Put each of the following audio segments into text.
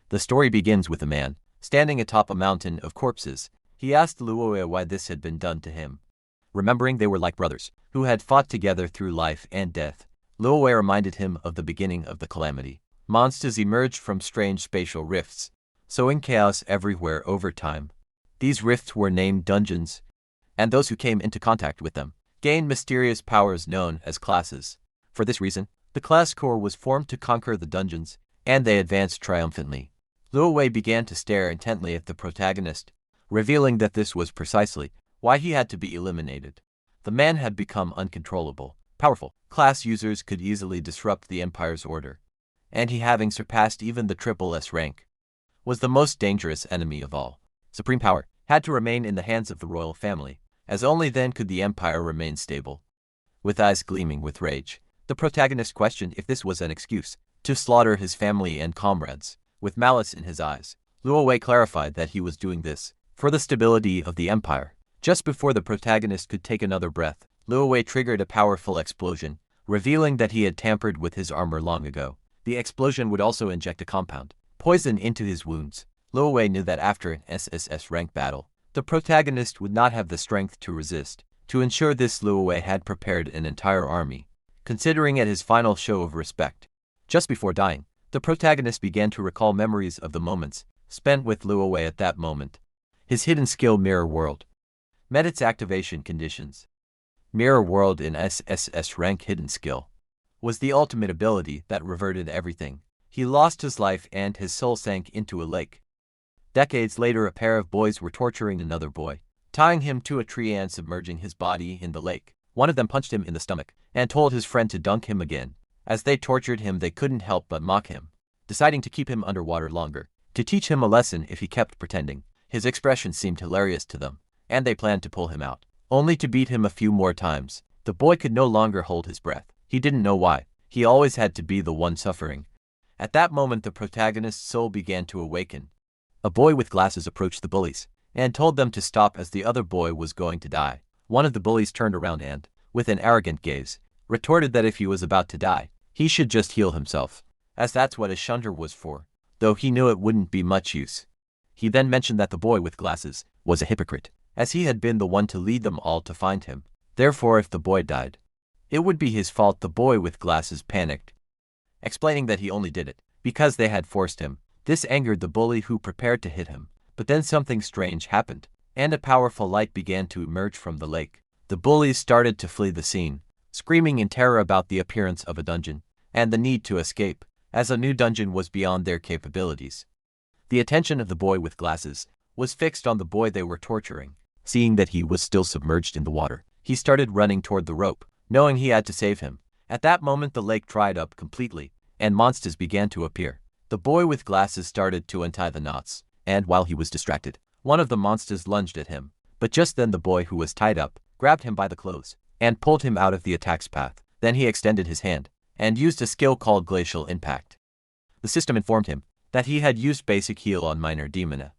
The story begins with a man standing atop a mountain of corpses. He asked Luoe why this had been done to him. Remembering they were like brothers who had fought together through life and death, Luoe reminded him of the beginning of the calamity. Monsters emerged from strange spatial rifts, sowing chaos everywhere over time. These rifts were named dungeons, and those who came into contact with them gained mysterious powers known as classes. For this reason, the class corps was formed to conquer the dungeons, and they advanced triumphantly. Luoe began to stare intently at the protagonist, revealing that this was precisely why he had to be eliminated. The man had become uncontrollable. Powerful class users could easily disrupt the Empire's order, and he, having surpassed even the triple S rank, was the most dangerous enemy of all. Supreme power had to remain in the hands of the royal family, as only then could the Empire remain stable. With eyes gleaming with rage, the protagonist questioned if this was an excuse to slaughter his family and comrades. With malice in his eyes, Luoe clarified that he was doing this for the stability of the Empire. Just before the protagonist could take another breath, Luoe triggered a powerful explosion, revealing that he had tampered with his armor long ago. The explosion would also inject a compound poison into his wounds. Luoe knew that after an SSS rank battle, the protagonist would not have the strength to resist. To ensure this, Luoe had prepared an entire army, considering it his final show of respect. Just before dying, the protagonist began to recall memories of the moments spent with Luoe at that moment. His hidden skill, Mirror World, met its activation conditions. Mirror World in SSS rank hidden skill was the ultimate ability that reverted everything. He lost his life and his soul sank into a lake. Decades later, a pair of boys were torturing another boy, tying him to a tree and submerging his body in the lake. One of them punched him in the stomach and told his friend to dunk him again. As they tortured him, they couldn't help but mock him, deciding to keep him underwater longer, to teach him a lesson if he kept pretending. His expression seemed hilarious to them, and they planned to pull him out, only to beat him a few more times. The boy could no longer hold his breath. He didn't know why. He always had to be the one suffering. At that moment, the protagonist's soul began to awaken. A boy with glasses approached the bullies and told them to stop as the other boy was going to die. One of the bullies turned around and, with an arrogant gaze, retorted that if he was about to die, he should just heal himself, as that's what a shunter was for, though he knew it wouldn't be much use. He then mentioned that the boy with glasses was a hypocrite, as he had been the one to lead them all to find him. Therefore, if the boy died, it would be his fault. The boy with glasses panicked, explaining that he only did it because they had forced him. This angered the bully, who prepared to hit him. But then something strange happened, and a powerful light began to emerge from the lake. The bullies started to flee the scene, screaming in terror about the appearance of a dungeon and the need to escape, as a new dungeon was beyond their capabilities. The attention of the boy with glasses was fixed on the boy they were torturing. Seeing that he was still submerged in the water, he started running toward the rope, knowing he had to save him. At that moment, the lake dried up completely, and monsters began to appear. The boy with glasses started to untie the knots, and while he was distracted, one of the monsters lunged at him. But just then the boy who was tied up grabbed him by the clothes and pulled him out of the attack's path. Then he extended his hand and used a skill called Glacial Impact. The system informed him that he had used basic heal on minor demona,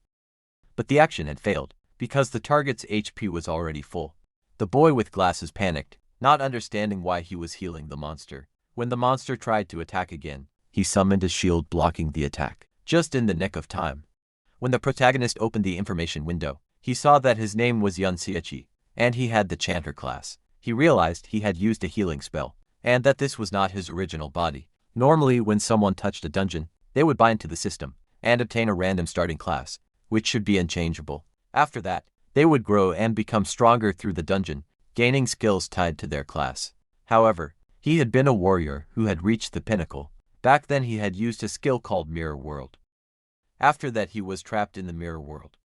but the action had failed because the target's HP was already full. The boy with glasses panicked, not understanding why he was healing the monster. When the monster tried to attack again, he summoned a shield, blocking the attack, just in the nick of time. When the protagonist opened the information window, he saw that his name was Yun Xiachi, and he had the Chanter class. He realized he had used a healing spell, and that this was not his original body. Normally, when someone touched a dungeon, they would bind to the system and obtain a random starting class, which should be unchangeable. After that, they would grow and become stronger through the dungeon, gaining skills tied to their class. However, he had been a warrior who had reached the pinnacle. Back then he had used a skill called Mirror World. After that, he was trapped in the Mirror World,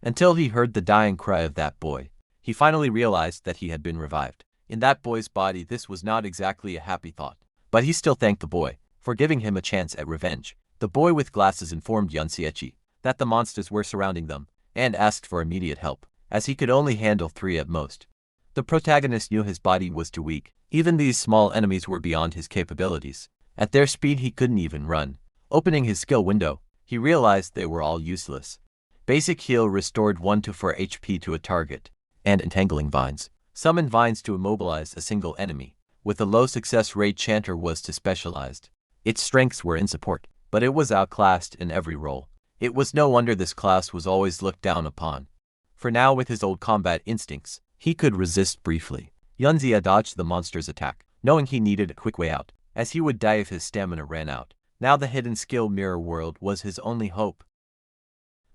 until he heard the dying cry of that boy. He finally realized that he had been revived in that boy's body. This was not exactly a happy thought, but he still thanked the boy for giving him a chance at revenge. The boy with glasses informed Yun Xiachi that the monsters were surrounding them and asked for immediate help, as he could only handle 3 at most. The protagonist knew his body was too weak. Even these small enemies were beyond his capabilities. At their speed, he couldn't even run. Opening his skill window, he realized they were all useless. Basic heal restored 1 to 4 HP to a target, and entangling vines summoned vines to immobilize a single enemy. With a low success rate, Chanter was too specialized. Its strengths were in support, but it was outclassed in every role. It was no wonder this class was always looked down upon. For now, with his old combat instincts, he could resist briefly. Yunzia dodged the monster's attack, knowing he needed a quick way out, as he would die if his stamina ran out. Now the hidden skill Mirror World was his only hope.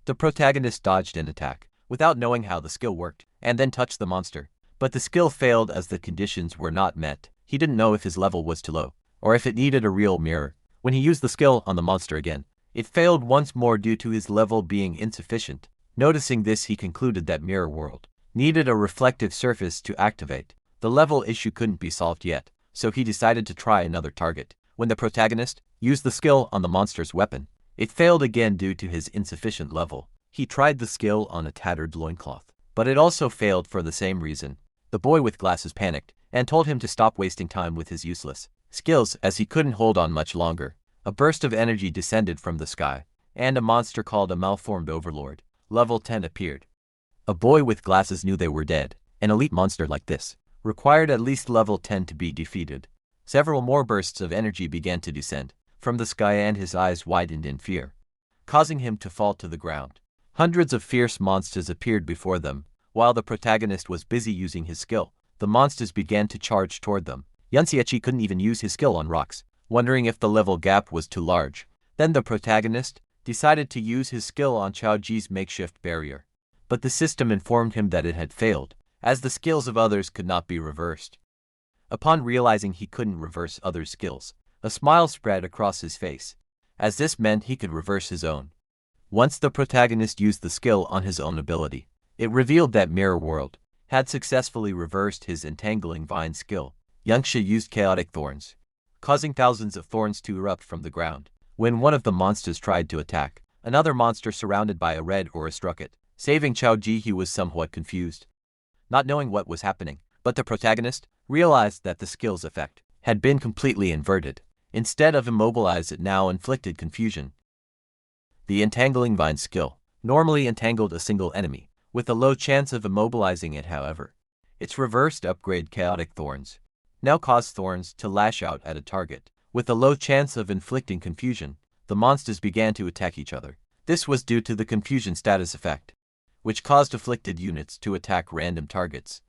The protagonist dodged an attack, without knowing how the skill worked, and then touched the monster. But the skill failed as the conditions were not met. He didn't know if his level was too low, or if it needed a real mirror. When he used the skill on the monster again, it failed once more due to his level being insufficient. Noticing this, he concluded that Mirror World needed a reflective surface to activate. The level issue couldn't be solved yet, so he decided to try another target. When the protagonist used the skill on the monster's weapon, it failed again due to his insufficient level. He tried the skill on a tattered loincloth, but it also failed for the same reason. The boy with glasses panicked and told him to stop wasting time with his useless skills, as he couldn't hold on much longer. A burst of energy descended from the sky, and a monster called a malformed overlord, level 10, appeared. A boy with glasses knew they were dead. An elite monster like this required at least level 10 to be defeated. Several more bursts of energy began to descend from the sky, and his eyes widened in fear, causing him to fall to the ground. Hundreds of fierce monsters appeared before them. While the protagonist was busy using his skill, the monsters began to charge toward them. Yunsiechi couldn't even use his skill on rocks, wondering if the level gap was too large. Then the protagonist decided to use his skill on Chaoji's makeshift barrier. But the system informed him that it had failed, as the skills of others could not be reversed. Upon realizing he couldn't reverse others' skills, a smile spread across his face, as this meant he could reverse his own. Once the protagonist used the skill on his own ability, it revealed that Mirror World had successfully reversed his entangling vine skill. Yangsha used chaotic thorns, causing thousands of thorns to erupt from the ground. When one of the monsters tried to attack, another monster surrounded by a red aura struck it, saving Chaoji. He was somewhat confused, not knowing what was happening, but the protagonist realized that the skill's effect had been completely inverted. Instead of immobilize, it now inflicted confusion. The entangling vine skill normally entangled a single enemy, with a low chance of immobilizing it. However, its reversed upgrade, chaotic thorns, now caused thorns to lash out at a target. With a low chance of inflicting confusion, the monsters began to attack each other. This was due to the confusion status effect, which caused afflicted units to attack random targets.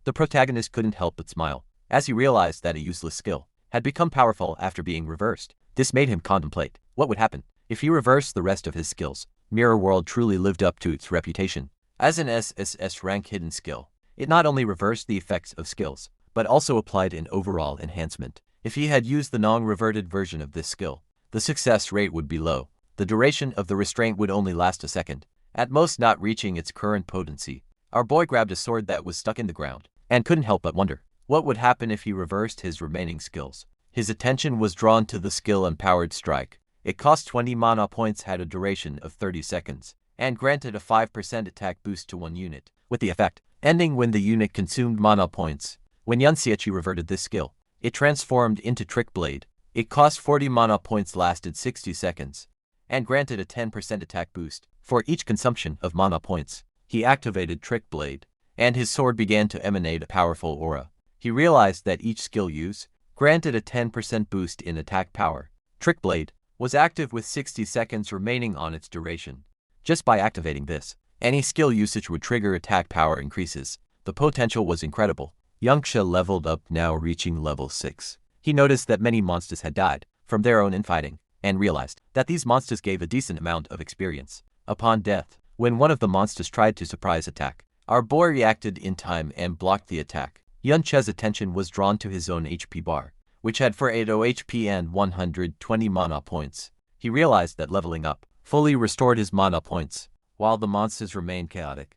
The protagonist couldn't help but smile, as he realized that a useless skill had become powerful after being reversed. This made him contemplate what would happen if he reversed the rest of his skills. Mirror World truly lived up to its reputation as an SSS rank hidden skill. It not only reversed the effects of skills, but also applied an overall enhancement. If he had used the non-reverted version of this skill, the success rate would be low. The duration of the restraint would only last a second, at most not reaching its current potency. Our boy grabbed a sword that was stuck in the ground, and couldn't help but wonder what would happen if he reversed his remaining skills. His attention was drawn to the skill Empowered Strike. It cost 20 mana points, had a duration of 30 seconds, and granted a 5% attack boost to one unit, with the effect ending when the unit consumed mana points. When Yunsiechi reverted this skill, it transformed into Trick Blade. It cost 40 mana points, lasted 60 seconds, and granted a 10% attack boost for each consumption of mana points. He activated Trick Blade, and his sword began to emanate a powerful aura. He realized that each skill use granted a 10% boost in attack power. Trick Blade was active with 60 seconds remaining on its duration. Just by activating this, any skill usage would trigger attack power increases. The potential was incredible. Yangsha leveled up, now reaching level 6. He noticed that many monsters had died from their own infighting, and realized that these monsters gave a decent amount of experience. Upon death, when one of the monsters tried to surprise attack, our boy reacted in time and blocked the attack. Yuncha's attention was drawn to his own HP bar, which had 480 HP and 120 mana points. He realized that leveling up fully restored his mana points, while the monsters remained chaotic.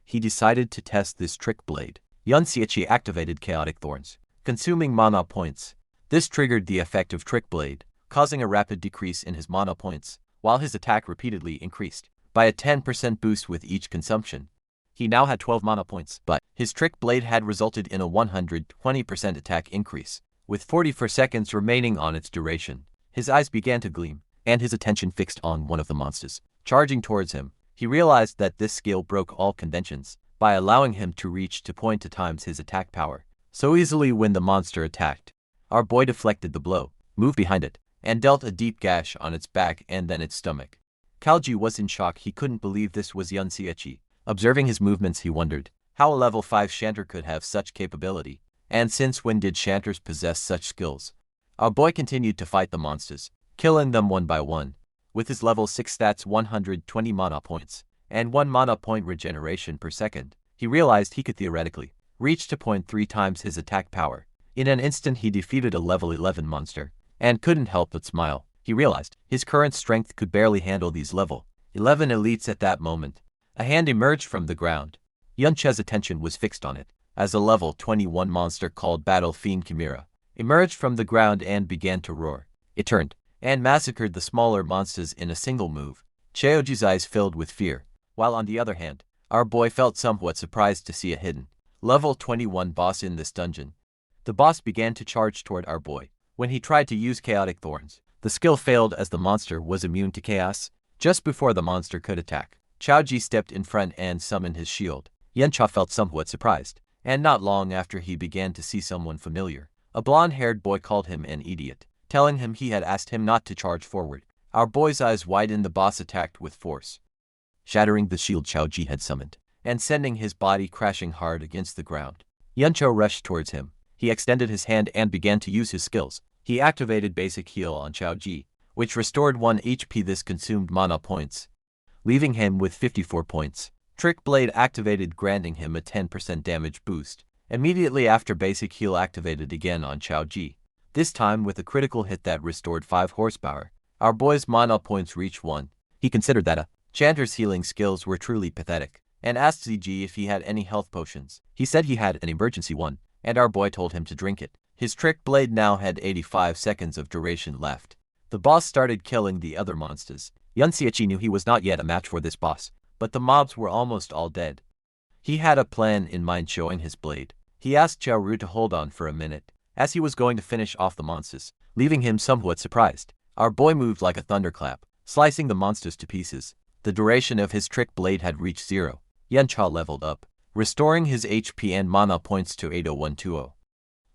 He decided to test this Trick Blade. Yunsiechi activated Chaotic Thorns, consuming mana points. This triggered the effect of Trick Blade, causing a rapid decrease in his mana points, while his attack repeatedly increased by a 10% boost with each consumption. He now had 12 mana points, but his Trick Blade had resulted in a 120% attack increase, with 44 seconds remaining on its duration. His eyes began to gleam, and his attention fixed on one of the monsters charging towards him. He realized that this skill broke all conventions by allowing him to reach to point to times his attack power so easily when the monster attacked. Our boy deflected the blow, moved behind it, and dealt a deep gash on its back and then its stomach. Kalji was in shock. He couldn't believe this was Yun Xiaoqi. Observing his movements, he wondered how a level 5 Shanter could have such capability, and since when did Shanters possess such skills? Our boy continued to fight the monsters, killing them one by one. With his level 6 stats, 120 mana points, and 1 mana point regeneration per second, he realized he could theoretically reach to 0.3 times his attack power. In an instant he defeated a level 11 monster, and couldn't help but smile. He realized his current strength could barely handle these level 11 elites at that moment. A hand emerged from the ground. Yuncha's attention was fixed on it, as a level 21 monster called Battle Fiend Chimera emerged from the ground and began to roar. It turned and massacred the smaller monsters in a single move. Chaoji's eyes filled with fear, while on the other hand, our boy felt somewhat surprised to see a hidden level 21 boss in this dungeon. The boss began to charge toward our boy. When he tried to use Chaotic Thorns, the skill failed as the monster was immune to chaos. Just before the monster could attack, Chaoji stepped in front and summoned his shield. Yancha felt somewhat surprised, and not long after he began to see someone familiar. A blonde-haired boy called him an idiot, telling him he had asked him not to charge forward. Our boy's eyes widened. The boss attacked with force, shattering the shield Chaoji had summoned, and sending his body crashing hard against the ground. Yuncho rushed towards him. He extended his hand and began to use his skills. He activated Basic Heal on Chaoji, which restored 1 HP. This consumed mana points, leaving him with 54 points. Trick Blade activated, granting him a 10% damage boost. Immediately after, Basic Heal activated again on Chaoji, this time with a critical hit that restored 5 horsepower. Our boy's mana points reached 1. He considered that a Chanter's healing skills were truly pathetic, and asked ZG if he had any health potions. He said he had an emergency one, and our boy told him to drink it. His Trick Blade now had 85 seconds of duration left. The boss started killing the other monsters. Yun Xiaoqi knew he was not yet a match for this boss, but the mobs were almost all dead. He had a plan in mind, showing his blade. He asked Xiaoru to hold on for a minute, as he was going to finish off the monsters, leaving him somewhat surprised. Our boy moved like a thunderclap, slicing the monsters to pieces. The duration of his Trick Blade had reached 0. Yancha leveled up, restoring his HP and mana points to 80120.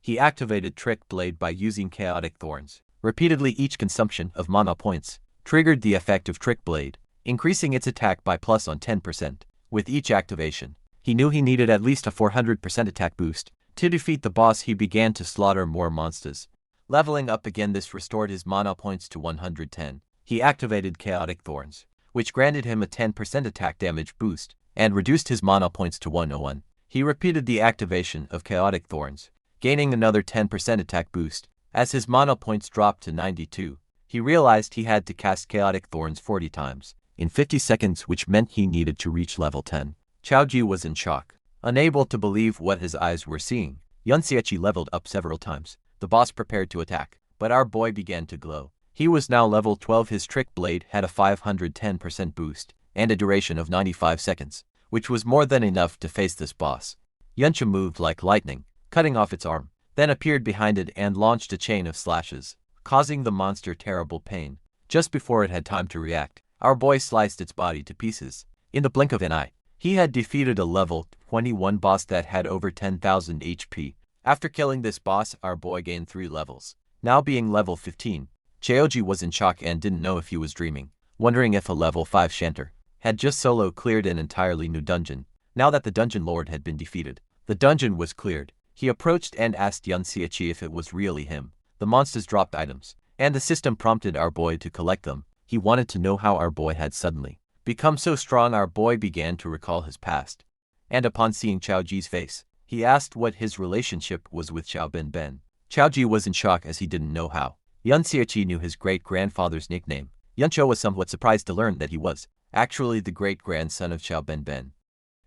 He activated Trick Blade by using Chaotic Thorns. Repeatedly, each consumption of mana points triggered the effect of Trick Blade, increasing its attack by plus on 10%. With each activation, he knew he needed at least a 400% attack boost. To defeat the boss, he began to slaughter more monsters. Leveling up again, this restored his mana points to 110. He activated Chaotic Thorns, which granted him a 10% attack damage boost, and reduced his mana points to 101. He repeated the activation of Chaotic Thorns, gaining another 10% attack boost. As his mana points dropped to 92, he realized he had to cast Chaotic Thorns 40 times in 50 seconds, which meant he needed to reach level 10. Chaoji was in shock, unable to believe what his eyes were seeing. Yun Xiaoqi leveled up several times. The boss prepared to attack, but our boy began to glow. He was now level 12. His Trick Blade had a 510% boost and a duration of 95 seconds, which was more than enough to face this boss. Yuncha moved like lightning, cutting off its arm, then appeared behind it and launched a chain of slashes, causing the monster terrible pain. Just before it had time to react, our boy sliced its body to pieces. In the blink of an eye, he had defeated a level 21 boss that had over 10,000 HP. After killing this boss, our boy gained 3 levels. Now being level 15, Chaoji was in shock and didn't know if he was dreaming, wondering if a level 5 Shanter had just solo cleared an entirely new dungeon. Now that the dungeon lord had been defeated, the dungeon was cleared. He approached and asked Yun Xiaoqi if it was really him. The monsters dropped items, and the system prompted our boy to collect them. He wanted to know how our boy had suddenly become so strong. Our boy began to recall his past, and upon seeing Chaoji's face, he asked what his relationship was with Xiao Ben. Chaoji was in shock as he didn't know how. Yun Xiaoqi knew his great-grandfather's nickname. Yuncho was somewhat surprised to learn that he was actually the great-grandson of Xiao Ben.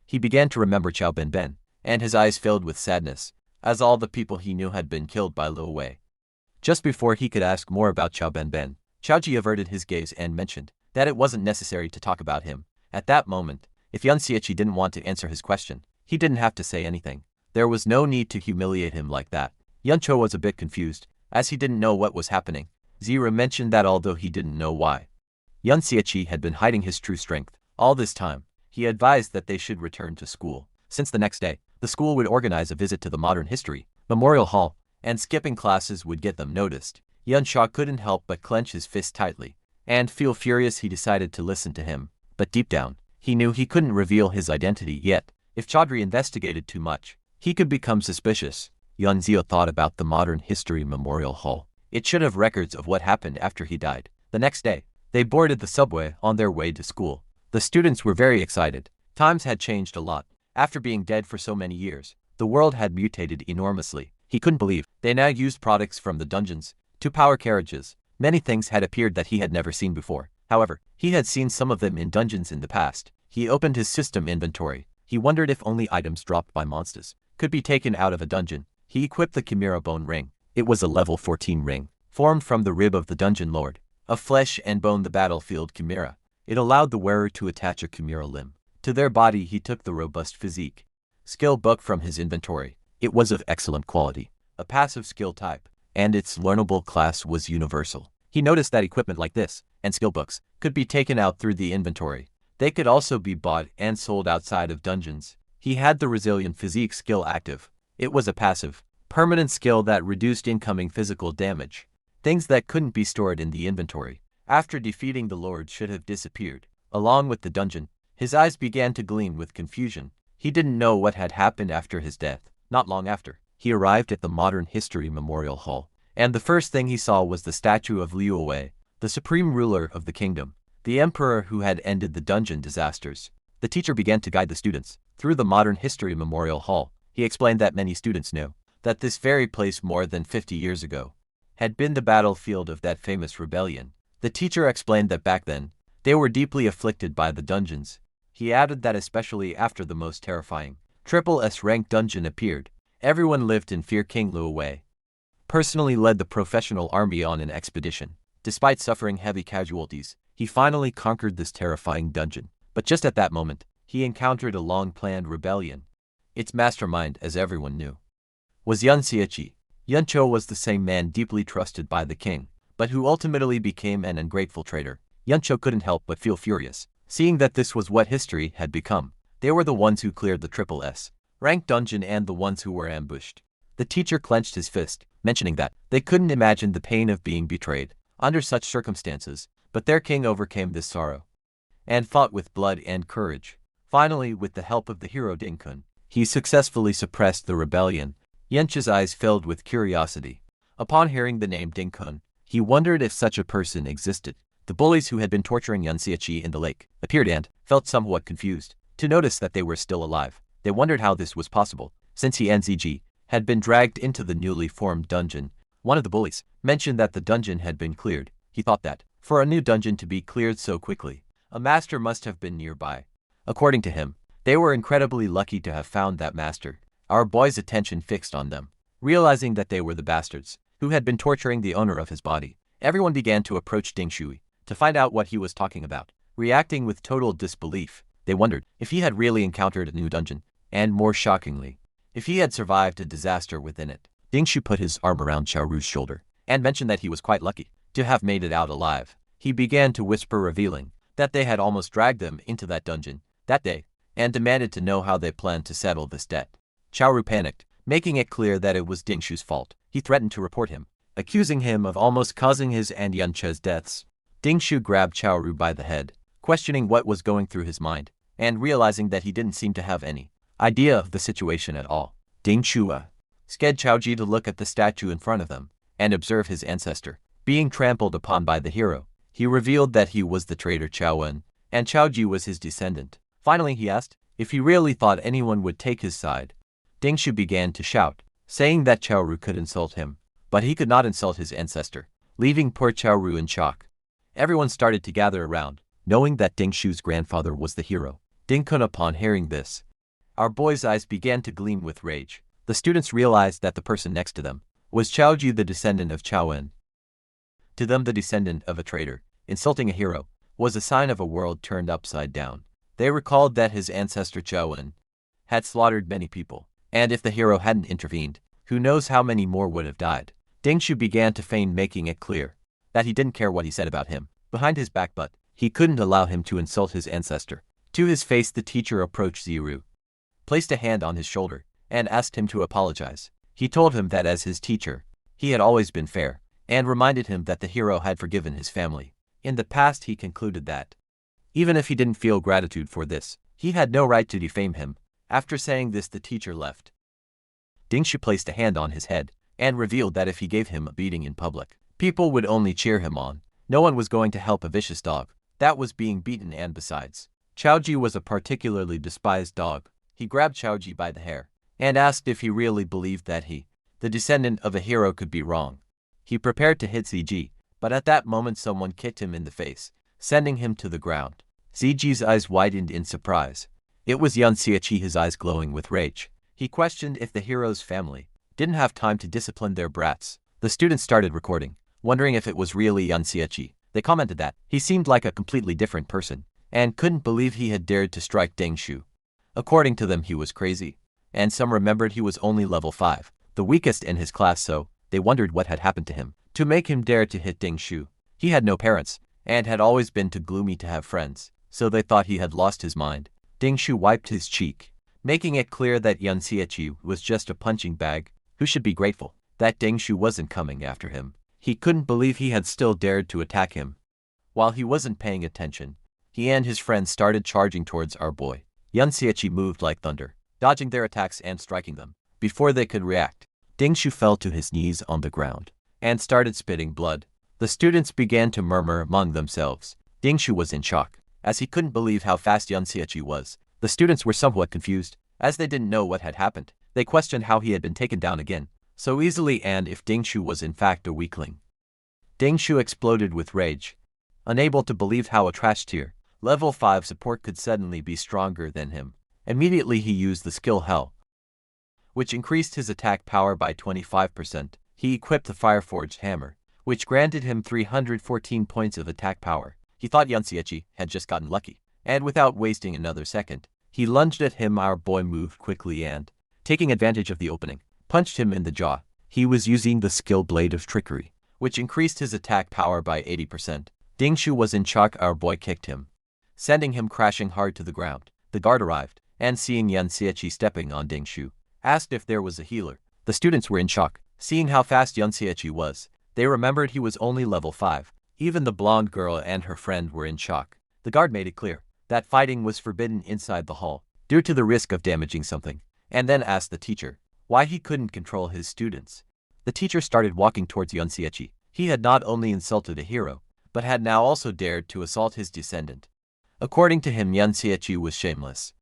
He began to remember Xiao Ben, and his eyes filled with sadness, as all the people he knew had been killed by Liu Wei. Just before he could ask more about Xiao Ben, Chaoji averted his gaze and mentioned that it wasn't necessary to talk about him. At that moment, if Yun Xiaoqi didn't want to answer his question, he didn't have to say anything. There was no need to humiliate him like that. Yuncho was a bit confused, as he didn't know what was happening. Zira mentioned that although he didn't know why Yun Xiaoqi had been hiding his true strength all this time, he advised that they should return to school. Since the next day, the school would organize a visit to the Modern History Memorial Hall, and skipping classes would get them noticed. Yunsha couldn't help but clench his fist tightly and feel furious. He decided to listen to him, but deep down, he knew he couldn't reveal his identity yet. If Chaudhry investigated too much, he could become suspicious. Yunzio thought about the Modern History Memorial Hall. It should have records of what happened after he died. The next day, they boarded the subway on their way to school. The students were very excited. Times had changed a lot. After being dead for so many years, the world had mutated enormously. He couldn't believe they now used products from the dungeons to power carriages. Many things had appeared that he had never seen before. However, he had seen some of them in dungeons in the past. He opened his system inventory. He wondered if only items dropped by monsters could be taken out of a dungeon. He equipped the Chimera Bone Ring. It was a level 14 ring, formed from the rib of the dungeon lord, of flesh and bone, the battlefield chimera. It allowed the wearer to attach a chimera limb to their body. He took the robust physique skill book from his inventory. It was of excellent quality, a passive skill type, and its learnable class was universal. He noticed that equipment like this, and skill books, could be taken out through the inventory. They could also be bought and sold outside of dungeons. He had the Resilient Physique skill active. It was a passive, permanent skill that reduced incoming physical damage. Things that couldn't be stored in the inventory after defeating the Lord should have disappeared. Along with the dungeon, his eyes began to gleam with confusion. He didn't know what had happened after his death. Not long after, he arrived at the Modern History Memorial Hall, and the first thing he saw was the statue of Liu Wei, the supreme ruler of the kingdom, the emperor who had ended the dungeon disasters. The teacher began to guide the students through the Modern History Memorial Hall. He explained that many students knew that this very place more than 50 years ago had been the battlefield of that famous rebellion. The teacher explained that back then, they were deeply afflicted by the dungeons. He added that especially after the most terrifying triple S rank dungeon appeared, everyone lived in fear. King Liu Wei personally led the professional army on an expedition. Despite suffering heavy casualties, he finally conquered this terrifying dungeon. But just at that moment, he encountered a long-planned rebellion. Its mastermind, as everyone knew, was Yun Xiachi. Yun Cho was the same man deeply trusted by the king, but who ultimately became an ungrateful traitor. Yun Cho couldn't help but feel furious, seeing that this was what history had become. They were the ones who cleared the triple S rank dungeon and the ones who were ambushed. The teacher clenched his fist, mentioning that they couldn't imagine the pain of being betrayed under such circumstances, but their king overcame this sorrow and fought with blood and courage. Finally, with the help of the hero Dingkun, he successfully suppressed the rebellion. Yencha's eyes filled with curiosity. Upon hearing the name Dingkun, he wondered if such a person existed. The bullies who had been torturing Yun Xiachi in the lake appeared and felt somewhat confused to notice that they were still alive. They wondered how this was possible, since he and ZG had been dragged into the newly formed dungeon. One of the bullies mentioned that the dungeon had been cleared. He thought that, for a new dungeon to be cleared so quickly, a master must have been nearby. According to him, they were incredibly lucky to have found that master. Our boy's attention fixed on them. Realizing that they were the bastards who had been torturing the owner of his body, everyone began to approach Ding Shui to find out what he was talking about. Reacting with total disbelief, they wondered if he had really encountered a new dungeon, and more shockingly, if he had survived a disaster within it. Ding Shui put his arm around Xiao Ru's shoulder and mentioned that he was quite lucky to have made it out alive. He began to whisper, revealing that they had almost dragged them into that dungeon that day and demanded to know how they planned to settle this debt. Xiao Ru panicked, making it clear that it was Ding Shui's fault. He threatened to report him, accusing him of almost causing his and Yun Che's deaths. Ding Shu grabbed Xiao Ru by the head, questioning what was going through his mind, and realizing that he didn't seem to have any idea of the situation at all. Ding Shu scared Xiao Ji to look at the statue in front of them and observe his ancestor being trampled upon by the hero. He revealed that he was the traitor Qiao Wen, and Xiao Ji was his descendant. Finally, he asked if he really thought anyone would take his side. Ding Shu began to shout, saying that Xiao Ru could insult him, but he could not insult his ancestor, leaving poor Xiao Ru in shock. Everyone started to gather around, knowing that Ding Shu's grandfather was the hero. Ding Kun, upon hearing this, our boy's eyes began to gleam with rage. The students realized that the person next to them was Xiao Ji, the descendant of Qiao Wen. To them, the descendant of a traitor, insulting a hero, was a sign of a world turned upside down. They recalled that his ancestor Qiao Wen had slaughtered many people, and if the hero hadn't intervened, who knows how many more would have died. Ding Shu began to feign, making it clear that he didn't care what he said about him behind his back, but he couldn't allow him to insult his ancestor. To his face, the teacher approached Ziru, placed a hand on his shoulder, and asked him to apologize. He told him that as his teacher, he had always been fair and reminded him that the hero had forgiven his family. In the past, he concluded that, even if he didn't feel gratitude for this, he had no right to defame him. After saying this, the teacher left. Dingshu placed a hand on his head and revealed that if he gave him a beating in public, people would only cheer him on. No one was going to help a vicious dog that was being beaten, and besides, Chaoji was a particularly despised dog. He grabbed Chaoji by the hair and asked if he really believed that he, the descendant of a hero, could be wrong. He prepared to hit ZG, but at that moment someone kicked him in the face, sending him to the ground. ZG's eyes widened in surprise. It was Yan Xiaoqi, his eyes glowing with rage. He questioned if the hero's family didn't have time to discipline their brats. The students started recording, wondering if it was really Yan Xiaoqi. They commented that he seemed like a completely different person and couldn't believe he had dared to strike Dingshu. According to them, he was crazy, and some remembered he was only level 5, the weakest in his class, so they wondered what had happened to him to make him dare to hit Dingshu. He had no parents and had always been too gloomy to have friends, so they thought he had lost his mind. Dingshu wiped his cheek, making it clear that Yan Xiaoqi was just a punching bag who should be grateful that Dingshu wasn't coming after him. He couldn't believe he had still dared to attack him. While he wasn't paying attention, he and his friends started charging towards our boy. Yan Xiaoqi moved like thunder, dodging their attacks and striking them. Before they could react, Dingshu fell to his knees on the ground and started spitting blood. The students began to murmur among themselves. Dingshu was in shock, as he couldn't believe how fast Yan Xiaoqi was. The students were somewhat confused, as they didn't know what had happened. They questioned how he had been taken down again so easily, and if Dingshu was in fact a weakling. Dingshu exploded with rage, unable to believe how a trash tier, level 5 support could suddenly be stronger than him. Immediately he used the skill Hell, which increased his attack power by 25%. He equipped the Fireforged Hammer, which granted him 314 points of attack power. He thought Yan Xiaoqi had just gotten lucky, and without wasting another second, he lunged at him. Our boy moved quickly and, taking advantage of the opening, punched him in the jaw. He was using the skill Blade of Trickery, which increased his attack power by 80%. Dingshu was in shock. Our boy kicked him, sending him crashing hard to the ground. The guard arrived, and seeing Yan Xiaoqi stepping on Dingshu, asked if there was a healer. The students were in shock, seeing how fast Yan Xiaoqi was. They remembered he was only level 5. Even the blonde girl and her friend were in shock. The guard made it clear that fighting was forbidden inside the hall, due to the risk of damaging something, and then asked the teacher why he couldn't control his students. The teacher started walking towards Yan Xiaoqi. He had not only insulted a hero, but had now also dared to assault his descendant. According to him, Yan Xiaoqi was shameless.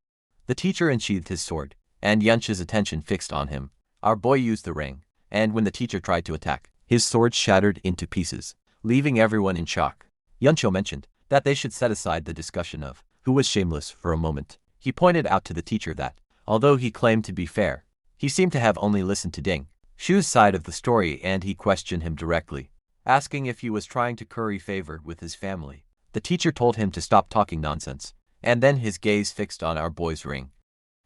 The teacher unsheathed his sword, and Yancha's attention fixed on him. Our boy used the ring, and when the teacher tried to attack, his sword shattered into pieces, leaving everyone in shock. Yancho mentioned that they should set aside the discussion of who was shameless for a moment. He pointed out to the teacher that, although he claimed to be fair, he seemed to have only listened to Ding Shu's side of the story, and he questioned him directly, asking if he was trying to curry favor with his family. The teacher told him to stop talking nonsense, and then his gaze fixed on our boy's ring.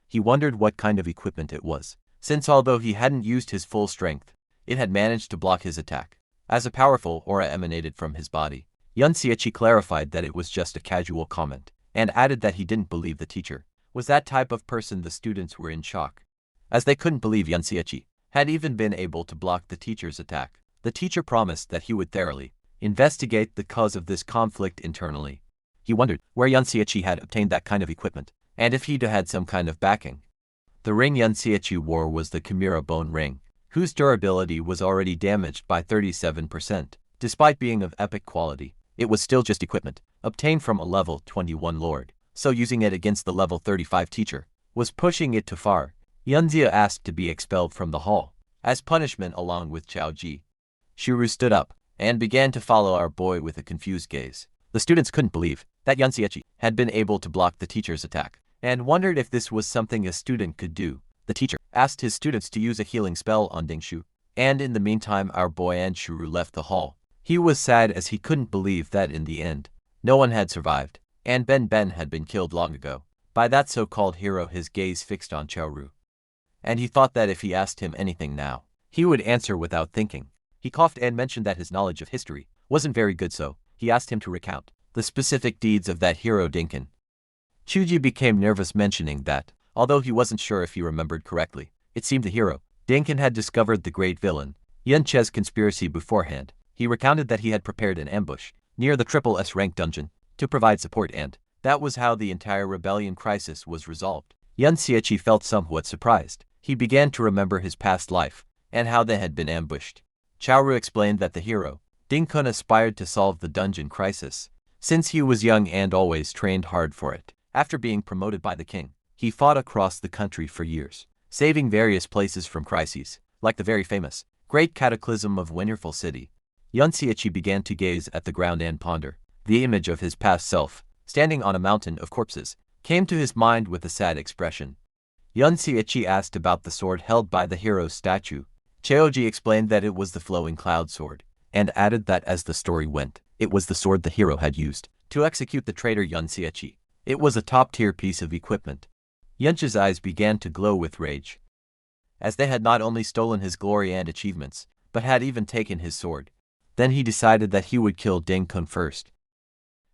He wondered what kind of equipment it was, since although he hadn't used his full strength, it had managed to block his attack, as a powerful aura emanated from his body. Yan Xiaoqi clarified that it was just a casual comment, and added that he didn't believe the teacher was that type of person. The students were in shock, as they couldn't believe Yan Xiaoqi had even been able to block the teacher's attack. The teacher promised that he would thoroughly investigate the cause of this conflict internally. He wondered where Yan Xiaoqi had obtained that kind of equipment, and if he'd had some kind of backing. The ring Yan Xiaoqi wore was the Chimera Bone Ring, whose durability was already damaged by 37%. Despite being of epic quality, it was still just equipment, obtained from a level 21 lord, so using it against the level 35 teacher was pushing it too far. Yunzia asked to be expelled from the hall, as punishment along with Chao Ji. Shuru stood up, and began to follow our boy with a confused gaze. The students couldn't believe that Yan Xiaoqi had been able to block the teacher's attack, and wondered if this was something a student could do. The teacher asked his students to use a healing spell on Dingshu, and in the meantime our boy and Shuru left the hall. He was sad as he couldn't believe that in the end, no one had survived, and Ben had been killed long ago by that so-called hero. His gaze fixed on Chaoru, and he thought that if he asked him anything now, he would answer without thinking. He coughed and mentioned that his knowledge of history wasn't very good, so he asked him to recount the specific deeds of that hero Dinkin. Chuji became nervous, mentioning that, although he wasn't sure if he remembered correctly, it seemed the hero Dinkin had discovered the great villain Yunche's conspiracy beforehand. He recounted that he had prepared an ambush near the triple S rank dungeon to provide support, and that was how the entire rebellion crisis was resolved. Yun Xiechi felt somewhat surprised. He began to remember his past life and how they had been ambushed. Chaoru explained that the hero, Ding Kun, aspired to solve the dungeon crisis since he was young and always trained hard for it. After being promoted by the king, he fought across the country for years, saving various places from crises, like the very famous Great Cataclysm of Wonderful City. Yun Xiechi began to gaze at the ground and ponder. The image of his past self, standing on a mountain of corpses, came to his mind with a sad expression. Yun Xiechi asked about the sword held by the hero's statue. Choji explained that it was the flowing cloud sword, and added that as the story went, it was the sword the hero had used to execute the traitor Yun Xiechi. It was a top-tier piece of equipment. Yuncha's eyes began to glow with rage, as they had not only stolen his glory and achievements, but had even taken his sword. Then he decided that he would kill Ding Kun first.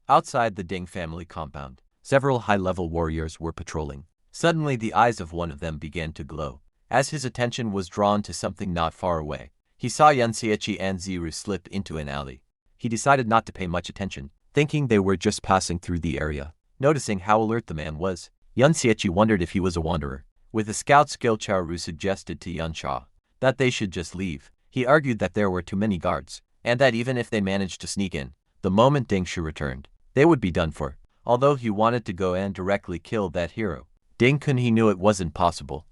Outside the Ding family compound, several high-level warriors were patrolling. Suddenly the eyes of one of them began to glow, as his attention was drawn to something not far away. He saw Yun Xiechi and Ziru slip into an alley. He decided not to pay much attention, thinking they were just passing through the area. Noticing how alert the man was, Yun Xiechi wondered if he was a wanderer. With a scout skill, Chaoru suggested to Yun Sha that they should just leave. He argued that there were too many guards, and that even if they managed to sneak in, the moment Ding Shu returned, they would be done for. Although he wanted to go and directly kill that hero, Ding Kun, he knew it wasn't possible.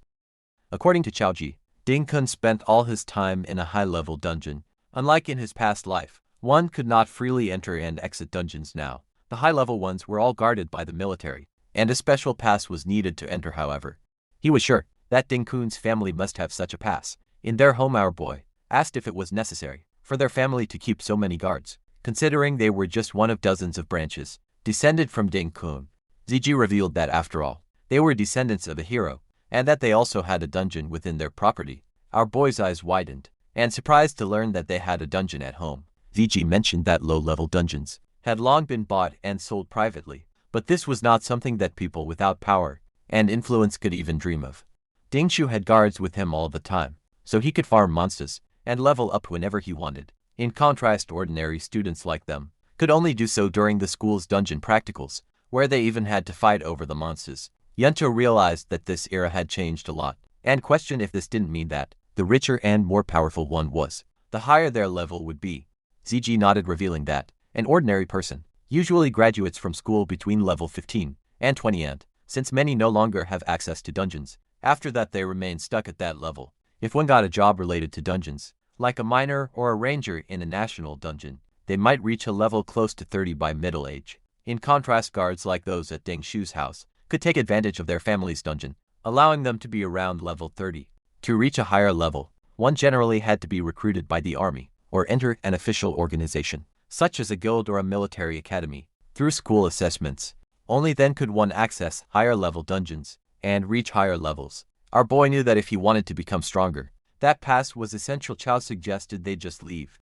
According to Chaoji, Ding Kun spent all his time in a high-level dungeon. Unlike in his past life, one could not freely enter and exit dungeons now. The high-level ones were all guarded by the military, and a special pass was needed to enter. However, he was sure that Ding Kun's family must have such a pass. In their home, our boy asked if it was necessary for their family to keep so many guards, considering they were just one of dozens of branches descended from Ding Kun. Ziji revealed that after all, they were descendants of a hero, and that they also had a dungeon within their property. Our boy's eyes widened, and surprised to learn that they had a dungeon at home. Ziji mentioned that low-level dungeons had long been bought and sold privately, but this was not something that people without power and influence could even dream of. Ding Shu had guards with him all the time, so he could farm monsters and level up whenever he wanted. In contrast, ordinary students like them could only do so during the school's dungeon practicals, where they even had to fight over the monsters. Yuncho realized that this era had changed a lot, and questioned if this didn't mean that the richer and more powerful one was, the higher their level would be. Ziji nodded, revealing that an ordinary person usually graduates from school between level 15 and 20, and since many no longer have access to dungeons, after that they remain stuck at that level. If one got a job related to dungeons, like a miner or a ranger in a national dungeon, they might reach a level close to 30 by middle age. In contrast, guards like those at Ding Shu's house could take advantage of their family's dungeon, allowing them to be around level 30. To reach a higher level, one generally had to be recruited by the army, or enter an official organization, such as a guild or a military academy, through school assessments. Only then could one access higher-level dungeons and reach higher levels. Our boy knew that if he wanted to become stronger, that pass was essential. Chao suggested they just leave,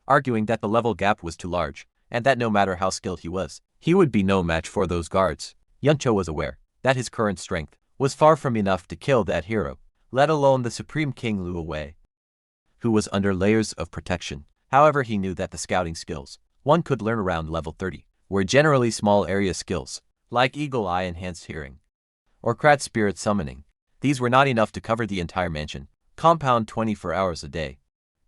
arguing that the level gap was too large, and that no matter how skilled he was, he would be no match for those guards. Yuncho was aware that his current strength was far from enough to kill that hero, let alone the Supreme King Luo Wei, who was under layers of protection. However, he knew that the scouting skills one could learn around level 30 were generally small area skills, like Eagle Eye Enhanced Hearing, or Krat Spirit Summoning. These were not enough to cover the entire mansion compound 24 hours a day.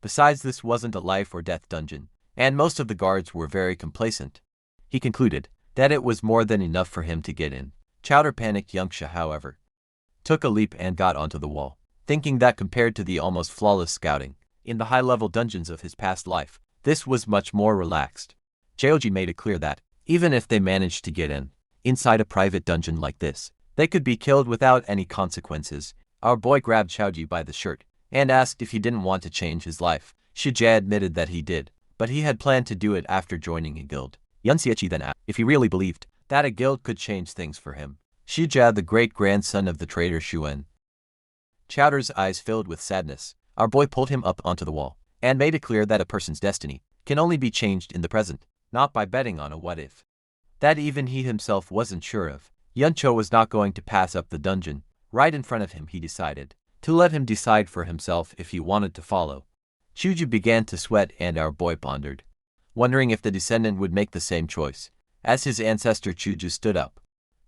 Besides, this wasn't a life or death dungeon, and most of the guards were very complacent. He concluded that it was more than enough for him to get in. Chowder panicked. Yunksha, however, took a leap and got onto the wall, thinking that compared to the almost flawless scouting in the high-level dungeons of his past life, this was much more relaxed. Choji made it clear that, even if they managed to get in, inside a private dungeon like this, they could be killed without any consequences. Our boy grabbed Chaoji by the shirt and asked if he didn't want to change his life. Shijia admitted that he did, but he had planned to do it after joining a guild. Yun Xiechi then asked if he really believed that a guild could change things for him. Shijia, the great-grandson of the traitor Xuan. Chowder's eyes filled with sadness. Our boy pulled him up onto the wall and made it clear that a person's destiny can only be changed in the present, not by betting on a what-if that even he himself wasn't sure of. Yuncho was not going to pass up the dungeon right in front of him. He decided to let him decide for himself if he wanted to follow. Chuju began to sweat and our boy pondered, wondering if the descendant would make the same choice as his ancestor. Chuju stood up,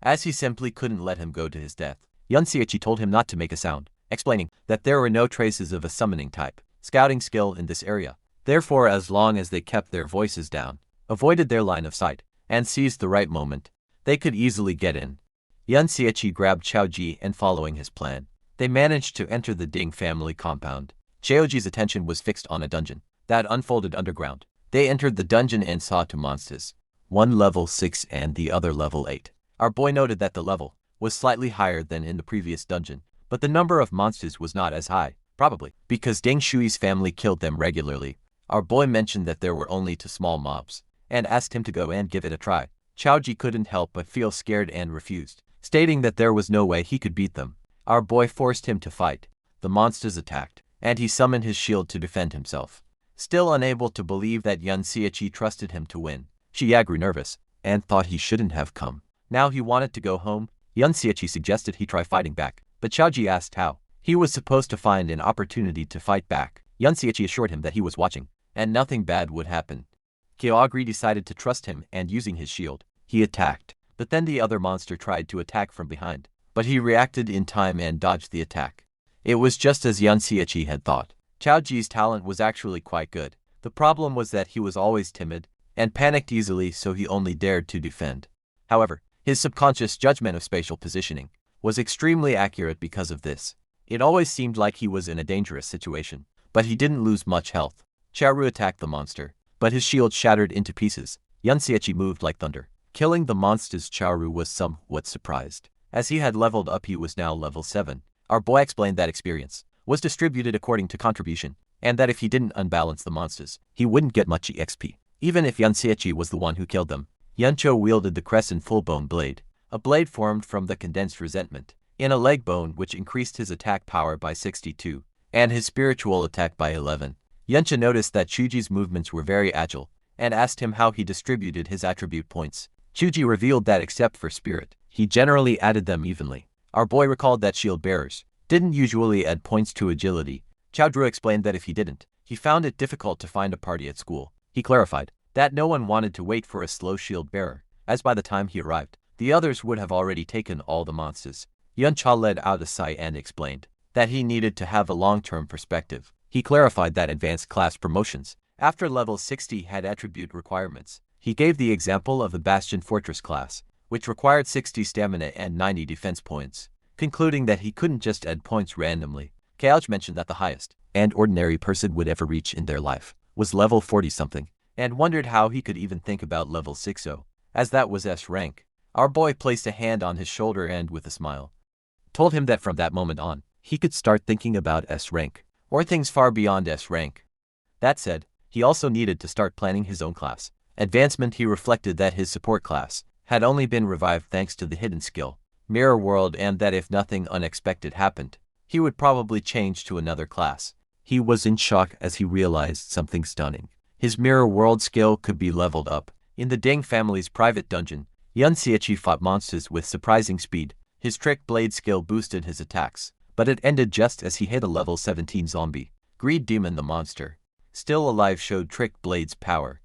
as he simply couldn't let him go to his death. Yunseichi told him not to make a sound, explaining that there were no traces of a summoning type scouting skill in this area. Therefore, as long as they kept their voices down, avoided their line of sight, and seized the right moment, they could easily get in. Yunseichi grabbed Chaoji and following his plan, they managed to enter the Ding family compound. Chaoji's attention was fixed on a dungeon that unfolded underground. They entered the dungeon and saw two monsters, one level 6 and the other level 8. Our boy noted that the level was slightly higher than in the previous dungeon, but the number of monsters was not as high, probably because Ding Shui's family killed them regularly. Our boy mentioned that there were only 2 small mobs, and asked him to go and give it a try. Chaoji couldn't help but feel scared and refused, stating that there was no way he could beat them. Our boy forced him to fight. The monsters attacked, and he summoned his shield to defend himself. Still unable to believe that Yunseichi trusted him to win, Xia grew nervous, and thought he shouldn't have come. Now he wanted to go home. Yunseichi suggested he try fighting back, but Chaoji asked how. He was supposed to find an opportunity to fight back. Yunseichi assured him that he was watching, and nothing bad would happen. Kyoagri decided to trust him, and using his shield, he attacked. But then the other monster tried to attack from behind, but he reacted in time and dodged the attack. It was just as Yunseichi had thought. Chaoji's talent was actually quite good. The problem was that he was always timid and panicked easily, so he only dared to defend. However, his subconscious judgment of spatial positioning was extremely accurate because of this. It always seemed like he was in a dangerous situation, but he didn't lose much health. Charu attacked the monster, but his shield shattered into pieces. Yunseichi moved like thunder, killing the monsters. Charu was somewhat surprised. As he had leveled up, he was now level 7. Our boy explained that experience was distributed according to contribution, and that if he didn't unbalance the monsters, he wouldn't get much EXP, even if Yunseichi was the one who killed them. Yuncho wielded the crescent full-bone blade, a blade formed from the condensed resentment, in a leg bone, which increased his attack power by 62, and his spiritual attack by 11. Yuncha noticed that Chuji's movements were very agile, and asked him how he distributed his attribute points. Chuji revealed that except for spirit, he generally added them evenly. Our boy recalled that shield bearers didn't usually add points to agility. Chaudhru explained that if he didn't, he found it difficult to find a party at school. He clarified that no one wanted to wait for a slow shield bearer, as by the time he arrived, the others would have already taken all the monsters. Yuncha let out a sigh and explained that he needed to have a long-term perspective. He clarified that advanced class promotions after level 60 had attribute requirements. He gave the example of the Bastion Fortress class, which required 60 stamina and 90 defense points, concluding that he couldn't just add points randomly. Kauch mentioned that the highest and ordinary person would ever reach in their life was level 40-something, and wondered how he could even think about level 60, as that was S rank. Our boy placed a hand on his shoulder and, with a smile, told him that from that moment on, he could start thinking about S rank, or things far beyond S rank. That said, he also needed to start planning his own class advancement. He reflected that his support class had only been revived thanks to the hidden skill, Mirror World, and that if nothing unexpected happened, he would probably change to another class. He was in shock as he realized something stunning. His Mirror World skill could be leveled up. In the Ding family's private dungeon, Yunseichi fought monsters with surprising speed. His Trick Blade skill boosted his attacks, but it ended just as he hit a level 17 zombie. Greed Demon, the monster still alive, showed Trick Blade's power,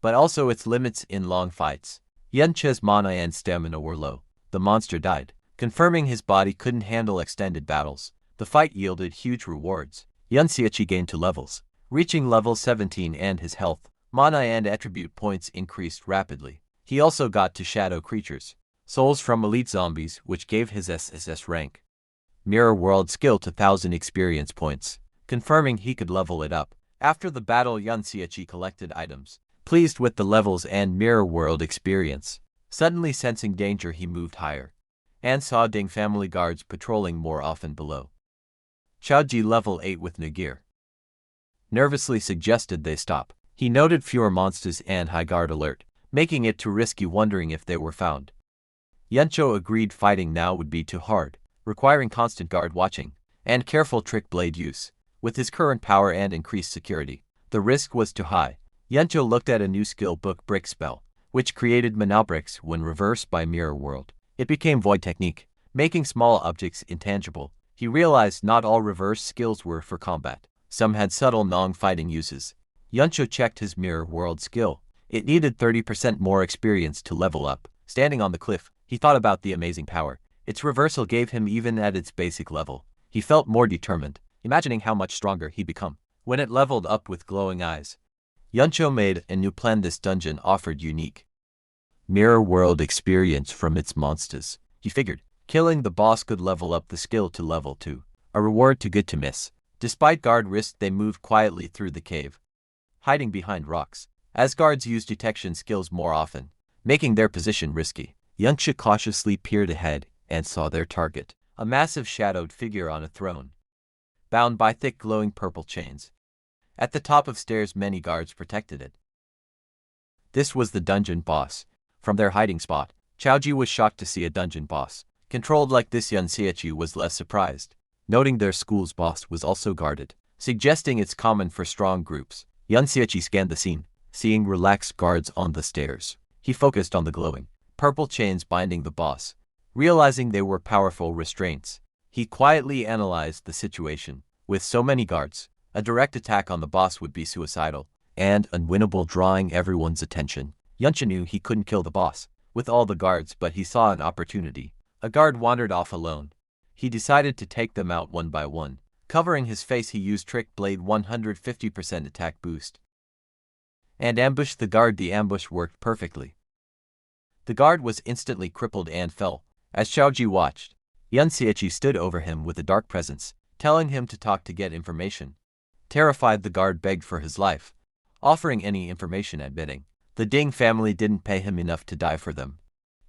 but also its limits in long fights. Yuncha's mana and stamina were low. The monster died, confirming his body couldn't handle extended battles. The fight yielded huge rewards. Yunseichi gained 2 levels, reaching level 17, and his health, mana and attribute points increased rapidly. He also got to shadow creatures, souls from elite zombies, which gave his SSS rank Mirror World skill to 1000 experience points, confirming he could level it up. After the battle, Yunseichi collected items, pleased with the levels and Mirror World experience. Suddenly sensing danger, he moved higher, and saw Ding family guards patrolling more often below. Chaoji, level 8 with Nagir, nervously suggested they stop. He noted fewer monsters and high guard alert, making it too risky, wondering if they were found. Yuncho agreed fighting now would be too hard, requiring constant guard watching and careful Trick Blade use. With his current power and increased security, the risk was too high. Yuncho looked at a new skill book, Brick Spell, which created mana bricks when reversed by Mirror World. It became Void Technique, making small objects intangible. He realized not all reverse skills were for combat. Some had subtle non-fighting uses. Yuncho checked his mirror world skill. It needed 30% more experience to level up. Standing on the cliff, he thought about the amazing power its reversal gave him even at its basic level. He felt more determined, imagining how much stronger he'd become when it leveled up with glowing eyes. Yuncho made a new plan. This dungeon offered unique mirror world experience from its monsters. He figured killing the boss could level up the skill to level 2, a reward too good to miss. Despite guard risk, they moved quietly through the cave, hiding behind rocks, as guards used detection skills more often, making their position risky. Yuncho cautiously peered ahead and saw their target, a massive shadowed figure on a throne, bound by thick glowing purple chains. At the top of stairs, many guards protected it. This was the dungeon boss. From their hiding spot, Chaoji was shocked to see a dungeon boss controlled like this. Yunxiachi was less surprised, noting their school's boss was also guarded, suggesting it's common for strong groups. Yunxiachi scanned the scene, seeing relaxed guards on the stairs. He focused on the glowing purple chains binding the boss, realizing they were powerful restraints. He quietly analyzed the situation. With so many guards, a direct attack on the boss would be suicidal and unwinnable, drawing everyone's attention. Yuncho knew he couldn't kill the boss with all the guards, but he saw an opportunity. A guard wandered off alone. He decided to take them out one by one. Covering his face, he used Trick Blade 150% attack boost and ambushed the guard. The ambush worked perfectly. The guard was instantly crippled and fell. As Chaoji watched, Yunxiachi stood over him with a dark presence, telling him to talk to get information. Terrified, the guard begged for his life, offering any information at bidding. The Ding family didn't pay him enough to die for them.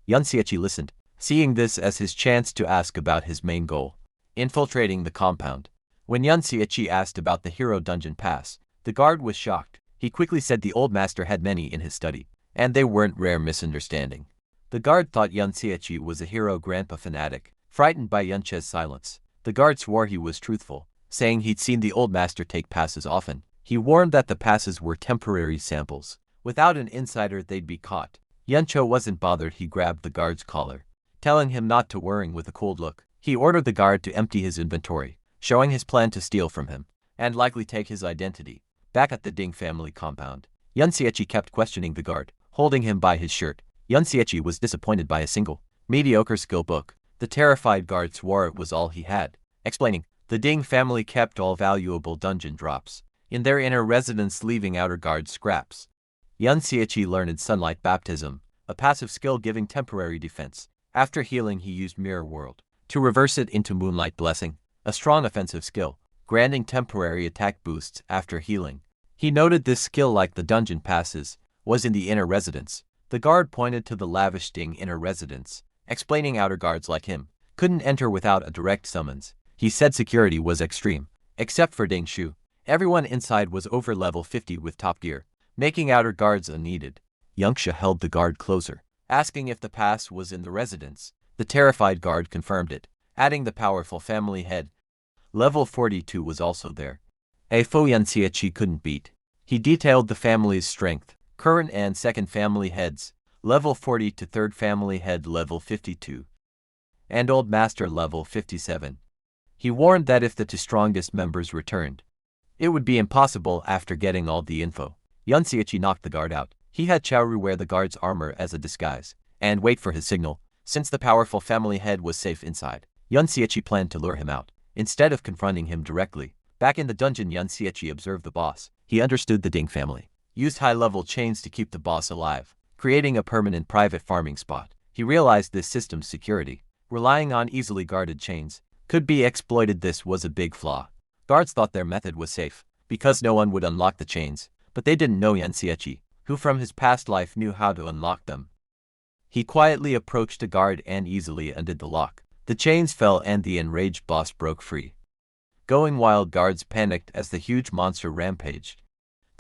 Yunxiachi listened, seeing this as his chance to ask about his main goal, infiltrating the compound. When Yunxiachi asked about the hero dungeon pass, the guard was shocked. He quickly said the old master had many in his study, and they weren't rare. Misunderstanding. The guard thought Yunxiachi was a hero grandpa fanatic. Frightened by Yunche's silence, the guard swore he was truthful, saying he'd seen the old master take passes often. He warned that the passes were temporary samples. Without an insider, they'd be caught. Yuncho wasn't bothered. He grabbed the guard's collar, telling him not to worry. With a cold look, he ordered the guard to empty his inventory, showing his plan to steal from him and likely take his identity. Back at the Ding family compound, Yunxiachi kept questioning the guard, holding him by his shirt. Yunxiachi was disappointed by a single, mediocre skill book. The terrified guard swore it was all he had, explaining, the Ding family kept all valuable dungeon drops in their inner residence, leaving outer guard scraps. Yunxiachi learned Sunlight Baptism, a passive skill giving temporary defense. After healing, he used Mirror World to reverse it into Moonlight Blessing, a strong offensive skill, granting temporary attack boosts after healing. He noted this skill, like the dungeon passes, was in the inner residence. The guard pointed to the lavish Ding inner residence, explaining outer guards like him couldn't enter without a direct summons. He said security was extreme, except for Ding Shu. Everyone inside was over level 50 with top gear, making outer guards unneeded. Yunxia held the guard closer, asking if the pass was in the residence. The terrified guard confirmed it, adding the powerful family head. Level 42 was also there, a foe Yunxiachi couldn't beat. He detailed the family's strength, current and second family heads, level 40 to third family head level 52, and old master level 57. He warned that if the two strongest members returned, it would be impossible. After getting all the info, Yunxiachi knocked the guard out. He had Chaoru wear the guard's armor as a disguise and wait for his signal. Since the powerful family head was safe inside, Yunxiachi planned to lure him out, instead of confronting him directly. Back in the dungeon, Yunxiachi observed the boss. He understood the Ding family used high-level chains to keep the boss alive, creating a permanent private farming spot. He realized this system's security, relying on easily guarded chains, could be exploited. This was a big flaw. Guards thought their method was safe, because no one would unlock the chains, but they didn't know Yunxiachi, who from his past life knew how to unlock them. He quietly approached a guard and easily undid the lock. The chains fell and the enraged boss broke free. Going wild, guards panicked as the huge monster rampaged.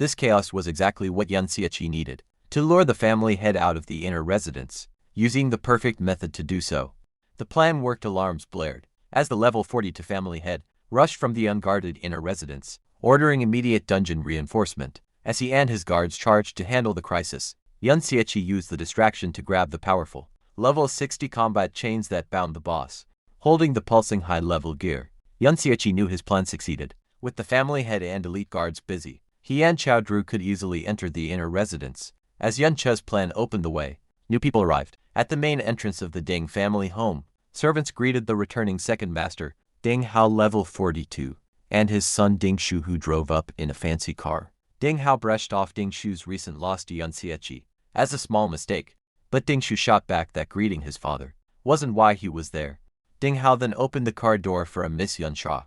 This chaos was exactly what Yunxiachi needed to lure the family head out of the inner residence, using the perfect method to do so. The plan worked. Alarms blared as the level 42 family head rushed from the unguarded inner residence, ordering immediate dungeon reinforcement. As he and his guards charged to handle the crisis, Yunxiachi used the distraction to grab the powerful level 60 combat chains that bound the boss, holding the pulsing high-level gear. Yunxiachi knew his plan succeeded With the family head and elite guards busy, he and Chow Drew could easily enter the inner residence. As Yun Che's plan opened the way, new people arrived. At the main entrance of the Ding family home, servants greeted the returning second master, Ding Hao level 42, and his son Ding Shu, who drove up in a fancy car. Ding Hao brushed off Ding Shu's recent loss to Yun Xieqi as a small mistake, but Ding Shu shot back that greeting his father wasn't why he was there. Ding Hao then opened the car door for a Miss Yun Sha.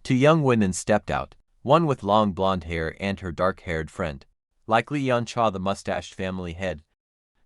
Two young women stepped out, one with long blonde hair and her dark-haired friend, likely Yun Cha, the mustached family head,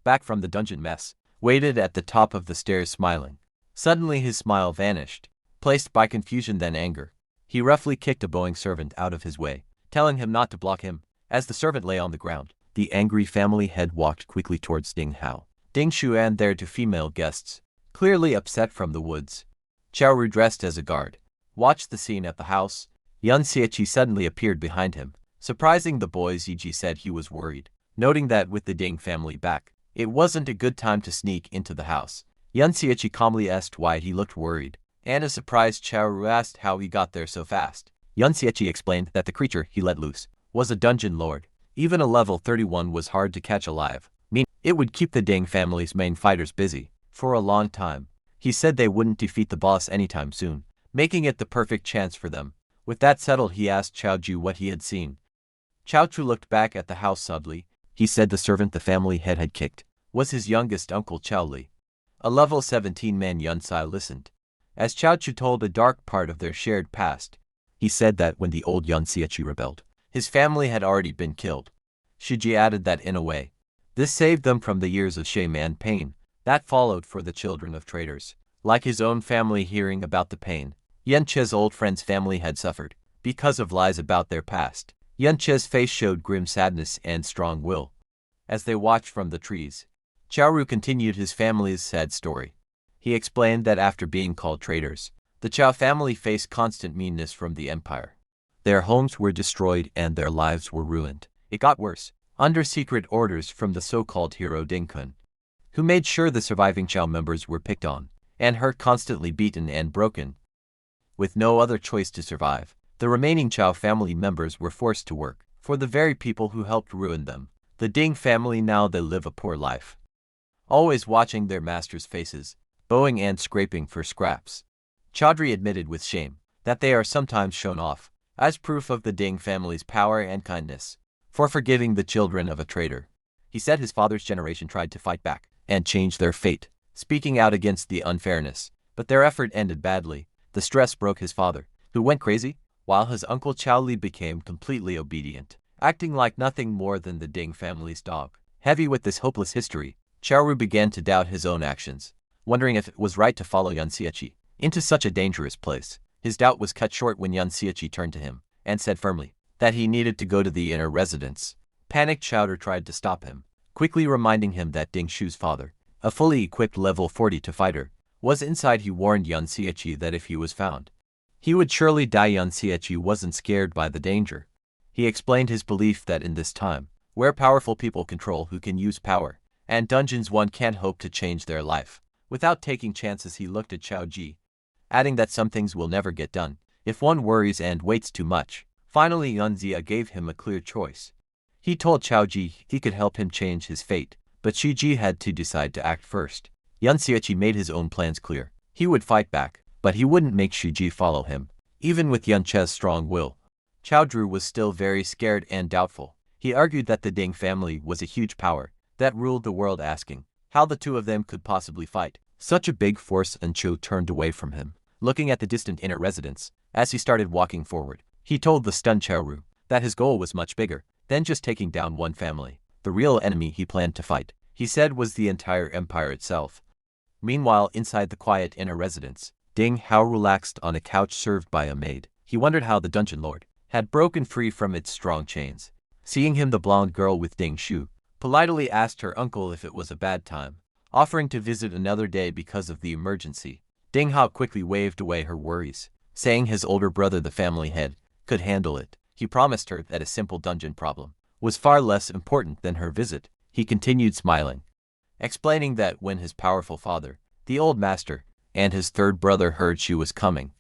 back from the dungeon mess, waited at the top of the stairs smiling. Suddenly his smile vanished, placed by confusion then anger. He roughly kicked a bowing servant out of his way, telling him not to block him. As the servant lay on the ground, the angry family head walked quickly towards Ding Hao, Ding Shu and their two female guests, clearly upset from the woods. Chow Ru, dressed as a guard, watched the scene at the house. Yun Xieqi suddenly appeared behind him, surprising the boys. Yiji said he was worried, noting that with the Ding family back, it wasn't a good time to sneak into the house. Yun Xieqi calmly asked why he looked worried, and a surprised Chow Ru asked how he got there so fast. Yun Xieqi explained that the creature he let loose was a dungeon lord. Even a level 31 was hard to catch alive. It would keep the Ding family's main fighters busy for a long time. He said they wouldn't defeat the boss anytime soon, making it the perfect chance for them. With that settled, he asked Chow Ju what he had seen. Chow Chu looked back at the house subtly. He said the servant the family head had kicked was his youngest uncle Chow Li, a level 17 man. Yun Sai listened as Chow Chu told a dark part of their shared past. He said that when the old Yun Xieqi rebelled, his family had already been killed. Shiji added that in a way, this saved them from the years of shame and pain that followed for the children of traitors. Like his own family hearing about the pain Yun Che's old friend's family had suffered because of lies about their past, Yun Che's face showed grim sadness and strong will. As they watched from the trees, Chow Ru continued his family's sad story. He explained that after being called traitors, the Chow family faced constant meanness from the empire. Their homes were destroyed and their lives were ruined. It got worse, under secret orders from the so-called hero Ding Kun, who made sure the surviving Chow members were picked on and hurt, constantly beaten and broken. With no other choice to survive, the remaining Chow family members were forced to work for the very people who helped ruin them. The Ding family, now they live a poor life, always watching their masters' faces, bowing and scraping for scraps. Chaudhry admitted with shame that they are sometimes shown off as proof of the Ding family's power and kindness for forgiving the children of a traitor. He said his father's generation tried to fight back and change their fate, speaking out against the unfairness, but their effort ended badly. The stress broke his father, who went crazy, while his uncle Chow Li became completely obedient, acting like nothing more than the Ding family's dog. Heavy with this hopeless history, Chow Ru began to doubt his own actions, wondering if it was right to follow Yun Xieqi into such a dangerous place. His doubt was cut short when Yun Xieqi turned to him and said firmly that he needed to go to the inner residence. Panicked Chowder tried to stop him, quickly reminding him that Ding Shu's father, a fully equipped level 42 fighter, was inside. He warned Yun Xieqi that if he was found, he would surely die. Yun Xieqi wasn't scared by the danger. He explained his belief that in this time, where powerful people control who can use power, and dungeons, one can't hope to change their life without taking chances. He looked at Chow Ji, adding that some things will never get done if one worries and waits too much. Finally, Yun Xia gave him a clear choice. He told Chow Ji he could help him change his fate, but Shi Ji had to decide to act first. Yun Xieqi made his own plans clear. He would fight back, but he wouldn't make Shi Ji follow him. Even with Yun Che's strong will, Chow Drew was still very scared and doubtful. He argued that the Ding family was a huge power that ruled the world, asking how the two of them could possibly fight such a big force. And Cho turned away from him, looking at the distant inner residence. As he started walking forward, he told the stunned Chow Ru that his goal was much bigger than just taking down one family. The real enemy he planned to fight, he said, was the entire empire itself. Meanwhile, inside the quiet inner residence, Ding Hao relaxed on a couch served by a maid. He wondered how the dungeon lord had broken free from its strong chains. Seeing him, the blonde girl with Ding Shu politely asked her uncle if it was a bad time, offering to visit another day because of the emergency. Ding Hao quickly waved away her worries, saying his older brother, the family head, could handle it. He promised her that a simple dungeon problem was far less important than her visit. He continued smiling, explaining that when his powerful father, the old master, and his third brother heard she was coming,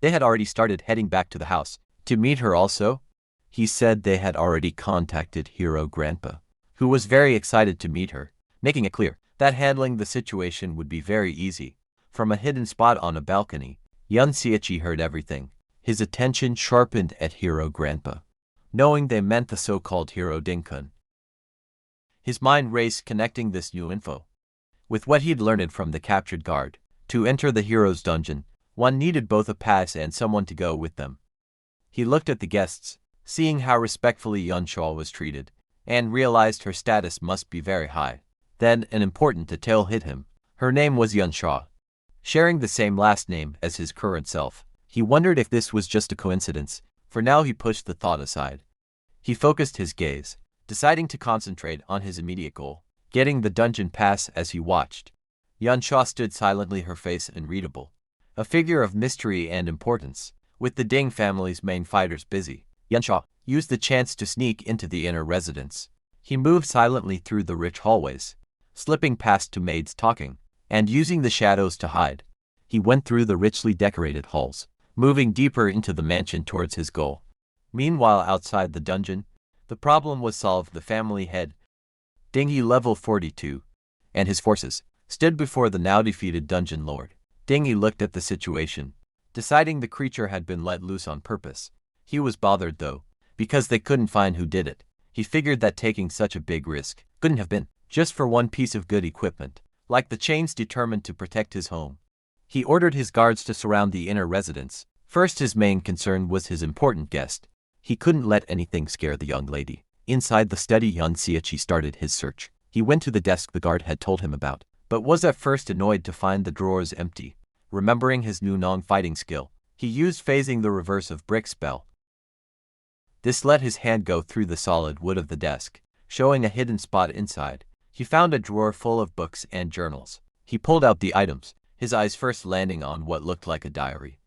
they had already started heading back to the house. To meet her also? He said they had already contacted Hero Grandpa, who was very excited to meet her, making it clear that handling the situation would be very easy. From a hidden spot on a balcony, Yun Xiaoqi heard everything. His attention sharpened at Hero Grandpa, knowing they meant the so-called Hero Dingkun. His mind raced connecting this new info with what he'd learned from the captured guard. To enter the hero's dungeon, one needed both a pass and someone to go with them. He looked at the guests, seeing how respectfully Yun Shaw was treated, and realized her status must be very high. Then an important detail hit him. Her name was Yun Shaw, sharing the same last name as his current self. He wondered if this was just a coincidence. For now he pushed the thought aside. He focused his gaze, deciding to concentrate on his immediate goal, getting the dungeon pass. As he watched, Yun Shaw stood silently, her face unreadable, a figure of mystery and importance. With the Ding family's main fighters busy, Yun Shaw used the chance to sneak into the inner residence. He moved silently through the rich hallways, slipping past two maids talking, and using the shadows to hide. He went through the richly decorated halls, moving deeper into the mansion towards his goal. Meanwhile, outside the dungeon, the problem was solved. The family head, Dingy level 42, and his forces stood before the now defeated dungeon lord. Dingy looked at the situation, deciding the creature had been let loose on purpose. He was bothered though, because they couldn't find who did it. He figured that taking such a big risk couldn't have been just for one piece of good equipment, like the chains determined to protect his home. He ordered his guards to surround the inner residence. First, his main concern was his important guest. He couldn't let anything scare the young lady. Inside the study, Yun Xiaoqi started his search. He went to the desk the guard had told him about, but was at first annoyed to find the drawers empty. Remembering his new non-fighting skill, he used phasing the reverse of brick spell. This let his hand go through the solid wood of the desk, showing a hidden spot inside. He found a drawer full of books and journals. He pulled out the items, his eyes first landing on what looked like a diary.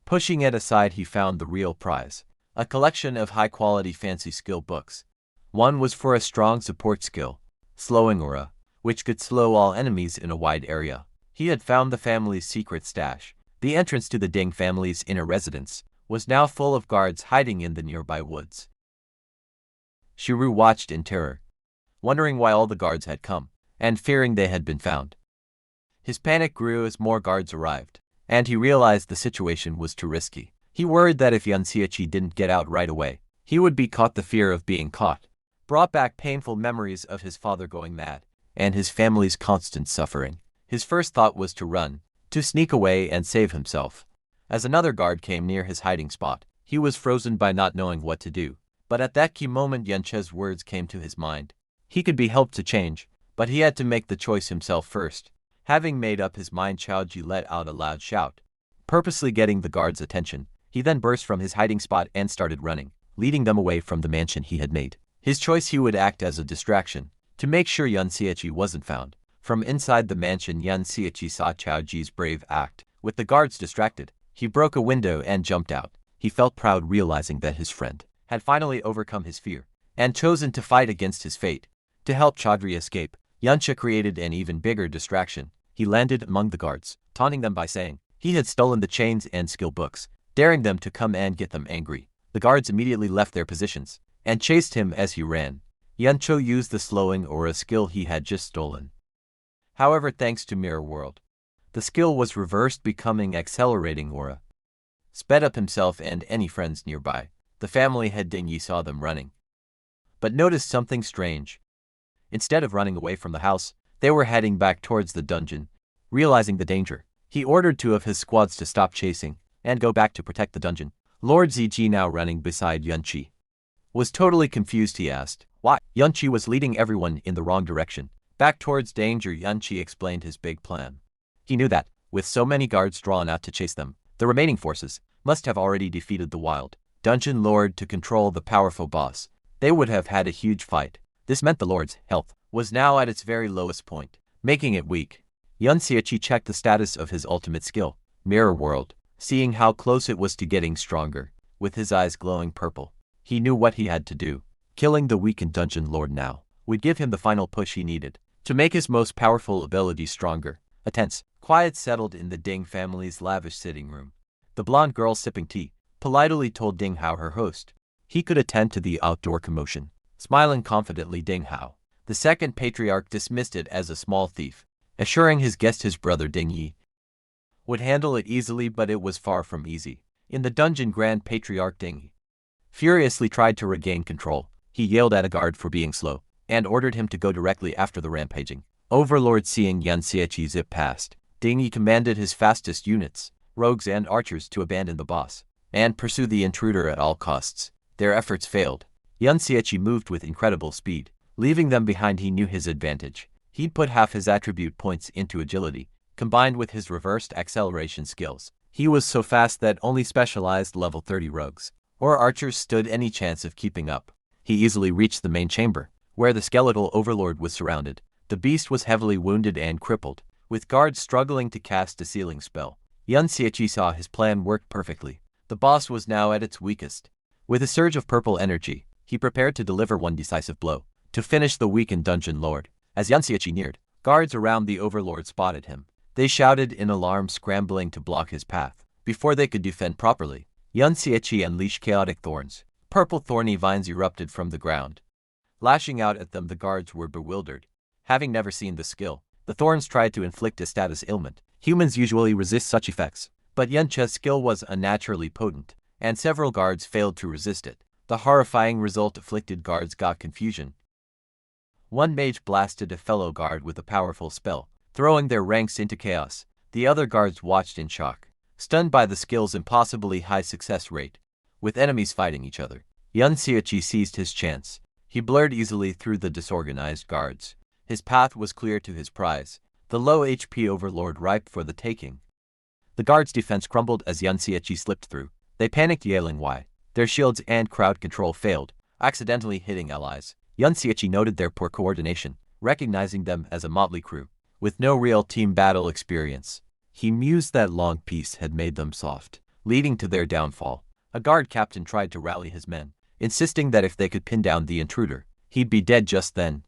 Pushing it aside, he found the real prize, a collection of high-quality fancy skill books. One was for a strong support skill, slowing aura, which could slow all enemies in a wide area. He had found the family's secret stash. The entrance to the Ding family's inner residence was now full of guards hiding in the nearby woods. Shiru watched in terror, wondering why all the guards had come, and fearing they had been found. His panic grew as more guards arrived, and he realized the situation was too risky. He worried that if Yun Xiaoqi didn't get out right away, he would be caught. The fear of being caught brought back painful memories of his father going mad, and his family's constant suffering. His first thought was to run, to sneak away and save himself. As another guard came near his hiding spot, he was frozen by not knowing what to do. But at that key moment, Yunche's words came to his mind. He could be helped to change, but he had to make the choice himself first. Having made up his mind, Chaoji let out a loud shout, purposely getting the guards' attention. He then burst from his hiding spot and started running, leading them away from the mansion he had made. His choice: he would act as a distraction, to make sure Yun Xiaoqi wasn't found. From inside the mansion, Yun Xiaoqi saw Chaoji's brave act. With the guards distracted, he broke a window and jumped out. He felt proud, realizing that his friend had finally overcome his fear and chosen to fight against his fate. To help Chaudhry escape, Yuncha created an even bigger distraction. He landed among the guards, taunting them by saying he had stolen the chains and skill books, daring them to come and get them angry. The guards immediately left their positions and chased him as he ran. Yuncho used the slowing aura skill he had just stolen. However, thanks to Mirror World, the skill was reversed, becoming accelerating aura. Sped up himself and any friends nearby. The family head Dingy saw them running, but noticed something strange. Instead of running away from the house, they were heading back towards the dungeon. Realizing the danger, he ordered two of his squads to stop chasing and go back to protect the dungeon. Lord Ziji, now running beside Yunchi, was totally confused. He asked why. Yunchi was leading everyone in the wrong direction, back towards danger. Yunchi explained his big plan. He knew that, with so many guards drawn out to chase them, the remaining forces must have already defeated the wild dungeon lord to control the powerful boss. They would have had a huge fight. This meant the lord's health was now at its very lowest point, making it weak. Yun Xiaoqi checked the status of his ultimate skill, Mirror World, seeing how close it was to getting stronger. With his eyes glowing purple, he knew what he had to do. Killing the weakened dungeon lord now would give him the final push he needed to make his most powerful ability stronger. A tense quiet settled in the Ding family's lavish sitting room. The blonde girl, sipping tea, politely told Ding Hao, her host. He could attend to the outdoor commotion. Smiling confidently, Ding Hao, the second patriarch, dismissed it as a small thief, assuring his guest his brother Ding Yi would handle it easily, but it was far from easy. In the dungeon, Grand Patriarch Ding Yi furiously tried to regain control. He yelled at a guard for being slow, and ordered him to go directly after the rampaging overlord. Seeing Yan Xieqi zip past, Ding Yi commanded his fastest units, rogues and archers, to abandon the boss and pursue the intruder at all costs. Their efforts failed. Yan Xieqi moved with incredible speed, leaving them behind. He knew his advantage. He'd put half his attribute points into agility, combined with his reversed acceleration skills. He was so fast that only specialized level 30 rogues or archers stood any chance of keeping up. He easily reached the main chamber, where the skeletal overlord was surrounded. The beast was heavily wounded and crippled, with guards struggling to cast a sealing spell. Yan Xieqi saw his plan worked perfectly. The boss was now at its weakest. With a surge of purple energy, he prepared to deliver one decisive blow to finish the weakened dungeon lord. As Yan Xieqi neared, guards around the overlord spotted him. They shouted in alarm, scrambling to block his path. Before they could defend properly, Yan Xieqi unleashed chaotic thorns. Purple thorny vines erupted from the ground. Lashing out at them, the guards were bewildered. Having never seen the skill, the thorns tried to inflict a status ailment. Humans usually resist such effects, but Yan Che's skill was unnaturally potent, and several guards failed to resist it. The horrifying result afflicted guards got confusion. One mage blasted a fellow guard with a powerful spell, throwing their ranks into chaos. The other guards watched in shock, stunned by the skill's impossibly high success rate. With enemies fighting each other, Yan Xieqi seized his chance. He blurred easily through the disorganized guards. His path was clear to his prize, the low HP overlord ripe for the taking. The guards' defense crumbled as Yan Xieqi slipped through. They panicked, yelling why. Their shields and crowd control failed, accidentally hitting allies. Yan Xieqi noted their poor coordination, recognizing them as a motley crew with no real team battle experience. He mused that long peace had made them soft, leading to their downfall. A guard captain tried to rally his men, insisting that if they could pin down the intruder, he'd be dead just then.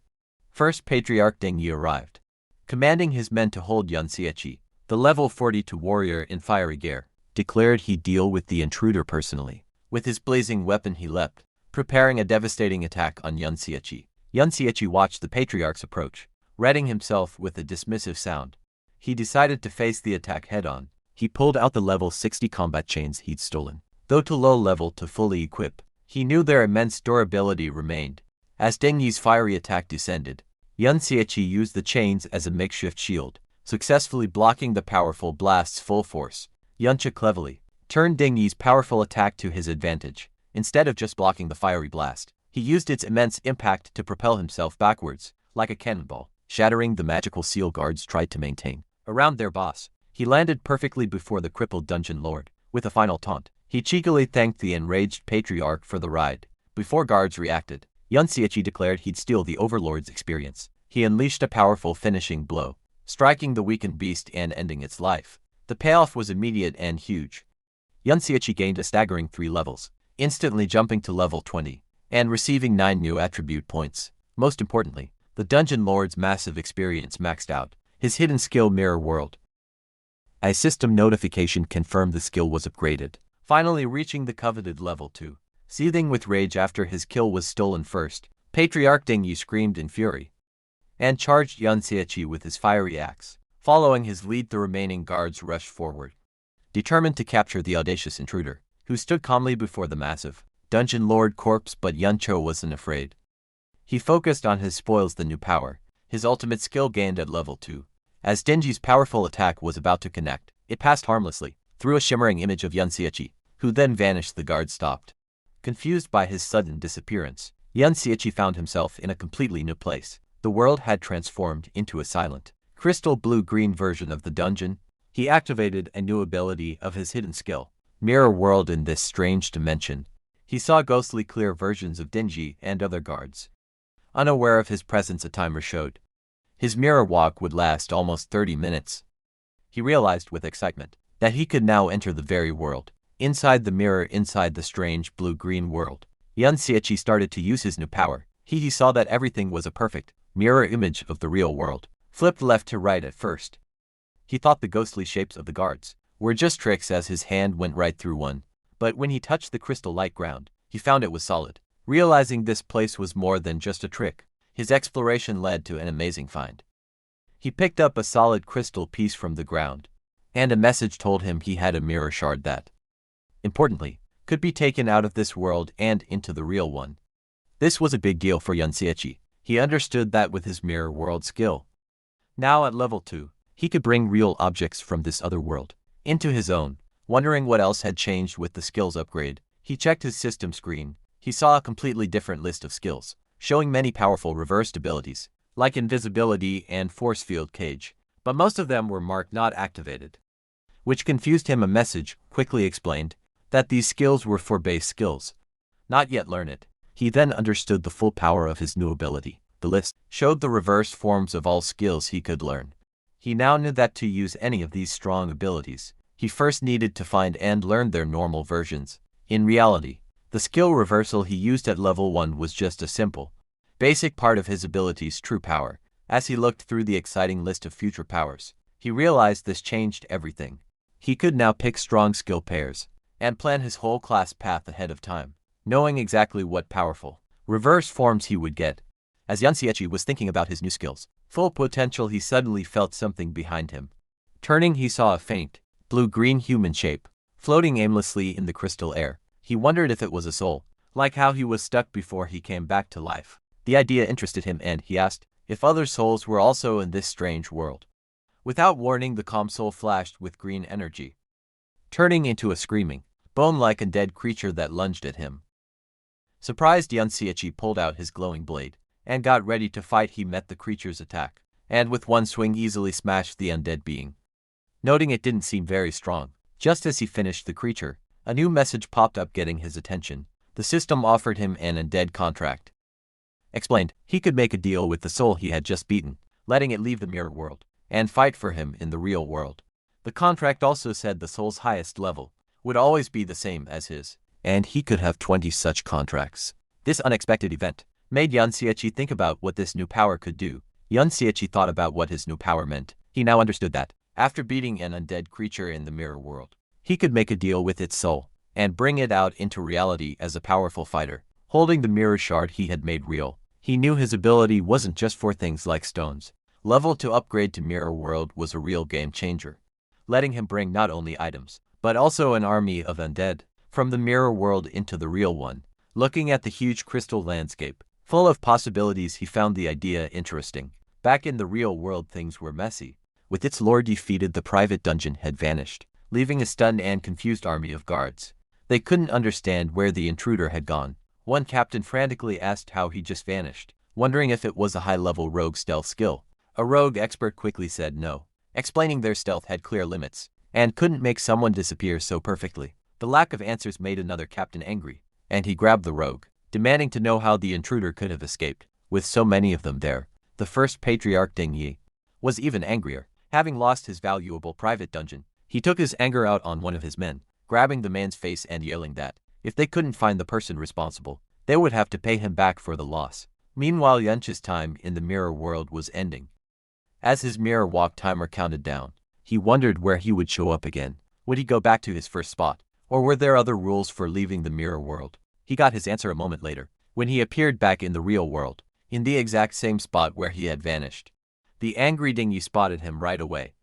First Patriarch Ding Yi arrived, commanding his men to hold Yan Xieqi. The level 42 warrior in fiery gear declared he'd deal with the intruder personally. With his blazing weapon he leapt, preparing a devastating attack on Yan Xieqi. Yan Xieqi watched the patriarch's approach, readying himself with a dismissive sound. He decided to face the attack head-on. He pulled out the level 60 combat chains he'd stolen. Though too low level to fully equip, he knew their immense durability remained. As Ding Yi's fiery attack descended, Yan Xieqi used the chains as a makeshift shield, successfully blocking the powerful blast's full force. Yan Che cleverly turned Ding Yi's powerful attack to his advantage. Instead of just blocking the fiery blast, he used its immense impact to propel himself backwards, like a cannonball, shattering the magical seal guards tried to maintain around their boss. He landed perfectly before the crippled dungeon lord. With a final taunt, he cheekily thanked the enraged patriarch for the ride. Before guards reacted, Yan Xieqi declared he'd steal the overlord's experience. He unleashed a powerful finishing blow, striking the weakened beast and ending its life. The payoff was immediate and huge. Yan Xieqi gained a staggering 3 levels, instantly jumping to level 20, and receiving 9 new attribute points. Most importantly, the dungeon lord's massive experience maxed out. His hidden skill, Mirror World. A system notification confirmed the skill was upgraded, finally reaching the coveted level 2. Seething with rage after his kill was stolen first, Patriarch Ding Yi screamed in fury and charged Yan Xieqi with his fiery axe. Following his lead, the remaining guards rushed forward, determined to capture the audacious intruder, who stood calmly before the massive dungeon lord corpse. But Yan Che wasn't afraid. He focused on his spoils, the new power, his ultimate skill gained at level 2. As Ding Yi's powerful attack was about to connect, it passed harmlessly through a shimmering image of Yan Xieqi, who then vanished. The guard stopped, confused by his sudden disappearance. Yan Xieqi found himself in a completely new place. The world had transformed into a silent, crystal blue-green version of the dungeon. He activated a new ability of his hidden skill, Mirror World. In this strange dimension, he saw ghostly clear versions of Ding Yi and other guards. Unaware of his presence, a timer showed. His mirror walk would last almost 30 minutes. He realized with excitement that he could now enter the very world, inside the mirror, inside the strange blue-green world. Yan Xieqi started to use his new power. He saw that everything was a perfect mirror image of the real world, flipped left to right at first. He thought the ghostly shapes of the guards were just tricks as his hand went right through one, but when he touched the crystal-like ground, he found it was solid. Realizing this place was more than just a trick, his exploration led to an amazing find. He picked up a solid crystal piece from the ground, and a message told him he had a mirror shard that, importantly, could be taken out of this world and into the real one. This was a big deal for Yanseichi. He understood that with his mirror world skill. Now at level 2, he could bring real objects from this other world into his own. Wondering what else had changed with the skills upgrade, he checked his system screen. He saw a completely different list of skills, showing many powerful reversed abilities, like invisibility and force field cage, but most of them were marked not activated, which confused him. A message quickly explained that these skills were for base skills, not yet learned. He then understood the full power of his new ability. The list showed the reversed forms of all skills he could learn. He now knew that to use any of these strong abilities, he first needed to find and learn their normal versions. In reality, the skill reversal he used at level 1 was just a simple, basic part of his ability's true power. As he looked through the exciting list of future powers, he realized this changed everything. He could now pick strong skill pairs and plan his whole class path ahead of time, knowing exactly what powerful reverse forms he would get. As Yanseichi was thinking about his new skills' full potential, he suddenly felt something behind him. Turning, he saw a faint, blue-green human shape floating aimlessly in the crystal air. He wondered if it was a soul, like how he was stuck before he came back to life. The idea interested him, and he asked if other souls were also in this strange world. Without warning, the calm soul flashed with green energy, turning into a screaming, bone-like undead creature that lunged at him. Surprised, Yanseichi pulled out his glowing blade and got ready to fight. He met the creature's attack, and with one swing easily smashed the undead being. Noting it didn't seem very strong, just as he finished the creature, a new message popped up, getting his attention. The system offered him an undead contract. Explained he could make a deal with the soul he had just beaten, letting it leave the mirror world and fight for him in the real world. The contract also said the soul's highest level would always be the same as his, and he could have 20 such contracts. This unexpected event made Yanseichi think about what this new power could do. Yanseichi thought about what his new power meant. He now understood that, after beating an undead creature in the mirror world, he could make a deal with its soul and bring it out into reality as a powerful fighter. Holding the mirror shard he had made real, he knew his ability wasn't just for things like stones. Level to upgrade to mirror world was a real game changer, letting him bring not only items, but also an army of undead from the mirror world into the real one. Looking at the huge crystal landscape, full of possibilities, he found the idea interesting. Back in the real world, things were messy. With its lord defeated, the private dungeon had vanished, leaving a stunned and confused army of guards. They couldn't understand where the intruder had gone. One captain frantically asked how he just vanished, wondering if it was a high-level rogue stealth skill. A rogue expert quickly said no, explaining their stealth had clear limits and couldn't make someone disappear so perfectly. The lack of answers made another captain angry, and he grabbed the rogue, demanding to know how the intruder could have escaped. With so many of them there, the first patriarch Ding Yi was even angrier. Having lost his valuable private dungeon, he took his anger out on one of his men, grabbing the man's face and yelling that, if they couldn't find the person responsible, they would have to pay him back for the loss. Meanwhile, Yunch's time in the mirror world was ending. As his mirror walk timer counted down, he wondered where he would show up again. Would he go back to his first spot, or were there other rules for leaving the mirror world? He got his answer a moment later, when he appeared back in the real world, in the exact same spot where he had vanished. The angry Ding Yi spotted him right away,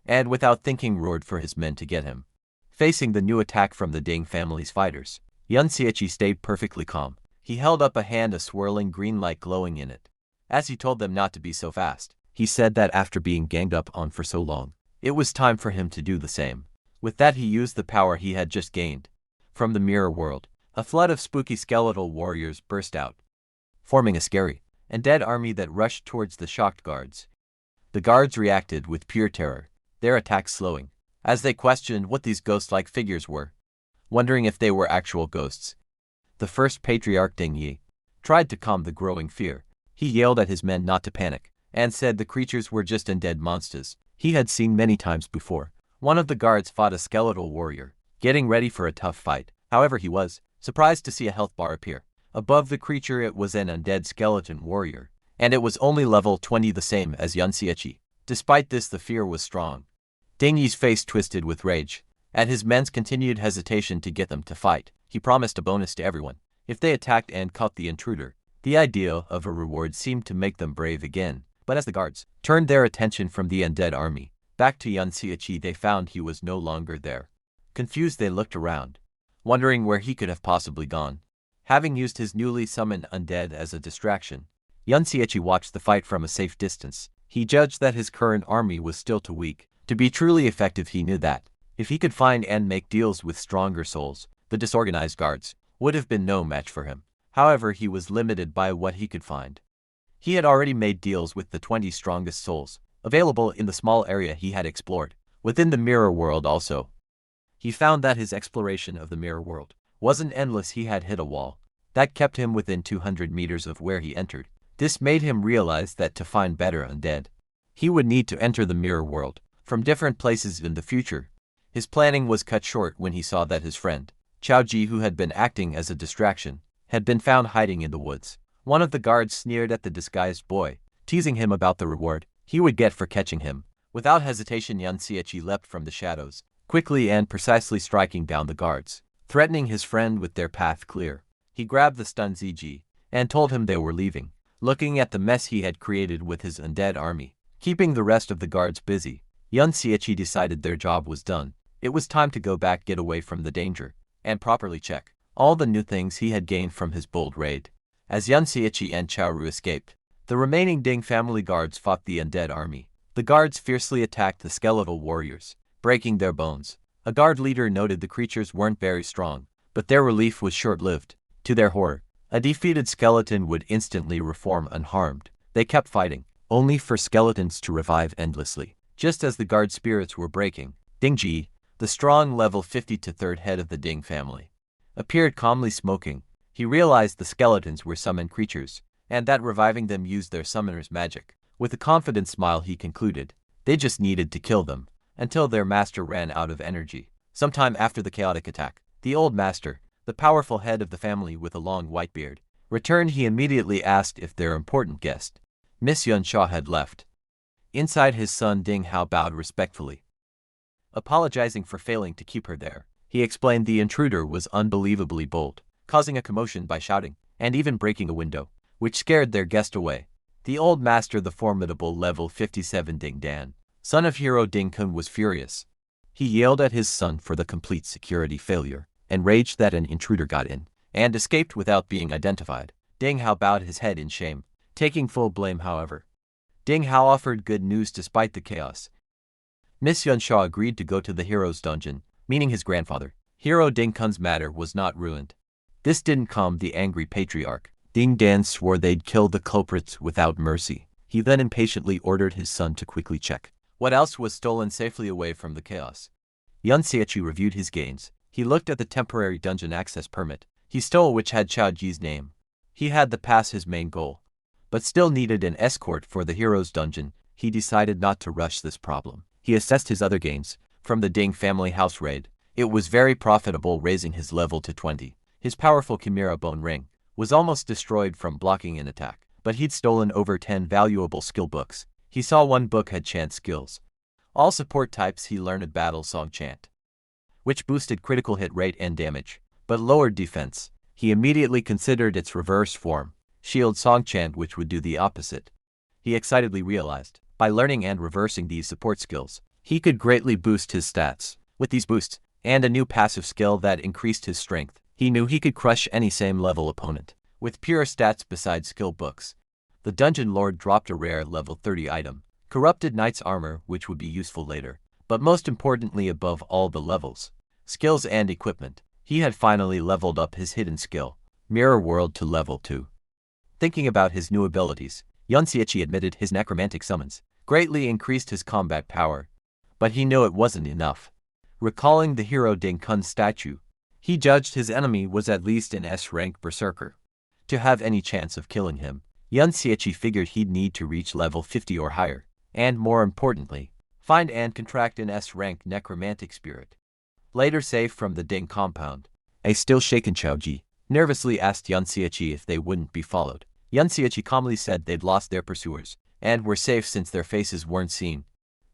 and without thinking roared for his men to get him. Facing the new attack from the Ding family's fighters, Yanseichi stayed perfectly calm. He held up a hand, a swirling green light glowing in it. As he told them not to be so fast, he said that after being ganged up on for so long, it was time for him to do the same. With that, he used the power he had just gained. From the mirror world, a flood of spooky skeletal warriors burst out, forming a scary and dead army that rushed towards the shocked guards. The guards reacted with pure terror, their attacks slowing, as they questioned what these ghost-like figures were, wondering if they were actual ghosts. The first patriarch Ding Yi tried to calm the growing fear. He yelled at his men not to panic, and said the creatures were just undead monsters he had seen many times before. One of the guards fought a skeletal warrior, getting ready for a tough fight. However, he was surprised to see a health bar appear above the creature. It was an undead skeleton warrior, and it was only level 20, the same as Yanseichi. Despite this, the fear was strong. Ding Yi's face twisted with rage At his men's continued hesitation to get them to fight, he promised a bonus to everyone if they attacked and caught the intruder. The idea of a reward seemed to make them brave again, but as the guards turned their attention from the undead army back to Yanseichi, they found he was no longer there. Confused, they looked around, wondering where he could have possibly gone. Having used his newly summoned undead as a distraction, Yanseichi watched the fight from a safe distance. He judged that his current army was still too weak to be truly effective. He knew that if he could find and make deals with stronger souls, the disorganized guards would have been no match for him. However, he was limited by what he could find. He had already made deals with the 20 strongest souls available in the small area he had explored. Within the mirror world also, he found that his exploration of the mirror world wasn't endless. He had hit a wall that kept him within 200 meters of where he entered. This made him realize that to find better undead, he would need to enter the mirror world from different places in the future. His planning was cut short when he saw that his friend, Chaoji, who had been acting as a distraction, had been found hiding in the woods. One of the guards sneered at the disguised boy, teasing him about the reward he would get for catching him. Without hesitation, Yanseichi leapt from the shadows, quickly and precisely striking down the guards, threatening his friend with their path clear. He grabbed the stunned ZG and told him they were leaving, looking at the mess he had created with his undead army, keeping the rest of the guards busy. Yanseichi decided their job was done. It was time to go back, get away from the danger, and properly check all the new things he had gained from his bold raid. As Yanseichi and Chaoru escaped, the remaining Ding family guards fought the undead army. The guards fiercely attacked the skeletal warriors, breaking their bones. A guard leader noted the creatures weren't very strong, but their relief was short-lived. To their horror, a defeated skeleton would instantly reform unharmed. They kept fighting, only for skeletons to revive endlessly. Just as the guard spirits were breaking, Dingji, the strong level 53rd head of the Ding family, appeared calmly smoking. He realized the skeletons were summoned creatures, and that reviving them used their summoner's magic. With a confident smile, he concluded they just needed to kill them until their master ran out of energy. Sometime after the chaotic attack, the old master, the powerful head of the family with a long white beard, returned. He immediately asked if their important guest, Miss Yunsha, had left. Inside, his son Ding Hao bowed respectfully, apologizing for failing to keep her there. He explained the intruder was unbelievably bold, causing a commotion by shouting and even breaking a window, which scared their guest away. The old master, the formidable level 57 Ding Dan, son of hero Ding Kun, was furious. He yelled at his son for the complete security failure, enraged that an intruder got in and escaped without being identified. Ding Hao bowed his head in shame, taking full blame. However, Ding Hao offered good news despite the chaos. Miss Yunsha agreed to go to the hero's dungeon, meaning his grandfather. Hero Ding Kun's matter was not ruined. This didn't calm the angry patriarch. Ding Dan swore they'd kill the culprits without mercy. He then impatiently ordered his son to quickly check what else was stolen safely away from the chaos. Yanseichi reviewed his gains. He looked at the temporary dungeon access permit he stole, which had Chaoji's name. He had to pass his main goal, but still needed an escort for the hero's dungeon. He decided not to rush this problem. He assessed his other gains from the Ding family house raid. It was very profitable, raising his level to 20. His powerful Chimera bone ring was almost destroyed from blocking an attack, but he'd stolen over 10 valuable skill books. He saw one book had chant skills. All support types. He learned Battle Song Chant, which boosted critical hit rate and damage, but lowered defense. He immediately considered its reverse form, Shield Song Chant, which would do the opposite. He excitedly realized, by learning and reversing these support skills, he could greatly boost his stats. With these boosts, and a new passive skill that increased his strength, he knew he could crush any same-level opponent. With pure stats besides skill books, the Dungeon Lord dropped a rare level 30 item, Corrupted Knight's Armor, which would be useful later. But most importantly, above all the levels, skills and equipment, he had finally leveled up his hidden skill, Mirror World, to level 2. Thinking about his new abilities, Yanseichi admitted his necromantic summons greatly increased his combat power, but he knew it wasn't enough. Recalling the hero Ding Kun's statue, he judged his enemy was at least an S-rank berserker. To have any chance of killing him, Yanseichi figured he'd need to reach level 50 or higher, and more importantly, find and contract an S-rank necromantic spirit. Later, safe from the Ding compound, a still shaken Chaoji nervously asked Yanseichi if they wouldn't be followed. Yanseichi calmly said they'd lost their pursuers and were safe since their faces weren't seen.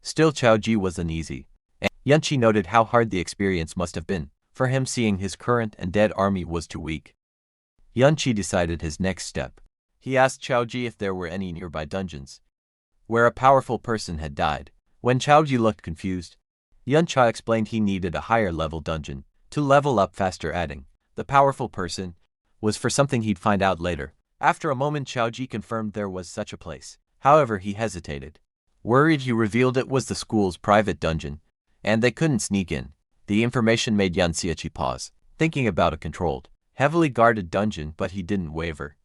Still, Chaoji was uneasy. Yunchi noted how hard the experience must have been for him, seeing his current and dead army was too weak. Yunchi decided his next step. He asked Chaoji if there were any nearby dungeons where a powerful person had died. When Chaoji looked confused, Yunchi explained he needed a higher level dungeon to level up faster, adding, the powerful person was for something he'd find out later. After a moment, Chaoji confirmed there was such a place. However, he hesitated. Worried, he revealed it was the school's private dungeon, and they couldn't sneak in. The information made Yunchi pause, thinking about a controlled, heavily guarded dungeon, but he didn't waver.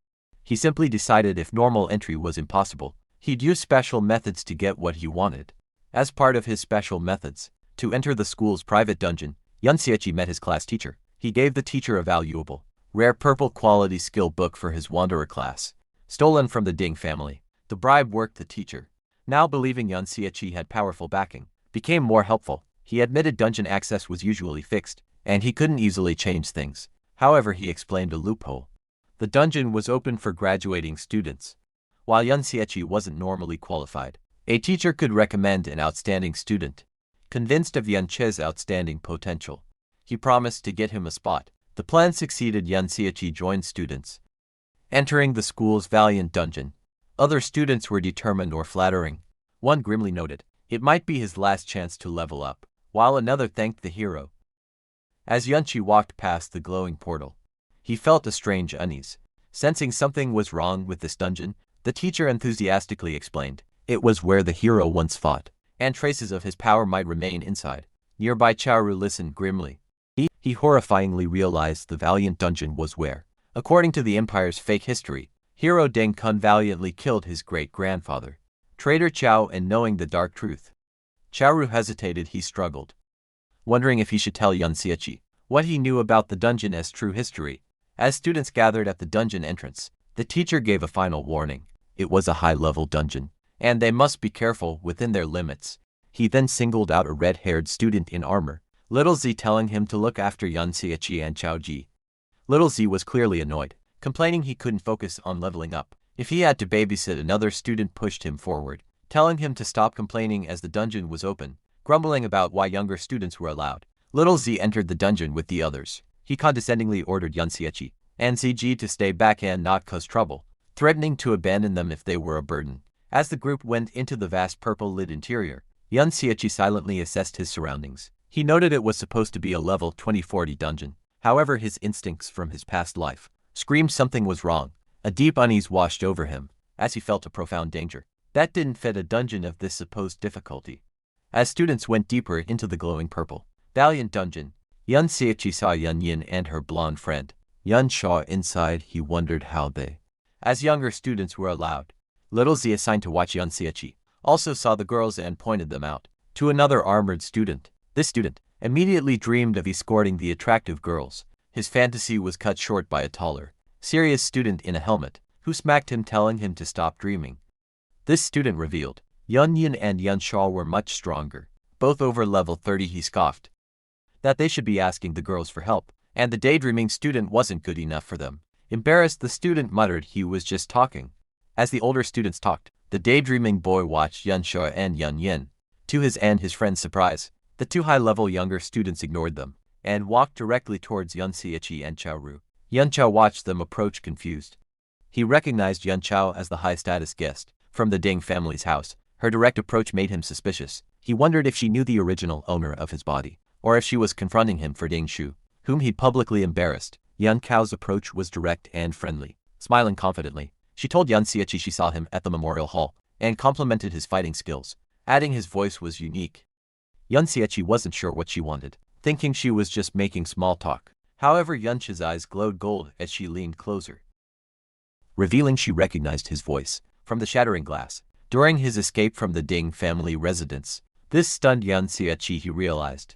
He simply decided if normal entry was impossible, he'd use special methods to get what he wanted. As part of his special methods, to enter the school's private dungeon, Yunchi met his class teacher. He gave the teacher a valuable, rare purple quality skill book for his wanderer class, stolen from the Ding family. The bribe worked. The teacher, now believing Yunchi had powerful backing, became more helpful. He admitted dungeon access was usually fixed, and he couldn't easily change things. However, he explained a loophole. The dungeon was open for graduating students. While Yunchi wasn't normally qualified, a teacher could recommend an outstanding student. Convinced of Yunchi's outstanding potential, he promised to get him a spot. The plan succeeded. Yunchi joined students, entering the school's valiant dungeon. Other students were determined or flattering. One grimly noted it might be his last chance to level up, while another thanked the hero. As Yunchi walked past the glowing portal, he felt a strange unease. Sensing something was wrong with this dungeon, the teacher enthusiastically explained it was where the hero once fought, and traces of his power might remain inside. Nearby, Chaoru listened grimly. He horrifyingly realized the valiant dungeon was where, according to the Empire's fake history, hero Deng Kun valiantly killed his great-grandfather, traitor Chao. And knowing the dark truth, Chaoru hesitated. He struggled, wondering if he should tell Yunchi what he knew about the dungeon as true history. As students gathered at the dungeon entrance, the teacher gave a final warning. It was a high-level dungeon, and they must be careful within their limits. He then singled out a red-haired student in armor, Little Z, telling him to look after Yunchi and Chaoji. Little Z was clearly annoyed, complaining he couldn't focus on leveling up if he had to babysit. Another student pushed him forward, telling him to stop complaining as the dungeon was open, grumbling about why younger students were allowed. Little Z entered the dungeon with the others. He condescendingly ordered Yunchi and ZG to stay back and not cause trouble, threatening to abandon them if they were a burden. As the group went into the vast purple-lit interior, Yunchi silently assessed his surroundings. He noted it was supposed to be a level 2040 dungeon. However, his instincts from his past life screamed something was wrong. A deep unease washed over him, as he felt a profound danger that didn't fit a dungeon of this supposed difficulty. As students went deeper into the glowing purple, valiant dungeon, Yunchi saw Yun Yin and her blonde friend, Yun Shaw, inside. He wondered how they, as younger students, were allowed. Little Z, assigned to watch Yunchi, also saw the girls and pointed them out to another armored student. This student immediately dreamed of escorting the attractive girls. His fantasy was cut short by a taller, serious student in a helmet, who smacked him, telling him to stop dreaming. This student revealed Yun Yin and Yun Shaw were much stronger, both over level 30. He scoffed that they should be asking the girls for help, and the daydreaming student wasn't good enough for them. Embarrassed, the student muttered he was just talking. As the older students talked, the daydreaming boy watched Yun Shaw and Yun Yin. To his and his friend's surprise, the two high-level younger students ignored them and walked directly towards Yunchi and Chaoru. Yun Chao watched them approach, confused. He recognized Yun Chao as the high-status guest from the Ding family's house. Her direct approach made him suspicious. He wondered if she knew the original owner of his body, or if she was confronting him for Ding Shu, whom he'd publicly embarrassed. Yun Chao's approach was direct and friendly. Smiling confidently, she told Yunchi she saw him at the memorial hall and complimented his fighting skills, adding his voice was unique. Yunchi wasn't sure what she wanted, thinking she was just making small talk. However, Yunchi's eyes glowed gold as she leaned closer, revealing she recognized his voice from the shattering glass during his escape from the Ding family residence. This stunned Yunchi. He realized,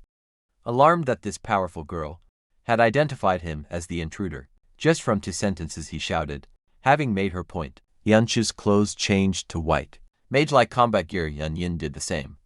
alarmed, that this powerful girl had identified him as the intruder. Just from 2 sentences, he shouted, having made her point. Yunchi's clothes changed to white, mage-like combat gear. Yun Yin did the same,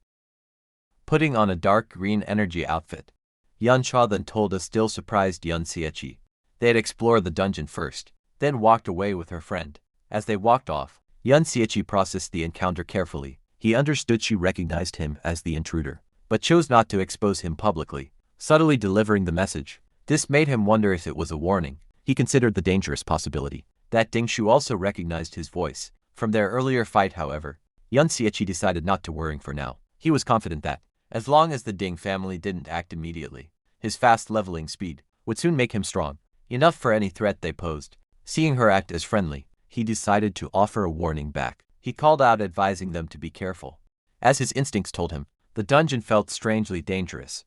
putting on a dark green energy outfit. Yun Shaw then told a still surprised Yunchi they'd explore the dungeon first, then walked away with her friend. As they walked off, Yunchi processed the encounter carefully. He understood she recognized him as the intruder, but chose not to expose him publicly, subtly delivering the message. This made him wonder if it was a warning. He considered the dangerous possibility that Ding Shu also recognized his voice from their earlier fight. However, Yun Xiaoqi decided not to worry for now. He was confident that, as long as the Ding family didn't act immediately, his fast leveling speed would soon make him strong enough for any threat they posed. Seeing her act as friendly, he decided to offer a warning back. He called out, advising them to be careful. As his instincts told him, the dungeon felt strangely dangerous.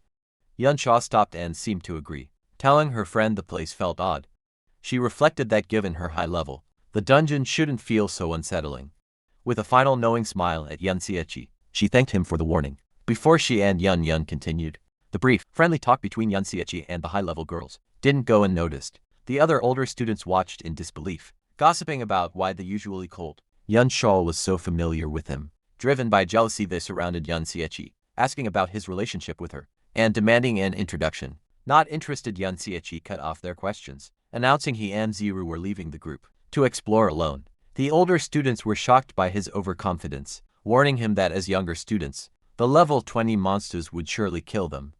Yun Sha stopped and seemed to agree, telling her friend the place felt odd. She reflected that given her high level, the dungeon shouldn't feel so unsettling. With a final knowing smile at Yun Xiaoqi, she thanked him for the warning. Before she and Yun continued, the brief, friendly talk between Yun Xiaoqi and the high-level girls didn't go unnoticed. The other older students watched in disbelief, gossiping about why the usually cold Yun Sha was so familiar with him. Driven by jealousy, they surrounded Yun Xiaoqi, asking about his relationship with her and demanding an introduction. Not interested, Yun Xiaoqi cut off their questions, announcing he and Ziru were leaving the group to explore alone. The older students were shocked by his overconfidence, warning him that as younger students, the level 20 monsters would surely kill them.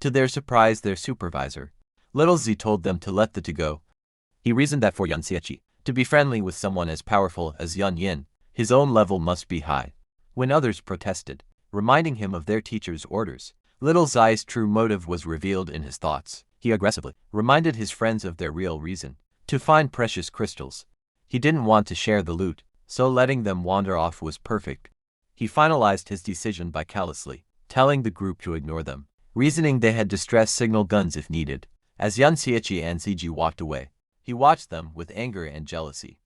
To their surprise, their supervisor, Little Z, told them to let the two go. He reasoned that for Yun Xiaoqi to be friendly with someone as powerful as Yun Yin, his own level must be high. When others protested, reminding him of their teacher's orders, Little Zai's true motive was revealed in his thoughts. He aggressively reminded his friends of their real reason, to find precious crystals. He didn't want to share the loot, so letting them wander off was perfect. He finalized his decision by callously telling the group to ignore them, reasoning they had distress signal guns if needed. As Yun Xiaoqi and Ziji walked away, he watched them with anger and jealousy.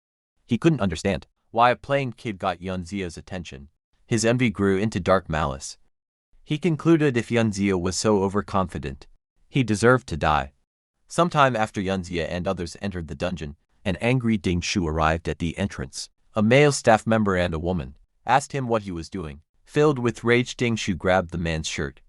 He couldn't understand why a plain kid got Yun Zia's attention. His envy grew into dark malice. He concluded if Yun Zia was so overconfident, he deserved to die. Sometime after Yun Zia and others entered the dungeon, an angry Ding Shu arrived at the entrance. A male staff member and a woman asked him what he was doing. Filled with rage, Ding Shu grabbed the man's shirt,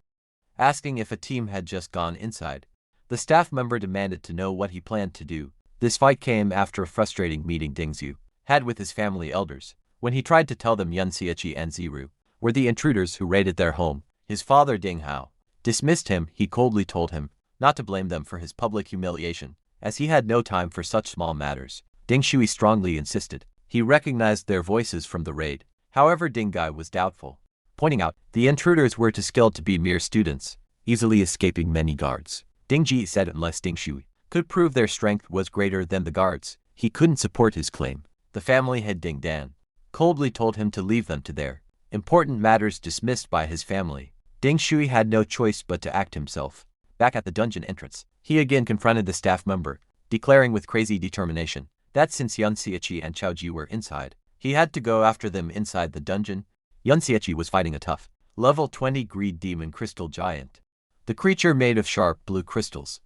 asking if a team had just gone inside. The staff member demanded to know what he planned to do. This fight came after a frustrating meeting Ding Zhu had with his family elders. When he tried to tell them Yun Xiaoqi and Ziru were the intruders who raided their home, his father Ding Hao dismissed him. He coldly told him not to blame them for his public humiliation, as he had no time for such small matters. Ding Shui strongly insisted he recognized their voices from the raid. However, Ding Gai was doubtful, pointing out the intruders were too skilled to be mere students, easily escaping many guards. Ding Ji said unless Ding Shui could prove their strength was greater than the guards, he couldn't support his claim. The family head Ding Dan coldly told him to leave them to their important matters, dismissed by his family. Ding Shui had no choice but to act himself. Back at the dungeon entrance, he again confronted the staff member, declaring with crazy determination that since Yun Xiaoqi and Chao Ji were inside, he had to go after them inside the dungeon. Yun Xiaoqi was fighting a tough, level 20 greed demon crystal giant. The creature, made of sharp blue crystals,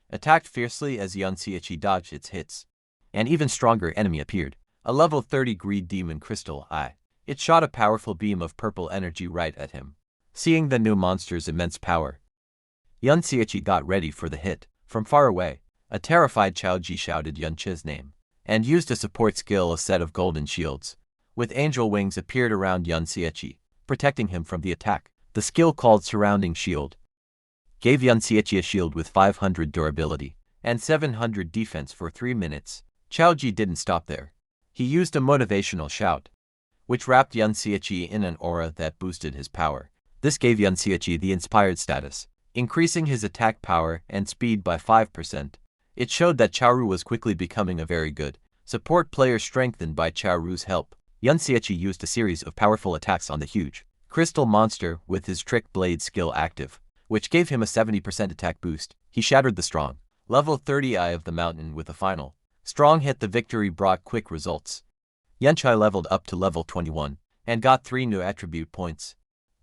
attacked fiercely as Yun Xiaoqi dodged its hits. An even stronger enemy appeared, a level 30 greed demon crystal eye. It shot a powerful beam of purple energy right at him. Seeing the new monster's immense power, Yun Xiaoqi got ready for the hit. From far away, a terrified Chao Ji shouted Yun Chi's name and used a support skill. A set of golden shields with angel wings appeared around Yun Xiaoqi, protecting him from the attack. The skill, called Surrounding Shield, gave Yun Xiaoqi a shield with 500 durability and 700 defense for 3 minutes. Chao Ji didn't stop there. He used a motivational shout, which wrapped Yun Xiaoqi in an aura that boosted his power. This gave Yun Xiaoqi the inspired status, increasing his attack power and speed by 5%. It showed that Chaoru was quickly becoming a very good support player, strengthened by Chaoru's help. Yun Xiaoqi used a series of powerful attacks on the huge crystal monster with his Trick Blade skill active, which gave him a 70% attack boost. He shattered the strong level 30 Eye of the Mountain with a final strong hit. The victory brought quick results. Yun Chai leveled up to level 21 and got 3 new attribute points.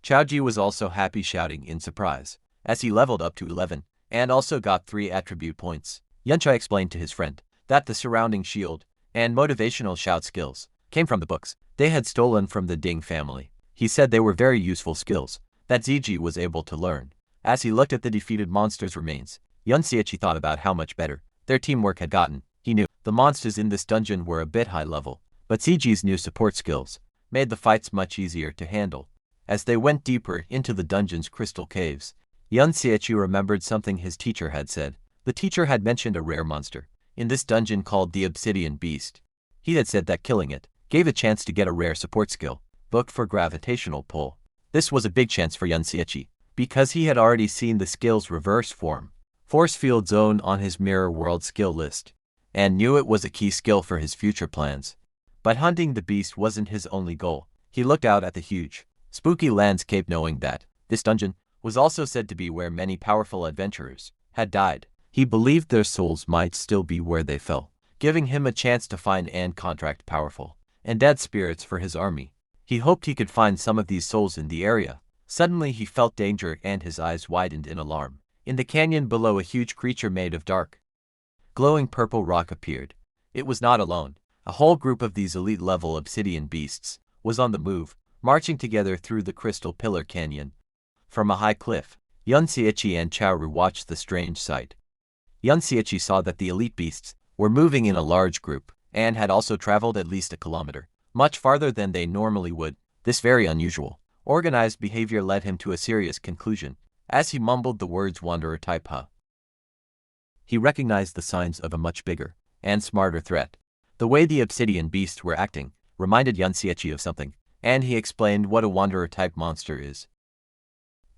Chao Ji was also happy, shouting in surprise as he leveled up to 11 and also got 3 attribute points. Yun Chai explained to his friend that the Surrounding Shield and motivational shout skills came from the books they had stolen from the Ding family. He said they were very useful skills that Ziji was able to learn. As he looked at the defeated monsters' remains, Yun Xiaoqi thought about how much better their teamwork had gotten. He knew the monsters in this dungeon were a bit high level, but Ziji's new support skills made the fights much easier to handle. As they went deeper into the dungeon's crystal caves, Yun Xiaoqi remembered something his teacher had said. The teacher had mentioned a rare monster in this dungeon called the Obsidian Beast. He had said that killing it gave a chance to get a rare support skill, booked for gravitational pull. This was a big chance for Yun Xiaoqi, because he had already seen the skill's reverse form, Force Field Zone, on his Mirror World skill list, and knew it was a key skill for his future plans. But hunting the beast wasn't his only goal. He looked out at the huge, spooky landscape, knowing that this dungeon was also said to be where many powerful adventurers had died. He believed their souls might still be where they fell, giving him a chance to find and contract powerful and dead spirits for his army. He hoped he could find some of these souls in the area. Suddenly he felt danger and his eyes widened in alarm. In the canyon below, a huge creature made of dark, glowing purple rock appeared. It was not alone. A whole group of these elite-level obsidian beasts was on the move, marching together through the Crystal Pillar Canyon. From a high cliff, Yun Xiaoqi and Chaoru watched the strange sight. Yun Xiaoqi saw that the elite beasts were moving in a large group, and had also traveled at least a kilometer, much farther than they normally would. This very unusual, organized behavior led him to a serious conclusion. As he mumbled the words wanderer type huh, he recognized the signs of a much bigger and smarter threat. The way the obsidian beasts were acting reminded Yun Xiaoqi of something, and he explained what a wanderer type monster is.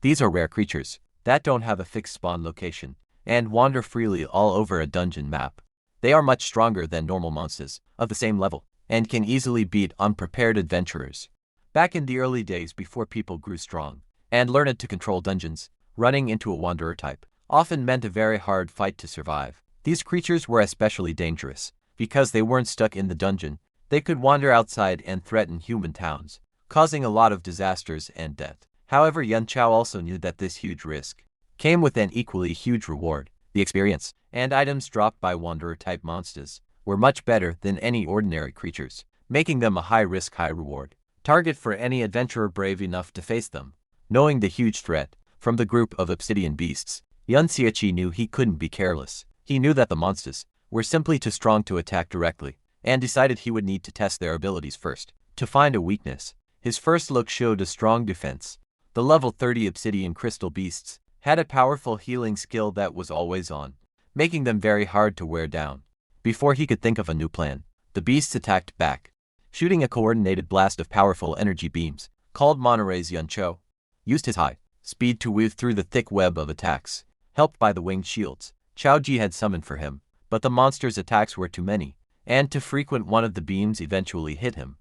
These are rare creatures that don't have a fixed spawn location and wander freely all over a dungeon map. They are much stronger than normal monsters of the same level and can easily beat unprepared adventurers. Back in the early days, before people grew strong and learned to control dungeons, running into a wanderer type often meant a very hard fight to survive. These creatures were especially dangerous because they weren't stuck in the dungeon. They could wander outside and threaten human towns, causing a lot of disasters and death. However, Yun Chao also knew that this huge risk came with an equally huge reward. The experience and items dropped by wanderer-type monsters were much better than any ordinary creatures, making them a high-risk, high-reward target for any adventurer brave enough to face them. Knowing the huge threat from the group of obsidian beasts, Yun Xiaoqi knew he couldn't be careless. He knew that the monsters were simply too strong to attack directly, and decided he would need to test their abilities first to find a weakness. His first look showed a strong defense. The level 30 obsidian crystal beasts had a powerful healing skill that was always on, making them very hard to wear down. Before he could think of a new plan, the beasts attacked back, shooting a coordinated blast of powerful energy beams, called monorays. Yun Chao used his high speed to weave through the thick web of attacks, helped by the winged shields Chao Ji had summoned for him, but the monster's attacks were too many, and too frequent. One of the beams eventually hit him,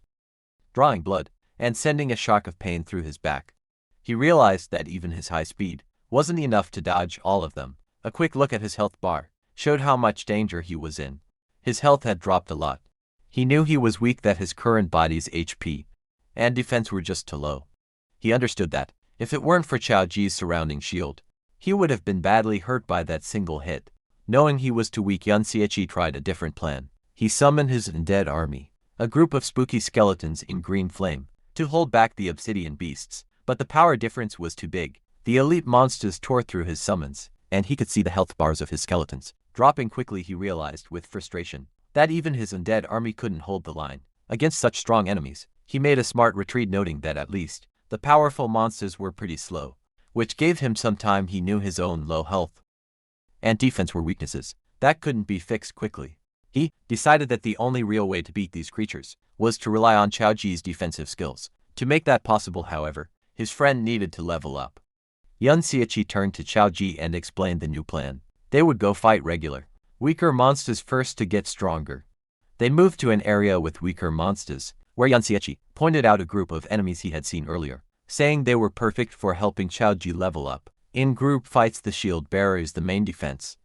drawing blood and sending a shock of pain through his back. He realized that even his high speed wasn't enough to dodge all of them. A quick look at his health bar showed how much danger he was in. His health had dropped a lot. He knew he was weak, that his current body's HP and defense were just too low. He understood that if it weren't for Chao Ji's surrounding shield, he would have been badly hurt by that single hit. Knowing he was too weak, Yun Xiaoqi tried a different plan. He summoned his undead army, a group of spooky skeletons in green flame, to hold back the obsidian beasts, but the power difference was too big. The elite monsters tore through his summons, and he could see the health bars of his skeletons dropping quickly. He realized with frustration that even his undead army couldn't hold the line against such strong enemies. He made a smart retreat, noting that at least the powerful monsters were pretty slow, which gave him some time. He knew his own low health and defense were weaknesses that couldn't be fixed quickly. He decided that the only real way to beat these creatures was to rely on Chao Ji's defensive skills. To make that possible, however, his friend needed to level up. Yun Xiaoqi turned to Chao Ji and explained the new plan. They would go fight regular, weaker monsters first to get stronger. They moved to an area with weaker monsters, where Yun Xiaoqi pointed out a group of enemies he had seen earlier, saying they were perfect for helping Chao Ji level up. In group fights, the shield bearer is the main defense.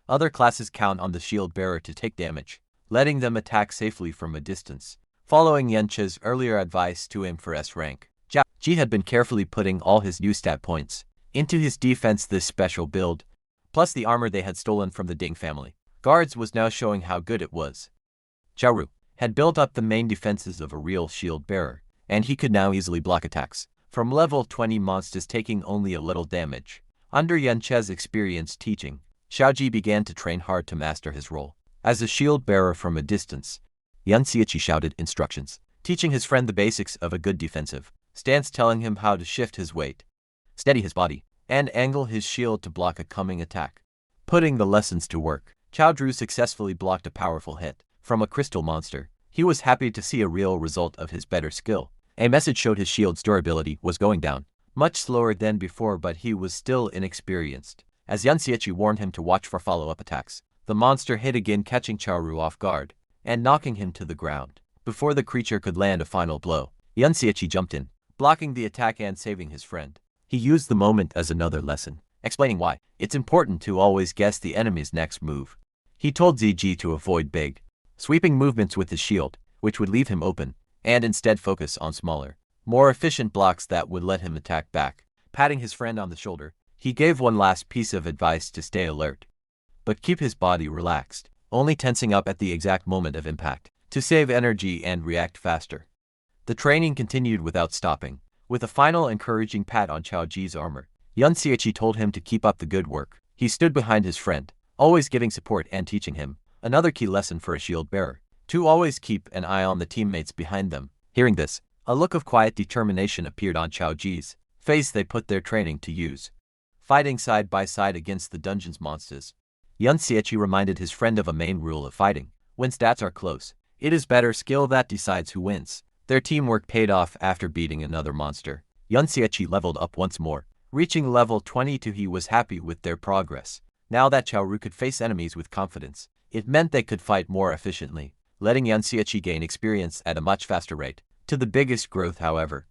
Other classes count on the shield bearer to take damage, letting them attack safely from a distance. Following Yun Cha's earlier advice to him for S rank, Chao Ji had been carefully putting all his new stat points into his defense. This special build, plus the armor they had stolen from the Ding family guards, was now showing how good it was. Chaoru had built up the main defenses of a real shield bearer, and he could now easily block attacks from level 20 monsters, taking only a little damage. Under Yun Cha's experienced teaching, Chao Ji began to train hard to master his role as a shield bearer from a distance. Yun Xiaoqi shouted instructions, teaching his friend the basics of a good defensive stance telling him how to shift his weight, steady his body, and angle his shield to block a coming attack. Putting the lessons to work, Chowdhury successfully blocked a powerful hit from a crystal monster. He was happy to see a real result of his better skill. A message showed his shield's durability was going down, much slower than before, but he was still inexperienced. As Yansiechi warned him to watch for follow-up attacks, the monster hit again, catching Chowdhury off guard and knocking him to the ground. Before the creature could land a final blow, Yansiechi jumped in, blocking the attack and saving his friend. He used the moment as another lesson, explaining why it's important to always guess the enemy's next move. He told ZG to avoid big, sweeping movements with his shield, which would leave him open, and instead focus on smaller, more efficient blocks that would let him attack back. Patting his friend on the shoulder, he gave one last piece of advice to stay alert, but keep his body relaxed, only tensing up at the exact moment of impact, to save energy and react faster. The training continued without stopping. With a final encouraging pat on Chowdhury's armor, Yansiechi told him to keep up the good work. He stood behind his friend, always giving support and teaching him another key lesson for a shield bearer: to always keep an eye on the teammates behind them. Hearing this, a look of quiet determination appeared on Chowdhury's face. They put their training to use, fighting side by side against the dungeon's monsters. Yansiechi reminded his friend of a main rule of fighting: when stats are close, it is better skill that decides who wins. Their teamwork paid off after beating another monster. Yansiechi leveled up once more, reaching level 22. He was happy with their progress. Now that Chowdhury could face enemies with confidence, it meant they could fight more efficiently, letting Yansiechi gain experience at a much faster rate. To the biggest growth, however,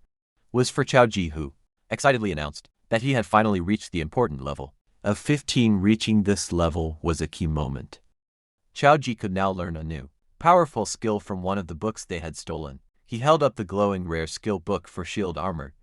was for Chowdhury, who excitedly announced that he had finally reached the important level of 15. Reaching this level was a key moment. Chowdhury could now learn a new, powerful skill from one of the books they had stolen. He held up the glowing rare skill book for shield armor,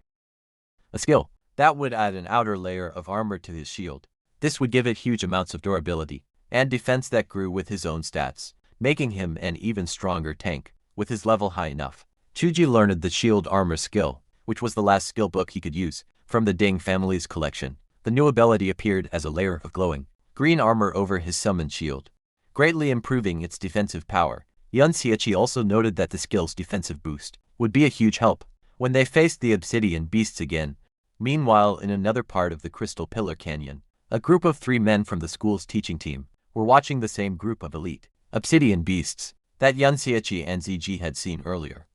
a skill that would add an outer layer of armor to his shield. This would give it huge amounts of durability and defense that grew with his own stats, making him an even stronger tank. With his level high enough, Chowdhury learned the shield armor skill, which was the last skill book he could use from the Ding family's collection. The new ability appeared as a layer of glowing green armor over his summoned shield, greatly improving its defensive power. Yansiechi also noted that the skill's defensive boost would be a huge help when they faced the obsidian beasts again. Meanwhile, in another part of the Crystal Pillar Canyon, a group of 3 men from the school's teaching team were watching the same group of elite obsidian beasts that Yansiechi and ZG had seen earlier.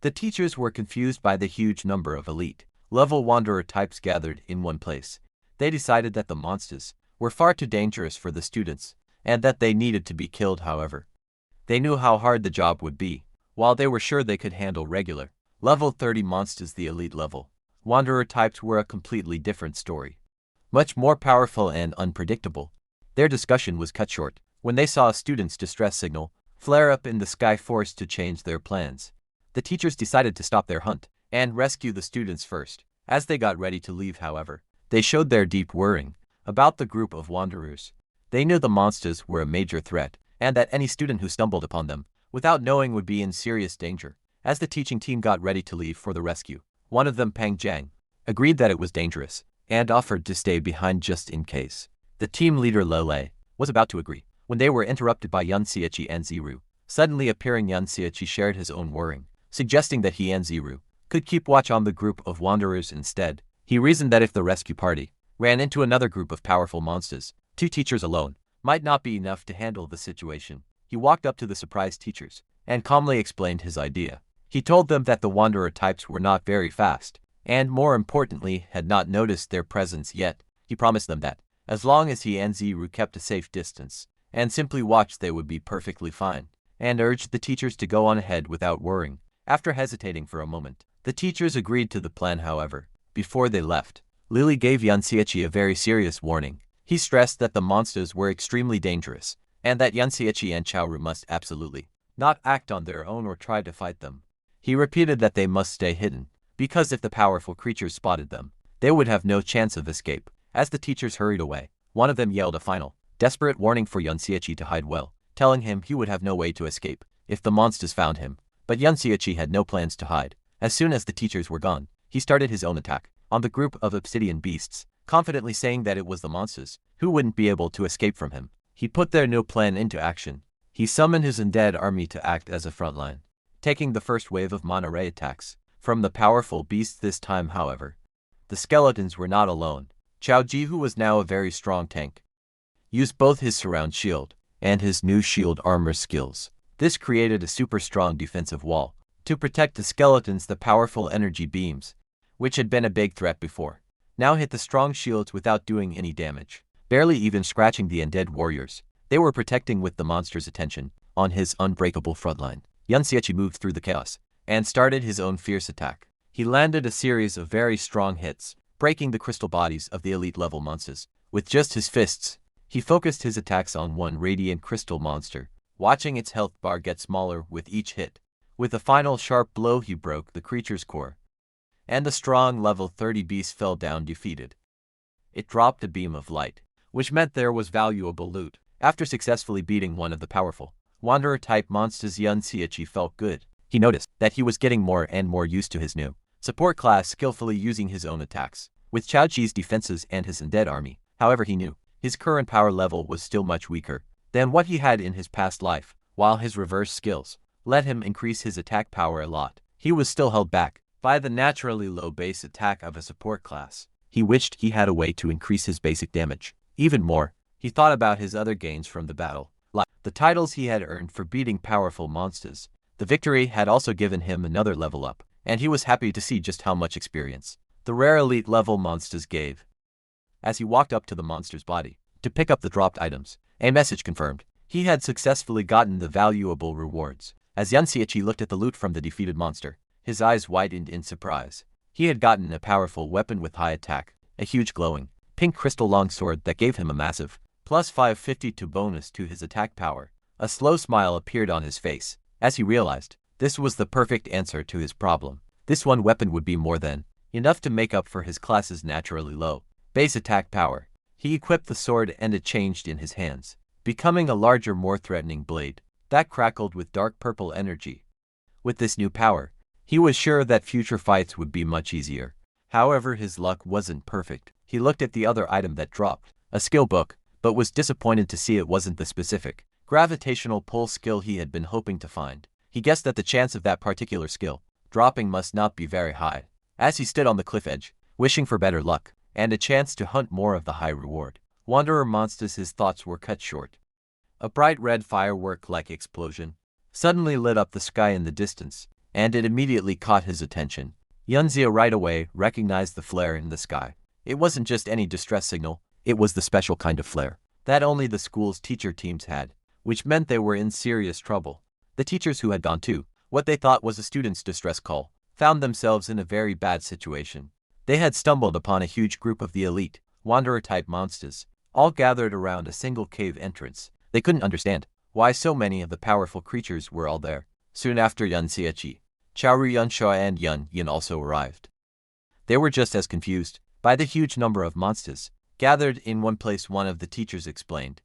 The teachers were confused by the huge number of elite level wanderer types gathered in one place. They decided that the monsters were far too dangerous for the students and that they needed to be killed. However, they knew how hard the job would be. While they were sure they could handle regular level 30 monsters, the elite level wanderer types were a completely different story, much more powerful and unpredictable. Their discussion was cut short when they saw a student's distress signal flare up in the sky, forced to change their plans. The teachers decided to stop their hunt and rescue the students first. As they got ready to leave, however, they showed their deep worrying about the group of wanderers. They knew the monsters were a major threat, and that any student who stumbled upon them without knowing would be in serious danger. As the teaching team got ready to leave for the rescue, one of them, Pang Jiang, agreed that it was dangerous and offered to stay behind just in case. The team leader Lele was about to agree when they were interrupted by Yansiechi and Ziru. Suddenly appearing, Yansiechi shared his own worrying, suggesting that he and Ziru could keep watch on the group of wanderers instead. He reasoned that if the rescue party ran into another group of powerful monsters, 2 teachers alone might not be enough to handle the situation. He walked up to the surprised teachers and calmly explained his idea. He told them that the wanderer types were not very fast, and more importantly, had not noticed their presence yet. He promised them that, as long as he and Ziru kept a safe distance and simply watched, they would be perfectly fine, and urged the teachers to go on ahead without worrying. After hesitating for a moment, the teachers agreed to the plan. However, before they left, Lily gave Yansiechi a very serious warning. He stressed that the monsters were extremely dangerous, and that Yansiechi and Chowdhury must absolutely not act on their own or try to fight them. He repeated that they must stay hidden, because if the powerful creatures spotted them, they would have no chance of escape. As the teachers hurried away, one of them yelled a final, desperate warning for Yansiechi to hide well, telling him he would have no way to escape if the monsters found him. But Yansiechi had no plans to hide. As soon as the teachers were gone, he started his own attack on the group of obsidian beasts, confidently saying that it was the monsters who wouldn't be able to escape from him. He put their new plan into action. He summoned his undead army to act as a front line, taking the first wave of mana ray attacks from the powerful beasts this time, however. The skeletons were not alone. Chao Ji, who was now a very strong tank, used both his surround shield and his new shield armor skills. This created a super strong defensive wall to protect the skeletons. The powerful energy beams, which had been a big threat before, now hit the strong shields without doing any damage, barely even scratching the undead warriors. They were protecting with the monster's attention on his unbreakable frontline. Yan Xieqi moved through the chaos and started his own fierce attack. He landed a series of very strong hits, breaking the crystal bodies of the elite-level monsters. With just his fists, he focused his attacks on one radiant crystal monster, watching its health bar get smaller with each hit. With a final sharp blow, he broke the creature's core, and the strong level 30 beast fell down defeated. It dropped a beam of light, which meant there was valuable loot. After successfully beating one of the powerful Wanderer-type monsters, Yan Xieqi felt good. He noticed that he was getting more and more used to his new support class, skillfully using his own attacks with Chao Ji's defenses and his undead army. However, he knew his current power level was still much weaker than what he had in his past life. While his reverse skills let him increase his attack power a lot, he was still held back by the naturally low base attack of a support class. He wished he had a way to increase his basic damage even more. He thought about his other gains from the battle, like the titles he had earned for beating powerful monsters. The victory had also given him another level up, and he was happy to see just how much experience the rare elite level monsters gave. As he walked up to the monster's body to pick up the dropped items, a message confirmed he had successfully gotten the valuable rewards. As Yan Xieqi looked at the loot from the defeated monster, his eyes widened in surprise. He had gotten a powerful weapon with high attack, a huge glowing pink crystal longsword that gave him a massive plus 552 bonus to his attack power. A slow smile appeared on his face as he realized this was the perfect answer to his problem. This one weapon would be more than enough to make up for his class's naturally low base attack power. He equipped the sword and it changed in his hands, becoming a larger, more threatening blade that crackled with dark purple energy. With this new power, he was sure that future fights would be much easier. However, his luck wasn't perfect. He looked at the other item that dropped, a skill book, but was disappointed to see it wasn't the specific gravitational pull skill he had been hoping to find. He guessed that the chance of that particular skill dropping must not be very high. As he stood on the cliff edge, wishing for better luck and a chance to hunt more of the high reward Wanderer monsters, his thoughts were cut short. A bright red firework-like explosion suddenly lit up the sky in the distance, and it immediately caught his attention. Yunzia right away recognized the flare in the sky. It wasn't just any distress signal, it was the special kind of flare that only the school's teacher teams had, which meant they were in serious trouble. The teachers who had gone to what they thought was a student's distress call found themselves in a very bad situation. They had stumbled upon a huge group of the elite Wanderer-type monsters, all gathered around a single cave entrance. They couldn't understand why so many of the powerful creatures were all there. Soon after, Yan Xieqi, Chaoru Yunsha and Yun Yin also arrived. They were just as confused by the huge number of monsters gathered in one place. One of the teachers explained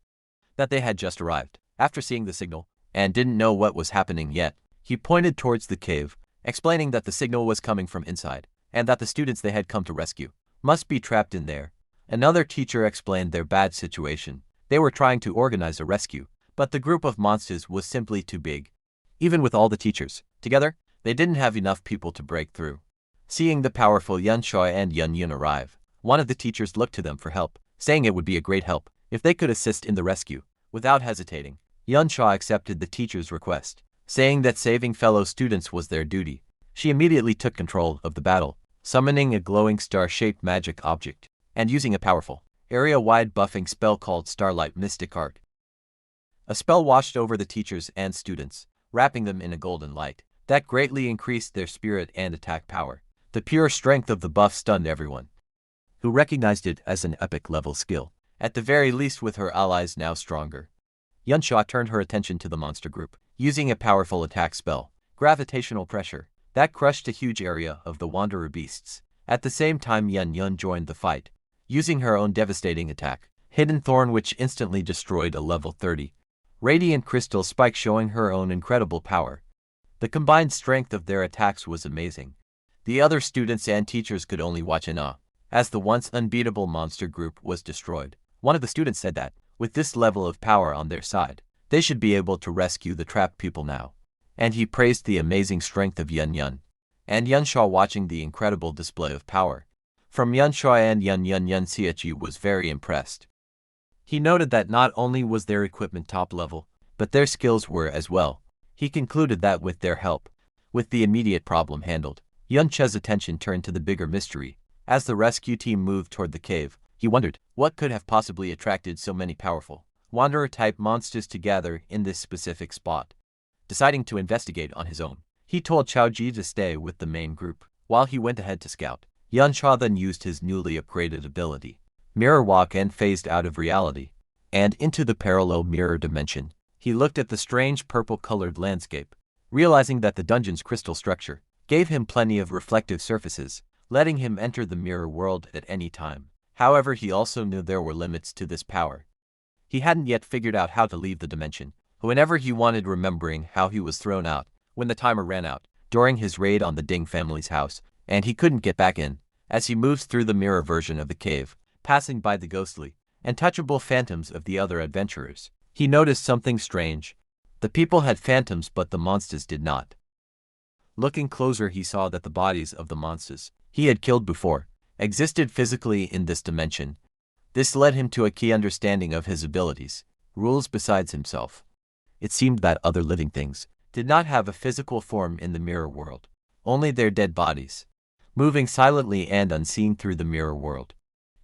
that they had just arrived after seeing the signal and didn't know what was happening yet. He pointed towards the cave, explaining that the signal was coming from inside and that the students they had come to rescue must be trapped in there. Another teacher explained their bad situation. They were trying to organize a rescue, but the group of monsters was simply too big. Even with all the teachers together, they didn't have enough people to break through. Seeing the powerful Yun Shui and Yun Yun arrive, one of the teachers looked to them for help, saying it would be a great help if they could assist in the rescue. Without hesitating, Yun Shui accepted the teacher's request, saying that saving fellow students was their duty. She immediately took control of the battle, summoning a glowing star-shaped magic object and using a powerful, area-wide buffing spell called Starlight Mystic Art. A spell washed over the teachers and students, wrapping them in a golden light that greatly increased their spirit and attack power. The pure strength of the buff stunned everyone, who recognized it as an epic-level skill, at the very least with her allies now stronger. Yunsha turned her attention to the monster group, using a powerful attack spell, Gravitational Pressure, that crushed a huge area of the Wanderer beasts. At the same time, Yun Yun joined the fight, using her own devastating attack, Hidden Thorn, which instantly destroyed a level 30 Radiant Crystal Spike, showing her own incredible power. The combined strength of their attacks was amazing. The other students and teachers could only watch in awe, as the once unbeatable monster group was destroyed. One of the students said that, with this level of power on their side, they should be able to rescue the trapped people now. And he praised the amazing strength of Yun Yun. and Yunshaw watching the incredible display of power from Yunshaw, and Yun Siachi was very impressed. He noted that not only was their equipment top level, but their skills were as well. He concluded that with their help, with the immediate problem handled, Yun Che's attention turned to the bigger mystery. As the rescue team moved toward the cave, he wondered what could have possibly attracted so many powerful, wanderer-type monsters to gather in this specific spot. Deciding to investigate on his own, he told Chaoji to stay with the main group, while he went ahead to scout. Yunshaw then used his newly upgraded ability, Mirror Walk, and phased out of reality and into the parallel mirror dimension. He looked at the strange purple-colored landscape, realizing that the dungeon's crystal structure gave him plenty of reflective surfaces, letting him enter the mirror world at any time. However, he also knew there were limits to this power. He hadn't yet figured out how to leave the dimension whenever he wanted, remembering how he was thrown out when the timer ran out during his raid on the Ding family's house, and he couldn't get back in. As he moves through the mirror version of the cave, passing by the ghostly and touchable phantoms of the other adventurers, he noticed something strange. The people had phantoms, but the monsters did not. Looking closer, he saw that the bodies of the monsters he had killed before existed physically in this dimension. This led him to a key understanding of his abilities, rules besides himself. It seemed that other living things did not have a physical form in the mirror world, only their dead bodies, moving silently and unseen through the mirror world.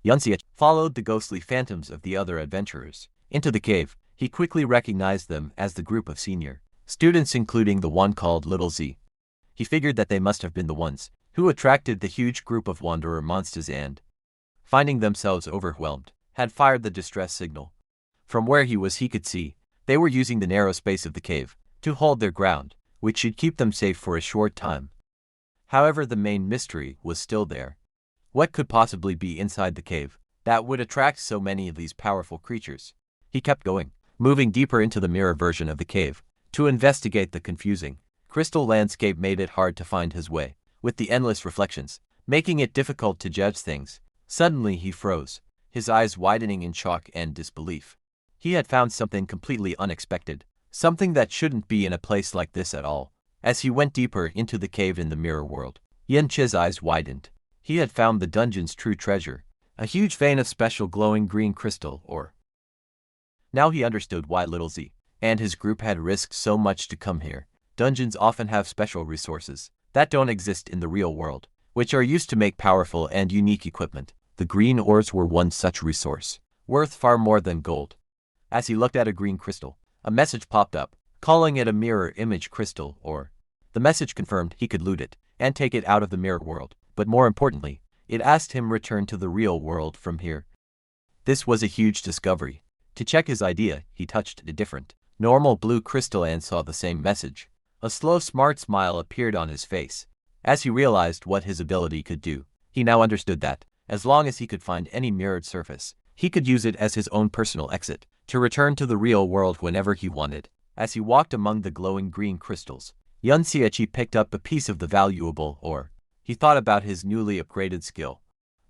Yunxia followed the ghostly phantoms of the other adventurers into the cave. He quickly recognized them as the group of senior students, including the one called Little Z. He figured that they must have been the ones who attracted the huge group of wanderer monsters and, finding themselves overwhelmed, had fired the distress signal. From where he was, he could see they were using the narrow space of the cave to hold their ground, which should keep them safe for a short time. However, the main mystery was still there. What could possibly be inside the cave that would attract so many of these powerful creatures? He kept going, moving deeper into the mirror version of the cave to investigate the confusing crystal landscape. Made it hard to find his way, with the endless reflections, making it difficult to judge things. Suddenly he froze, his eyes widening in shock and disbelief. He had found something completely unexpected, something that shouldn't be in a place like this at all. As he went deeper into the cave in the mirror world, Yin Che's eyes widened. He had found the dungeon's true treasure, a huge vein of special glowing green crystal ore. Now he understood why Little Z and his group had risked so much to come here. Dungeons often have special resources that don't exist in the real world, which are used to make powerful and unique equipment. The green ores were one such resource, worth far more than gold. As he looked at a green crystal, a message popped up, calling it a mirror image crystal ore. The message confirmed he could loot it and take it out of the mirror world, but more importantly, it asked him return to the real world from here. This was a huge discovery. To check his idea, he touched a different, normal blue crystal and saw the same message. A slow, smart smile appeared on his face. As he realized what his ability could do, he now understood that, as long as he could find any mirrored surface, he could use it as his own personal exit to return to the real world whenever he wanted. As he walked among the glowing green crystals, Yun Xiachi picked up a piece of the valuable ore. He thought about his newly upgraded skill,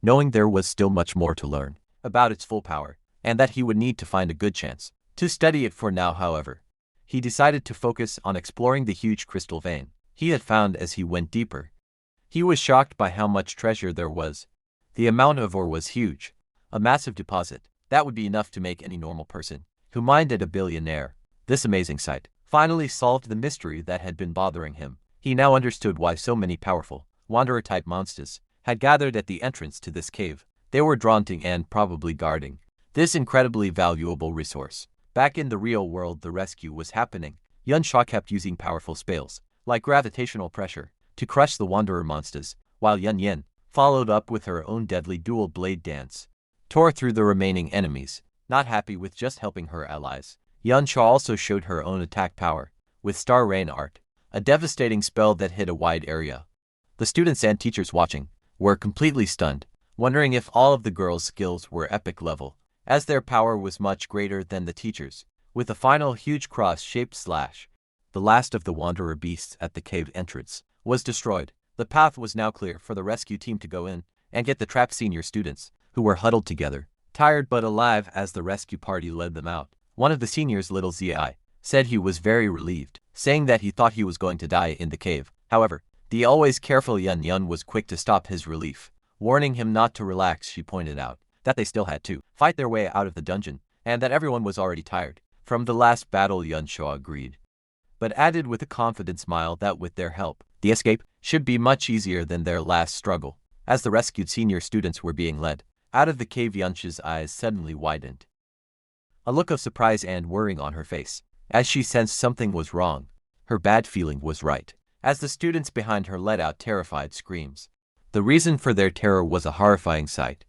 knowing there was still much more to learn about its full power, and that he would need to find a good chance to study it. For now, however, he decided to focus on exploring the huge crystal vein he had found. As he went deeper, he was shocked by how much treasure there was. The amount of ore was huge, a massive deposit that would be enough to make any normal person who mined a billionaire. This amazing sight finally solved the mystery that had been bothering him. He now understood why so many powerful, wanderer-type monsters had gathered at the entrance to this cave. They were drawn to and probably guarding this incredibly valuable resource. Back in the real world, the rescue was happening. Yunshaw kept using powerful spells, like gravitational pressure, to crush the wanderer monsters, while Yun Yin followed up with her own deadly dual blade dance, tore through the remaining enemies. Not happy with just helping her allies, Yunshaw also showed her own attack power, with Star Rain Art, a devastating spell that hit a wide area. The students and teachers watching were completely stunned, wondering if all of the girls' skills were epic level, as their power was much greater than the teachers. With a final huge cross-shaped slash, the last of the wanderer beasts at the cave entrance was destroyed. The path was now clear for the rescue team to go in and get the trapped senior students, who were huddled together, tired but alive. As the rescue party led them out, one of the seniors, Little Zi, said he was very relieved, saying that he thought he was going to die in the cave. However, The always careful Yun Yun was quick to stop his relief. Warning him not to relax, she pointed out that they still had to fight their way out of the dungeon, and that everyone was already tired from the last battle. Yun Shaw agreed, but added with a confident smile that with their help, the escape should be much easier than their last struggle. As the rescued senior students were being led out of the cave, Yun's eyes suddenly widened, a look of surprise and worrying on her face, as she sensed something was wrong. Her bad feeling was right, as the students behind her let out terrified screams. The reason for their terror was a horrifying sight.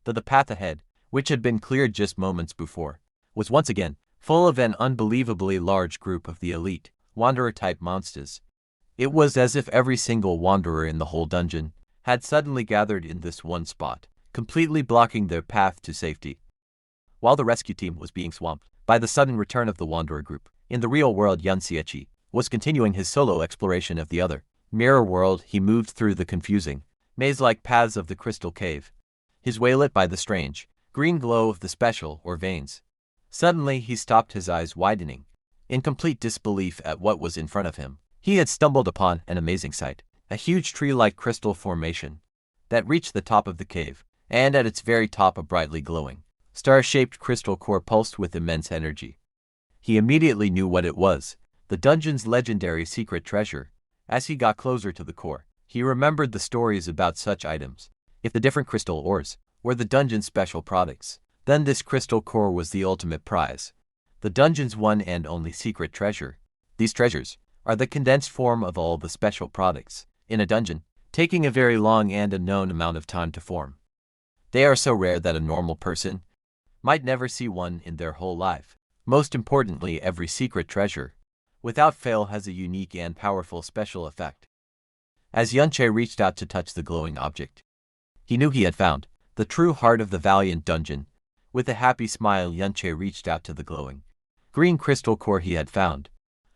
The path ahead, which had been cleared just moments before, was once again full of an unbelievably large group of the elite wanderer-type monsters. It was as if every single wanderer in the whole dungeon had suddenly gathered in this one spot, completely blocking their path to safety. While the rescue team was being swamped by the sudden return of the wanderer group, in the real world Yun Xieqi was continuing his solo exploration of the other mirror world. He moved through the confusing, maze-like paths of the crystal cave, his way lit by the strange, green glow of the special or veins. Suddenly he stopped, his eyes widening, in complete disbelief at what was in front of him. He had stumbled upon an amazing sight, a huge tree-like crystal formation that reached the top of the cave, and at its very top a brightly glowing, star-shaped crystal core pulsed with immense energy. He immediately knew what it was, the dungeon's legendary secret treasure. As he got closer to the core, he remembered the stories about such items. If the different crystal ores were the dungeon's special products, then this crystal core was the ultimate prize, the dungeon's one and only secret treasure. These treasures are the condensed form of all the special products in a dungeon, taking a very long and unknown amount of time to form. They are so rare that a normal person might never see one in their whole life. Most importantly, every secret treasure, without fail, has a unique and powerful special effect. As Yunche reached out to touch the glowing object, he knew he had found the true heart of the valiant dungeon. With a happy smile, Yunche reached out to the glowing green crystal core he had found.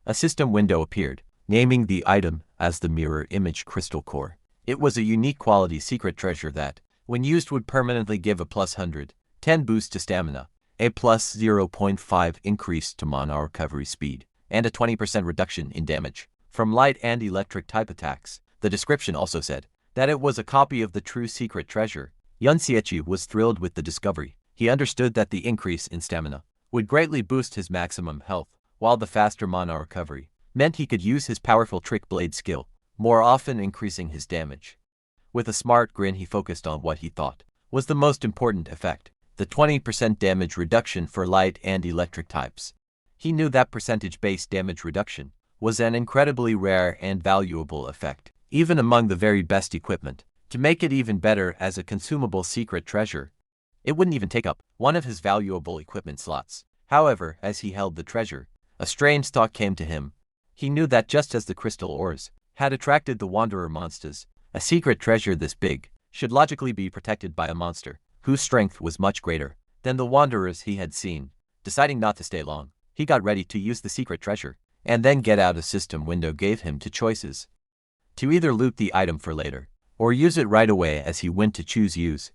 A system window appeared, naming the item as the mirror image crystal core. It was a unique quality secret treasure that, when used, would permanently give a plus 110 boost to stamina, a plus 0.5 increase to mana recovery speed, and a 20% reduction in damage from light and electric type attacks. The description also said that it was a copy of the true secret treasure. Yun Xieqi was thrilled with the discovery. He understood that the increase in stamina would greatly boost his maximum health, while the faster mana recovery meant he could use his powerful trick blade skill more often, increasing his damage. With a smart grin, he focused on what he thought was the most important effect, the 20% damage reduction for light and electric types. He knew that percentage-based damage reduction was an incredibly rare and valuable effect, even among the very best equipment. To make it even better as a consumable secret treasure, it wouldn't even take up one of his valuable equipment slots. However, as he held the treasure, a strange thought came to him. He knew that just as the crystal ores had attracted the wanderer monsters, a secret treasure this big should logically be protected by a monster whose strength was much greater than the wanderers he had seen. Deciding not to stay long, he got ready to use the secret treasure, and then get out. A system window gave him two choices: to either loot the item for later, or use it right away. As he went to choose use,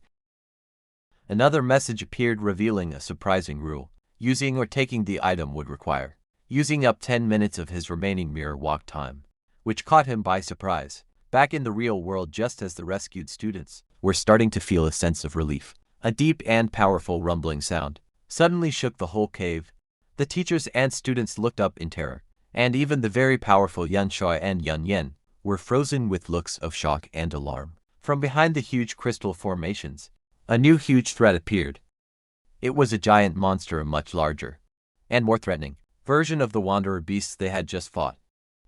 another message appeared revealing a surprising rule. Using or taking the item would require using up 10 minutes of his remaining mirror walk time, which caught him by surprise. Back in the real world, just as the rescued students were starting to feel a sense of relief, a deep and powerful rumbling sound suddenly shook the whole cave. The teachers and students looked up in terror, and even the very powerful Yun Shui and Yun Yen were frozen with looks of shock and alarm. From behind the huge crystal formations, a new huge threat appeared. It was a giant monster, a much larger and more threatening version of the wanderer beasts they had just fought.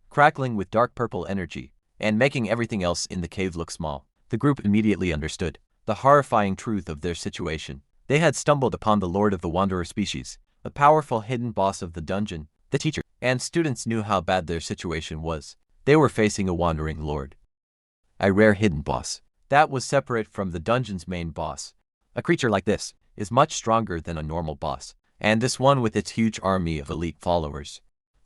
Crackling with dark purple energy and making everything else in the cave look small, the group immediately understood the horrifying truth of their situation. They had stumbled upon the lord of the wanderer species, a powerful hidden boss of the dungeon. The teacher and students knew how bad their situation was. They were facing a wandering lord, a rare hidden boss that was separate from the dungeon's main boss. A creature like this is much stronger than a normal boss, and this one, with its huge army of elite followers,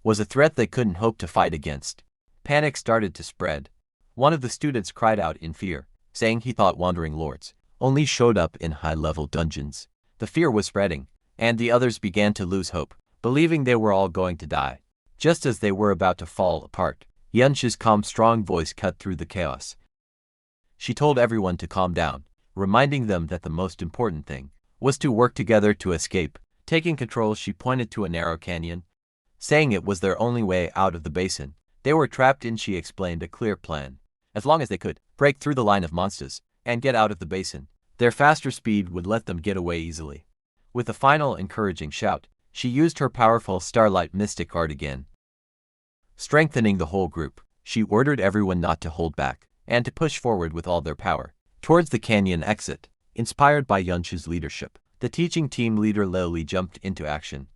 was a threat they couldn't hope to fight against. Panic started to spread. One of the students cried out in fear, saying he thought wandering lords only showed up in high-level dungeons. The fear was spreading, and the others began to lose hope, believing they were all going to die. Just as they were about to fall apart, Yunchi's calm, strong voice cut through the chaos. She told everyone to calm down, reminding them that the most important thing was to work together to escape. Taking control, she pointed to a narrow canyon, saying it was their only way out of the basin they were trapped in. She explained a clear plan. As long as they could break through the line of monsters and get out of the basin, their faster speed would let them get away easily. With a final encouraging shout, she used her powerful Starlight Mystic art again. Strengthening the whole group, she ordered everyone not to hold back and to push forward with all their power towards the canyon exit. Inspired by Yunchi's leadership, the teaching team leader Lily jumped into action,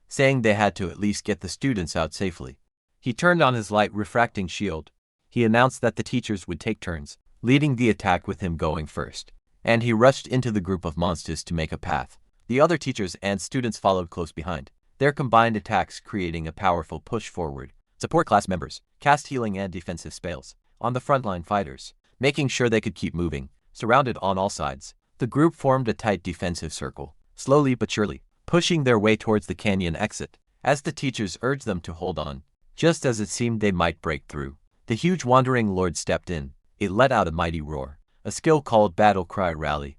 saying they had to at least get the students out safely. He turned on his light refracting shield. He announced that the teachers would take turns leading the attack, with him going first, and he rushed into the group of monsters to make a path. The other teachers and students followed close behind, their combined attacks creating a powerful push forward. Support class members cast healing and defensive spells on the frontline fighters, making sure they could keep moving. Surrounded on all sides, the group formed a tight defensive circle, slowly but surely pushing their way towards the canyon exit, as the teachers urged them to hold on. Just as it seemed they might break through, the huge Wandering Lord stepped in. It let out a mighty roar, a skill called Battle Cry Rally.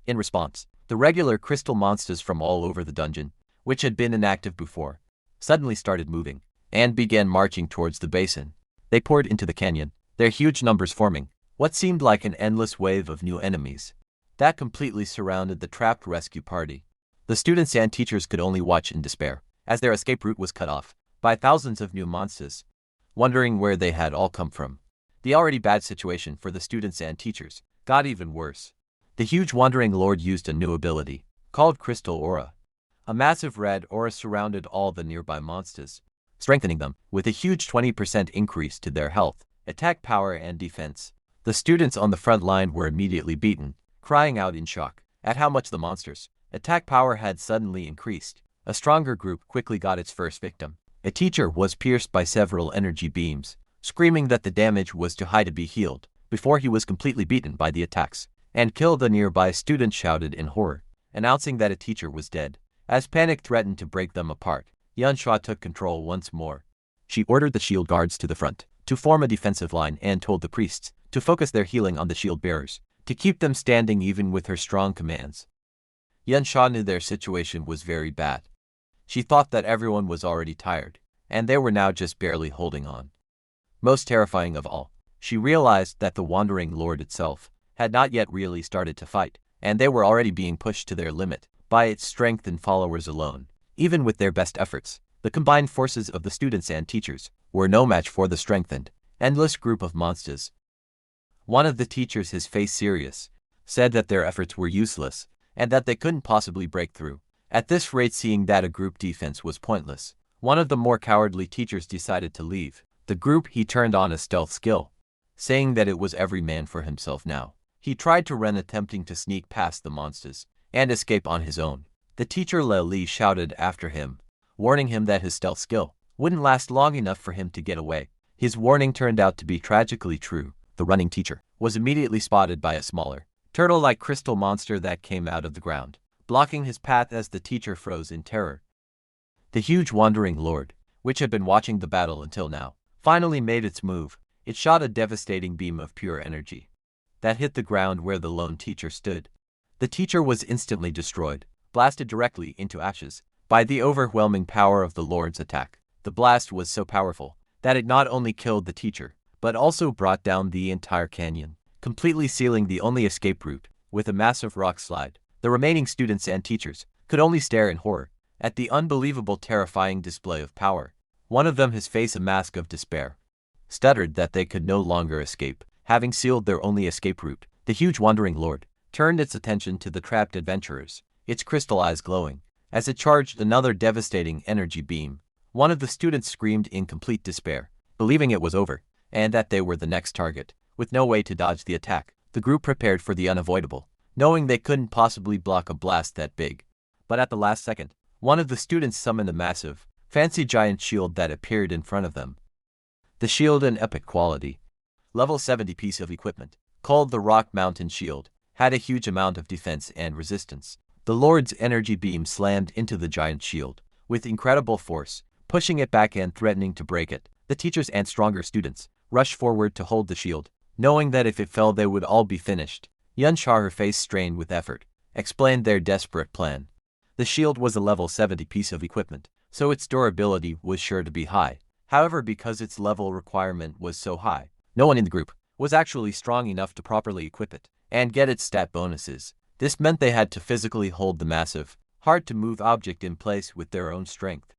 In response, the regular crystal monsters from all over the dungeon, which had been inactive before, suddenly started moving and began marching towards the basin. They poured into the canyon, their huge numbers forming what seemed like an endless wave of new enemies that completely surrounded the trapped rescue party. The students and teachers could only watch in despair as their escape route was cut off by thousands of new monsters, wondering where they had all come from. The already bad situation for the students and teachers got even worse. The huge Wandering Lord used a new ability called Crystal Aura. A massive red aura surrounded all the nearby monsters, strengthening them with a huge 20% increase to their health, attack power, and defense. The students on the front line were immediately beaten, crying out in shock at how much the monsters' attack power had suddenly increased. A stronger group quickly got its first victim. A teacher was pierced by several energy beams, screaming that the damage was too high to be healed, before he was completely beaten by the attacks and killed. A nearby student shouted in horror, announcing that a teacher was dead. As panic threatened to break them apart, Yunsha took control once more. She ordered the shield guards to the front to form a defensive line and told the priests to focus their healing on the shield bearers, to keep them standing even with her strong commands. Yunsha knew their situation was very bad. She thought that everyone was already tired, and they were now just barely holding on. Most terrifying of all, she realized that the Wandering Lord itself had not yet really started to fight, and they were already being pushed to their limit by its strength and followers alone. Even with their best efforts, the combined forces of the students and teachers were no match for the strengthened, endless group of monsters. One of the teachers, his face serious, said that their efforts were useless and that they couldn't possibly break through. At this rate, seeing that a group defense was pointless, one of the more cowardly teachers decided to leave the group. He turned on a stealth skill, saying that it was every man for himself now. He tried to run, attempting to sneak past the monsters and escape on his own. The teacher Li shouted after him, warning him that his stealth skill wouldn't last long enough for him to get away. His warning turned out to be tragically true. The running teacher was immediately spotted by a smaller, turtle-like crystal monster that came out of the ground, blocking his path as the teacher froze in terror. The huge Wandering Lord, which had been watching the battle until now, finally made its move. It shot a devastating beam of pure energy that hit the ground where the lone teacher stood. The teacher was instantly destroyed, blasted directly into ashes by the overwhelming power of the Lord's attack. The blast was so powerful that it not only killed the teacher, but also brought down the entire canyon, completely sealing the only escape route with a massive rock slide. The remaining students and teachers could only stare in horror at the unbelievable, terrifying display of power. One of them, his face a mask of despair, stuttered that they could no longer escape, having sealed their only escape route. The huge Wandering Lord turned its attention to the trapped adventurers, its crystal eyes glowing, as it charged another devastating energy beam. One of the students screamed in complete despair, believing it was over, and that they were the next target. With no way to dodge the attack, the group prepared for the unavoidable, knowing they couldn't possibly block a blast that big. But at the last second, one of the students summoned a massive, fancy giant shield that appeared in front of them. The shield, an epic quality, level 70 piece of equipment, called the Rock Mountain Shield, had a huge amount of defense and resistance. The Lord's energy beam slammed into the giant shield with incredible force, pushing it back and threatening to break it. The teachers and stronger students rushed forward to hold the shield, knowing that if it fell they would all be finished. Yun Sha, her face strained with effort, explained their desperate plan. The shield was a level 70 piece of equipment, so its durability was sure to be high. However, because its level requirement was so high, no one in the group was actually strong enough to properly equip it and get its stat bonuses. This meant they had to physically hold the massive, hard-to-move object in place with their own strength.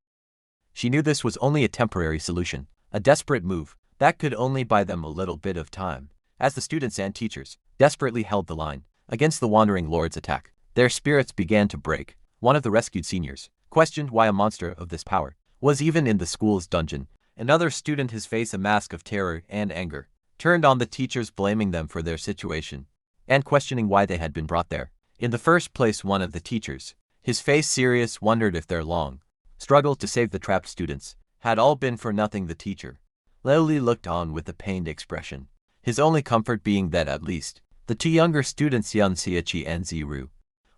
She knew this was only a temporary solution, a desperate move that could only buy them a little bit of time. As the students and teachers desperately held the line against the Wandering Lord's attack, their spirits began to break. One of the rescued seniors questioned why a monster of this power was even in the school's dungeon. Another student, his face a mask of terror and anger, turned on the teachers, blaming them for their situation and questioning why they had been brought there. In the first place, one of the teachers, his face serious, wondered if their long struggle to save the trapped students had all been for nothing. The teacher Lely looked on with a pained expression, his only comfort being that at least the two younger students, Yun Xiachi and Ziru,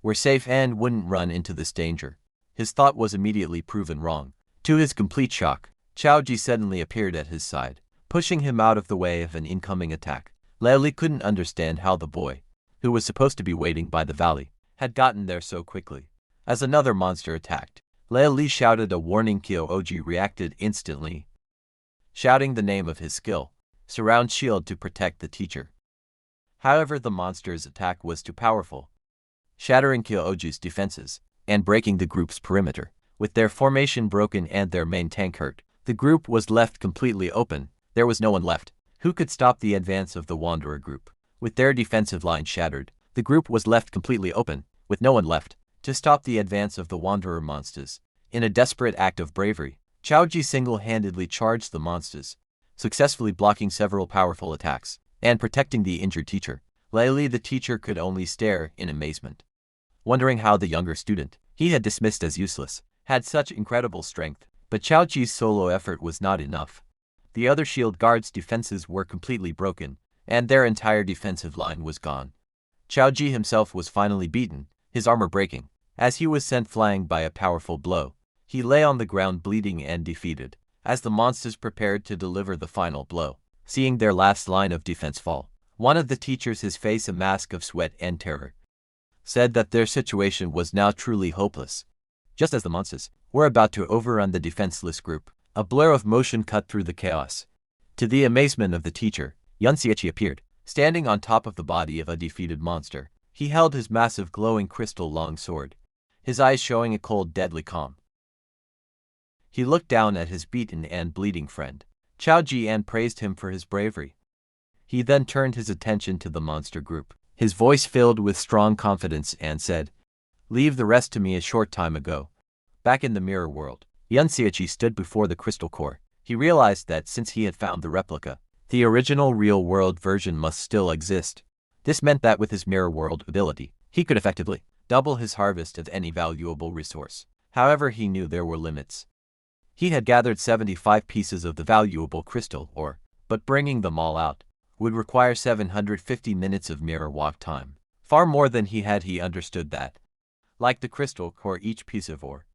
were safe and wouldn't run into this danger. His thought was immediately proven wrong. To his complete shock, Chao Ji suddenly appeared at his side, pushing him out of the way of an incoming attack. Lely couldn't understand how the boy, who was supposed to be waiting by the valley, had gotten there so quickly. As another monster attacked, Lely shouted a warning. Kyo Oji reacted instantly, shouting the name of his skill, Surround Shield, to protect the teacher. However, the monster's attack was too powerful, shattering Kyo Oji's defenses and breaking the group's perimeter. With their formation broken and their main tank hurt, the group was left completely open. There was no one left who could stop the advance of the Wanderer group. With their defensive line shattered, the group was left completely open, with no one left to stop the advance of the Wanderer monsters. In a desperate act of bravery, Chao Ji single-handedly charged the monsters, successfully blocking several powerful attacks and protecting the injured teacher. Lely, the teacher, could only stare in amazement, wondering how the younger student he had dismissed as useless had such incredible strength. But Chao Ji's solo effort was not enough. The other shield guards' defenses were completely broken, and their entire defensive line was gone. Chao Ji himself was finally beaten, his armor breaking, as he was sent flying by a powerful blow. He lay on the ground bleeding and defeated, as the monsters prepared to deliver the final blow. Seeing their last line of defense fall, one of the teachers, his face a mask of sweat and terror, said that their situation was now truly hopeless. Just as the monsters were about to overrun the defenseless group, a blur of motion cut through the chaos. To the amazement of the teacher, Yun Xiachi appeared, standing on top of the body of a defeated monster. He held his massive glowing crystal long sword, his eyes showing a cold, deadly calm. He looked down at his beaten and bleeding friend, Chao Ji, and praised him for his bravery. He then turned his attention to the monster group, his voice filled with strong confidence, and said, "Leave the rest to me." A short time ago, back in the mirror world, Yun Xiachi stood before the crystal core. He realized that since he had found the replica, the original real-world version must still exist. This meant that with his mirror world ability, he could effectively double his harvest of any valuable resource. However, he knew there were limits. He had gathered 75 pieces of the valuable crystal ore, but bringing them all out would require 750 minutes of mirror walk time, far more than he understood that. Like the crystal core, each piece of ore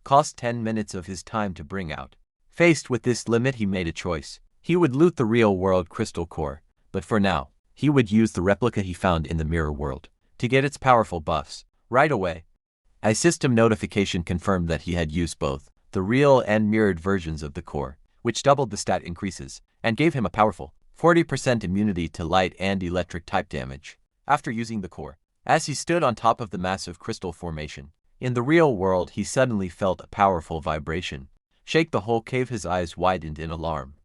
cost 10 minutes of his time to bring out. Faced with this limit, he made a choice. He would loot the real-world crystal core, but for now, he would use the replica he found in the mirror world to get its powerful buffs. Right away, a system notification confirmed that he had used both the real and mirrored versions of the core, which doubled the stat increases and gave him a powerful 40% immunity to light and electric type damage. After using the core, as he stood on top of the massive crystal formation, in the real world, he suddenly felt a powerful vibration shake the whole cave. His eyes widened in alarm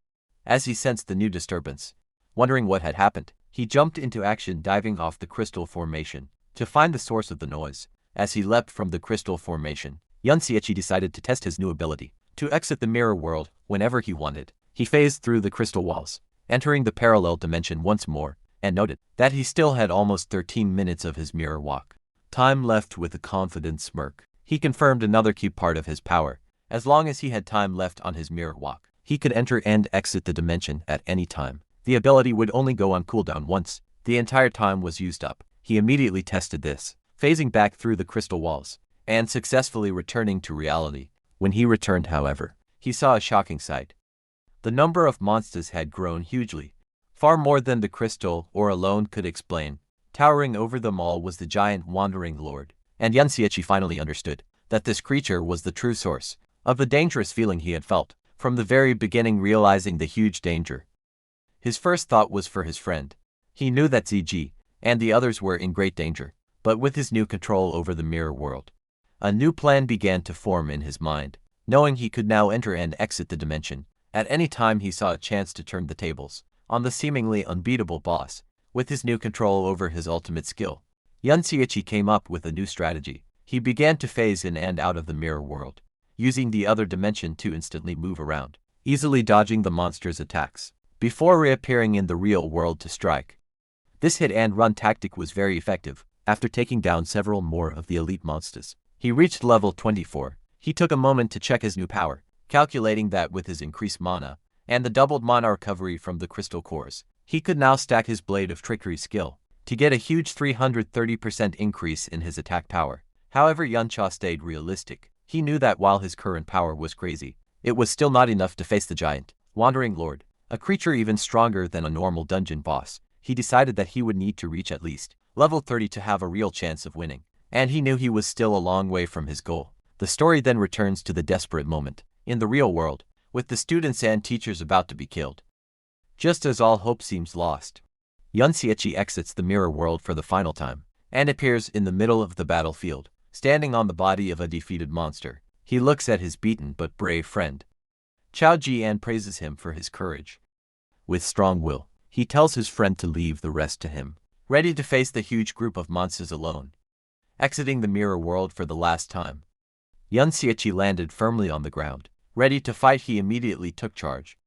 as he sensed the new disturbance. Wondering what had happened, he jumped into action, diving off the crystal formation to find the source of the noise. As he leapt from the crystal formation, Yun Xiachi decided to test his new ability to exit the mirror world whenever he wanted. He phased through the crystal walls, entering the parallel dimension once more, and noted that he still had almost 13 minutes of his mirror walk time left. With a confident smirk, he confirmed another key part of his power. As long as he had time left on his mirror walk, he could enter and exit the dimension at any time. The ability would only go on cooldown once the entire time was used up. He immediately tested this, phasing back through the crystal walls and successfully returning to reality. When he returned, however, he saw a shocking sight. The number of monsters had grown hugely, far more than the crystal or alone could explain. Towering over them all was the giant wandering lord, and Yansiechi finally understood that this creature was the true source of the dangerous feeling he had felt from the very beginning, realizing the huge danger. His first thought was for his friend. He knew that ZG and the others were in great danger, but with his new control over the mirror world, a new plan began to form in his mind. Knowing he could now enter and exit the dimension at any time, he saw a chance to turn the tables on the seemingly unbeatable boss. With his new control over his ultimate skill, Yansiechi came up with a new strategy. He began to phase in and out of the mirror world, using the other dimension to instantly move around, easily dodging the monster's attacks, before reappearing in the real world to strike. This hit-and-run tactic was very effective. After taking down several more of the elite monsters, he reached level 24. He took a moment to check his new power, calculating that with his increased mana and the doubled mana recovery from the crystal cores, he could now stack his Blade of Trickery skill to get a huge 330% increase in his attack power. However, Yuncha stayed realistic. He knew that while his current power was crazy, it was still not enough to face the giant wandering lord, a creature even stronger than a normal dungeon boss. He decided that he would need to reach at least level 30 to have a real chance of winning, and he knew he was still a long way from his goal. The story then returns to the desperate moment in the real world, with the students and teachers about to be killed. Just as all hope seems lost, Yansiechi exits the mirror world for the final time, and appears in the middle of the battlefield, standing on the body of a defeated monster. He looks at his beaten but brave friend Chao Ji and praises him for his courage. With strong will, he tells his friend to leave the rest to him, ready to face the huge group of monsters alone. Exiting the mirror world for the last time, Yansiechi landed firmly on the ground. Ready to fight, he immediately took charge,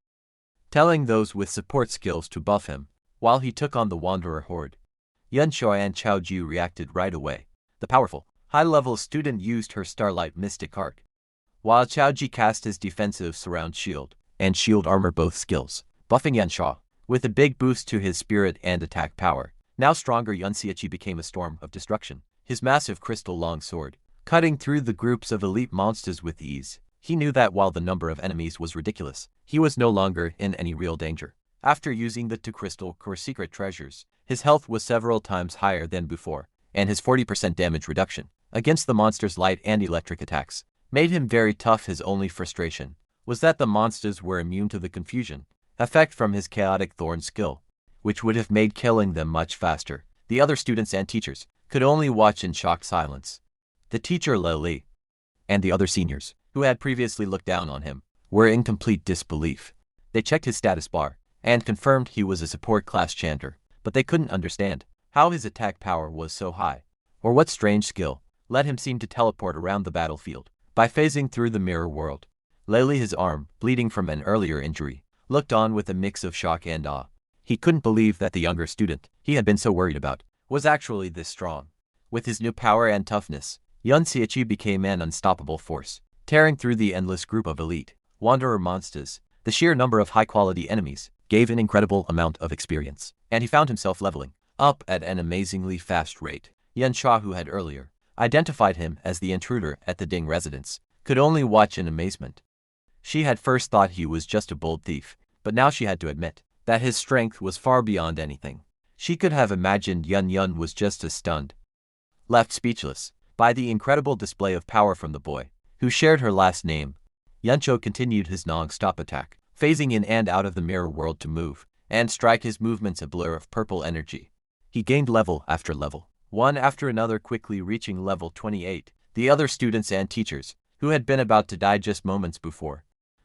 telling those with support skills to buff him, while he took on the Wanderer Horde. Yunshui and Chao Ji reacted right away. The powerful, high-level student used her Starlight Mystic Arc, while Chao Ji cast his defensive Surround Shield and Shield Armor, both skills buffing Yunshui, with a big boost to his spirit and attack power. Now stronger, Yansiechi became a storm of destruction, his massive crystal long sword cutting through the groups of elite monsters with ease. He knew that while the number of enemies was ridiculous, he was no longer in any real danger. After using the 2 crystal core secret treasures, his health was several times higher than before, and his 40% damage reduction against the monster's light and electric attacks made him very tough. His only frustration was that the monsters were immune to the confusion effect from his chaotic thorn skill, which would have made killing them much faster. The other students and teachers could only watch in shocked silence. The teacher Lili and the other seniors, who had previously looked down on him, were in complete disbelief. They checked his status bar and confirmed he was a support class chanter, but they couldn't understand how his attack power was so high, or what strange skill let him seem to teleport around the battlefield by phasing through the mirror world. Lili, his arm bleeding from an earlier injury, looked on with a mix of shock and awe. He couldn't believe that the younger student he had been so worried about was actually this strong. With his new power and toughness, Yansiechi became an unstoppable force, tearing through the endless group of elite wanderer monsters. The sheer number of high-quality enemies gave an incredible amount of experience, and he found himself leveling up at an amazingly fast rate. Yunsha, who had earlier identified him as the intruder at the Ding residence, could only watch in amazement. She had first thought he was just a bold thief, but now she had to admit that his strength was far beyond anything she could have imagined. Yun was just as stunned, left speechless by the incredible display of power from the boy who shared her last name. Yuncho continued his non-stop attack, phasing in and out of the mirror world to move and strike, his movements a blur of purple energy. He gained level after level, one after another, quickly reaching level 28. The other students and teachers, who had been about to die just moments before,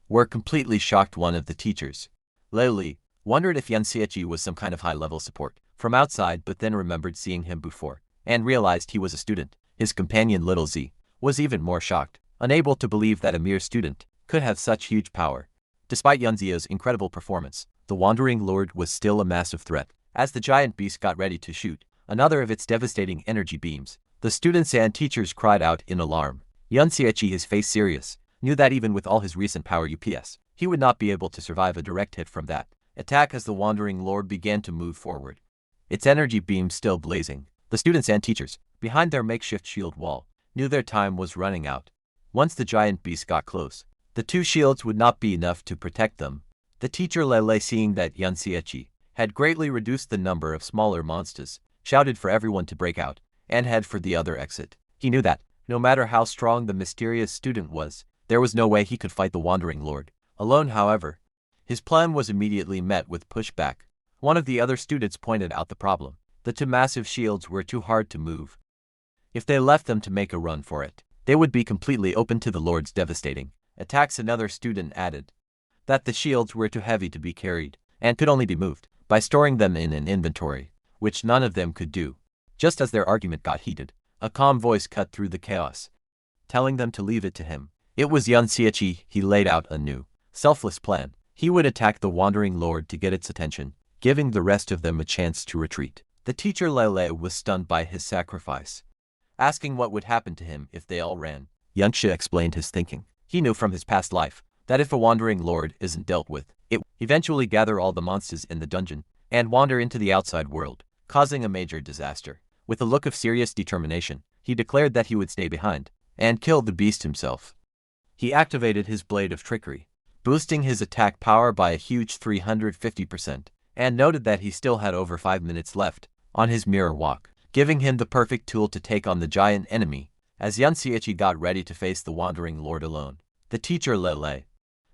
were completely shocked. One of the teachers, Lili, wondered if Yansiechi was some kind of high-level support from outside, but then remembered seeing him before and realized he was a student. His companion Little Z was even more shocked, unable to believe that a mere student could have such huge power. Despite Yunzio's incredible performance, the Wandering Lord was still a massive threat. As the giant beast got ready to shoot another of its devastating energy beams, the students and teachers cried out in alarm. Yansiechi, his face serious, knew that even with all his recent power UPS, he would not be able to survive a direct hit from that attack. As the Wandering Lord began to move forward, its energy beams still blazing, the students and teachers, behind their makeshift shield wall, knew their time was running out. Once the giant beast got close, the 2 shields would not be enough to protect them. The teacher Lele, seeing that Yan Xiechi had greatly reduced the number of smaller monsters, shouted for everyone to break out and head for the other exit. He knew that, no matter how strong the mysterious student was, there was no way he could fight the Wandering Lord alone. However, his plan was immediately met with pushback. One of the other students pointed out the problem. The two massive shields were too hard to move. If they left them to make a run for it, they would be completely open to the Lord's devastating attacks. Another student added that the shields were too heavy to be carried and could only be moved by storing them in an inventory, which none of them could do. Just as their argument got heated, a calm voice cut through the chaos, telling them to leave it to him. It was Yan Xiechi. He laid out a new, selfless plan. He would attack the Wandering Lord to get its attention, giving the rest of them a chance to retreat. The teacher Lele was stunned by his sacrifice, asking what would happen to him if they all ran. Yanxia explained his thinking. He knew from his past life that if a Wandering Lord isn't dealt with, it will eventually gather all the monsters in the dungeon and wander into the outside world, causing a major disaster. With a look of serious determination, he declared that he would stay behind and kill the beast himself. He activated his Blade of Trickery, boosting his attack power by a huge 350%, and noted that he still had over 5 minutes left on his mirror walk, giving him the perfect tool to take on the giant enemy. As Yan Xiechi got ready to face the Wandering Lord alone, the teacher Lele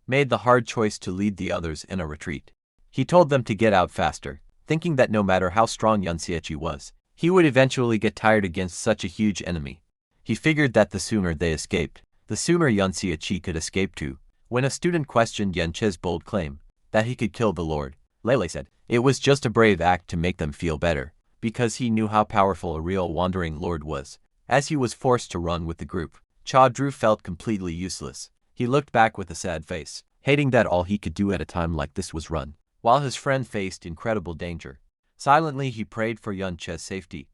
made the hard choice to lead the others in a retreat. He told them to get out faster, thinking that no matter how strong Yan Xiechi was, he would eventually get tired against such a huge enemy. He figured that the sooner they escaped, the sooner Yan Xiechi could escape too. When a student questioned Yan Che's bold claim that he could kill the Lord, Lele said it was just a brave act to make them feel better, because he knew how powerful a real Wandering Lord was. As he was forced to run with the group, Cha Drew felt completely useless. He looked back with a sad face, hating that all he could do at a time like this was run. While his friend faced incredible danger, silently he prayed for Yan Che's safety.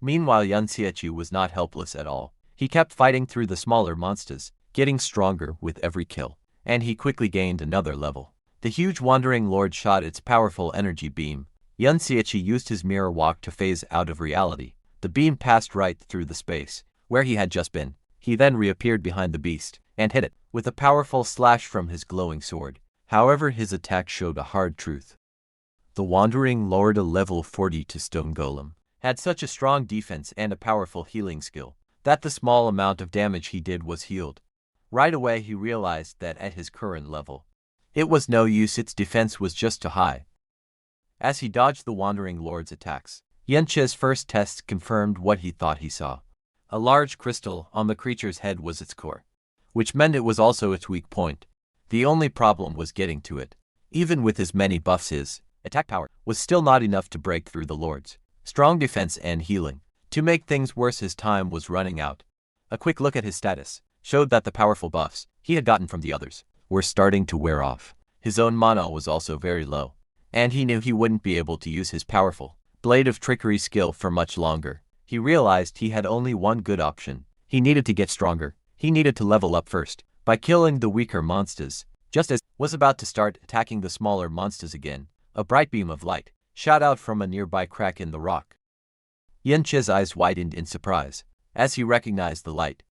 Meanwhile, Yan Xiechi was not helpless at all. He kept fighting through the smaller monsters, getting stronger with every kill, and he quickly gained another level. The huge Wandering Lord shot its powerful energy beam. Yan Xiechi used his mirror walk to phase out of reality. The beam passed right through the space where he had just been. He then reappeared behind the beast and hit it with a powerful slash from his glowing sword. However, his attack showed a hard truth. The Wandering Lord, a level 42 stone golem, had such a strong defense and a powerful healing skill that the small amount of damage he did was healed. Right away he realized that at his current level, it was no use, its defense was just too high. As he dodged the Wandering Lord's attacks, Yan Che's first test confirmed what he thought he saw. A large crystal on the creature's head was its core, which meant it was also its weak point. The only problem was getting to it. Even with his many buffs, his attack power was still not enough to break through the Lord's strong defense and healing. To make things worse, his time was running out. A quick look at his status showed that the powerful buffs he had gotten from the others were starting to wear off. His own mana was also very low, and he knew he wouldn't be able to use his powerful Blade of Trickery skill for much longer. He realized he had only one good option. He needed to get stronger. He needed to level up first by killing the weaker monsters. Just as he was about to start attacking the smaller monsters again, a bright beam of light shot out from a nearby crack in the rock. Yan Che's eyes widened in surprise as he recognized the light.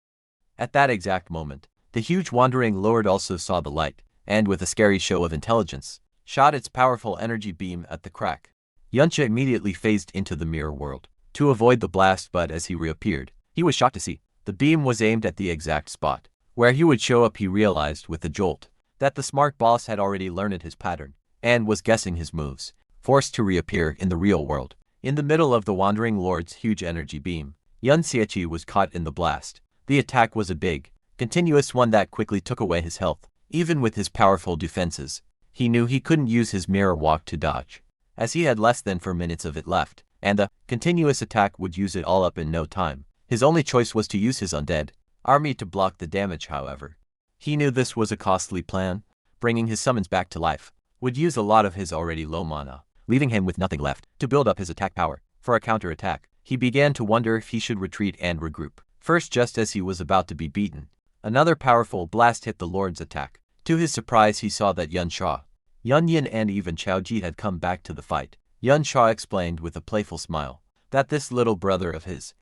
At that exact moment, the huge Wandering Lord also saw the light, and with a scary show of intelligence, shot its powerful energy beam at the crack. Yan Che immediately phased into the mirror world to avoid the blast, but as he reappeared, he was shocked to see the beam was aimed at the exact spot where he would show up. He realized with a jolt that the smart boss had already learned his pattern and was guessing his moves. Forced to reappear in the real world, in the middle of the Wandering Lord's huge energy beam, Yan Xiechi was caught in the blast. The attack was a big, continuous one that quickly took away his health. Even with his powerful defenses, he knew he couldn't use his mirror walk to dodge, as he had less than 4 minutes of it left, and the continuous attack would use it all up in no time. His only choice was to use his undead army to block the damage. However, he knew this was a costly plan. Bringing his summons back to life would use a lot of his already low mana, leaving him with nothing left to build up his attack power. For a counterattack, he began to wonder if he should retreat and regroup. First, just as he was about to be beaten, another powerful blast hit the Lord's attack. To his surprise, he saw that Yan Sha, Yan Yin and even Chao Ji had come back to the fight. Yan Sha explained with a playful smile that this little brother of his,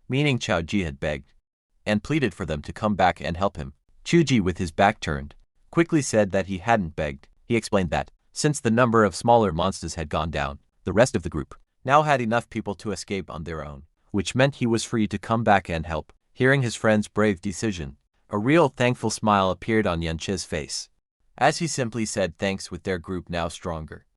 meaning Chao Ji, had begged and pleaded for them to come back and help him. Chu Ji, with his back turned, quickly said that he hadn't begged. He explained that Since the number of smaller monsters had gone down, the rest of the group now had enough people to escape on their own, which meant he was free to come back and help. Hearing his friend's brave decision, a real thankful smile appeared on Yunche's face, as he simply said thanks with their group now stronger.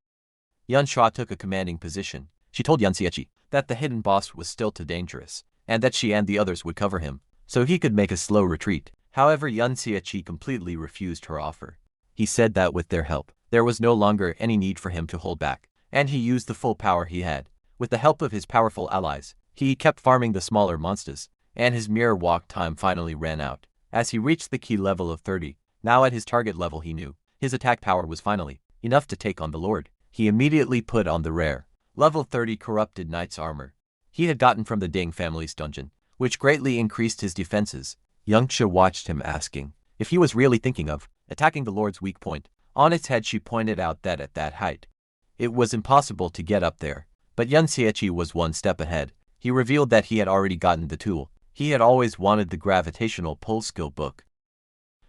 Yunsha took a commanding position. She told Yunsiechi that the hidden boss was still too dangerous, and that she and the others would cover him, so he could make a slow retreat. However, Yunsiechi completely refused her offer. He said that with their help, there was no longer any need for him to hold back, and he used the full power he had. With the help of his powerful allies, he kept farming the smaller monsters, and his mirror walk time finally ran out. As he reached the key level of 30, now at his target level, he knew his attack power was finally enough to take on the Lord. He immediately put on the rare level 30 corrupted knight's armor he had gotten from the Ding family's dungeon, which greatly increased his defenses. Yuncha watched him, asking if he was really thinking of attacking the Lord's weak point. On its head, she pointed out that at that height, it was impossible to get up there, but Yunsiechi was one step ahead. He revealed that he had already gotten the tool. He had always wanted the gravitational pull skill book,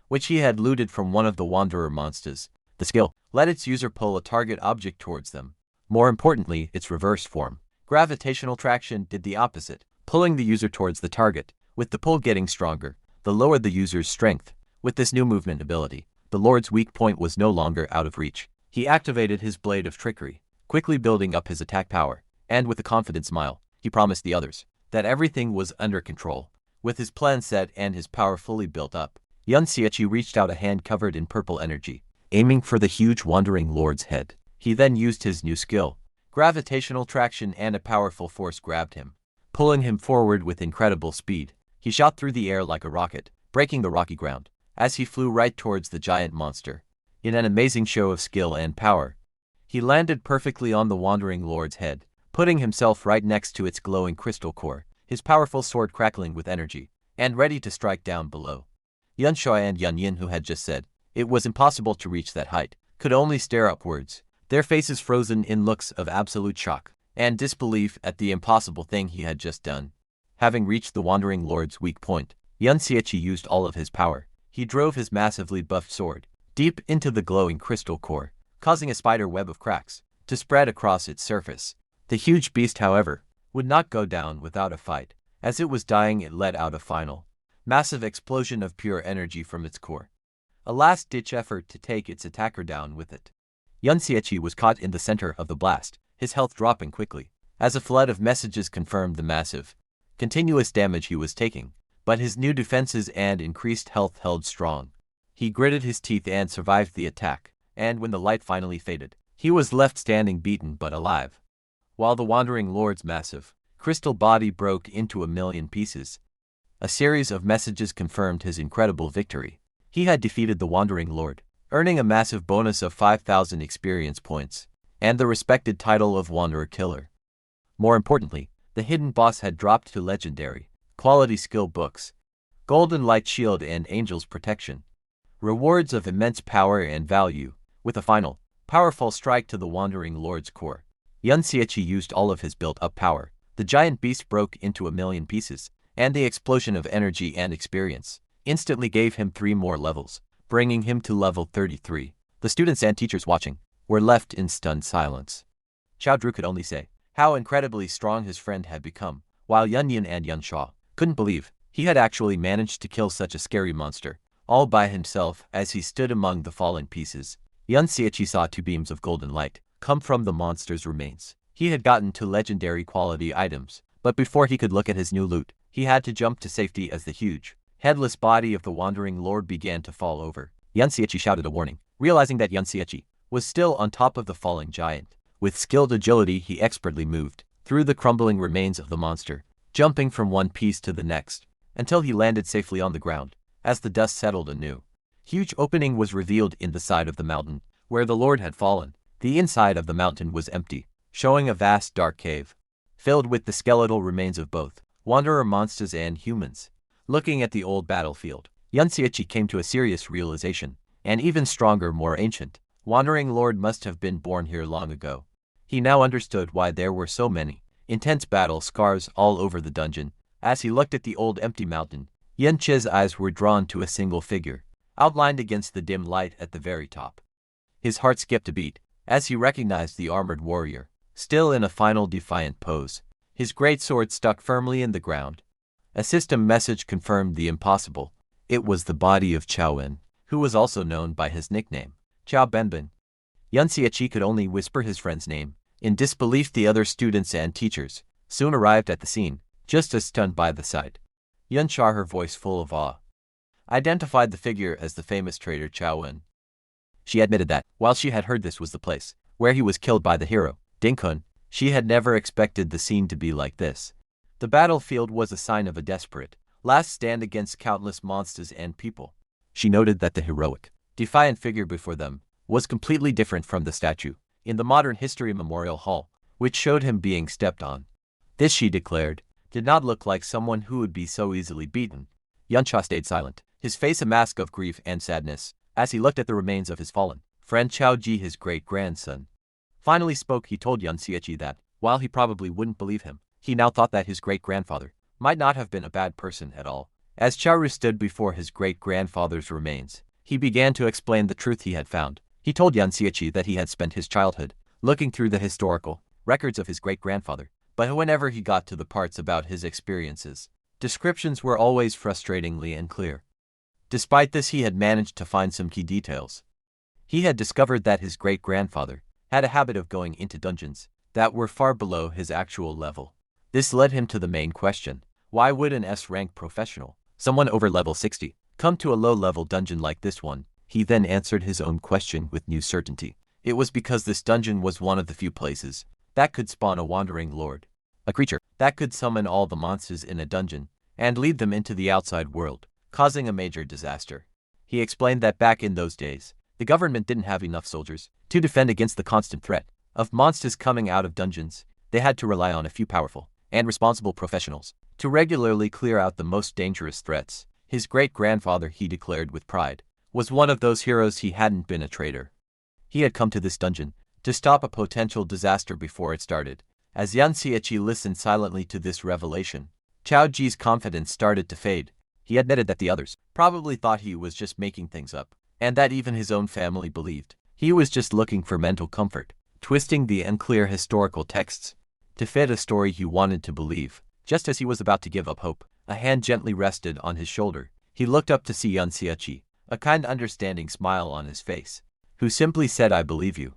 which he had looted from one of the wanderer monsters. The skill let its user pull a target object towards them. More importantly, its reverse form, gravitational traction, did the opposite, pulling the user towards the target. With the pull getting stronger, the lower the user's strength. With this new movement ability, the Lord's weak point was no longer out of reach. He activated his blade of trickery, quickly building up his attack power, and with a confident smile, he promised the others that everything was under control. With his plan set and his power fully built up, Yunsiechi reached out a hand covered in purple energy, aiming for the huge wandering lord's head. He then used his new skill, gravitational traction, and a powerful force grabbed him, pulling him forward with incredible speed. He shot through the air like a rocket, breaking the rocky ground, as he flew right towards the giant monster. In an amazing show of skill and power, he landed perfectly on the wandering lord's head, putting himself right next to its glowing crystal core, his powerful sword crackling with energy, and ready to strike down below. Yunsha and Yunyin, who had just said it was impossible to reach that height, could only stare upwards, their faces frozen in looks of absolute shock and disbelief at the impossible thing he had just done. Having reached the wandering lord's weak point, Yunsiechi used all of his power. He drove his massively buffed sword deep into the glowing crystal core, causing a spider web of cracks to spread across its surface. The huge beast, however, would not go down without a fight. As it was dying, it let out a final, massive explosion of pure energy from its core, a last-ditch effort to take its attacker down with it. Yunsiechi was caught in the center of the blast, his health dropping quickly, as a flood of messages confirmed the massive, continuous damage he was taking, but his new defenses and increased health held strong. He gritted his teeth and survived the attack, and when the light finally faded, he was left standing, beaten but alive, while the wandering lord's massive, crystal body broke into 1,000,000 pieces. A series of messages confirmed his incredible victory. He had defeated the wandering lord, earning a massive bonus of 5,000 experience points, and the respected title of Wanderer Killer. More importantly, the hidden boss had dropped to legendary quality skill books, Golden Light Shield, and Angel's Protection, rewards of immense power and value. With a final, powerful strike to the wandering lord's core, Yunsiechi used all of his built-up power. The giant beast broke into 1,000,000 pieces, and the explosion of energy and experience instantly gave him 3 more levels, bringing him to level 33. The students and teachers watching were left in stunned silence. Xiao Drew could only say how incredibly strong his friend had become, while Yunyin and Yunsha couldn't believe he had actually managed to kill such a scary monster, all by himself. As he stood among the falling pieces, Yunsiechi saw 2 beams of golden light come from the monster's remains. He had gotten to legendary quality items, but before he could look at his new loot, he had to jump to safety as the huge, headless body of the wandering lord began to fall over. Yunsiechi shouted a warning, realizing that Yunsiechi was still on top of the falling giant. With skilled agility, he expertly moved through the crumbling remains of the monster, jumping from one piece to the next, until he landed safely on the ground. As the dust settled, a new, huge opening was revealed in the side of the mountain, where the lord had fallen. The inside of the mountain was empty, showing a vast dark cave, filled with the skeletal remains of both wanderer monsters and humans. Looking at the old battlefield, Yunsiechi came to a serious realization. An even stronger, more ancient, wandering lord must have been born here long ago. He now understood why there were so many intense battle scars all over the dungeon. As he looked at the old empty mountain, Yunche's eyes were drawn to a single figure, outlined against the dim light at the very top. His heart skipped a beat, as he recognized the armored warrior, still in a final defiant pose, his great sword stuck firmly in the ground. A system message confirmed the impossible. It was the body of Chao Wen, who was also known by his nickname, Chao Benben. Yun Xiaoqi could only whisper his friend's name. In disbelief, the other students and teachers soon arrived at the scene, just as stunned by the sight. Yun Sha, her voice full of awe, identified the figure as the famous traitor Chao Wen. She admitted that, while she had heard this was the place where he was killed by the hero, Ding Kun, she had never expected the scene to be like this. The battlefield was a sign of a desperate last stand against countless monsters and people. She noted that the heroic, defiant figure before them was completely different from the statue in the Modern History Memorial Hall, which showed him being stepped on. This, she declared, did not look like someone who would be so easily beaten. Yun Sha stayed silent, his face a mask of grief and sadness, as he looked at the remains of his fallen friend Chao Ji, his great-grandson. Finally spoke, he told Yun Xiaoqi that, while he probably wouldn't believe him, he now thought that his great-grandfather might not have been a bad person at all. As Chao Ru stood before his great-grandfather's remains, he began to explain the truth he had found. He told Yun Xiaoqi that he had spent his childhood looking through the historical records of his great-grandfather, but whenever he got to the parts about his experiences, descriptions were always frustratingly unclear. Despite this, he had managed to find some key details. He had discovered that his great-grandfather had a habit of going into dungeons that were far below his actual level. This led him to the main question: why would an S-rank professional, someone over level 60, come to a low-level dungeon like this one? He then answered his own question with new certainty. It was because this dungeon was one of the few places that could spawn a wandering lord, a creature that could summon all the monsters in a dungeon and lead them into the outside world, causing a major disaster. He explained that back in those days, the government didn't have enough soldiers to defend against the constant threat of monsters coming out of dungeons. They had to rely on a few powerful and responsible professionals to regularly clear out the most dangerous threats. His great-grandfather, he declared with pride, was one of those heroes. He hadn't been a traitor. He had come to this dungeon to stop a potential disaster before it started. As Yun Xiaoqi listened silently to this revelation, Chao Ji's confidence started to fade. He admitted that the others probably thought he was just making things up, and that even his own family believed he was just looking for mental comfort, twisting the unclear historical texts to fit a story he wanted to believe. Just as he was about to give up hope, a hand gently rested on his shoulder. He looked up to see Yun Xiaoqi, a kind understanding smile on his face, who simply said, "I believe you."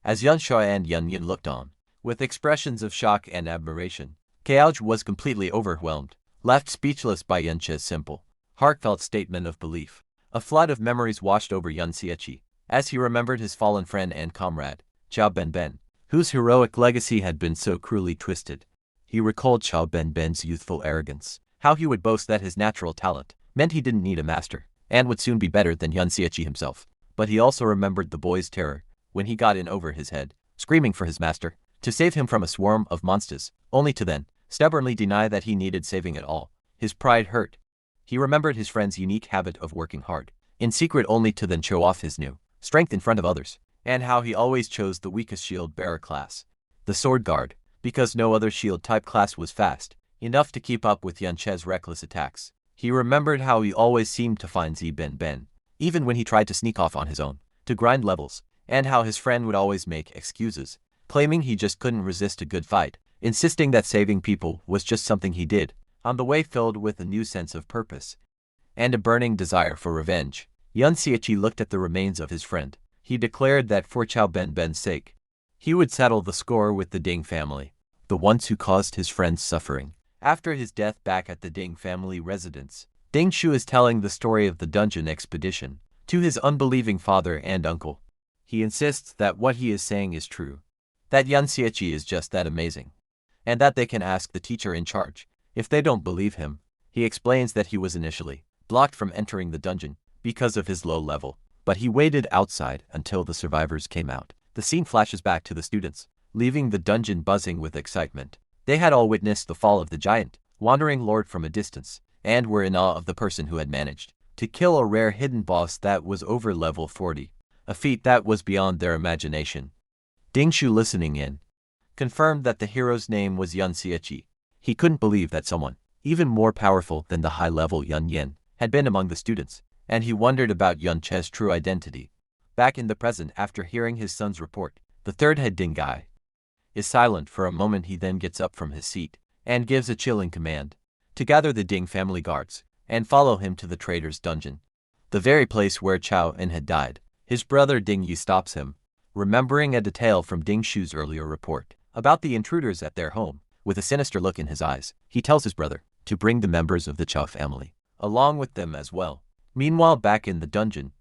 As Yun Sha and Yun Yin looked on, with expressions of shock and admiration, Cao was completely overwhelmed, left speechless by Yun Che's simple, heartfelt statement of belief. A flood of memories washed over Yun Xiaoqi as he remembered his fallen friend and comrade, Chao Benben, whose heroic legacy had been so cruelly twisted. He recalled Chao Benben's youthful arrogance, how he would boast that his natural talent meant he didn't need a master, and would soon be better than Yun Xiaoqi himself. But he also remembered the boy's terror when he got in over his head, screaming for his master to save him from a swarm of monsters, only to then stubbornly deny that he needed saving at all. His pride hurt. He remembered his friend's unique habit of working hard in secret, only to then show off his new strength in front of others, and how he always chose the weakest shield bearer class, the sword guard, because no other shield type class was fast enough to keep up with Yun Che's reckless attacks. He remembered how he always seemed to find Zi Ben, even when he tried to sneak off on his own to grind levels, and how his friend would always make excuses, claiming he just couldn't resist a good fight, insisting that saving people was just something he did on the way, filled with a new sense of purpose and a burning desire for revenge. Yun Xiaoqi looked at the remains of his friend. He declared that for Chao Benben's sake, he would settle the score with the Ding family, the ones who caused his friend's suffering. After his death back at the Ding family residence, Ding Shu is telling the story of the dungeon expedition to his unbelieving father and uncle. He insists that what he is saying is true, that Yun Xiaoqi is just that amazing, and that they can ask the teacher in charge if they don't believe him. He explains that he was initially blocked from entering the dungeon because of his low level, but he waited outside until the survivors came out. The scene flashes back to the students, leaving the dungeon buzzing with excitement. They had all witnessed the fall of the giant, wandering lord from a distance, and were in awe of the person who had managed to kill a rare hidden boss that was over level 40, a feat that was beyond their imagination. Ding Shu, listening in, confirmed that the hero's name was Yun Xiaoqi. He couldn't believe that someone even more powerful than the high-level Yun Yin had been among the students, and he wondered about Yun Che's true identity. Back in the present, after hearing his son's report, The third head Ding guy is silent for a moment. He then gets up from his seat and gives a chilling command to gather the Ding family guards and follow him to the trader's dungeon, the very place where Chao En had died. His brother Ding Yi stops him, remembering a detail from Ding Shu's earlier report about the intruders at their home. With a sinister look in his eyes, he tells his brother to bring the members of the Chao family along with them as well. Meanwhile, back in the dungeon,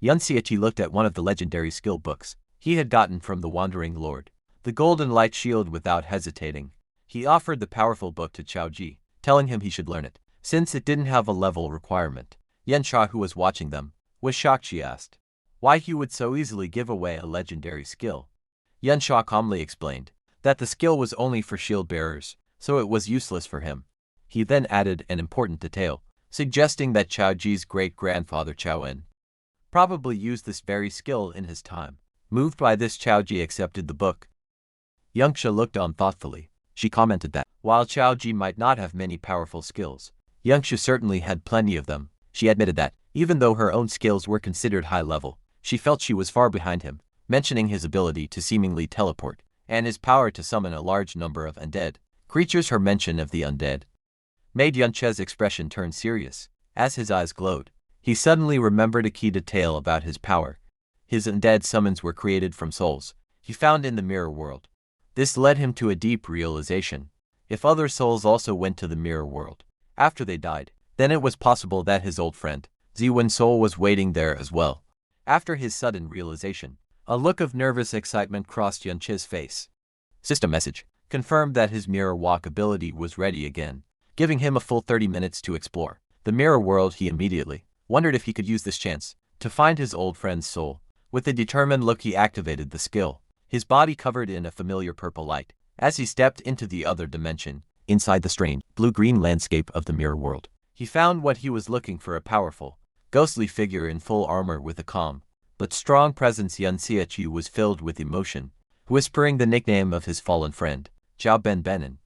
Yun Xiaoqi looked at one of the legendary skill books he had gotten from the Wandering Lord, the Golden Light Shield. Without hesitating, he offered the powerful book to Chao Ji, telling him he should learn it, since it didn't have a level requirement. Yan Sha, who was watching them, was shocked. She asked why he would so easily give away a legendary skill. Yan Sha calmly explained that the skill was only for shield bearers, so it was useless for him. He then added an important detail, suggesting that Chao Ji's great-grandfather Chao En probably used this very skill in his time. Moved by this, Chao Ji accepted the book. Yangsha looked on thoughtfully. She commented that while Chao Ji might not have many powerful skills, Yangsha certainly had plenty of them. She admitted that, even though her own skills were considered high level, she felt she was far behind him, mentioning his ability to seemingly teleport and his power to summon a large number of undead creatures. Her mention of the undead made Yunche's expression turn serious. As his eyes glowed, he suddenly remembered a key detail about his power. His undead summons were created from souls he found in the mirror world. This led him to a deep realization. If other souls also went to the mirror world after they died, then it was possible that his old friend Ziwen's soul was waiting there as well. After his sudden realization, a look of nervous excitement crossed Yunche's face. System message confirmed that his mirror walk ability was ready again, giving him a full 30 minutes to explore the mirror world. He immediately wondered if he could use this chance to find his old friend's soul. With a determined look, he activated the skill, his body covered in a familiar purple light, as he stepped into the other dimension. Inside the strange blue-green landscape of the mirror world, he found what he was looking for: a powerful, ghostly figure in full armor with a calm but strong presence. Yun Xiaoqi was filled with emotion, whispering the nickname of his fallen friend, Zhao Ben Benin,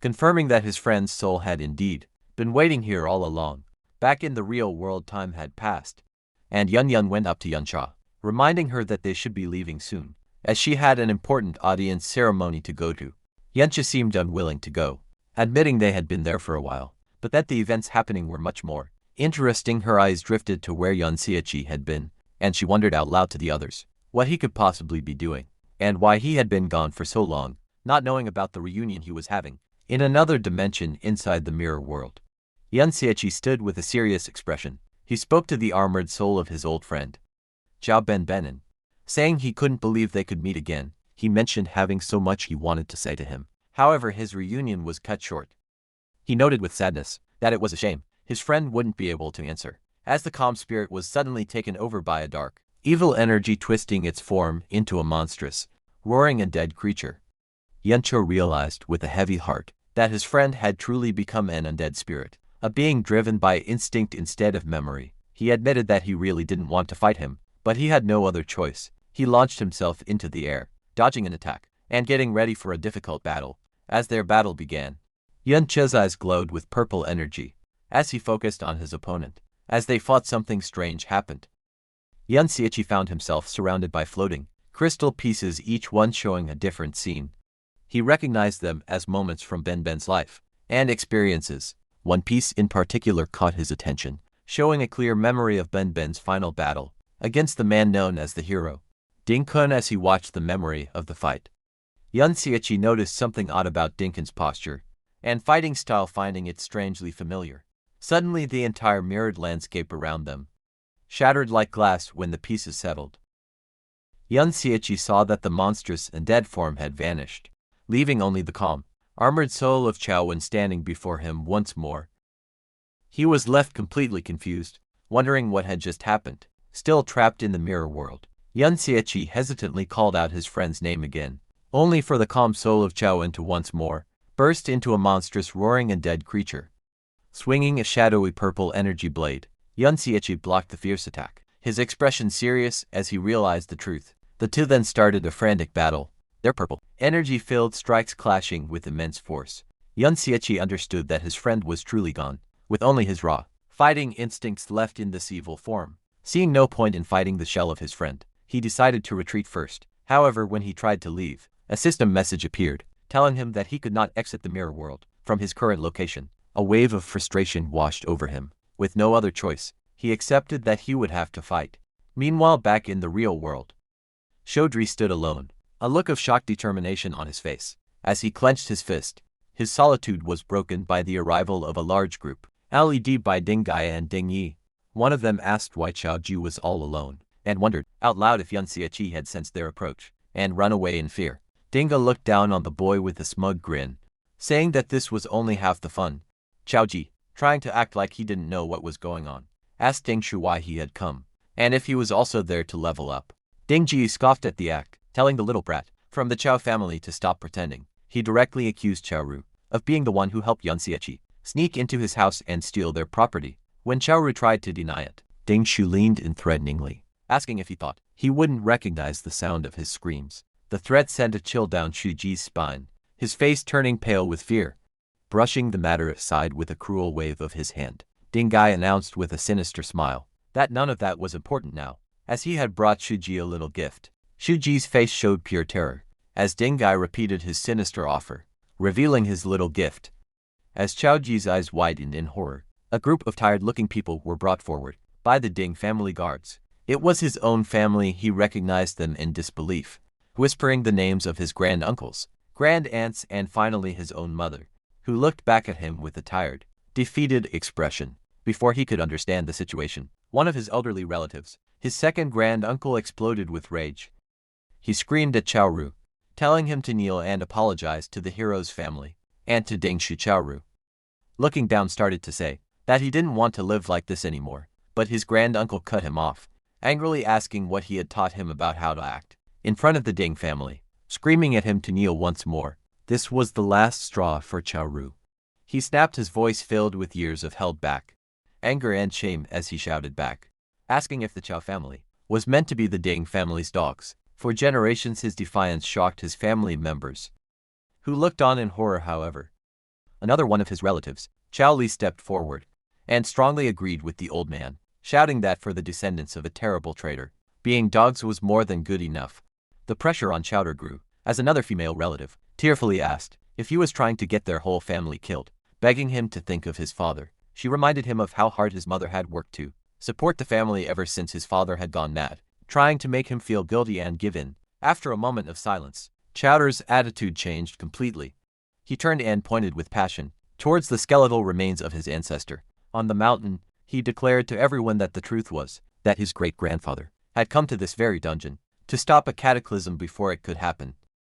confirming that his friend's soul had indeed been waiting here all along. Back in the real world, time had passed, and Yun went up to Yunsha, reminding her that they should be leaving soon, as she had an important audience ceremony to go to. Yunsha seemed unwilling to go, admitting they had been there for a while, but that the events happening were much more interesting. Her eyes drifted to where Yun Xiaoqi had been, and she wondered out loud to the others what he could possibly be doing, and why he had been gone for so long, not knowing about the reunion he was having in another dimension inside the mirror world. Yun Xiaoqi stood with a serious expression. He spoke to the armored soul of his old friend, Zhao Ben Benin, saying he couldn't believe they could meet again. He mentioned having so much he wanted to say to him. However, his reunion was cut short. He noted with sadness that it was a shame his friend wouldn't be able to answer, as the calm spirit was suddenly taken over by a dark, evil energy, twisting its form into a monstrous, roaring undead creature. Yuncho realized with a heavy heart that his friend had truly become an undead spirit, a being driven by instinct instead of memory. He admitted that he really didn't want to fight him, but he had no other choice. He launched himself into the air, dodging an attack and getting ready for a difficult battle. As their battle began, Yunche's eyes glowed with purple energy as he focused on his opponent. As they fought, something strange happened. Yun Xiaoqi found himself surrounded by floating crystal pieces, each one showing a different scene. He recognized them as moments from Ben's life and experiences. One piece in particular caught his attention, showing a clear memory of Ben's final battle against the man known as the hero, Ding Kun. As he watched the memory of the fight, Yun Xiaoqi noticed something odd about Ding Kun's posture and fighting style, finding it strangely familiar. Suddenly, the entire mirrored landscape around them shattered like glass when the pieces settled. Yun Xiaoqi saw that the monstrous and dead form had vanished, leaving only the calm, armored soul of Chao Wen standing before him once more. He was left completely confused, wondering what had just happened. Still trapped in the mirror world, Yun Xiaoqi hesitantly called out his friend's name again, only for the calm soul of Chao Wen to once more burst into a monstrous, roaring undead creature. Swinging a shadowy purple energy blade, Yun Xiaoqi blocked the fierce attack, his expression serious as he realized the truth. The two then started a frantic battle, their purple, energy-filled strikes clashing with immense force. Yun Xiaoqi understood that his friend was truly gone, with only his raw, fighting instincts left in this evil form. Seeing no point in fighting the shell of his friend, he decided to retreat first. However, when he tried to leave, a system message appeared, telling him that he could not exit the mirror world from his current location. A wave of frustration washed over him. With no other choice, he accepted that he would have to fight. Meanwhile, back in the real world, Chaudhry stood alone, a look of shocked determination on his face. As he clenched his fist, his solitude was broken by the arrival of a large group, led by Ding Gai and Ding Yi. One of them asked why Chaoji was all alone, and wondered out loud if Yun Xiaoqi had sensed their approach and run away in fear. Dinga looked down on the boy with a smug grin, saying that this was only half the fun. Chaoji, trying to act like he didn't know what was going on, asked Ding Shu why he had come, and if he was also there to level up. Ding Ji scoffed at the act, telling the little brat from the Chao family to stop pretending. He directly accused Chao Ru of being the one who helped Yun Xiaoqi sneak into his house and steal their property. When Chao Ru tried to deny it, Ding Shu leaned in threateningly, asking if he thought he wouldn't recognize the sound of his screams. The threat sent a chill down Shu Ji's spine, his face turning pale with fear. Brushing the matter aside with a cruel wave of his hand, Ding Gai announced with a sinister smile that none of that was important now, as he had brought Shu Ji a little gift. Shu Ji's face showed pure terror as Ding Gai repeated his sinister offer, revealing his little gift. As Chao Ji's eyes widened in horror, a group of tired-looking people were brought forward by the Ding family guards. It was his own family. He recognized them in disbelief, whispering the names of his grand-uncles, grand-aunts, and finally his own mother, who looked back at him with a tired, defeated expression. Before he could understand the situation, one of his elderly relatives, his second grand-uncle, exploded with rage. He screamed at Chao Ru, telling him to kneel and apologize to the hero's family, and to Ding Shu. Chao Ru, looking down, started to say that he didn't want to live like this anymore, but his grand-uncle cut him off, angrily asking what he had taught him about how to act in front of the Ding family, screaming at him to kneel once more. This was the last straw for Chao Ru. He snapped, his voice filled with years of held back anger and shame as he shouted back, asking if the Chao family was meant to be the Ding family's dogs. For generations his defiance shocked his family members, who looked on in horror. However, another one of his relatives, Chao Li, stepped forward and strongly agreed with the old man, shouting that for the descendants of a terrible traitor, being dogs was more than good enough. The pressure on Chowder grew, as another female relative tearfully asked if he was trying to get their whole family killed, begging him to think of his father. She reminded him of how hard his mother had worked to support the family ever since his father had gone mad, trying to make him feel guilty and give in. After a moment of silence, Chowder's attitude changed completely. He turned and pointed with passion towards the skeletal remains of his ancestor. On the mountain, he declared to everyone that the truth was that his great-grandfather had come to this very dungeon to stop a cataclysm before it could happen.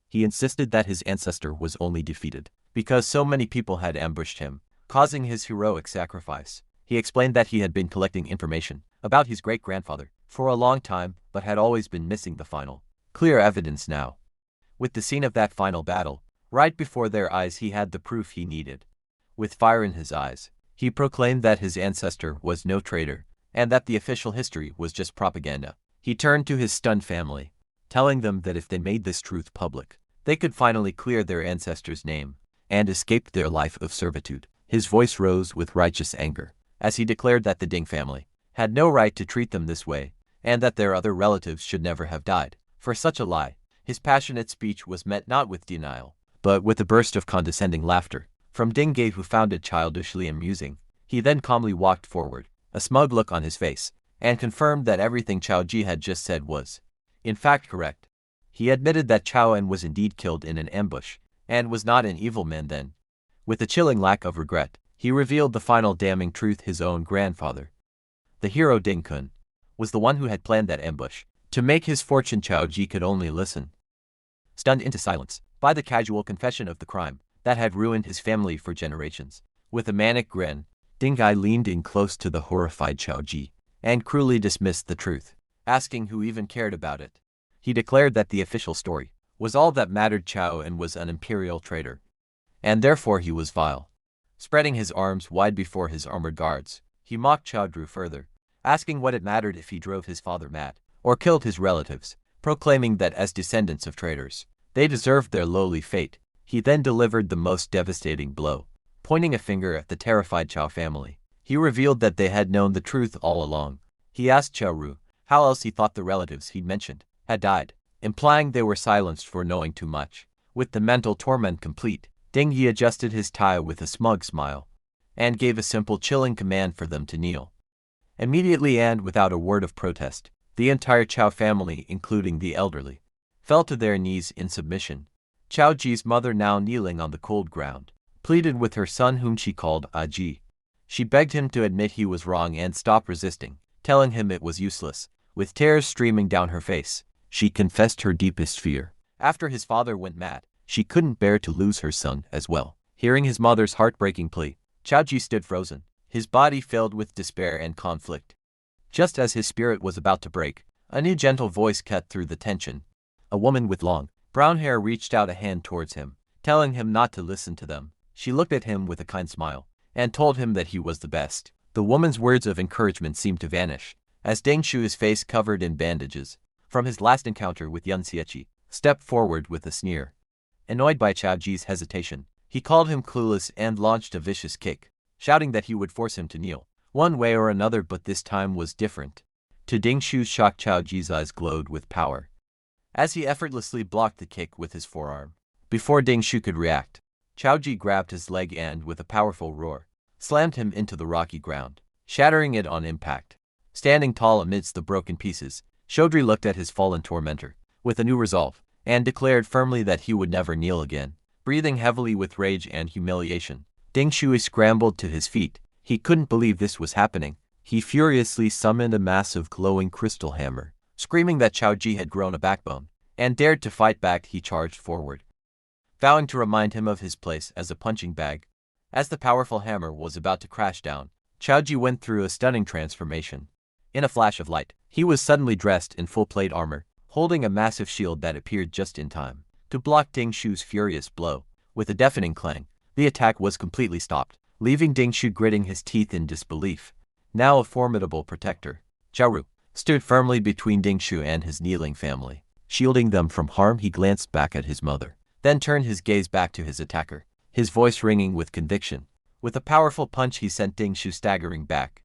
He insisted that his ancestor was only defeated because so many people had ambushed him, causing his heroic sacrifice. He explained that he had been collecting information about his great-grandfather for a long time, but had always been missing the final, clear evidence now. With the scene of that final battle right before their eyes, he had the proof he needed. With fire in his eyes, he proclaimed that his ancestor was no traitor, and that the official history was just propaganda. He turned to his stunned family, telling them that if they made this truth public, they could finally clear their ancestor's name and escape their life of servitude. His voice rose with righteous anger as he declared that the Ding family had no right to treat them this way, and that their other relatives should never have died for such a lie. His passionate speech was met not with denial, but with a burst of condescending laughter from Ding Gai, who found it childishly amusing. He then calmly walked forward, a smug look on his face, and confirmed that everything Chao Ji had just said was, in fact, correct. He admitted that Chao En was indeed killed in an ambush, and was not an evil man then. With a chilling lack of regret, he revealed the final damning truth: his own grandfather, the hero Ding Kun, was the one who had planned that ambush to make his fortune. Chao Ji could only listen, stunned into silence by the casual confession of the crime that had ruined his family for generations. With a manic grin, Ding Gai leaned in close to the horrified Chao Ji and cruelly dismissed the truth, asking who even cared about it. He declared that the official story was all that mattered. Chao En was an imperial traitor, and therefore he was vile. Spreading his arms wide before his armored guards, he mocked Chao Dru further, asking what it mattered if he drove his father mad or killed his relatives, proclaiming that as descendants of traitors, they deserved their lowly fate. He then delivered the most devastating blow, pointing a finger at the terrified Chao family. He revealed that they had known the truth all along. He asked Chao Ru how else he thought the relatives he'd mentioned had died. implying they were silenced for knowing too much. With the mental torment complete, Ding Yi adjusted his tie with a smug smile and gave a simple chilling command for them to kneel. Immediately and without a word of protest, the entire Chao family, including the elderly, fell to their knees in submission. Chao Ji's mother, now kneeling on the cold ground, pleaded with her son, whom she called Ji. She begged him to admit he was wrong and stop resisting, telling him it was useless. With tears streaming down her face, she confessed her deepest fear. After his father went mad, she couldn't bear to lose her son as well. Hearing his mother's heartbreaking plea, Chao Ji stood frozen, his body filled with despair and conflict. Just as his spirit was about to break, a new gentle voice cut through the tension. A woman with long, brown hair reached out a hand towards him, telling him not to listen to them. She looked at him with a kind smile and told him that he was the best. The woman's words of encouragement seemed to vanish as Deng Shu's face covered in bandages from his last encounter with Yun Xieqi stepped forward with a sneer. Annoyed by Chao Ji's hesitation, he called him clueless and launched a vicious kick, shouting that he would force him to kneel one way or another, but this time was different. To Deng Shu's shock, Chao Ji's eyes glowed with power as he effortlessly blocked the kick with his forearm. Before Deng Shu could react, Chao Ji grabbed his leg and, with a powerful roar, slammed him into the rocky ground, shattering it on impact. Standing tall amidst the broken pieces, Chaudhry looked at his fallen tormentor with a new resolve and declared firmly that he would never kneel again. Breathing heavily with rage and humiliation, Deng Shui scrambled to his feet. He couldn't believe this was happening. He furiously summoned a massive glowing crystal hammer. Screaming that Chao Ji had grown a backbone and dared to fight back, he charged forward, vowing to remind him of his place as a punching bag. As the powerful hammer was about to crash down, Chao Ji went through a stunning transformation. In a flash of light, he was suddenly dressed in full plate armor, holding a massive shield that appeared just in time to block Deng Shu's furious blow. With a deafening clang, the attack was completely stopped, leaving Deng Shu gritting his teeth in disbelief. Now a formidable protector, Chao Ru stood firmly between Deng Shu and his kneeling family, shielding them from harm. He glanced back at his mother, then turned his gaze back to his attacker, his voice ringing with conviction. With a powerful punch, he sent Deng Shu staggering back,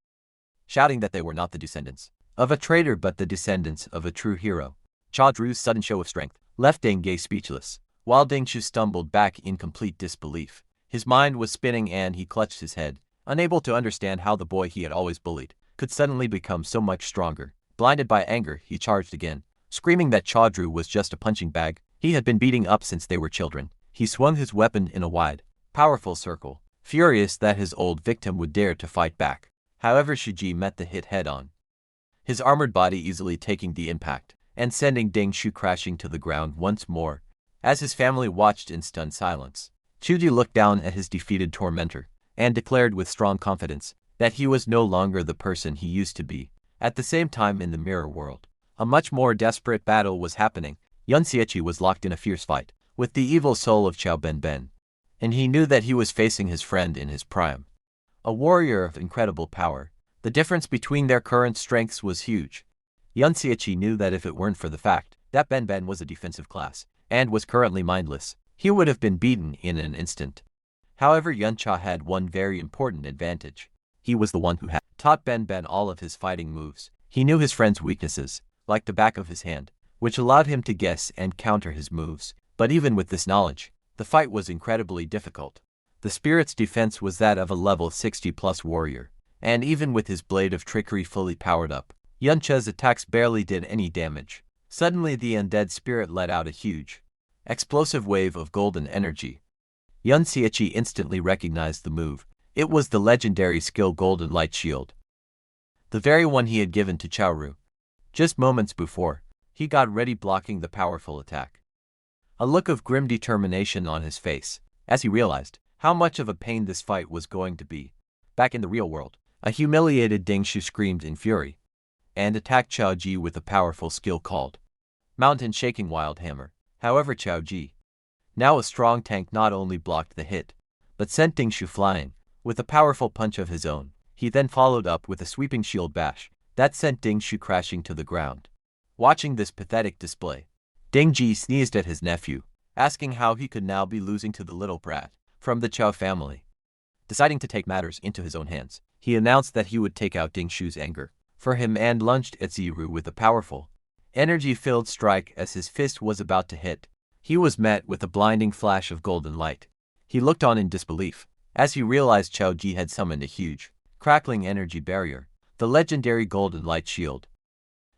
shouting that they were not the descendants of a traitor but the descendants of a true hero. Chao Dru's sudden show of strength left Deng Ge speechless, while Deng Shu stumbled back in complete disbelief. His mind was spinning and he clutched his head, unable to understand how the boy he had always bullied could suddenly become so much stronger. Blinded by anger, he charged again, screaming that Chao Dru was just a punching bag he had been beating up since they were children. He swung his weapon in a wide, powerful circle, furious that his old victim would dare to fight back. However, Shiji met the hit head-on, his armored body easily taking the impact and sending Deng Shu crashing to the ground once more. As his family watched in stunned silence, Chuji looked down at his defeated tormentor and declared with strong confidence that he was no longer the person he used to be. At the same time, in the mirror world, a much more desperate battle was happening. Yun Xieqi was locked in a fierce fight with the evil soul of Chao Benben, and he knew that he was facing his friend in his prime, a warrior of incredible power. The difference between their current strengths was huge. Yun Xieqi knew that if it weren't for the fact that Benben was a defensive class and was currently mindless, he would have been beaten in an instant. However, Yun Cha had one very important advantage. He was the one who had taught Benben all of his fighting moves. He knew his friend's weaknesses like the back of his hand, which allowed him to guess and counter his moves. But even with this knowledge, the fight was incredibly difficult. The spirit's defense was that of a level 60+ warrior, and even with his blade of trickery fully powered up, Yun Cha's attacks barely did any damage. Suddenly, the undead spirit let out a huge, explosive wave of golden energy. Yun Xieqi instantly recognized the move. It was the legendary skill Golden Light Shield, the very one he had given to Chao Ru just moments before. He got ready, blocking the powerful attack, a look of grim determination on his face as he realized how much of a pain this fight was going to be. Back in the real world, a humiliated Deng Shu screamed in fury and attacked Chao Ji with a powerful skill called Mountain Shaking Wild Hammer. However, Chao Ji, now a strong tank, not only blocked the hit, but sent Deng Shu flying with a powerful punch of his own. He then followed up with a sweeping shield bash that sent Deng Shu crashing to the ground. Watching this pathetic display, Deng Ji sneezed at his nephew, asking how he could now be losing to the little brat from the Chao family. Deciding to take matters into his own hands, he announced that he would take out Deng Shu's anger for him and lunged at Ziru with a powerful energy-filled strike as his fist was about to hit. He was met with a blinding flash of golden light. He looked on in disbelief, as he realized Qiao Ji had summoned a huge, crackling energy barrier, the legendary golden light shield.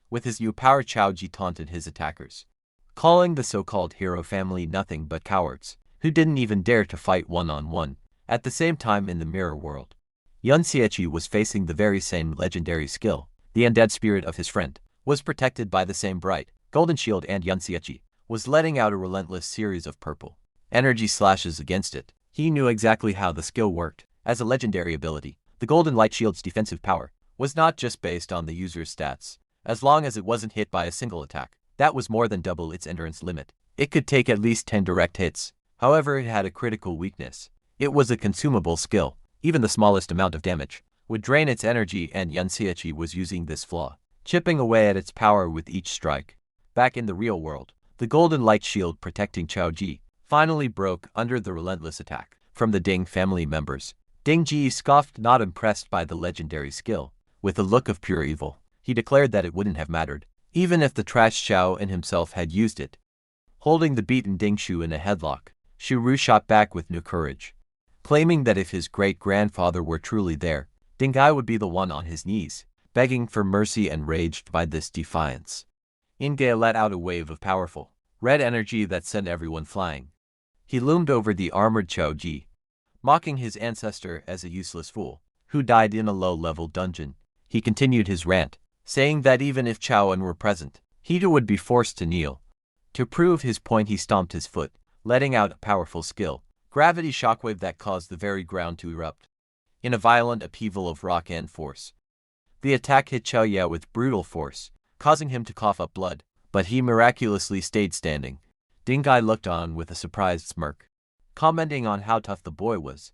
With his new power, Qiao Ji taunted his attackers, calling the so-called hero family nothing but cowards, who didn't even dare to fight one-on-one. At the same time, in the mirror world, Yun Xieqi was facing the very same legendary skill. The undead spirit of his friend was protected by the same bright, golden shield, and Yun Xieqi was letting out a relentless series of purple energy slashes against it. He knew exactly how the skill worked. As a legendary ability, the golden light shield's defensive power was not just based on the user's stats. As long as it wasn't hit by a single attack, that was more than double its endurance limit. It could take at least 10 direct hits. However, it had a critical weakness. It was a consumable skill. Even the smallest amount of damage would drain its energy, and Yun Xieqi was using this flaw, chipping away at its power with each strike. Back in the real world, the golden light shield protecting Qiao Ji finally broke under the relentless attack from the Ding family members. Ding Ji scoffed, not impressed by the legendary skill. With a look of pure evil, he declared that it wouldn't have mattered, even if the trash Xiao and himself had used it. Holding the beaten Ding Shu in a headlock, Shu Ru shot back with new courage, claiming that if his great-grandfather were truly there, Ding Gai would be the one on his knees, begging for mercy. Enraged by this defiance, Inge let out a wave of powerful, red energy that sent everyone flying. He loomed over the armored Qiao Ji, mocking his ancestor as a useless fool who died in a low-level dungeon. He continued his rant, saying that even if Qiao were present, he too would be forced to kneel. To prove his point, he stomped his foot, letting out a powerful skill, gravity shockwave that caused the very ground to erupt in a violent upheaval of rock and force. The attack hit Qiao Ye with brutal force, causing him to cough up blood, but he miraculously stayed standing. Ding Gai looked on with a surprised smirk, commenting on how tough the boy was.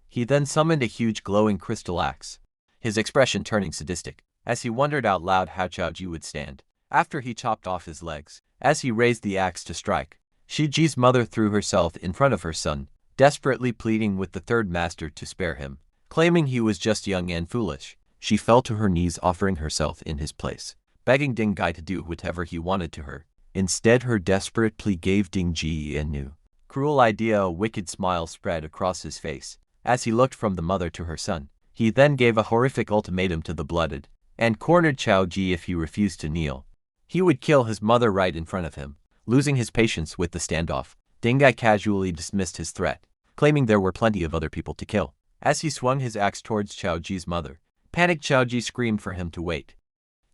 He then summoned a huge glowing crystal axe, his expression turning sadistic, as he wondered out loud how Qiao Ji would stand after he chopped off his legs. As he raised the axe to strike, Shi Ji's mother threw herself in front of her son, desperately pleading with the third master to spare him. Claiming he was just young and foolish, she fell to her knees, offering herself in his place, begging Ding Gai to do whatever he wanted to her. Instead, her desperate plea gave Ding Ji a new, cruel idea. A wicked smile spread across his face as he looked from the mother to her son. He then gave a horrific ultimatum to the blooded and cornered Qiao Ji. If he refused to kneel, he would kill his mother right in front of him. Losing his patience with the standoff, Ding Gai casually dismissed his threat, claiming there were plenty of other people to kill. As he swung his axe towards Qiao Ji's mother, panicked Qiao Ji screamed for him to wait,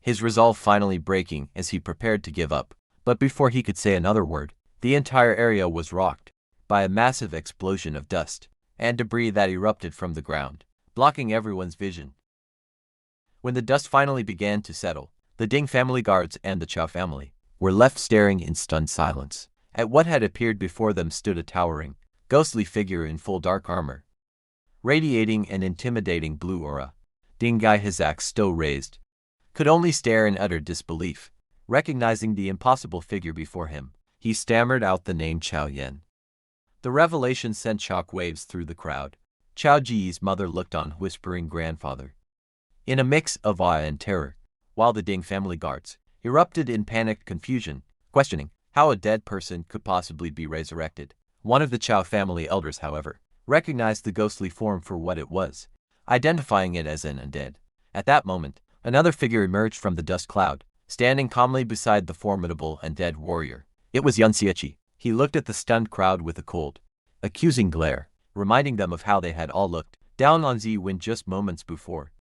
his resolve finally breaking as he prepared to give up. But before he could say another word, the entire area was rocked by a massive explosion of dust and debris that erupted from the ground, blocking everyone's vision. When the dust finally began to settle, the Ding family guards and the Qiao family were left staring in stunned silence. At what had appeared before them stood a towering, ghostly figure in full dark armor, radiating an intimidating blue aura. Ding Gai, his axe still raised, could only stare in utter disbelief. Recognizing the impossible figure before him, he stammered out the name Qiao Yan. The revelation sent shock waves through the crowd. Qiao Ji's mother looked on, whispering grandfather, in a mix of awe and terror, while the Ding family guards erupted in panicked confusion, questioning how a dead person could possibly be resurrected. One of the Qiao family elders, however, recognized the ghostly form for what it was, identifying it as an undead. At that moment, another figure emerged from the dust cloud, standing calmly beside the formidable undead warrior. It was Yun Xieqi. He looked at the stunned crowd with a cold, accusing glare, reminding them of how they had all looked down on Zi Wen just moments before.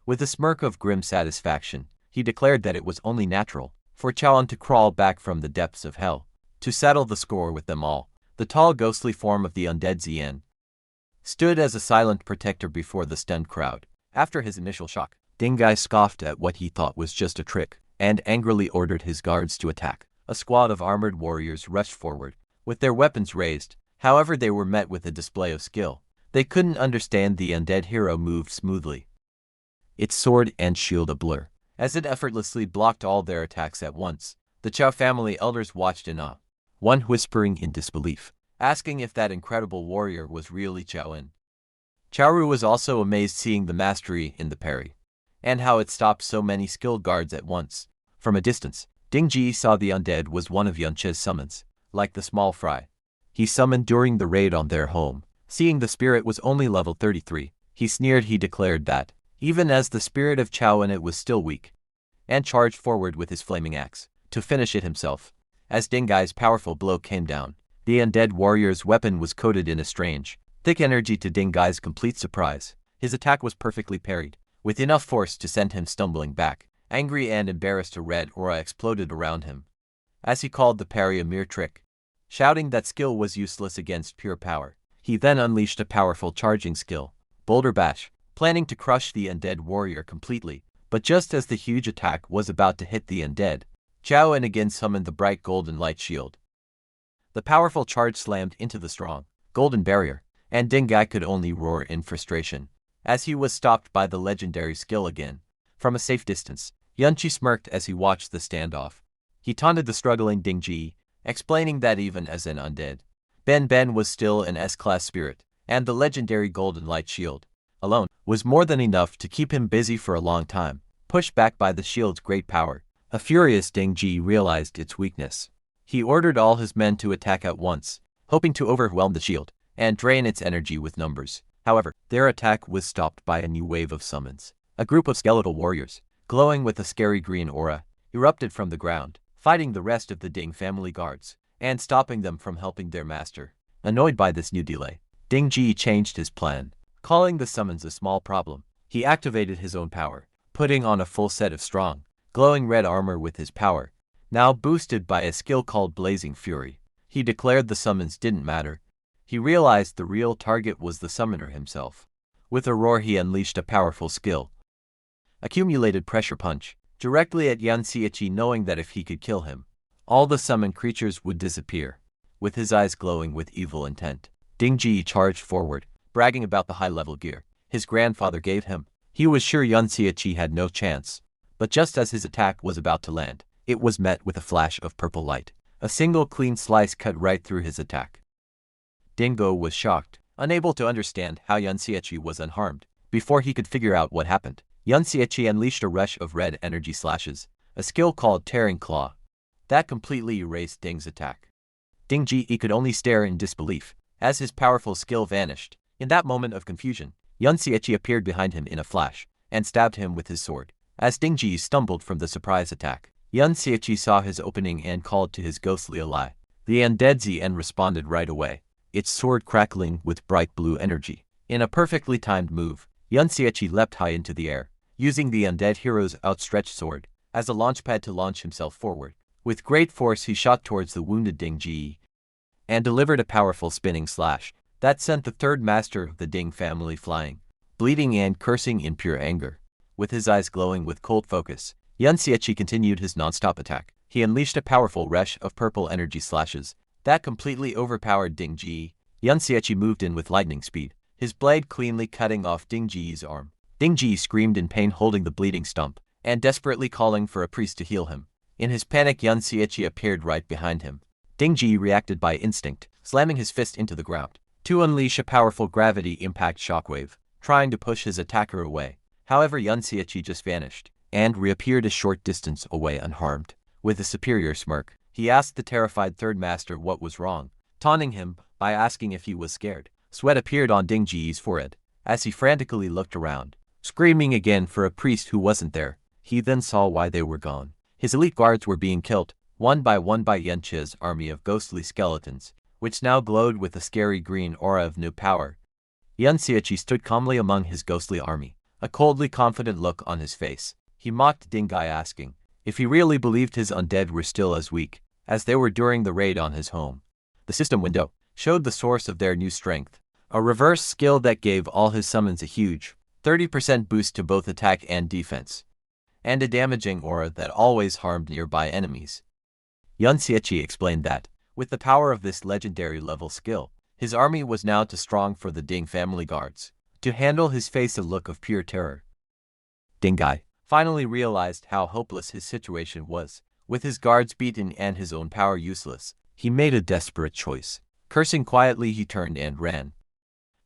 With a smirk of grim satisfaction, he declared that it was only natural for Qiao to crawl back from the depths of hell to settle the score with them all. The tall, ghostly form of the undead Zian stood as a silent protector before the stunned crowd. After his initial shock, Ding Gai scoffed at what he thought was just a trick and angrily ordered his guards to attack. A squad of armored warriors rushed forward, with their weapons raised. However, they were met with a display of skill. They couldn't understand the undead hero moved smoothly, its sword and shield a blur, as it effortlessly blocked all their attacks at once. The Qiao family elders watched in awe, one whispering in disbelief, asking if that incredible warrior was really Qiao Yin. Qiao Ru was also amazed, seeing the mastery in the parry, and how it stopped so many skilled guards at once. From a distance, Ding Ji saw the undead was one of Yunche's summons, like the small fry he summoned during the raid on their home. Seeing the spirit was only level 33, he sneered. He declared that, even as the spirit of Chao in it was still weak, and charged forward with his flaming axe, to finish it himself. As Ding Gai's powerful blow came down, the undead warrior's weapon was coated in a strange, thick energy. To Ding Gai's complete surprise, his attack was perfectly parried, with enough force to send him stumbling back. Angry and embarrassed, a red aura exploded around him, as he called the parry a mere trick, shouting that skill was useless against pure power. He then unleashed a powerful charging skill, Boulder Bash, planning to crush the undead warrior completely. But just as the huge attack was about to hit the undead, Chao En again summoned the bright golden light shield. The powerful charge slammed into the strong, golden barrier, and Ding Gai could only roar in frustration, as he was stopped by the legendary skill again. From a safe distance, Yunchi smirked as he watched the standoff. He taunted the struggling Ding Ji, explaining that even as an undead, Ben was still an S-class spirit, and the legendary golden light shield alone was more than enough to keep him busy for a long time. Pushed back by the shield's great power, a furious Ding Ji realized its weakness. He ordered all his men to attack at once, hoping to overwhelm the shield and drain its energy with numbers. However, their attack was stopped by a new wave of summons. A group of skeletal warriors, glowing with a scary green aura, erupted from the ground, fighting the rest of the Ding family guards, and stopping them from helping their master. Annoyed by this new delay, Ding Ji changed his plan. Calling the summons a small problem, he activated his own power, putting on a full set of strong, glowing red armor with his power, now boosted by a skill called Blazing Fury. He declared the summons didn't matter. He realized the real target was the summoner himself. With a roar, he unleashed a powerful skill, Accumulated Pressure Punch, directly at Yan Xiachi, knowing that if he could kill him, all the summoned creatures would disappear. With his eyes glowing with evil intent, Ding Ji charged forward, bragging about the high-level gear his grandfather gave him. He was sure Yan Xiachi had no chance, but just as his attack was about to land, it was met with a flash of purple light. A single clean slice cut right through his attack. Dingo was shocked, unable to understand how Yan Xiachi was unharmed. Before he could figure out what happened, Yan Xiachi unleashed a rush of red energy slashes, a skill called Tearing Claw, that completely erased Ding's attack. Ding Ji could only stare in disbelief, as his powerful skill vanished. In that moment of confusion, Yan Xiachi appeared behind him in a flash, and stabbed him with his sword. As Ding Ji stumbled from the surprise attack, Yan Xiachi saw his opening and called to his ghostly ally. The undead Zien responded right away, its sword crackling with bright blue energy. In a perfectly timed move, Yan Xiachi leapt high into the air, using the undead hero's outstretched sword as a launchpad to launch himself forward. With great force, he shot towards the wounded Ding Ji and delivered a powerful spinning slash that sent the third master of the Ding family flying, bleeding and cursing in pure anger. With his eyes glowing with cold focus, Yan Xiachi continued his non-stop attack. He unleashed a powerful rush of purple energy slashes that completely overpowered Ding Ji. Yan Xiachi moved in with lightning speed, his blade cleanly cutting off Ding Ji's arm. Ding Ji screamed in pain, holding the bleeding stump and desperately calling for a priest to heal him. In his panic, Yan Xiachi appeared right behind him. Ding Ji reacted by instinct, slamming his fist into the ground to unleash a powerful gravity impact shockwave, trying to push his attacker away. However, Yan Xiachi just vanished and reappeared a short distance away unharmed. With a superior smirk, he asked the terrified third master what was wrong, taunting him by asking if he was scared. Sweat appeared on Ding Ji's forehead as he frantically looked around, screaming again for a priest who wasn't there. He then saw why they were gone. His elite guards were being killed, one by Yanche's army of ghostly skeletons, which now glowed with a scary green aura of new power. Yan Xiachi stood calmly among his ghostly army, a coldly confident look on his face. He mocked Ding Gai, asking if he really believed his undead were still as weak as they were during the raid on his home. The system window showed the source of their new strength, a reverse skill that gave all his summons a huge 30% boost to both attack and defense, and a damaging aura that always harmed nearby enemies. Yan Xiachi explained that, with the power of this legendary level skill, his army was now too strong for the Ding family guards to handle. His face a look of pure terror. Ding Gai finally realized how hopeless his situation was. With his guards beaten and his own power useless, he made a desperate choice. Cursing quietly, he turned and ran.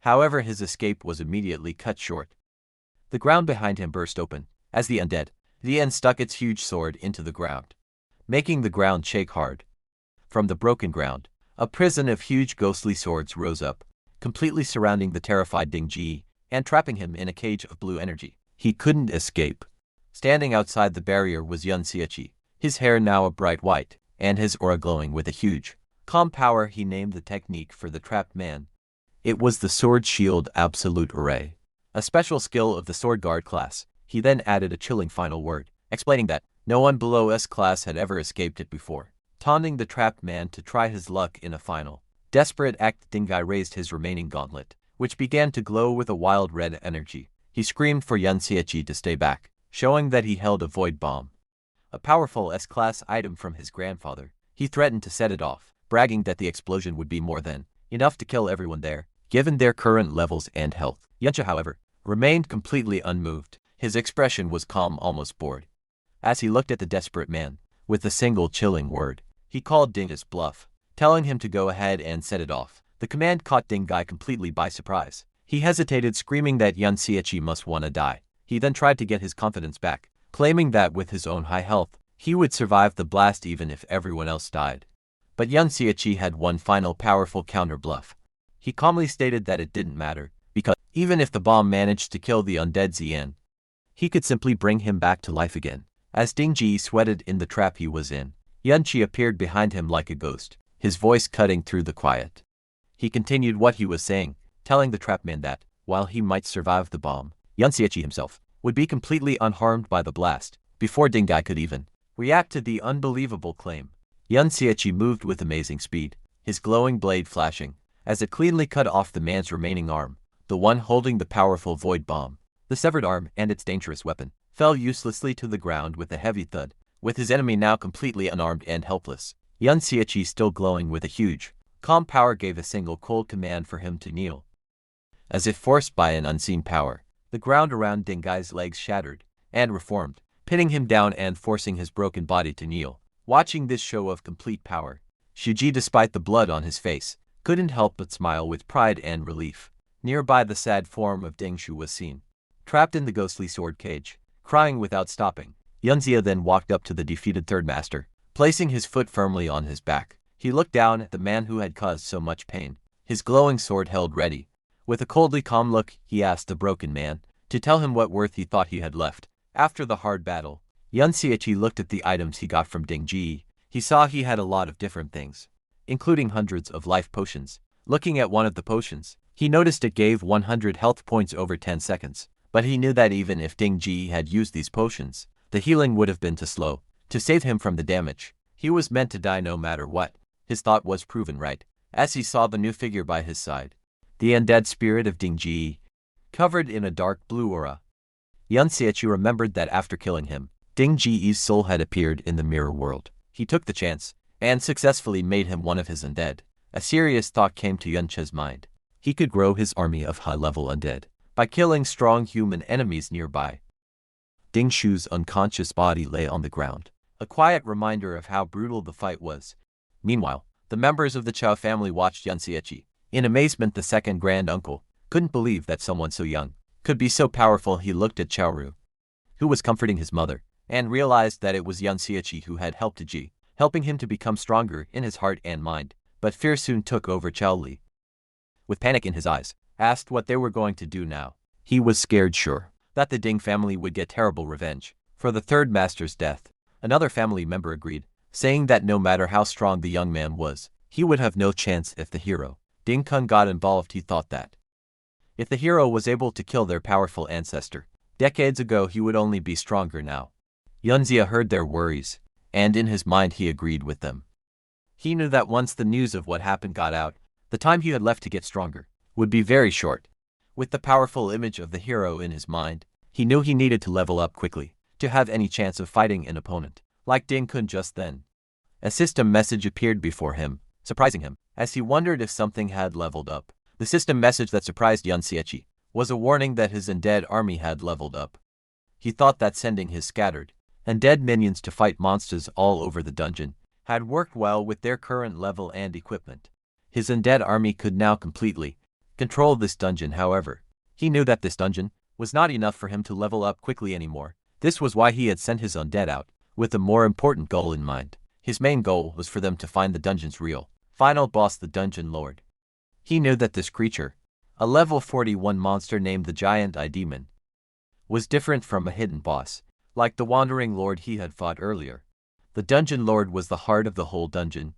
However, his escape was immediately cut short. The ground behind him burst open as the undead Zien stuck its huge sword into the ground, making the ground shake hard. From the broken ground, a prison of huge ghostly swords rose up, completely surrounding the terrified Dingji and trapping him in a cage of blue energy. He couldn't escape. Standing outside the barrier was Yun Xiachi, his hair now a bright white, and his aura glowing with a huge, calm power. He named the technique for the trapped man. It was the Sword Shield Absolute Array, a special skill of the Sword Guard class. He then added a chilling final word, explaining that no one below S class had ever escaped it before, taunting the trapped man to try his luck in a final desperate act. Dingai raised his remaining gauntlet, which began to glow with a wild red energy. He screamed for Yun Xiachi to stay back, showing that he held a void bomb, a powerful S-class item from his grandfather. He threatened to set it off, bragging that the explosion would be more than enough to kill everyone there, given their current levels and health. Yuncha, however, remained completely unmoved. His expression was calm, almost bored. As he looked at the desperate man, with a single chilling word, he called Dingai's bluff, telling him to go ahead and set it off. The command caught Dingai completely by surprise. He hesitated, screaming that Yun Xiachi must wanna die. He then tried to get his confidence back, claiming that with his own high health, he would survive the blast even if everyone else died. But Yun Xiachi had one final powerful counter bluff. He calmly stated that it didn't matter, because even if the bomb managed to kill the undead Xian, he could simply bring him back to life again. As Dingji sweated in the trap he was in, Yunchi appeared behind him like a ghost, his voice cutting through the quiet. He continued what he was saying, telling the trap man that, while he might survive the bomb, Yun Xiachi himself would be completely unharmed by the blast. Before Dingai could even react to the unbelievable claim, Yun Xiachi moved with amazing speed, his glowing blade flashing, as it cleanly cut off the man's remaining arm, the one holding the powerful void bomb. The severed arm and its dangerous weapon fell uselessly to the ground with a heavy thud. With his enemy now completely unarmed and helpless, Yun Xiachi, still glowing with a huge, calm power, gave a single cold command for him to kneel. As if forced by an unseen power, the ground around Dingai's legs shattered and reformed, pinning him down and forcing his broken body to kneel. Watching this show of complete power, Shuji, despite the blood on his face, couldn't help but smile with pride and relief. Nearby, the sad form of Dingshu was seen, trapped in the ghostly sword cage, crying without stopping. Yunzia then walked up to the defeated third master, placing his foot firmly on his back. He looked down at the man who had caused so much pain, his glowing sword held ready. With a coldly calm look, he asked the broken man to tell him what worth he thought he had left. After the hard battle, Yun Xiachi looked at the items he got from Dingji. He saw he had a lot of different things, including hundreds of life potions. Looking at one of the potions, he noticed it gave 100 health points over 10 seconds. But he knew that even if Dingji had used these potions, the healing would have been too slow to save him from the damage. He was meant to die no matter what. His thought was proven right, as he saw the new figure by his side, the undead spirit of Dingji, covered in a dark blue aura. Yun Xiachi remembered that after killing him, Dingji's soul had appeared in the mirror world. He took the chance and successfully made him one of his undead. A serious thought came to Yuncha's mind. He could grow his army of high-level undead by killing strong human enemies nearby. Dingshu's unconscious body lay on the ground, a quiet reminder of how brutal the fight was. Meanwhile, the members of the Chao family watched Yun Xiachi. In amazement, the second grand uncle couldn't believe that someone so young could be so powerful. He looked at Chaoru, who was comforting his mother, and realized that it was Yun Xiachi who had helped Ji, helping him to become stronger in his heart and mind. But fear soon took over Chao Li. With panic in his eyes, asked what they were going to do now. He was scared, sure, that the Ding family would get terrible revenge for the third master's death. Another family member agreed, saying that no matter how strong the young man was, he would have no chance if the hero, Ding Kun, got involved. He thought that if the hero was able to kill their powerful ancestor decades ago, he would only be stronger now. Yunzia heard their worries, and in his mind he agreed with them. He knew that once the news of what happened got out, the time he had left to get stronger would be very short. With the powerful image of the hero in his mind, he knew he needed to level up quickly to have any chance of fighting an opponent like Ding Kun. Just then, a system message appeared before him, surprising him, as he wondered if something had leveled up. The system message that surprised Yun Xiachi was a warning that his undead army had leveled up. He thought that sending his scattered undead minions to fight monsters all over the dungeon had worked well with their current level and equipment. His undead army could now completely control this dungeon. However, he knew that this dungeon was not enough for him to level up quickly anymore. This was why he had sent his undead out, with a more important goal in mind. His main goal was for them to find the dungeon's real, final boss, the Dungeon Lord. He knew that this creature, a level 41 monster named the Giant Eye Demon, was different from a hidden boss, like the Wandering Lord he had fought earlier. The Dungeon Lord was the heart of the whole dungeon.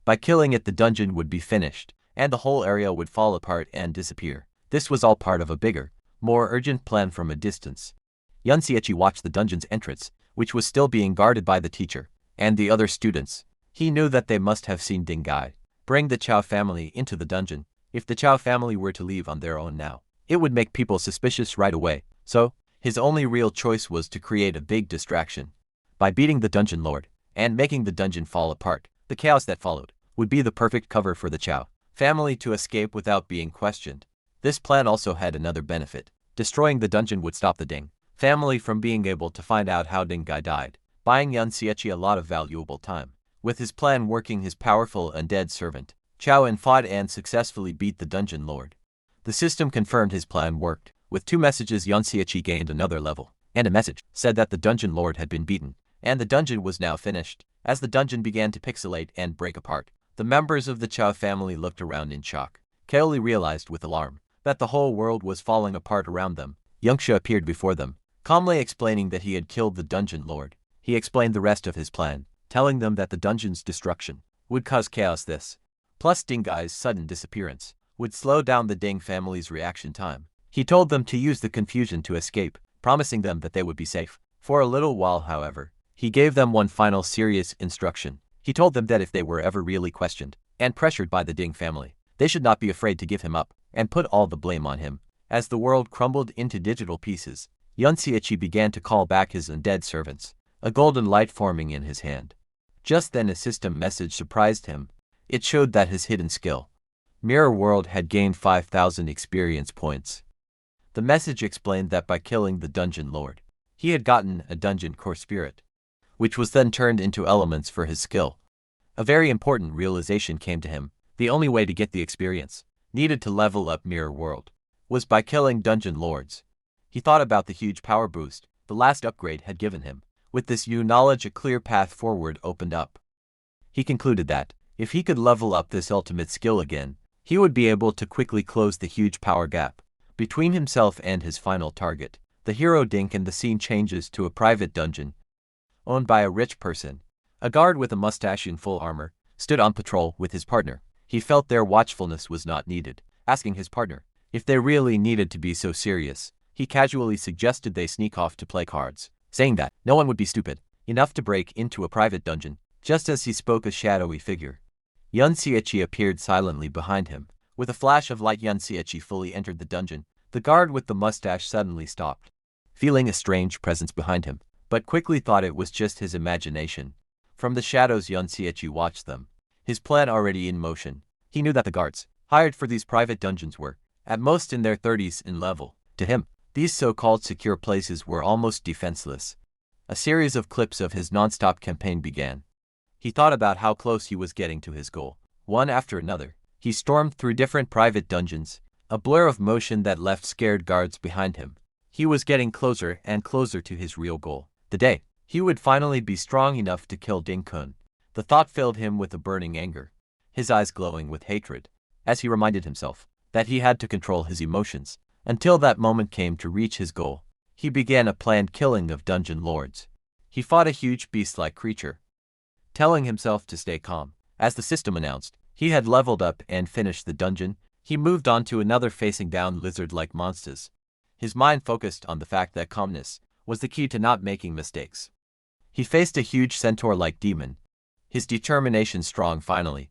By killing it, the dungeon would be finished, and the whole area would fall apart and disappear. This was all part of a bigger, more urgent plan from a distance. Yun Xiaoqi watched the dungeon's entrance, which was still being guarded by the teacher and the other students. He knew that they must have seen Ding Gai bring the Chao family into the dungeon. If the Chao family were to leave on their own now, it would make people suspicious right away. So, his only real choice was to create a big distraction. By beating the Dungeon Lord and making the dungeon fall apart, the chaos that followed would be the perfect cover for the Chao family to escape without being questioned. This plan also had another benefit. Destroying the dungeon would stop the Ding family from being able to find out how Ding Gai died, buying Yun Xiaoqi a lot of valuable time. With his plan working, his powerful undead servant Chao En fought and successfully beat the Dungeon Lord. The system confirmed his plan worked. With 2 messages, Yun Xiaoqi gained another level, and a message said that the Dungeon Lord had been beaten, and the dungeon was now finished. As the dungeon began to pixelate and break apart, the members of the Chao family looked around in shock. Kaoli realized with alarm that the whole world was falling apart around them. Yangsha appeared before them, calmly explaining that he had killed the Dungeon Lord. He explained the rest of his plan, telling them that the dungeon's destruction would cause chaos. This, plus Ding Gai's sudden disappearance, would slow down the Ding family's reaction time. He told them to use the confusion to escape, promising them that they would be safe. For a little while, however, he gave them one final serious instruction. He told them that if they were ever really questioned and pressured by the Ding family, they should not be afraid to give him up and put all the blame on him. As the world crumbled into digital pieces, Yun Xiaoqi began to call back his undead servants, a golden light forming in his hand. Just then a system message surprised him. It showed that his hidden skill, Mirror World, had gained 5,000 experience points. The message explained that by killing the Dungeon Lord, he had gotten a dungeon core spirit, which was then turned into elements for his skill. A very important realization came to him. The only way to get the experience needed to level up Mirror World was by killing Dungeon Lords. He thought about the huge power boost the last upgrade had given him. With this new knowledge, a clear path forward opened up. He concluded that, if he could level up this ultimate skill again, he would be able to quickly close the huge power gap between himself and his final target. The hero Dink, and the scene changes to a private dungeon owned by a rich person. A guard with a mustache in full armor stood on patrol with his partner. He felt their watchfulness was not needed. Asking his partner if they really needed to be so serious, he casually suggested they sneak off to play cards, saying that no one would be stupid enough to break into a private dungeon. Just as he spoke, a shadowy figure, Yun Xiaoqi, appeared silently behind him. With a flash of light, Yun Xiaoqi fully entered the dungeon. The guard with the mustache suddenly stopped, feeling a strange presence behind him, but quickly thought it was just his imagination. From the shadows, Yun Xiaoqi watched them, his plan already in motion. He knew that the guards hired for these private dungeons were, at most, in their 30s in level. To him, these so-called secure places were almost defenseless. A series of clips of his non-stop campaign began. He thought about how close he was getting to his goal. One after another, he stormed through different private dungeons, a blur of motion that left scared guards behind him. He was getting closer and closer to his real goal. The day he would finally be strong enough to kill Ding Kun. The thought filled him with a burning anger, his eyes glowing with hatred, as he reminded himself that he had to control his emotions until that moment came to reach his goal. He began a planned killing of dungeon lords. He fought a huge beast-like creature, telling himself to stay calm. As the system announced, he had leveled up and finished the dungeon. He moved on to another, facing down lizard-like monsters. His mind focused on the fact that calmness was the key to not making mistakes. He faced a huge centaur-like demon, his determination strong finally.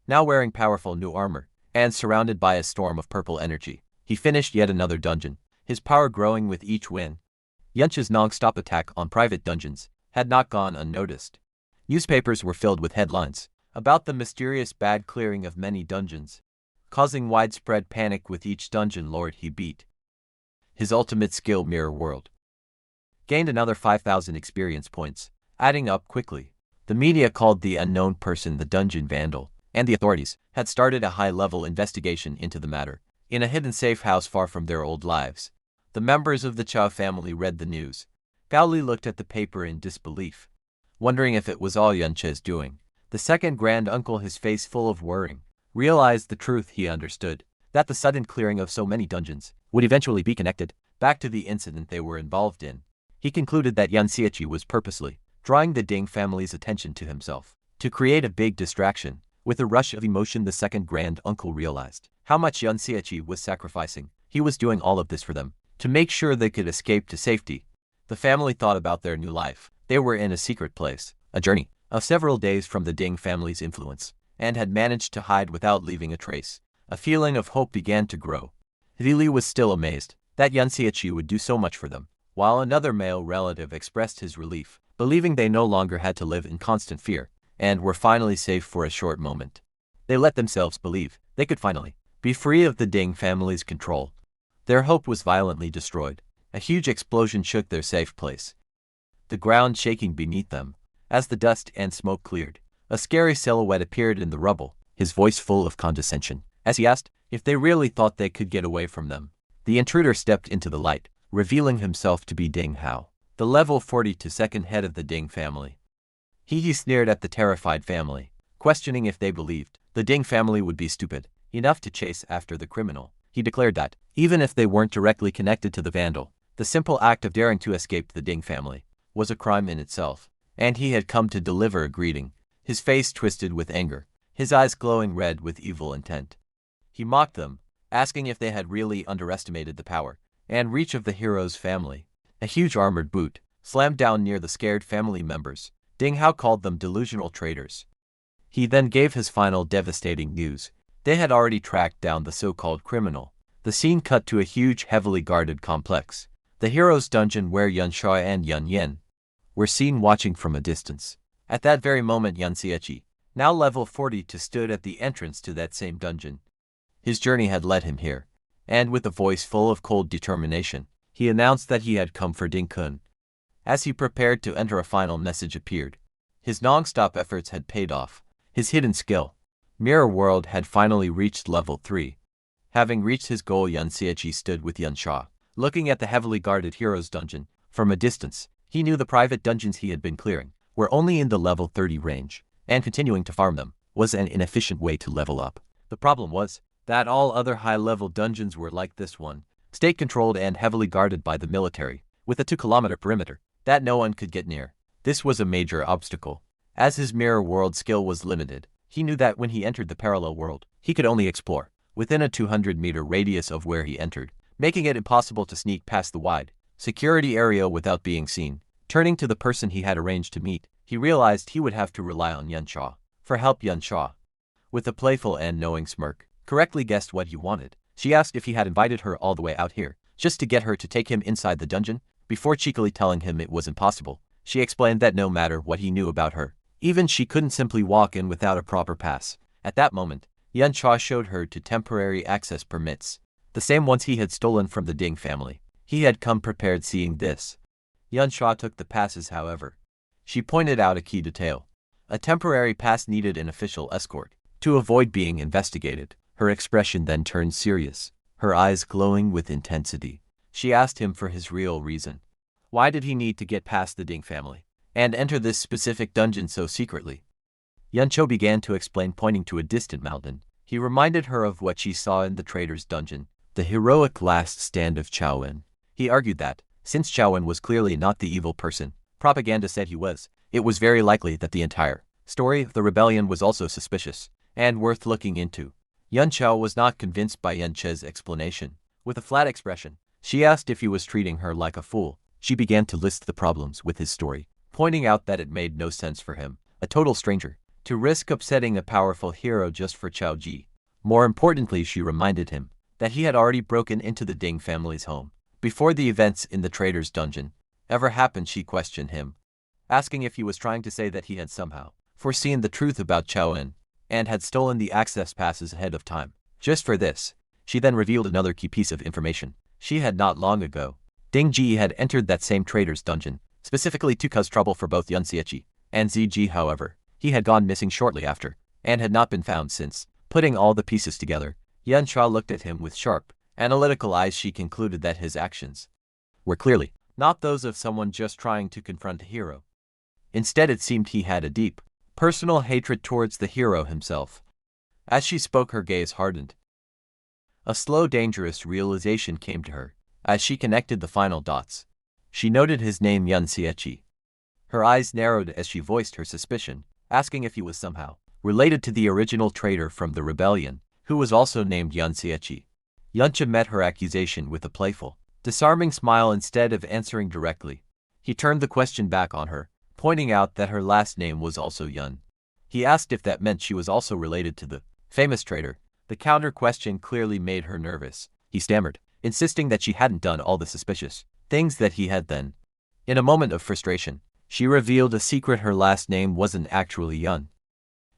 Now wearing powerful new armor and surrounded by a storm of purple energy, he finished yet another dungeon, his power growing with each win. Yuncha's non-stop attack on private dungeons had not gone unnoticed. Newspapers were filled with headlines about the mysterious bad clearing of many dungeons, causing widespread panic with each dungeon lord he beat. His ultimate skill, Mirror World, gained another 5,000 experience points, adding up quickly. The media called the unknown person the Dungeon Vandal, and the authorities had started a high-level investigation into the matter. In a hidden safe house far from their old lives, the members of the Chao family read the news. Gao Li looked at the paper in disbelief. wondering if it was all Yunche's doing. The second grand uncle, his face full of worrying, realized the truth. He understood that the sudden clearing of so many dungeons would eventually be connected back to the incident they were involved in. He concluded that Yan Xiaoqi was purposely drawing the Ding family's attention to himself to create a big distraction. With a rush of emotion, the second grand uncle realized how much Yan Xiaoqi was sacrificing. He was doing all of this for them to make sure they could escape to safety. The family thought about their new life. They were in a secret place, a journey of several days from the Ding family's influence, and had managed to hide without leaving a trace. A feeling of hope began to grow. Li was still amazed that Yan Xiaoqi would do so much for them, while another male relative expressed his relief, believing they no longer had to live in constant fear and were finally safe for a short moment. They let themselves believe they could finally be free of the Ding family's control. Their hope was violently destroyed. A huge explosion shook their safe place, the ground shaking beneath them. As the dust and smoke cleared, a scary silhouette appeared in the rubble, his voice full of condescension, as he asked if they really thought they could get away from them. The intruder stepped into the light, revealing himself to be Ding Hao, the level 42nd head of the Ding family. He sneered at the terrified family, questioning if they believed the Ding family would be stupid enough to chase after the criminal. He declared that, even if they weren't directly connected to the vandal, the simple act of daring to escape the Ding family was a crime in itself, and he had come to deliver a greeting, his face twisted with anger, his eyes glowing red with evil intent. He mocked them, asking if they had really underestimated the power and reach of the hero's family. A huge armored boot slammed down near the scared family members. Ding Hao called them delusional traitors. He then gave his final devastating news. They had already tracked down the so-called criminal. The scene cut to a huge, heavily guarded complex, the hero's dungeon, where Yan Sha and Yan Yen were seen watching from a distance. At that very moment, Yan Xiaoqi, now level 42, stood at the entrance to that same dungeon. His journey had led him here, and with a voice full of cold determination, he announced that he had come for Ding Kun. As he prepared to enter, a final message appeared. His non-stop efforts had paid off. His hidden skill, Mirror World, had finally reached level 3. Having reached his goal, Yan Xiaoqi stood with Yan Sha, looking at the heavily guarded hero's dungeon. From a distance, he knew the private dungeons he had been clearing were only in the level 30 range, and continuing to farm them was an inefficient way to level up. The problem was that all other high-level dungeons were like this one, state-controlled and heavily guarded by the military, with a 2-kilometer perimeter that no one could get near. This was a major obstacle. As his Mirror World skill was limited, he knew that when he entered the parallel world, he could only explore within a 200-meter radius of where he entered, making it impossible to sneak past the wide security area without being seen. Turning to the person he had arranged to meet, he realized he would have to rely on Yan Sha for help. Yan Sha, with a playful and knowing smirk, correctly guessed what he wanted. She asked if he had invited her all the way out here just to get her to take him inside the dungeon. Before cheekily telling him it was impossible, she explained that no matter what he knew about her, even she couldn't simply walk in without a proper pass. At that moment, Yan Sha showed her to temporary access permits, the same ones he had stolen from the Ding family. He had come prepared. Seeing this, Yan Sha took the passes. However, she pointed out a key detail. A temporary pass needed an official escort to avoid being investigated. Her expression then turned serious, her eyes glowing with intensity. She asked him for his real reason. Why did he need to get past the Ding family and enter this specific dungeon so secretly? Yan Cho began to explain, pointing to a distant mountain. He reminded her of what she saw in the trader's dungeon, the heroic last stand of Chaowen. He argued that, since Chaowen was clearly not the evil person propaganda said he was, it was very likely that the entire story of the rebellion was also suspicious and worth looking into. Yan Chao was not convinced by Yan Che's explanation. With a flat expression, she asked if he was treating her like a fool. She began to list the problems with his story, pointing out that it made no sense for him, a total stranger, to risk upsetting a powerful hero just for Chao Ji. More importantly, she reminded him that he had already broken into the Ding family's home before the events in the trader's dungeon ever happened. She questioned him, asking if he was trying to say that he had somehow foreseen the truth about Chao En and had stolen the access passes ahead of time. Just for this, she then revealed another key piece of information. She had not long ago, Ding Ji had entered that same trader's dungeon, specifically to cause trouble for both Yan Xiaoqi and Zi Ji. However, he had gone missing shortly after, and had not been found since. Putting all the pieces together, Yan Sha looked at him with sharp, analytical eyes. She concluded that his actions were clearly not those of someone just trying to confront a hero. Instead it seemed he had a deep, personal hatred towards the hero himself. As she spoke her gaze hardened. A slow dangerous realization came to her, as she connected the final dots. She noted his name Yun Siechi. Her eyes narrowed as she voiced her suspicion, asking if he was somehow related to the original traitor from the rebellion, who was also named Yun Siechi. Yuncha met her accusation with a playful, disarming smile instead of answering directly. He turned the question back on her, pointing out that her last name was also Yun. He asked if that meant she was also related to the famous traitor. The counter question clearly made her nervous. He stammered, insisting that she hadn't done all the suspicious things that he had then. In a moment of frustration, she revealed a secret: her last name wasn't actually Yun.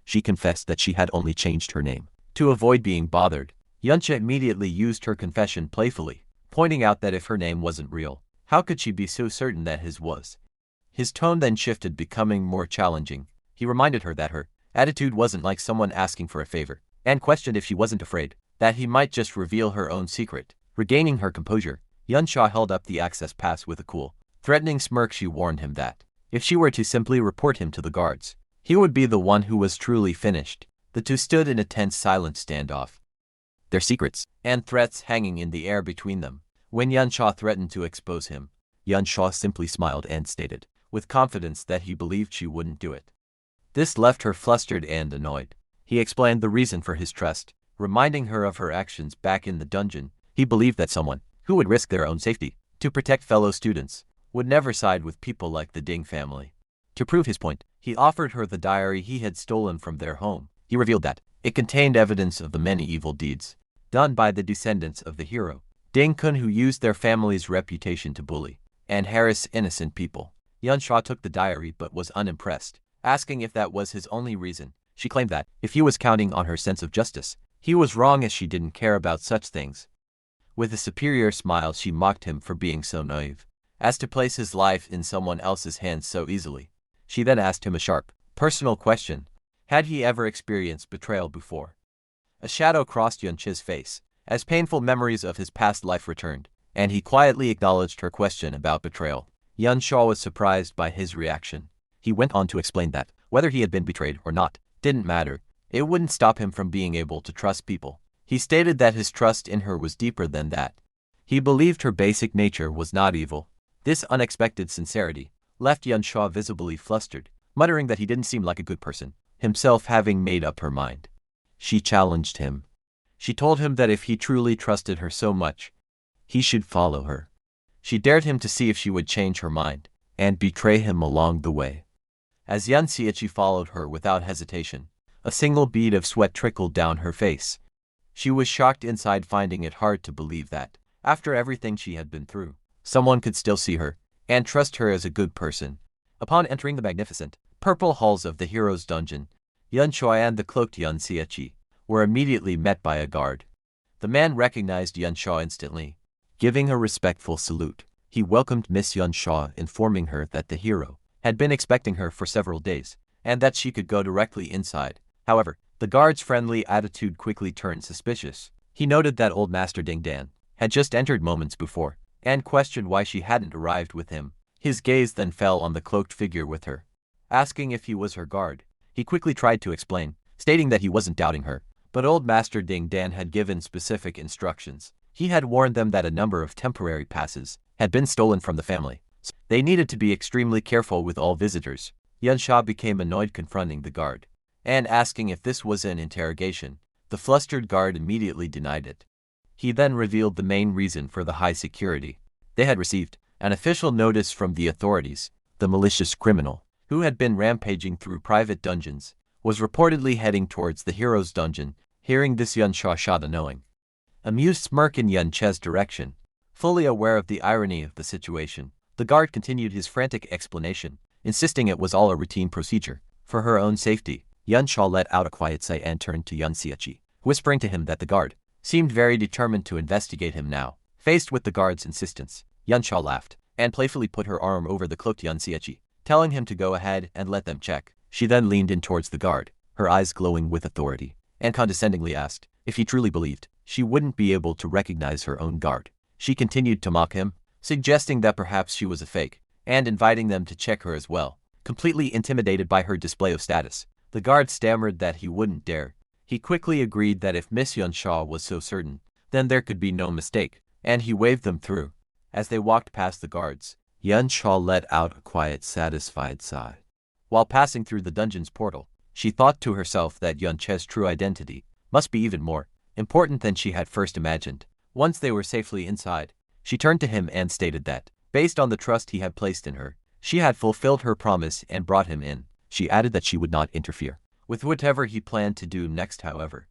She confessed that she had only changed her name to avoid being bothered. Yuncha immediately used her confession playfully, pointing out that if her name wasn't real, how could she be so certain that his was? His tone then shifted, becoming more challenging. He reminded her that her attitude wasn't like someone asking for a favor, and questioned if she wasn't afraid that he might just reveal her own secret. Regaining her composure, Yunsha held up the access pass with a cool, threatening smirk. She warned him that if she were to simply report him to the guards, he would be the one who was truly finished. The two stood in a tense silent standoff, their secrets and threats hanging in the air between them. When Yunsha threatened to expose him, Yunsha simply smiled and stated, with confidence, that he believed she wouldn't do it. This left her flustered and annoyed. He explained the reason for his trust, reminding her of her actions back in the dungeon. He believed that someone who would risk their own safety to protect fellow students would never side with people like the Ding family. To prove his point, he offered her the diary he had stolen from their home. He revealed that it contained evidence of the many evil deeds done by the descendants of the hero, Ding-kun, who used their family's reputation to bully and harass innocent people. Yunsha took the diary but was unimpressed, asking if that was his only reason. She claimed that, if he was counting on her sense of justice, he was wrong, as she didn't care about such things. With a superior smile, she mocked him for being so naive as to place his life in someone else's hands so easily. She then asked him a sharp, personal question. Had he ever experienced betrayal before? A shadow crossed Yuncha's face, as painful memories of his past life returned, and he quietly acknowledged her question about betrayal. Yunsha was surprised by his reaction. He went on to explain that, whether he had been betrayed or not, didn't matter. It wouldn't stop him from being able to trust people. He stated that his trust in her was deeper than that. He believed her basic nature was not evil. This unexpected sincerity left Yunsha visibly flustered, muttering that he didn't seem like a good person, himself having made up her mind. She challenged him. She told him that if he truly trusted her so much, he should follow her. She dared him to see if she would change her mind and betray him along the way. As Yun Siechi followed her without hesitation, a single bead of sweat trickled down her face. She was shocked inside, finding it hard to believe that, after everything she had been through, someone could still see her and trust her as a good person. Upon entering the magnificent purple halls of the hero's dungeon, Yunsha and the cloaked Yun Siechi were immediately met by a guard. The man recognized Yunsha instantly. Giving a respectful salute, he welcomed Miss Yunsha, informing her that the hero had been expecting her for several days, and that she could go directly inside. However, the guard's friendly attitude quickly turned suspicious. He noted that old Master Ding Dan had just entered moments before, and questioned why she hadn't arrived with him. His gaze then fell on the cloaked figure with her, asking if he was her guard. He quickly tried to explain, stating that he wasn't doubting her, but old Master Ding Dan had given specific instructions. He had warned them that a number of temporary passes had been stolen from the family, so they needed to be extremely careful with all visitors. Yunsha became annoyed, confronting the guard and asking if this was an interrogation. The flustered guard immediately denied it. He then revealed the main reason for the high security. They had received an official notice from the authorities. The malicious criminal, who had been rampaging through private dungeons, was reportedly heading towards the hero's dungeon. Hearing this, Yunsha shot a knowing, amused smirk in Yuncha's direction. Fully aware of the irony of the situation, the guard continued his frantic explanation, insisting it was all a routine procedure for her own safety. Yunsha let out a quiet sigh and turned to Yun Siechi, whispering to him that the guard seemed very determined to investigate him now. Faced with the guard's insistence, Yunsha laughed and playfully put her arm over the cloaked Yun Siechi, telling him to go ahead and let them check. She then leaned in towards the guard, her eyes glowing with authority, and condescendingly asked if he truly believed she wouldn't be able to recognize her own guard. She continued to mock him, suggesting that perhaps she was a fake, and inviting them to check her as well. completely intimidated by her display of status. The guard stammered that he wouldn't dare. He quickly agreed that if Miss Yunshaw was so certain, then there could be no mistake, and he waved them through. As they walked past the guards, Yunshaw let out a quiet, satisfied sigh. While passing through the dungeon's portal, she thought to herself that Yunche's true identity must be even more important than she had first imagined. Once they were safely inside, she turned to him and stated that, based on the trust he had placed in her, she had fulfilled her promise and brought him in. She added that she would not interfere with whatever he planned to do next, however.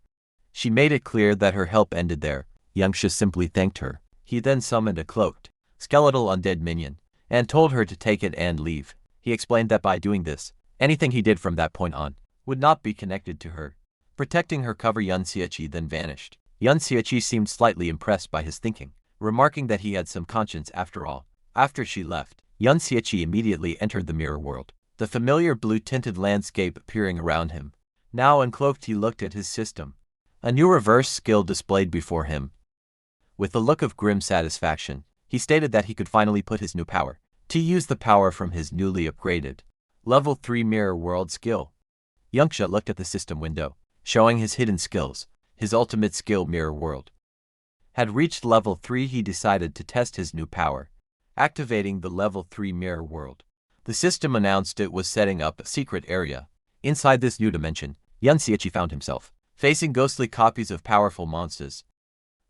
She made it clear that her help ended there. Yangsha simply thanked her. He then summoned a cloaked, skeletal undead minion, and told her to take it and leave. He explained that by doing this, anything he did from that point on would not be connected to her. Protecting her cover, Yun Xiachi then vanished. Yun Xiachi seemed slightly impressed by his thinking, remarking that he had some conscience after all. After she left, Yun Xiachi immediately entered the mirror world, the familiar blue-tinted landscape appearing around him. Now uncloaked, he looked at his system. A new reverse skill displayed before him. With a look of grim satisfaction, he stated that he could finally put his new power to use the power from his newly upgraded Level 3 Mirror World skill. Yangsha looked at the system window, showing his hidden skills. His ultimate skill, Mirror World, had reached Level 3. He decided to test his new power, activating the Level 3 Mirror World. The system announced it was setting up a secret area. Inside this new dimension, Yun Xiachi found himself facing ghostly copies of powerful monsters,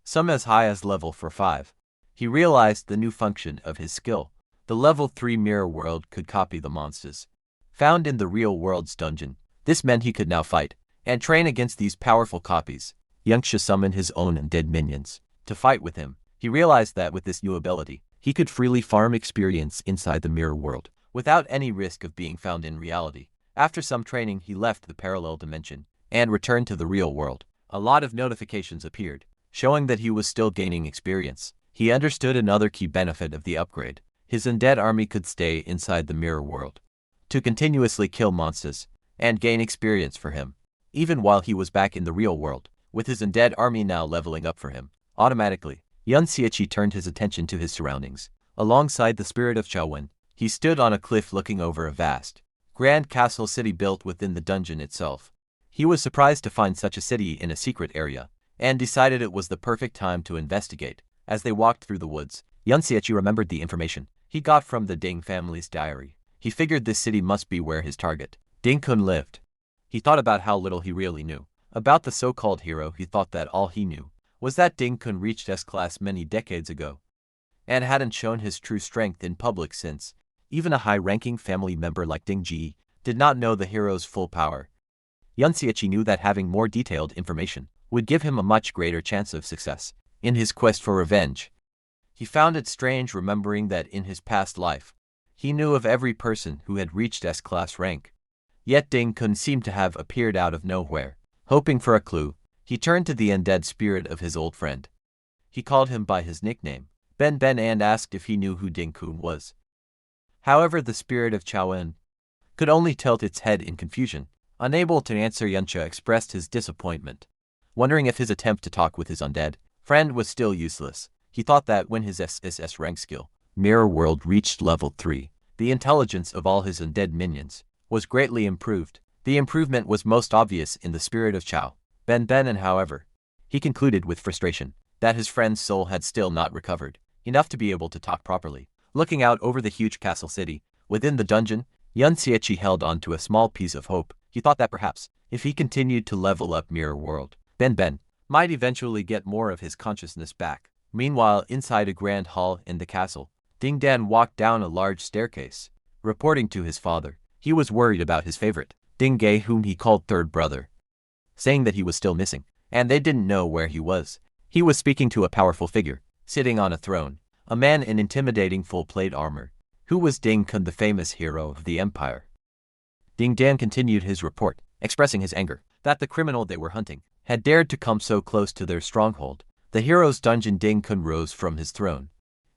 some as high as level 4-5. He realized the new function of his skill. The Level 3 Mirror World could copy the monsters found in the real world's dungeon. This meant he could now fight and train against these powerful copies. Yangsha summoned his own undead minions to fight with him. He realized that with this new ability, he could freely farm experience inside the mirror world without any risk of being found in reality. After some training, he left the parallel dimension and returned to the real world. A lot of notifications appeared, showing that he was still gaining experience. He understood another key benefit of the upgrade. His undead army could stay inside the mirror world to continuously kill monsters and gain experience for him, even while he was back in the real world. With his undead army now leveling up for him, automatically, Yun Xiachi turned his attention to his surroundings. Alongside the spirit of Chaowen, he stood on a cliff looking over a vast, grand castle city built within the dungeon itself. He was surprised to find such a city in a secret area, and decided it was the perfect time to investigate. As they walked through the woods, Yun Xiachi remembered the information he got from the Ding family's diary. He figured this city must be where his target, Ding Kun, lived. He thought about how little he really knew about the so-called hero. He thought that all he knew was that Ding Kun reached S-class many decades ago, and hadn't shown his true strength in public since. Even a high-ranking family member like Ding Ji did not know the hero's full power. Yun Xiachi knew that having more detailed information would give him a much greater chance of success in his quest for revenge. He found it strange remembering that in his past life, he knew of every person who had reached S-class rank. Yet Ding Kun seemed to have appeared out of nowhere. Hoping for a clue, he turned to the undead spirit of his old friend. He called him by his nickname, Ben Ben, and asked if he knew who Ding Kun was. However, the spirit of Chaowen could only tilt its head in confusion. Unable to answer, Yunsha expressed his disappointment, wondering if his attempt to talk with his undead friend was still useless. He thought that when his SSS rank skill, Mirror World, reached level 3, the intelligence of all his undead minions was greatly improved. The improvement was most obvious in the spirit of Chao Ben Ben, and however, he concluded with frustration that his friend's soul had still not recovered enough to be able to talk properly. Looking out over the huge castle city within the dungeon, Yun Xiachi held on to a small piece of hope. He thought that perhaps, if he continued to level up Mirror World, Ben Ben might eventually get more of his consciousness back. Meanwhile, inside a grand hall in the castle, Ding Dan walked down a large staircase, reporting to his father. He was worried about his favorite, Ding Gai, whom he called third brother, saying that he was still missing, and they didn't know where he was. He was speaking to a powerful figure, sitting on a throne, a man in intimidating full-plate armor, who was Ding Kun, the famous hero of the empire. Ding Dan continued his report, expressing his anger that the criminal they were hunting had dared to come so close to their stronghold, the hero's dungeon. Ding Kun rose from his throne.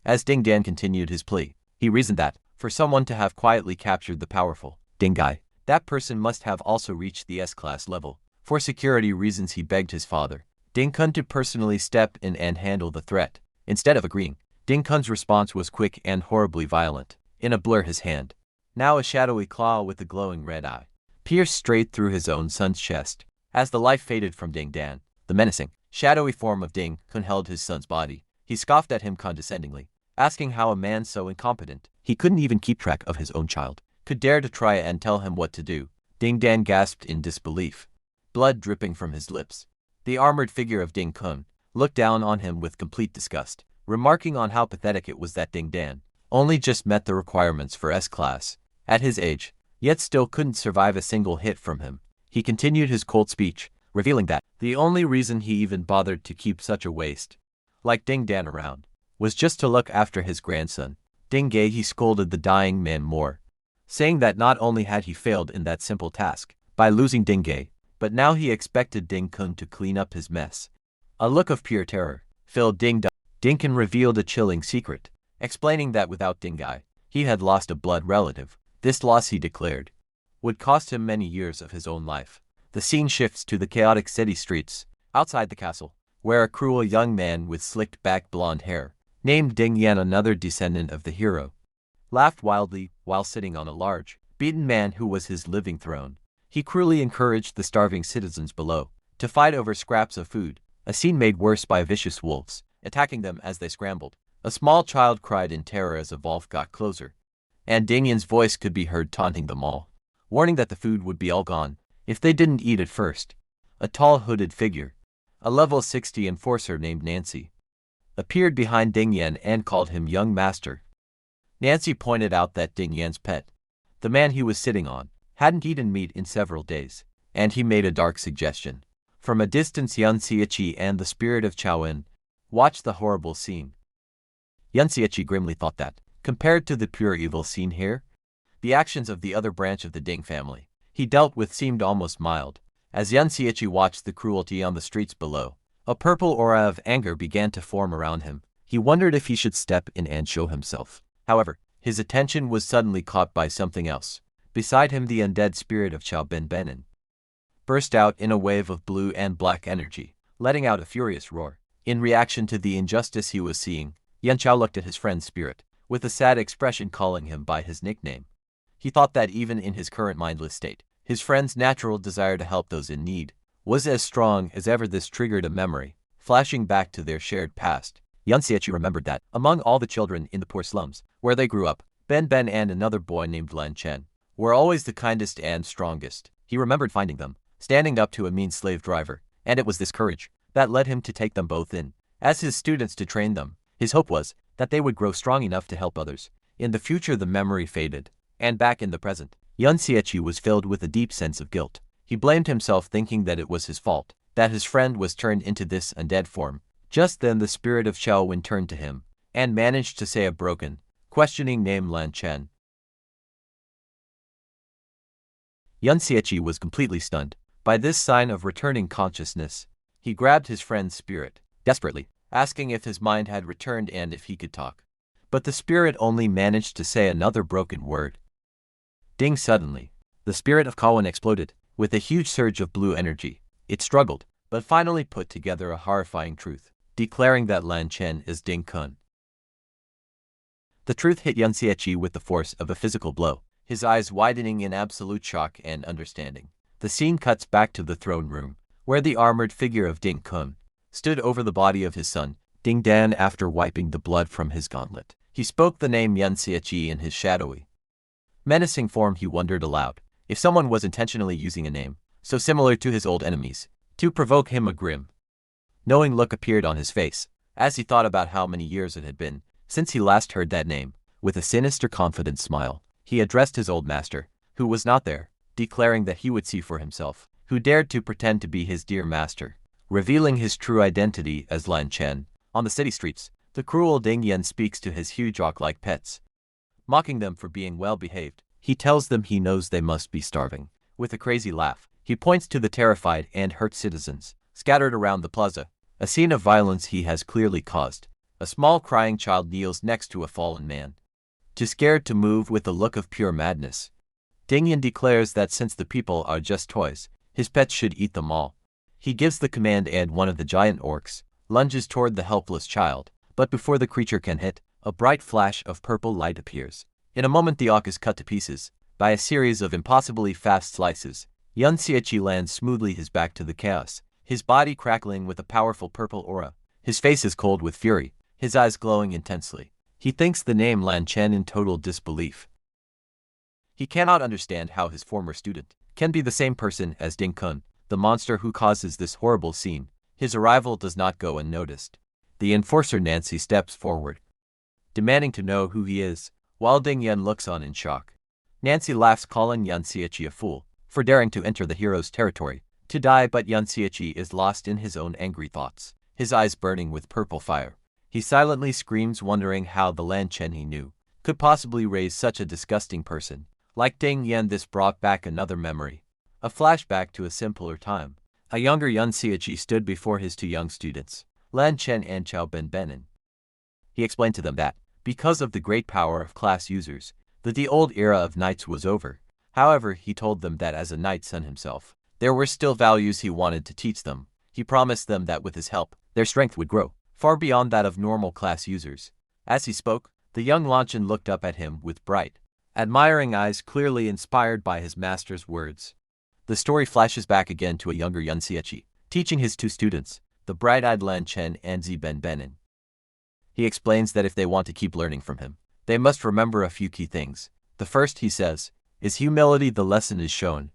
As Ding Dan continued his plea, he reasoned that, for someone to have quietly captured the powerful Ding Gai, that person must have also reached the S-class level. For security reasons, he begged his father, Ding Kun, to personally step in and handle the threat. Instead of agreeing, Ding Kun's response was quick and horribly violent. In a blur, his hand now a shadowy claw with a glowing red eye, pierced straight through his own son's chest. As the life faded from Ding Dan, the menacing, shadowy form of Ding Kun held his son's body. He scoffed at him condescendingly, asking how a man so incompetent, he couldn't even keep track of his own child, could dare to try and tell him what to do. Ding Dan gasped in disbelief, blood dripping from his lips. The armored figure of Ding Kun looked down on him with complete disgust, remarking on how pathetic it was that Ding Dan only just met the requirements for S-class at his age, yet still couldn't survive a single hit from him. He continued his cold speech, revealing that the only reason he even bothered to keep such a waste like Ding Dan around was just to look after his grandson. Ding Gai. He scolded the dying man more, saying that not only had he failed in that simple task by losing Ding Gai, but now he expected Ding Kun to clean up his mess. A look of pure terror filled Ding Dan. Ding Kun revealed a chilling secret, explaining that without Ding Gai, he had lost a blood relative. This loss, he declared, would cost him many years of his own life. The scene shifts to the chaotic city streets outside the castle, where a cruel young man with slicked-back blonde hair, named Ding Yan, another descendant of the hero, laughed wildly while sitting on a large, beaten man who was his living throne. He cruelly encouraged the starving citizens below to fight over scraps of food, a scene made worse by vicious wolves attacking them as they scrambled. A small child cried in terror as a wolf got closer, and Ding Yan's voice could be heard taunting them all, warning that the food would be all gone if they didn't eat it first. A tall hooded figure, a level 60 enforcer named Nancy, appeared behind Ding Yan and called him young master. Nancy pointed out that Ding Yan's pet, the man he was sitting on, hadn't eaten meat in several days, and he made a dark suggestion. From a distance, Yun Xiaoqi and the spirit of Chaoyin watched the horrible scene. Yun Xiaoqi grimly thought that, compared to the pure evil seen here, the actions of the other branch of the Ding family he dealt with seemed almost mild. As Yun Xiaoqi watched the cruelty on the streets below, a purple aura of anger began to form around him. He wondered if he should step in and show himself. However, his attention was suddenly caught by something else. Beside him, the undead spirit of Chao Benbenin burst out in a wave of blue and black energy, letting out a furious roar. In reaction to the injustice he was seeing, Yan Chao looked at his friend's spirit with a sad expression, calling him by his nickname. He thought that even in his current mindless state, his friend's natural desire to help those in need was as strong as ever. This triggered a memory, flashing back to their shared past. Yun Xiaoqi remembered that, among all the children in the poor slums where they grew up, Ben and another boy named Lan Chen were always the kindest and strongest. He remembered finding them standing up to a mean slave driver, and it was this courage that led him to take them both in as his students to train them. His hope was that they would grow strong enough to help others. In the future, the memory faded, and back in the present, Yun Xiaoqi was filled with a deep sense of guilt. He blamed himself, thinking that it was his fault that his friend was turned into this undead form. Just then, the spirit of Chao Wen turned to him and managed to say a broken, questioning name, Lan Chen. Yun Xiaoqi was completely stunned by this sign of returning consciousness. He grabbed his friend's spirit desperately, asking if his mind had returned and if he could talk. But the spirit only managed to say another broken word. Ding! Suddenly, the spirit of Kawan exploded with a huge surge of blue energy. It struggled, but finally put together a horrifying truth, declaring that Lan Chen is Ding Kun. The truth hit Yun Xiaoqi with the force of a physical blow, his eyes widening in absolute shock and understanding. The scene cuts back to the throne room, where the armored figure of Ding Kun stood over the body of his son, Ding Dan. After wiping the blood from his gauntlet, he spoke the name Yun Xiaoqi in his shadowy, menacing form. He wondered aloud if someone was intentionally using a name so similar to his old enemies to provoke him. A grim, knowing look appeared on his face as he thought about how many years it had been since he last heard that name. With a sinister, confident smile, he addressed his old master, who was not there, declaring that he would see for himself who dared to pretend to be his dear master, revealing his true identity as Lan Chen. On the city streets, the cruel Ding Yan speaks to his huge hawk-like pets, mocking them for being well-behaved. He tells them he knows they must be starving. With a crazy laugh, he points to the terrified and hurt citizens scattered around the plaza, a scene of violence he has clearly caused. A small crying child kneels next to a fallen man, too scared to move. With a look of pure madness, Ding Yan declares that since the people are just toys, his pets should eat them all. He gives the command and one of the giant orcs lunges toward the helpless child, but before the creature can hit, a bright flash of purple light appears. In a moment the ox is cut to pieces. By a series of impossibly fast slices, Yun Xiaoqi lands smoothly his back to the chaos, his body crackling with a powerful purple aura. His face is cold with fury, his eyes glowing intensely. He thinks the name Lan Chen in total disbelief. He cannot understand how his former student can be the same person as Ding Kun, the monster who causes this horrible scene. His arrival does not go unnoticed. The enforcer Nancy steps forward, demanding to know who he is, while Ding Yan looks on in shock. Nancy laughs, calling Yun Xiaoqi a fool for daring to enter the hero's territory to die, but Yun Xiaoqi is lost in his own angry thoughts, his eyes burning with purple fire. He silently screams, wondering how the Lan Chen he knew could possibly raise such a disgusting person. Like Ding Yan, this brought back another memory, a flashback to a simpler time. A younger Yun Xiaoqi stood before his two young students, Lan Chen and Chao Ben. He explained to them that, because of the great power of class users, that the old era of knights was over. However, he told them that as a knight's son himself, there were still values he wanted to teach them. He promised them that with his help, their strength would grow far beyond that of normal class users. As he spoke, the young Lan Chen looked up at him with bright, admiring eyes, clearly inspired by his master's words. The story flashes back again to a younger Yun Xiaoqi, teaching his two students, the bright-eyed Lan Chen and Zi Ben. He explains that if they want to keep learning from him, they must remember a few key things. The first, he says, is humility. The lesson is shown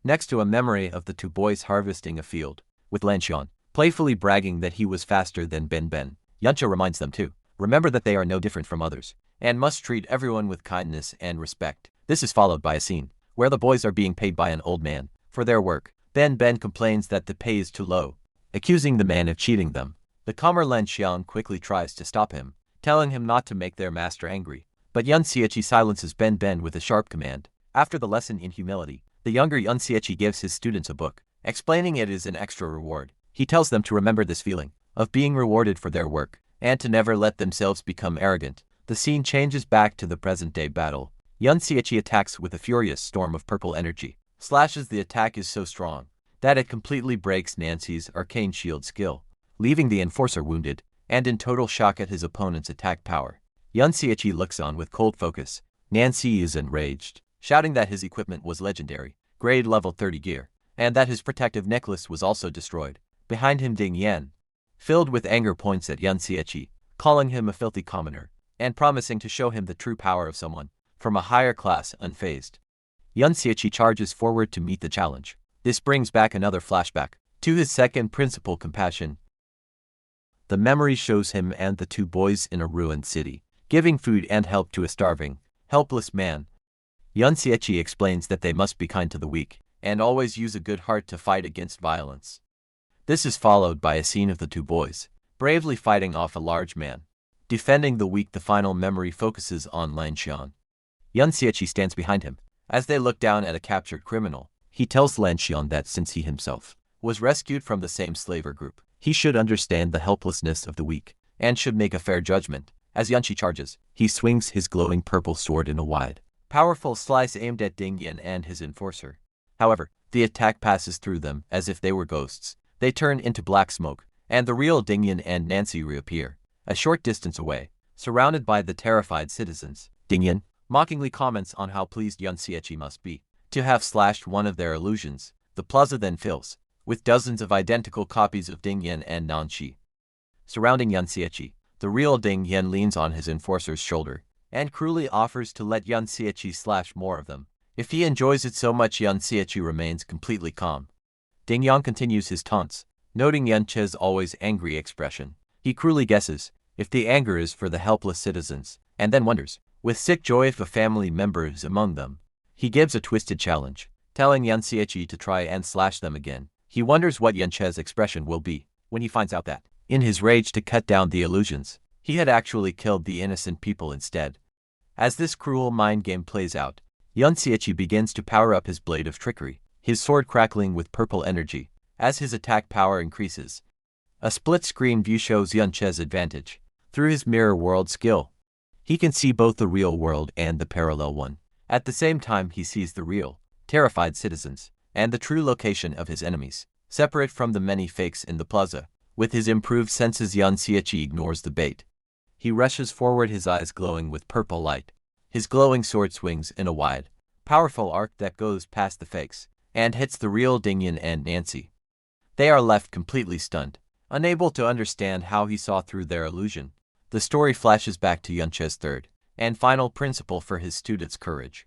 next to a memory of the two boys harvesting a field, with Lan Xian playfully bragging that he was faster than Ben. Yuncha reminds them to remember that they are no different from others, and must treat everyone with kindness and respect. This is followed by a scene where the boys are being paid by an old man for their work. Ben complains that the pay is too low, accusing the man of cheating them. The calmer Lan Xian quickly tries to stop him, telling him not to make their master angry. But Yun Xiaoqi silences Ben with a sharp command. After the lesson in humility, the younger Yun Xiaoqi gives his students a book, explaining it is an extra reward. He tells them to remember this feeling of being rewarded for their work, and to never let themselves become arrogant. The scene changes back to the present-day battle. Yun Xiaoqi attacks with a furious storm of purple energy. Slashes. The attack is so strong that it completely breaks Nancy's arcane shield skill, leaving the enforcer wounded and in total shock at his opponent's attack power. Yun Xiaoqi looks on with cold focus. Nancy is enraged, shouting that his equipment was legendary, grade level 30 gear, and that his protective necklace was also destroyed. Behind him Ding Yan, filled with anger, points at Yun Xiaoqi, calling him a filthy commoner, and promising to show him the true power of someone from a higher class. Unfazed, Yun Xiaoqi charges forward to meet the challenge. This brings back another flashback to his second principal, compassion. The memory shows him and the two boys in a ruined city, giving food and help to a starving, helpless man. Yun Xiaoqi explains that they must be kind to the weak, and always use a good heart to fight against violence. This is followed by a scene of the two boys bravely fighting off a large man, defending the weak. The final memory focuses on Lan Xian. Yun Xiaoqi stands behind him. As they look down at a captured criminal, he tells Lan Xian that since he himself was rescued from the same slaver group, he should understand the helplessness of the weak, and should make a fair judgment. As Yunchi charges, he swings his glowing purple sword in a wide, powerful slice aimed at Ding Yan and his enforcer. However, the attack passes through them as if they were ghosts. They turn into black smoke, and the real Ding Yan and Nancy reappear, a short distance away, surrounded by the terrified citizens. Ding Yan mockingly comments on how pleased Yun Xiaoqi must be to have slashed one of their illusions. The plaza then fills with dozens of identical copies of Ding Yan and Nanxi. Surrounding Yun Xiaoqi, the real Ding Yan leans on his enforcer's shoulder and cruelly offers to let Yun Xiaoqi slash more of them. If he enjoys it so much, Yun Xiaoqi remains completely calm. Ding Yan continues his taunts, noting Yun Che's always angry expression. He cruelly guesses if the anger is for the helpless citizens, and then wonders, with sick joy, if a family member is among them. He gives a twisted challenge, telling Yun Xiaoqi to try and slash them again. He wonders what Yun Che's expression will be when he finds out that, in his rage to cut down the illusions, he had actually killed the innocent people instead. As this cruel mind game plays out, Yun Xiaoqi begins to power up his blade of trickery, his sword crackling with purple energy. As his attack power increases, a split-screen view shows Yun Che's advantage. Through his mirror world skill, he can see both the real world and the parallel one. At the same time, he sees the real, terrified citizens, and the true location of his enemies, separate from the many fakes in the plaza. With his improved senses, Yun Xiaoqi ignores the bait. He rushes forward, his eyes glowing with purple light. His glowing sword swings in a wide, powerful arc that goes past the fakes and hits the real Dingyan and Nancy. They are left completely stunned, unable to understand how he saw through their illusion. The story flashes back to Yunche's third and final principle for his students' courage.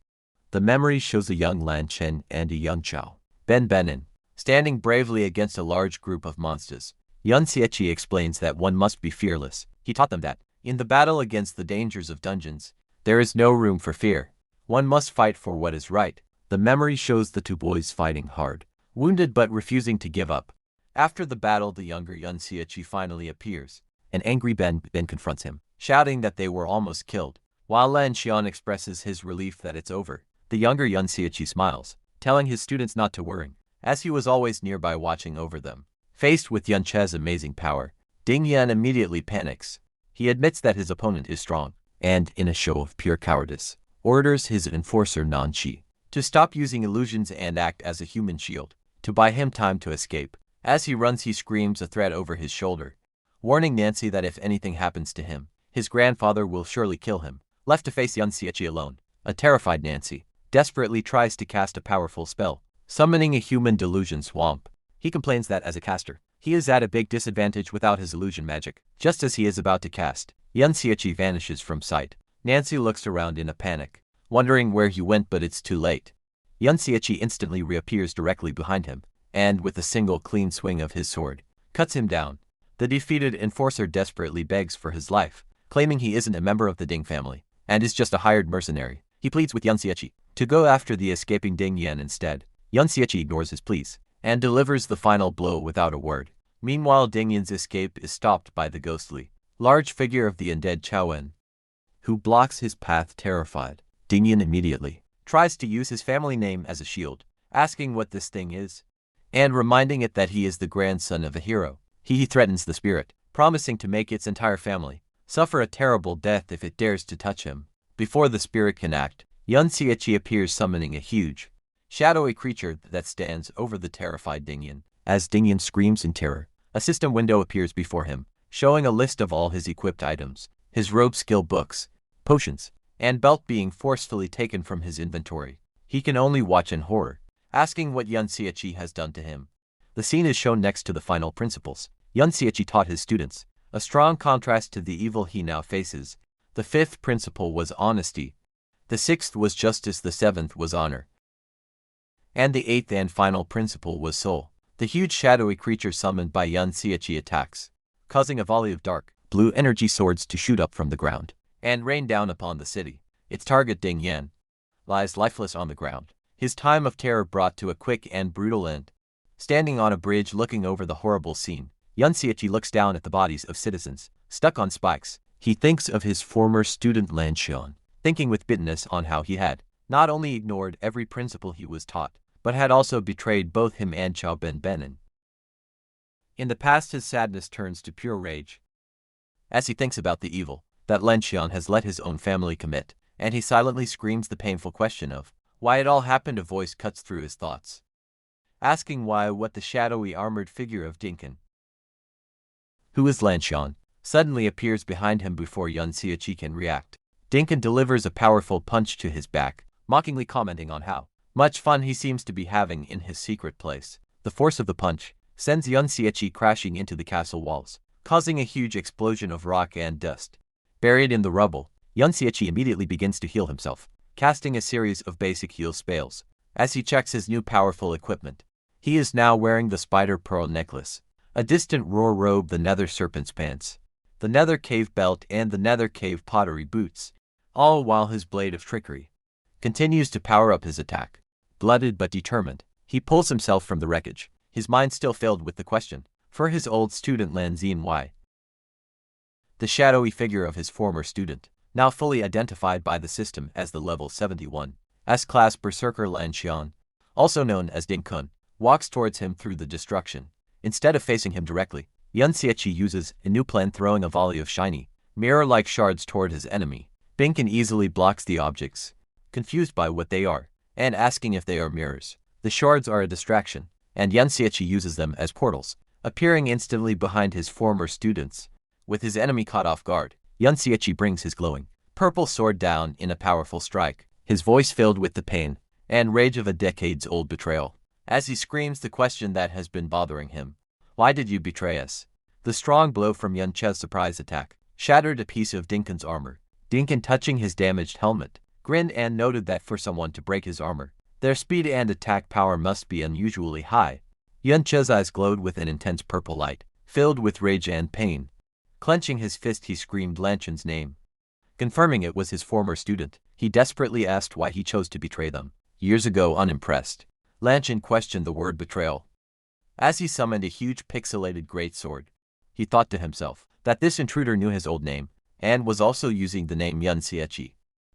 The memory shows a young Lan Chen and a young Chao Ben Benin standing bravely against a large group of monsters. Yun Xiechi explains that one must be fearless. He taught them that, in the battle against the dangers of dungeons, there is no room for fear. One must fight for what is right. The memory shows the two boys fighting hard, wounded but refusing to give up. After the battle, the younger Yun Xiechi finally appears. An angry Ben confronts him, shouting that they were almost killed. While Lan Xian expresses his relief that it's over, the younger Yun Xiechi smiles, telling his students not to worry, as he was always nearby watching over them. Faced with Yun Che's amazing power, Ding Yan immediately panics. He admits that his opponent is strong, and, in a show of pure cowardice, orders his enforcer Nan-Chi to stop using illusions and act as a human shield, to buy him time to escape. As he runs, he screams a threat over his shoulder, warning Nancy that if anything happens to him, his grandfather will surely kill him. Left to face Yun Xiechi alone, a terrified Nancy desperately tries to cast a powerful spell, summoning a human delusion swamp. He complains that as a caster, he is at a big disadvantage without his illusion magic. Just as he is about to cast, Yun Xiechi vanishes from sight. Nancy looks around in a panic, wondering where he went, but it's too late. Yun Xiechi instantly reappears directly behind him, and with a single clean swing of his sword, cuts him down. The defeated enforcer desperately begs for his life, claiming he isn't a member of the Ding family, and is just a hired mercenary. He pleads with Yun Xiechi to go after the escaping Ding Yan instead. Yun Xiechi ignores his pleas, and delivers the final blow without a word. Meanwhile, Ding Yan's escape is stopped by the ghostly, large figure of the undead Chao En, who blocks his path terrified. Ding Yan immediately tries to use his family name as a shield, asking what this thing is, and reminding it that he is the grandson of a hero. He threatens the spirit, promising to make its entire family suffer a terrible death if it dares to touch him. Before the spirit can act, Yun Xiechi appears, summoning a huge, shadowy creature that stands over the terrified Ding Yan. As Ding Yan screams in terror, a system window appears before him, showing a list of all his equipped items, his robe skill books, potions, and belt being forcefully taken from his inventory. He can only watch in horror, asking what Yun Xiechi has done to him. The scene is shown next to the final principles. Yun Xiechi taught his students, a strong contrast to the evil he now faces. The fifth principle was honesty, the sixth was justice, the seventh was honor, and the eighth and final principle was soul. The huge shadowy creature summoned by Yun Xiechi attacks, causing a volley of dark, blue energy swords to shoot up from the ground and rain down upon the city. Its target, Ding Yan, lies lifeless on the ground, his time of terror brought to a quick and brutal end. Standing on a bridge looking over the horrible scene, Yun Xiechi looks down at the bodies of citizens, stuck on spikes. He thinks of his former student Lan Xian, thinking with bitterness on how he had not only ignored every principle he was taught, but had also betrayed both him and Chao Ben Benin. In the past, his sadness turns to pure rage as he thinks about the evil that Lan Xian has let his own family commit, and he silently screams the painful question of why it all happened. A voice cuts through his thoughts, asking why. What the shadowy armored figure of Dinkin, who is Lan Xian, suddenly appears behind him before Yun Xiechi can react. Dinkin delivers a powerful punch to his back, mockingly commenting on how much fun he seems to be having in his secret place. The force of the punch sends Yun Xiechi crashing into the castle walls, causing a huge explosion of rock and dust. Buried in the rubble, Yun Xiechi immediately begins to heal himself, casting a series of basic heal spells. As he checks his new powerful equipment, he is now wearing the spider pearl necklace, a distant roar robe, the nether serpent's pants, the nether cave belt, and the nether cave pottery boots, all while his blade of trickery continues to power up his attack. Blooded but determined, he pulls himself from the wreckage, his mind still filled with the question for his old student Lan Xin Wai. The shadowy figure of his former student, now fully identified by the system as the level 71 S-class berserker Lan Xian, also known as Ding Kun, walks towards him through the destruction. Instead of facing him directly, Yun Xiechi uses a new plan, throwing a volley of shiny, mirror-like shards toward his enemy. Binkin easily blocks the objects, confused by what they are, and asking if they are mirrors. The shards are a distraction, and Yun Xiechi uses them as portals, appearing instantly behind his former students. With his enemy caught off guard, Yun Xiechi brings his glowing, purple sword down in a powerful strike, his voice filled with the pain and rage of a decades-old betrayal. As he screams the question that has been bothering him. Why did you betray us? The strong blow from Yunche's surprise attack shattered a piece of Dinkin's armor. Dinkin, touching his damaged helmet, grinned and noted that for someone to break his armor, their speed and attack power must be unusually high. Yunche's eyes glowed with an intense purple light, filled with rage and pain. Clenching his fist, he screamed Lanchen's name. Confirming it was his former student, he desperately asked why he chose to betray them. Years ago, unimpressed, Lanchen questioned the word betrayal. As he summoned a huge pixelated greatsword, he thought to himself that this intruder knew his old name and was also using the name Yun Xiechi.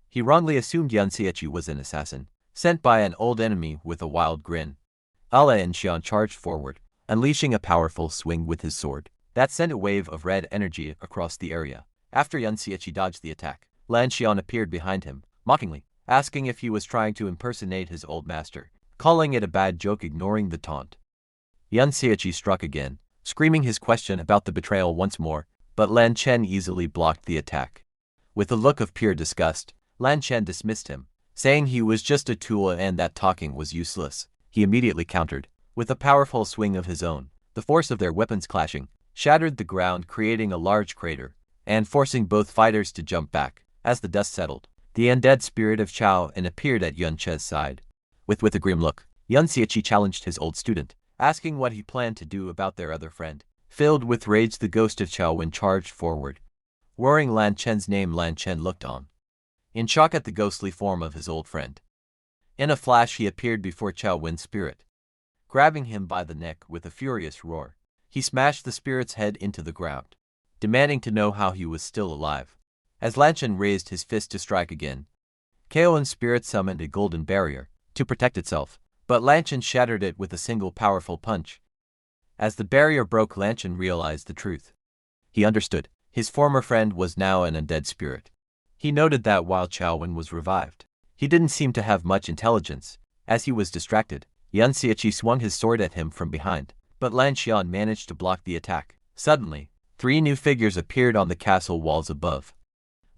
He wrongly assumed Yun Xiechi was an assassin, sent by an old enemy with a wild grin. Lan Xian charged forward, unleashing a powerful swing with his sword that sent a wave of red energy across the area. After Yun Xiechi dodged the attack, Lan Xian appeared behind him, mockingly, asking if he was trying to impersonate his old master, calling it a bad joke, ignoring the taunt. Yun Xiechi struck again, screaming his question about the betrayal once more, but Lan Chen easily blocked the attack. With a look of pure disgust, Lan Chen dismissed him, saying he was just a tool and that talking was useless. He immediately countered, with a powerful swing of his own. The force of their weapons clashing shattered the ground, creating a large crater, and forcing both fighters to jump back. As the dust settled, the undead spirit of Chao En appeared at Yun Che's side. With a grim look, Yun Xiechi challenged his old student, asking what he planned to do about their other friend. Filled with rage, the ghost of Chao Wen charged forward. Roaring Lan Chen's name, Lan Chen looked on, in shock at the ghostly form of his old friend. In a flash, he appeared before Chao Wen's spirit. Grabbing him by the neck with a furious roar, he smashed the spirit's head into the ground, demanding to know how he was still alive. As Lan Chen raised his fist to strike again, Chao Wen's spirit summoned a golden barrier to protect itself, but Lan Chen shattered it with a single powerful punch. As the barrier broke, Lan Chen realized the truth. He understood. His former friend was now an undead spirit. He noted that while Chao Wen was revived, he didn't seem to have much intelligence. As he was distracted, Yun Xiechi swung his sword at him from behind, but Lan Xian managed to block the attack. Suddenly, 3 new figures appeared on the castle walls above.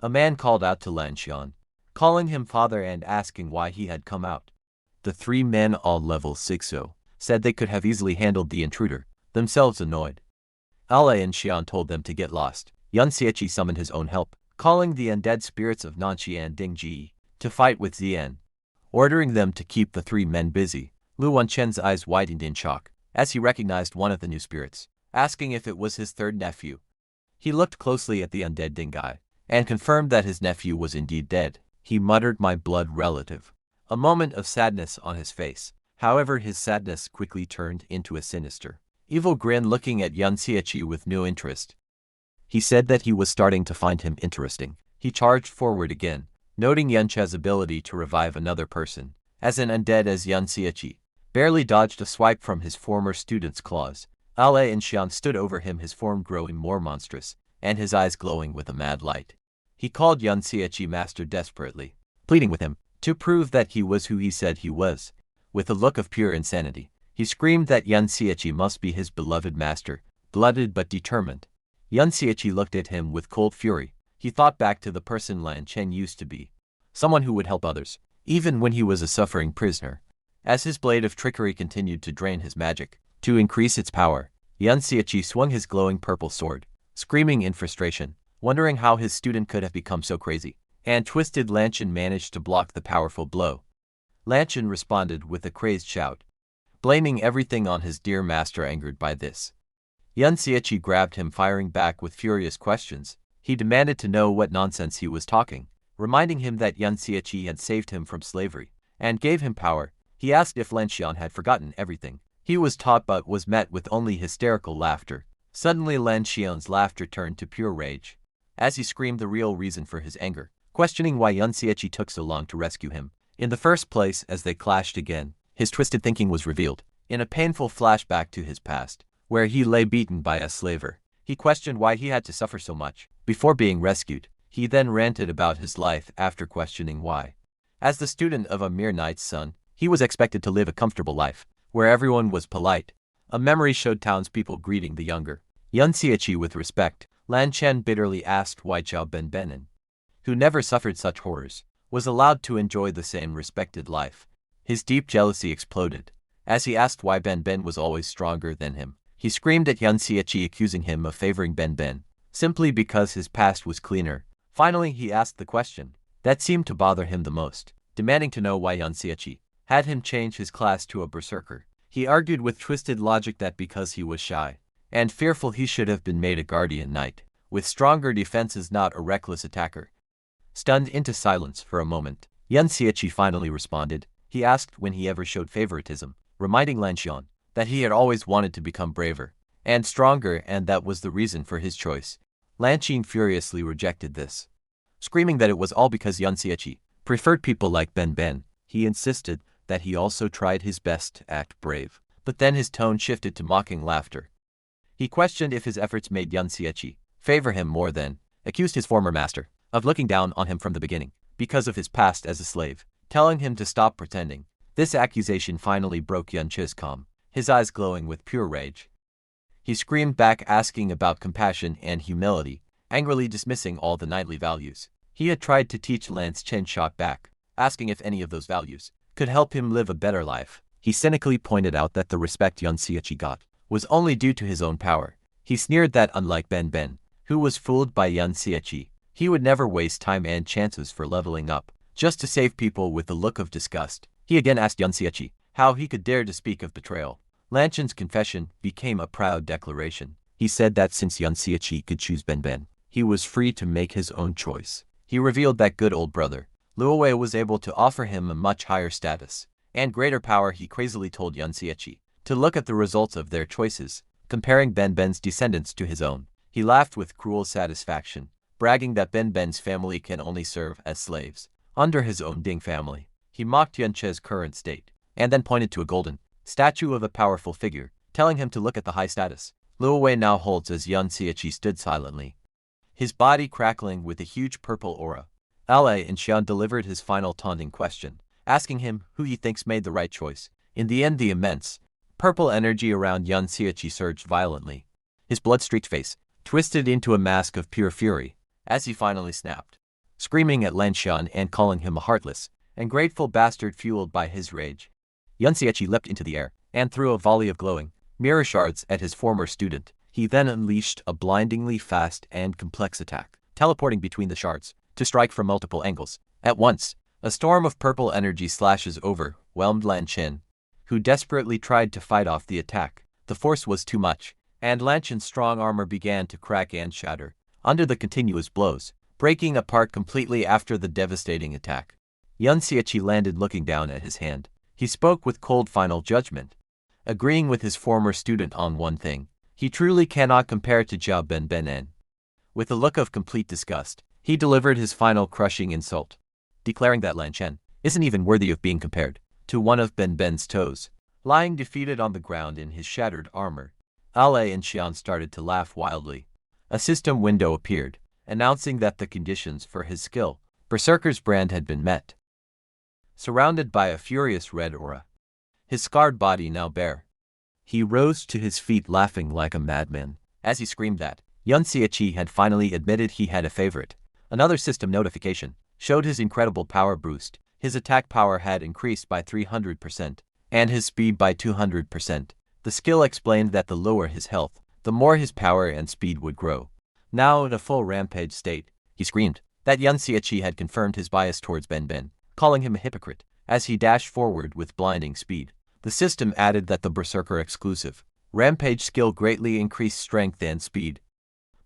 A man called out to Lan Xian, calling him father and asking why he had come out. The 3 men, all level 6-0, said they could have easily handled the intruder, themselves annoyed. Lan Xian told them to get lost. Yun Xiechi summoned his own help, calling the undead spirits of Nanxi and Dingji to fight with Zian, ordering them to keep the 3 men busy. Lu Wenchen's eyes widened in shock as he recognized one of the new spirits, asking if it was his third nephew. He looked closely at the undead Dingai and confirmed that his nephew was indeed dead. He muttered, "My blood relative." A moment of sadness on his face. However, his sadness quickly turned into a sinister, evil grin, looking at Yun Xiechi with new interest. He said that he was starting to find him interesting. He charged forward again, noting Yun Che's ability to revive another person. As an undead as Yun Xiechi barely dodged a swipe from his former student's claws, Lan Xian stood over him, his form growing more monstrous, and his eyes glowing with a mad light. He called Yun Xiechi master desperately, pleading with him to prove that he was who he said he was. With a look of pure insanity, he screamed that Yun Xiechi must be his beloved master, blooded but determined. Yun Xiechi looked at him with cold fury. He thought back to the person Lan Chen used to be, someone who would help others, even when he was a suffering prisoner. As his blade of trickery continued to drain his magic, to increase its power, Yun Xiechi swung his glowing purple sword, screaming in frustration, wondering how his student could have become so crazy, and twisted Lan Chen managed to block the powerful blow. Lan Chen responded with a crazed shout, blaming everything on his dear master. Angered by this, Yun Xiechi grabbed him, firing back with furious questions. He demanded to know what nonsense he was talking, reminding him that Yun Xiechi had saved him from slavery and gave him power. He asked if Lan Xian had forgotten everything he was taught, but was met with only hysterical laughter. Suddenly, Lan Xian's laughter turned to pure rage, as he screamed the real reason for his anger, questioning why Yun Xiechi took so long to rescue him. In the first place, as they clashed again, his twisted thinking was revealed in a painful flashback to his past, where he lay beaten by a slaver. He questioned why he had to suffer so much before being rescued. He then ranted about his life after questioning why. As the student of a mere knight's son, he was expected to live a comfortable life, where everyone was polite. A memory showed townspeople greeting the younger Yun Xiechi with respect. Lan Chen bitterly asked why Chao Ben Benin who never suffered such horrors, was allowed to enjoy the same respected life. His deep jealousy exploded. As he asked why Ben Ben was always stronger than him, he screamed at Yan Xiechi, accusing him of favoring Ben Ben, simply because his past was cleaner. Finally, he asked the question that seemed to bother him the most, demanding to know why Yan Xiechi had him change his class to a berserker. He argued with twisted logic that because he was shy and fearful, he should have been made a guardian knight, with stronger defenses, not a reckless attacker. Stunned into silence for a moment, Yan Xiechi finally responded. He asked when he ever showed favoritism, reminding Lan Xian that he had always wanted to become braver and stronger, and that was the reason for his choice. Lan Xian furiously rejected this, screaming that it was all because Yan Xiechi preferred people like Ben Ben. He insisted that he also tried his best to act brave, but then his tone shifted to mocking laughter. He questioned if his efforts made Yan Xiechi favor him more than, accused his former master of looking down on him from the beginning because of his past as a slave, telling him to stop pretending. This accusation finally broke Yan Chi's calm, his eyes glowing with pure rage. He screamed back, asking about compassion and humility, angrily dismissing all the knightly values he had tried to teach. Lance Chen shot back, asking if any of those values could help him live a better life. He cynically pointed out that the respect Yan Xiechi got was only due to his own power. He sneered that unlike Ben Ben, who was fooled by Yan Xiechi, he would never waste time and chances for leveling up just to save people. With a look of disgust, he again asked Yan Xiechi how he could dare to speak of betrayal. Lan Chen's confession became a proud declaration. He said that since Yan Xiechi could choose Ben Ben, he was free to make his own choice. He revealed that good old brother Luo Wei was able to offer him a much higher status and greater power. He crazily told Yan Xiechi to look at the results of their choices, comparing Ben Ben's descendants to his own. He laughed with cruel satisfaction, bragging that Ben Ben's family can only serve as slaves under his own Ding family. He mocked Yan Che's current state, and then pointed to a golden statue of a powerful figure, telling him to look at the high status Luo Wei now holds. As Yan Xiechi stood silently, his body crackling with a huge purple aura, Lei and Xian delivered his final taunting question, asking him who he thinks made the right choice. In the end, the immense purple energy around Yan Xiechi surged violently. His blood-streaked face twisted into a mask of pure fury as he finally snapped, screaming at Lan Xian and calling him a heartless and grateful bastard. Fueled by his rage, Yan Xiechi leapt into the air and threw a volley of glowing mirror shards at his former student. He then unleashed a blindingly fast and complex attack, teleporting between the shards to strike from multiple angles at once. A storm of purple energy slashes overwhelmed Lan Chen, who desperately tried to fight off the attack. The force was too much, and Lan Chen's strong armor began to crack and shatter under the continuous blows, breaking apart completely after the devastating attack. Yan Xiechi landed, looking down at his hand. He spoke with cold final judgment, agreeing with his former student on one thing: he truly cannot compare to Jia Ben Ben. With a look of complete disgust, he delivered his final crushing insult, declaring that Lan Chen isn't even worthy of being compared to one of Ben Ben's toes. Lying defeated on the ground in his shattered armor, Lei and Xian started to laugh wildly. A system window appeared, announcing that the conditions for his skill Berserker's brand had been met. Surrounded by a furious red aura, his scarred body now bare, he rose to his feet, laughing like a madman as he screamed that Yan Xiechi had finally admitted he had a favorite. Another system notification showed his incredible power boost. His attack power had increased by 300%, and his speed by 200%. The skill explained that the lower his health, the more his power and speed would grow. Now in a full rampage state, he screamed that Yan Xiechi had confirmed his bias towards Ben Ben, calling him a hypocrite as he dashed forward with blinding speed. The system added that the Berserker exclusive rampage skill greatly increased strength and speed,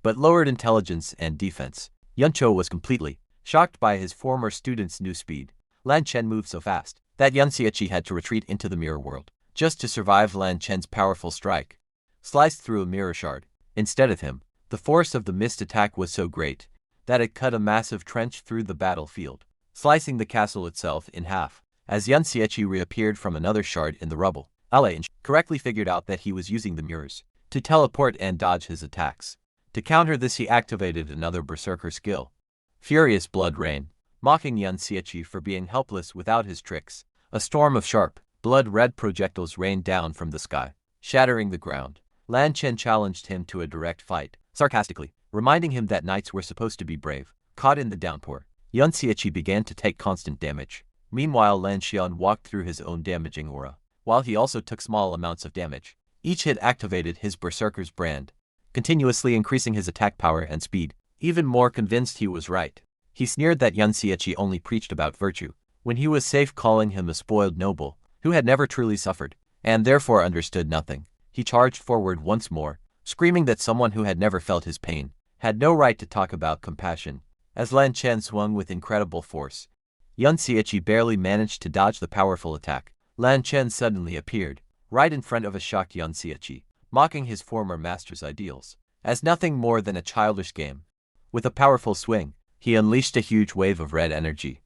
but lowered intelligence and defense. Yan Cho was completely shocked by his former student's new speed. Lan Chen moved so fast that Yan Xiechi had to retreat into the mirror world just to survive. Lan Chen's powerful strike sliced through a mirror shard. Instead of him, the force of the missed attack was so great that it cut a massive trench through the battlefield, slicing the castle itself in half. As Yan Xiechi reappeared from another shard in the rubble, Lei correctly figured out that he was using the mirrors to teleport and dodge his attacks. To counter this, he activated another Berserker skill, Furious Blood Rain, mocking Yan Xiechi for being helpless without his tricks. A storm of sharp, blood-red projectiles rained down from the sky, shattering the ground. Lan Chen challenged him to a direct fight, sarcastically reminding him that knights were supposed to be brave, Caught in the downpour, Yun Xiaoqi began to take constant damage. Meanwhile, Lan Xian walked through his own damaging aura, while he also took small amounts of damage. Each hit activated his Berserker's brand, continuously increasing his attack power and speed. Even more convinced he was right, he sneered that Yun Xiaoqi only preached about virtue, when he was safe calling him a spoiled noble, who had never truly suffered, and therefore understood nothing. He charged forward once more, screaming that someone who had never felt his pain had no right to talk about compassion. As Lan Chen swung with incredible force, Yun Xiaoqi barely managed to dodge the powerful attack. Lan Chen suddenly appeared, right in front of a shocked Yun Xiaoqi, mocking his former master's ideals as nothing more than a childish game. With a powerful swing, he unleashed a huge wave of red energy.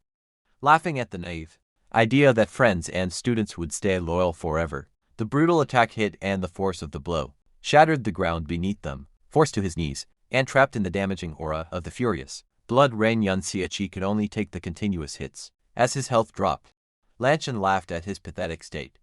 Laughing at the naive idea that friends and students would stay loyal forever, the brutal attack hit and the force of the blow shattered the ground beneath them. Forced to his knees, and trapped in the damaging aura of the furious blood rain, Yun Xiaoqi could only take the continuous hits as his health dropped. Lan Chen laughed at his pathetic state,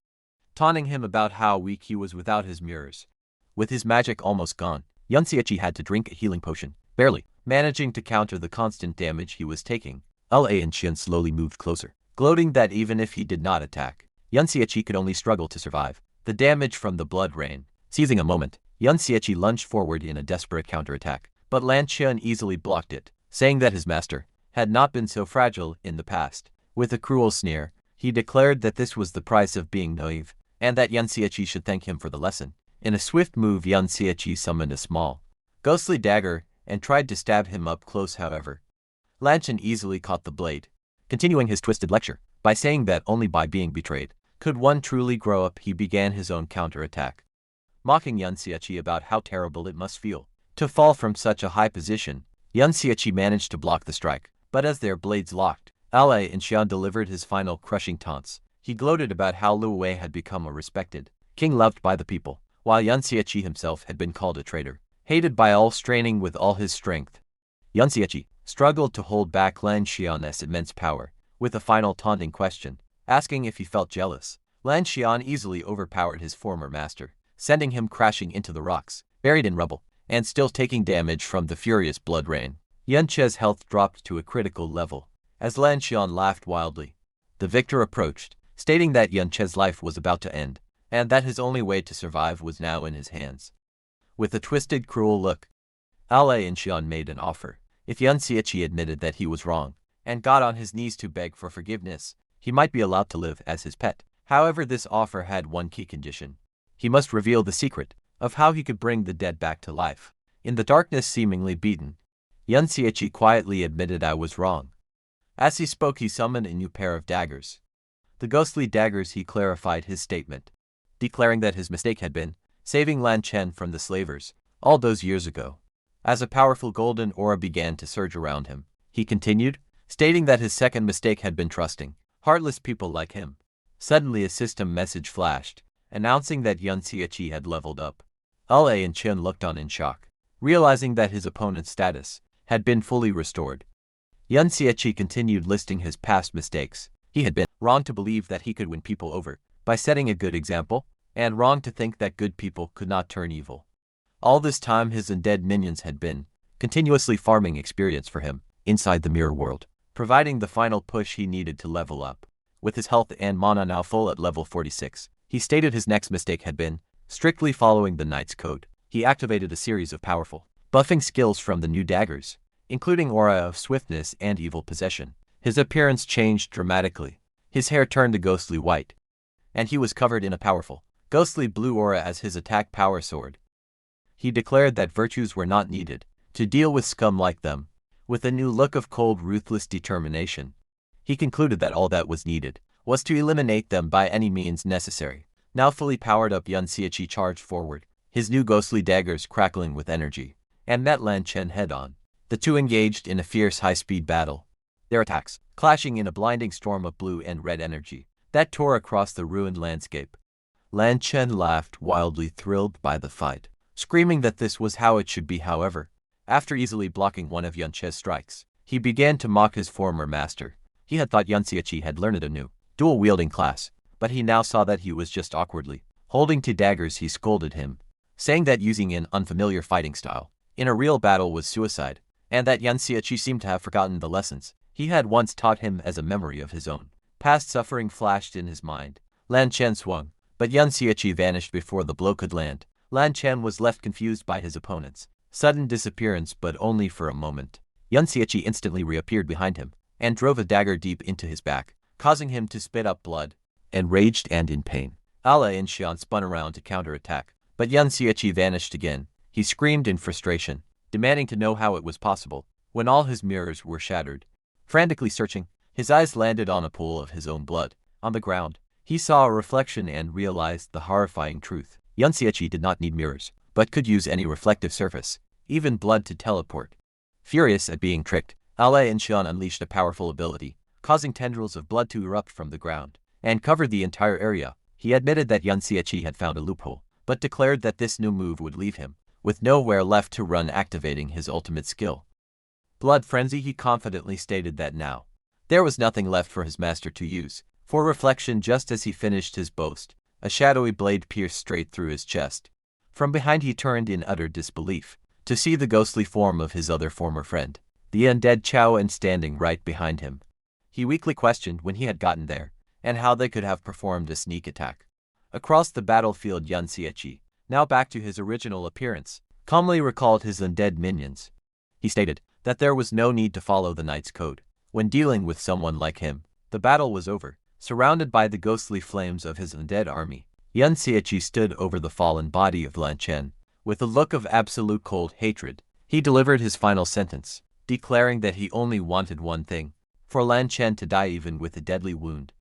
taunting him about how weak he was without his mirrors. With his magic almost gone, Yun Xiaoqi had to drink a healing potion, barely managing to counter the constant damage he was taking. La and Qian slowly moved closer, gloating that even if he did not attack, Yun Xiaoqi could only struggle to survive the damage from the blood rain. Seizing a moment, Yun Xiaoqi lunged forward in a desperate counterattack, but Lan Chen easily blocked it, saying that his master had not been so fragile in the past. With a cruel sneer, he declared that this was the price of being naive, and that Yun Xiaoqi should thank him for the lesson. In a swift move, Yun Xiaoqi summoned a small, ghostly dagger and tried to stab him up close. However, Lan Chen easily caught the blade, continuing his twisted lecture by saying that only by being betrayed could one truly grow up. He began his own counterattack, mocking Yun Xiaoqi about how terrible it must feel to fall from such a high position. Yun Xiaoqi managed to block the strike, but as their blades locked, La and Xian delivered his final crushing taunts. He gloated about how Lu Wei had become a respected king loved by the people, while Yun Xiaoqi himself had been called a traitor, hated by all. Straining with all his strength, Yun Xiaoqi struggled to hold back Lan Xian's immense power, with a final taunting question, asking if he felt jealous. Lan Xian easily overpowered his former master, sending him crashing into the rocks, buried in rubble, and still taking damage from the furious blood rain. Yun Che's health dropped to a critical level, as Lan Xian laughed wildly. The victor approached, stating that Yun Che's life was about to end, and that his only way to survive was now in his hands. With a twisted, cruel look, La and Xian made an offer. If Yun Xiaoqi admitted that he was wrong, and got on his knees to beg for forgiveness, he might be allowed to live as his pet. However, this offer had one key condition. He must reveal the secret of how he could bring the dead back to life. In the darkness, seemingly beaten, Yun Xiaoqi quietly admitted, "I was wrong." As he spoke, he summoned a new pair of daggers. The ghostly daggers, he clarified his statement, declaring that his mistake had been saving Lan Chen from the slavers all those years ago. As a powerful golden aura began to surge around him, he continued, stating that his second mistake had been trusting heartless people like him. Suddenly a system message flashed, announcing that Yun Xiaoqi had leveled up. La and Chen looked on in shock, realizing that his opponent's status had been fully restored. Yun Xiaoqi continued listing his past mistakes. He had been wrong to believe that he could win people over by setting a good example, and wrong to think that good people could not turn evil. All this time, his undead minions had been continuously farming experience for him inside the mirror world, providing the final push he needed to level up. With his health and mana now full at level 46, he stated his next mistake had been strictly following the Knight's Code. He activated a series of powerful buffing skills from the new daggers, including aura of swiftness and evil possession. His appearance changed dramatically. His hair turned a ghostly white, and he was covered in a powerful, ghostly blue aura as his attack power soared. He declared that virtues were not needed to deal with scum like them. With a new look of cold, ruthless determination, he concluded that all that was needed was to eliminate them by any means necessary. Now fully powered up, Yun Xiaoqi charged forward, his new ghostly daggers crackling with energy, and met Lan Chen head-on. The two engaged in a fierce high-speed battle, their attacks clashing in a blinding storm of blue and red energy that tore across the ruined landscape. Lan Chen laughed wildly, thrilled by the fight, screaming that this was how it should be. However, after easily blocking one of Yun Che's strikes, he began to mock his former master. He had thought Yun Xiaoqi had learned a new, dual-wielding class, but he now saw that he was just awkwardly holding two daggers. He scolded him, saying that using an unfamiliar fighting style in a real battle was suicide, and that Yan Xiachi seemed to have forgotten the lessons he had once taught him as a memory of his own. Past suffering flashed in his mind. Lan Chen swung, but Yan Xiachi vanished before the blow could land. Lan Chen was left confused by his opponent's sudden disappearance, but only for a moment. Yan Xiachi instantly reappeared behind him and drove a dagger deep into his back, causing him to spit up blood. Enraged and in pain, Ala and Xian spun around to counterattack, but Yan Xiachi vanished again. He screamed in frustration, demanding to know how it was possible, when all his mirrors were shattered. Frantically searching, his eyes landed on a pool of his own blood. On the ground, he saw a reflection and realized the horrifying truth. Yan Xiachi did not need mirrors, but could use any reflective surface, even blood, to teleport. Furious at being tricked, Ala and Xian unleashed a powerful ability, causing tendrils of blood to erupt from the ground and cover the entire area. He admitted that Yan Xiachi had found a loophole, but declared that this new move would leave him with nowhere left to run, activating his ultimate skill. Blood Frenzy. He confidently stated that now there was nothing left for his master to use. For reflection, just as he finished his boast, a shadowy blade pierced straight through his chest. From behind, he turned in utter disbelief to see the ghostly form of his other former friend, the undead Chao En, standing right behind him. He weakly questioned when he had gotten there, and how they could have performed a sneak attack. Across the battlefield, Yan Xiachi, now back to his original appearance, calmly recalled his undead minions. He stated that there was no need to follow the knight's code when dealing with someone like him. The battle was over. Surrounded by the ghostly flames of his undead army, Yan Xiachi stood over the fallen body of Lan Chen. With a look of absolute cold hatred, he delivered his final sentence, declaring that he only wanted one thing: for Lan Chen to die, even with a deadly wound.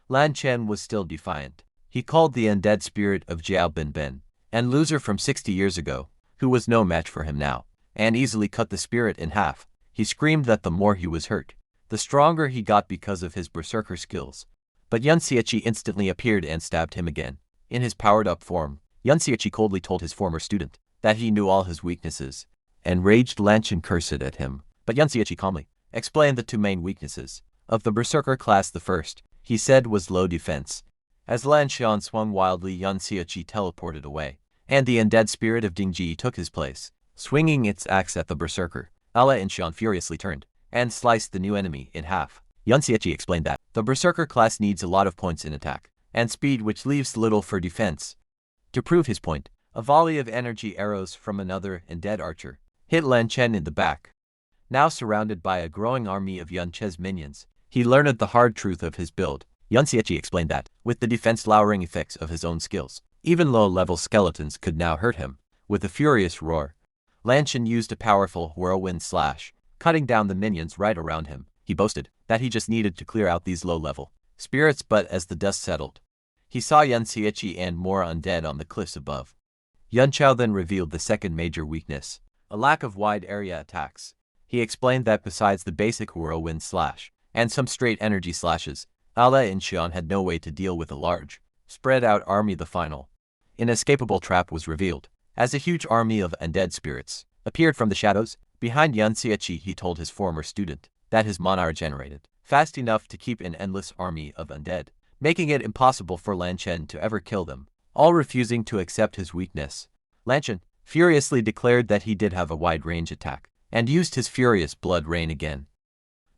Lan Chen was still defiant. He called the undead spirit of Jiao Ben, and loser from 60 years ago, who was no match for him now, and easily cut the spirit in half. He screamed that the more he was hurt, the stronger he got because of his berserker skills. But Yan Xiachi instantly appeared and stabbed him again. In his powered-up form, Yan Xiachi coldly told his former student that he knew all his weaknesses. Enraged, Lan Chen cursed at him, but Yan Xiachi calmly explained the two main weaknesses of the berserker class. The first, he said, was low defense. As Lan Xian swung wildly, Yan Xiachi teleported away, and the undead spirit of Dingji took his place, swinging its axe at the berserker. Ala and Xian furiously turned and sliced the new enemy in half. Yan Xiachi explained that the berserker class needs a lot of points in attack and speed, which leaves little for defense. To prove his point, a volley of energy arrows from another undead archer hit Lan Chen in the back. Now surrounded by a growing army of Yan Chen's minions, he learned the hard truth of his build. Yan Xiachi explained that, with the defense-lowering effects of his own skills, even low-level skeletons could now hurt him. With a furious roar, Lan Chen used a powerful whirlwind slash, cutting down the minions right around him. He boasted that he just needed to clear out these low-level spirits, but as the dust settled, he saw Yan Xiachi and more undead on the cliffs above. Yan Chao then revealed the second major weakness, a lack of wide-area attacks. He explained that besides the basic whirlwind slash and some straight energy slashes, Ala and Xian had no way to deal with a large, spread-out army. The final, inescapable trap was revealed, as a huge army of undead spirits appeared from the shadows behind Yan Xiachi. He told his former student that his mana regenerated fast enough to keep an endless army of undead, making it impossible for Lan Chen to ever kill them, all refusing to accept his weakness. Lan Chen furiously declared that he did have a wide-range attack, and used his furious blood rain again.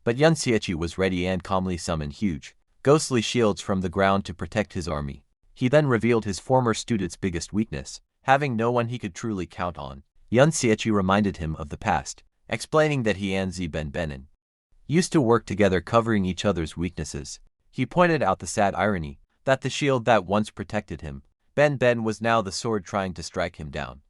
But Yan Xiachi was ready and calmly summoned huge, ghostly shields from the ground to protect his army. He then revealed his former student's biggest weakness, having no one he could truly count on. Yan Xiachi reminded him of the past, explaining that he and Ben used to work together, covering each other's weaknesses. He pointed out the sad irony that the shield that once protected him, Ben was now the sword trying to strike him down.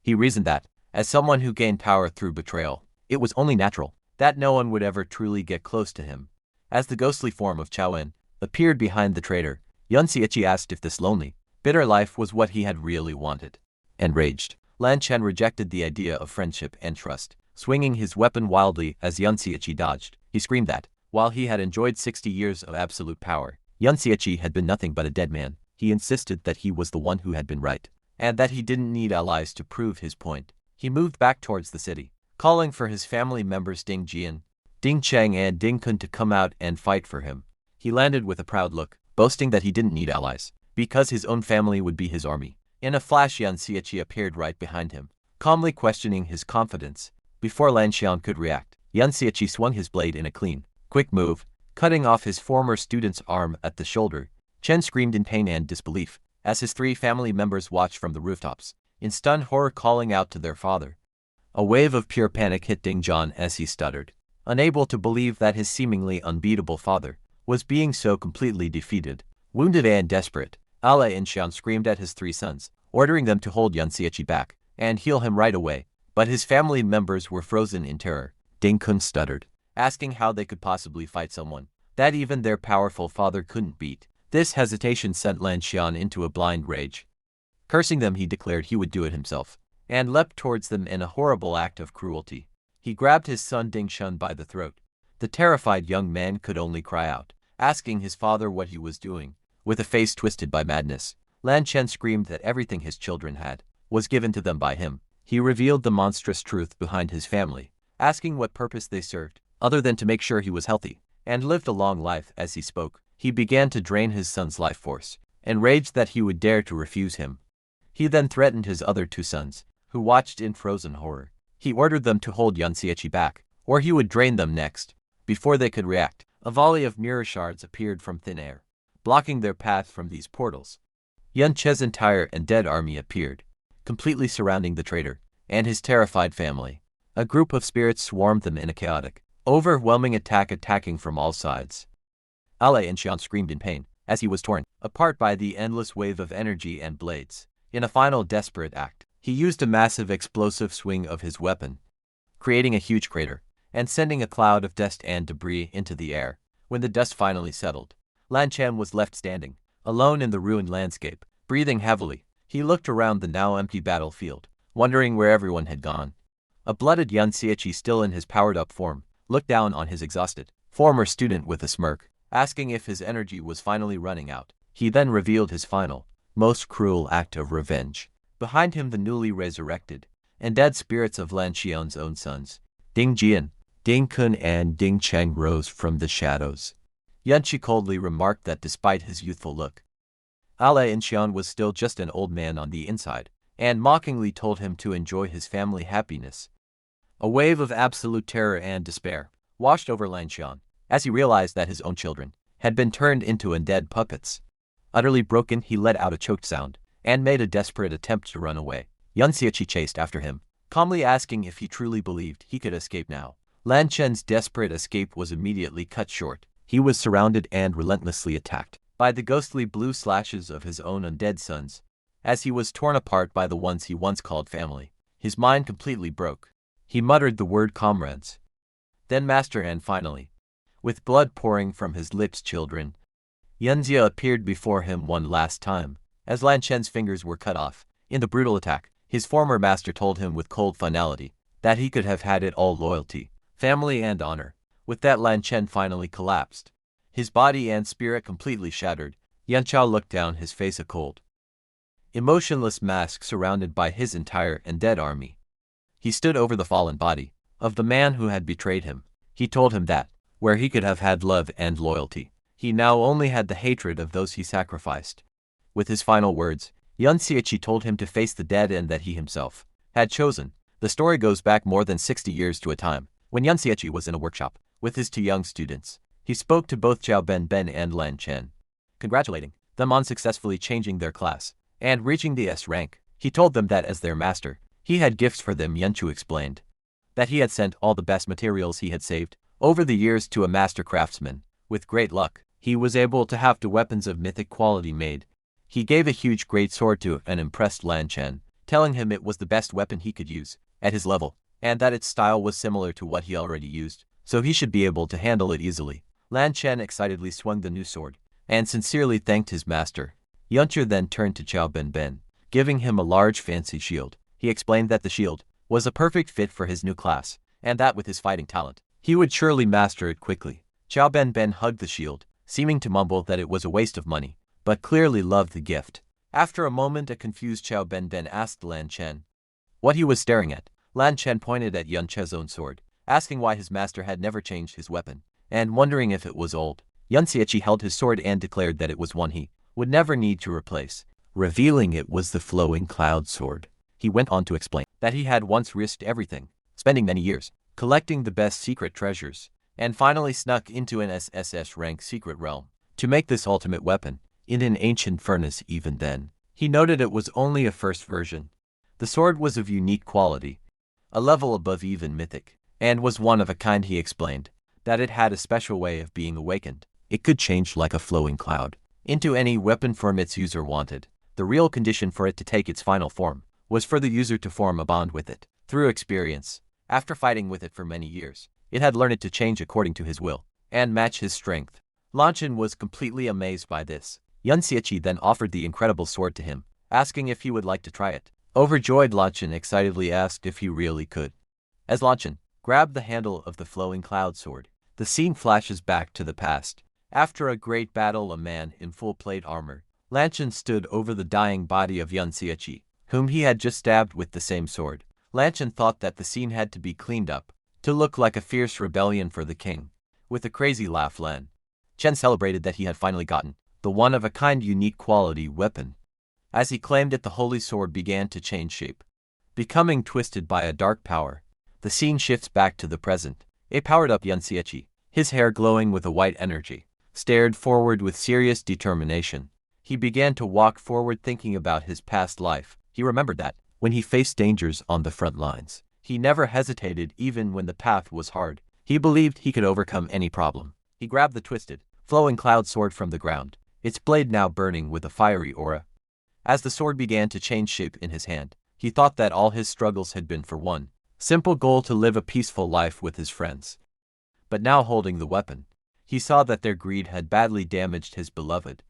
He reasoned that, as someone who gained power through betrayal, it was only natural that no one would ever truly get close to him. As the ghostly form of Chao En appeared behind the traitor, Yan Xiachi asked if this lonely, bitter life was what he had really wanted. Enraged, Lan Chen rejected the idea of friendship and trust, swinging his weapon wildly as Yan Xiachi dodged. He screamed that, while he had enjoyed 60 years of absolute power, Yan Xiachi had been nothing but a dead man. He insisted that he was the one who had been right, and that he didn't need allies to prove his point. He moved back towards the city, calling for his family members Ding Jian, Ding Cheng and Ding Kun to come out and fight for him. He landed with a proud look, boasting that he didn't need allies, because his own family would be his army. In a flash, Yan Xiachi appeared right behind him, calmly questioning his confidence. Before Lan Xian could react, Yan Xiechi swung his blade in a clean, quick move, cutting off his former student's arm at the shoulder. Chen screamed in pain and disbelief, as his 3 family members watched from the rooftops, in stunned horror calling out to their father. A wave of pure panic hit Ding Zhan as he stuttered, unable to believe that his seemingly unbeatable father was being so completely defeated. Wounded and desperate, Ale and Xian screamed at his 3 sons, ordering them to hold Yan Xiechi back and heal him right away, but his family members were frozen in terror. Ding Kun stuttered, asking how they could possibly fight someone that even their powerful father couldn't beat. This hesitation sent Lan Xian into a blind rage. Cursing them, he declared he would do it himself, and leapt towards them in a horrible act of cruelty. He grabbed his son Ding Shun by the throat. The terrified young man could only cry out, asking his father what he was doing. With a face twisted by madness, Lan Chen screamed that everything his children had was given to them by him. He revealed the monstrous truth behind his family, asking what purpose they served, other than to make sure he was healthy and lived a long life. As he spoke, he began to drain his son's life force, enraged that he would dare to refuse him. He then threatened his other 2 sons, who watched in frozen horror. He ordered them to hold Yan Xiechi back, or he would drain them next. Before they could react, a volley of mirror shards appeared from thin air, blocking their path from these portals. Yan Che's entire undead army appeared, completely surrounding the traitor and his terrified family. A group of spirits swarmed them in a chaotic, overwhelming attack, attacking from all sides. Ale and Xian screamed in pain as he was torn apart by the endless wave of energy and blades. In a final desperate act, he used a massive explosive swing of his weapon, creating a huge crater and sending a cloud of dust and debris into the air. When the dust finally settled, Lan Chen was left standing, alone in the ruined landscape, breathing heavily. He looked around the now empty battlefield, wondering where everyone had gone. A blooded Yan Xiechi, still in his powered-up form, looked down on his exhausted former student with a smirk, asking if his energy was finally running out. He then revealed his final, most cruel act of revenge. Behind him, the newly resurrected and dead spirits of Lan Xian's own sons, Ding Jian, Ding Kun and Ding Cheng, rose from the shadows. Yan Qi coldly remarked that despite his youthful look, Ale and Xian was still just an old man on the inside, and mockingly told him to enjoy his family happiness. A wave of absolute terror and despair washed over Lan Xian as he realized that his own children had been turned into undead puppets. Utterly broken, he let out a choked sound and made a desperate attempt to run away. Yan Xiechi chased after him, calmly asking if he truly believed he could escape now. Lan Chen's desperate escape was immediately cut short. He was surrounded and relentlessly attacked by the ghostly blue slashes of his own undead sons, as he was torn apart by the ones he once called family. His mind completely broke. He muttered the word comrades, then master, and finally, with blood pouring from his lips, children. Yanxia appeared before him one last time, as Lan Chen's fingers were cut off. In the brutal attack, his former master told him with cold finality that he could have had it all: loyalty, family and honor. With that, Lan Chen finally collapsed, his body and spirit completely shattered. Yan Chao looked down, his face a cold, emotionless mask surrounded by his entire undead army. He stood over the fallen body of the man who had betrayed him. He told him that, where he could have had love and loyalty, he now only had the hatred of those he sacrificed. With his final words, Yan Xiechi told him to face the dead end that he himself had chosen. The story goes back more than 60 years to a time when Yan Xiechi was in a workshop with his 2 young students. He spoke to both Zhao Ben and Lan Chen, congratulating them on successfully changing their class and reaching the S rank. He told them that as their master, he had gifts for them. Yan Chu explained that he had sent all the best materials he had saved over the years to a master craftsman. With great luck, he was able to have 2 weapons of mythic quality made. He gave a huge great sword to an impressed Lan Chen, telling him it was the best weapon he could use at his level, and that its style was similar to what he already used, so he should be able to handle it easily. Lan Chen excitedly swung the new sword and sincerely thanked his master. Yuncher then turned to Zhao Ben, giving him a large fancy shield. He explained that the shield was a perfect fit for his new class, and that with his fighting talent, he would surely master it quickly. Zhao Ben hugged the shield, seeming to mumble that it was a waste of money, but clearly loved the gift. After a moment, a confused Zhao Ben asked Lan Chen what he was staring at. Lan Chen pointed at Yan Che's own sword, asking why his master had never changed his weapon, and wondering if it was old. Yan Xiechi held his sword and declared that it was one he would never need to replace, revealing it was the flowing cloud sword. He went on to explain that he had once risked everything spending many years collecting the best secret treasures, and finally snuck into an SSS rank secret realm to make this ultimate weapon in an ancient furnace. Even then, he noted it was only a first version. The sword was of unique quality, a level above even mythic, and was one of a kind. He explained that it had a special way of being awakened. It could change like a flowing cloud into any weapon form its user wanted. The real condition for it to take its final form was for the user to form a bond with it through experience. After fighting with it for many years, it had learned to change according to his will and match his strength. Lanchan was completely amazed by this. Yun Xiaoqi then offered the incredible sword to him, asking if he would like to try it. Overjoyed, Lanchan excitedly asked if he really could. As Lanchan grabbed the handle of the flowing cloud sword, the scene flashes back to the past. After a great battle, a man in full plate armor, Lanchan stood over the dying body of Yun Xiaoqi, whom he had just stabbed with the same sword. Lanchan thought that the scene had to be cleaned up to look like a fierce rebellion for the king. With a crazy laugh, Lan Chen celebrated that he had finally gotten the one-of-a-kind unique quality weapon. As he claimed it, the holy sword began to change shape, becoming twisted by a dark power. The scene shifts back to the present. A powered-up Yun Xiaoqi, his hair glowing with a white energy, stared forward with serious determination. He began to walk forward, thinking about his past life. He remembered that when he faced dangers on the front lines, he never hesitated even when the path was hard. He believed he could overcome any problem. He grabbed the twisted, flowing cloud sword from the ground, its blade now burning with a fiery aura. As the sword began to change shape in his hand, he thought that all his struggles had been for one simple goal: to live a peaceful life with his friends. But now, holding the weapon, he saw that their greed had badly damaged his beloved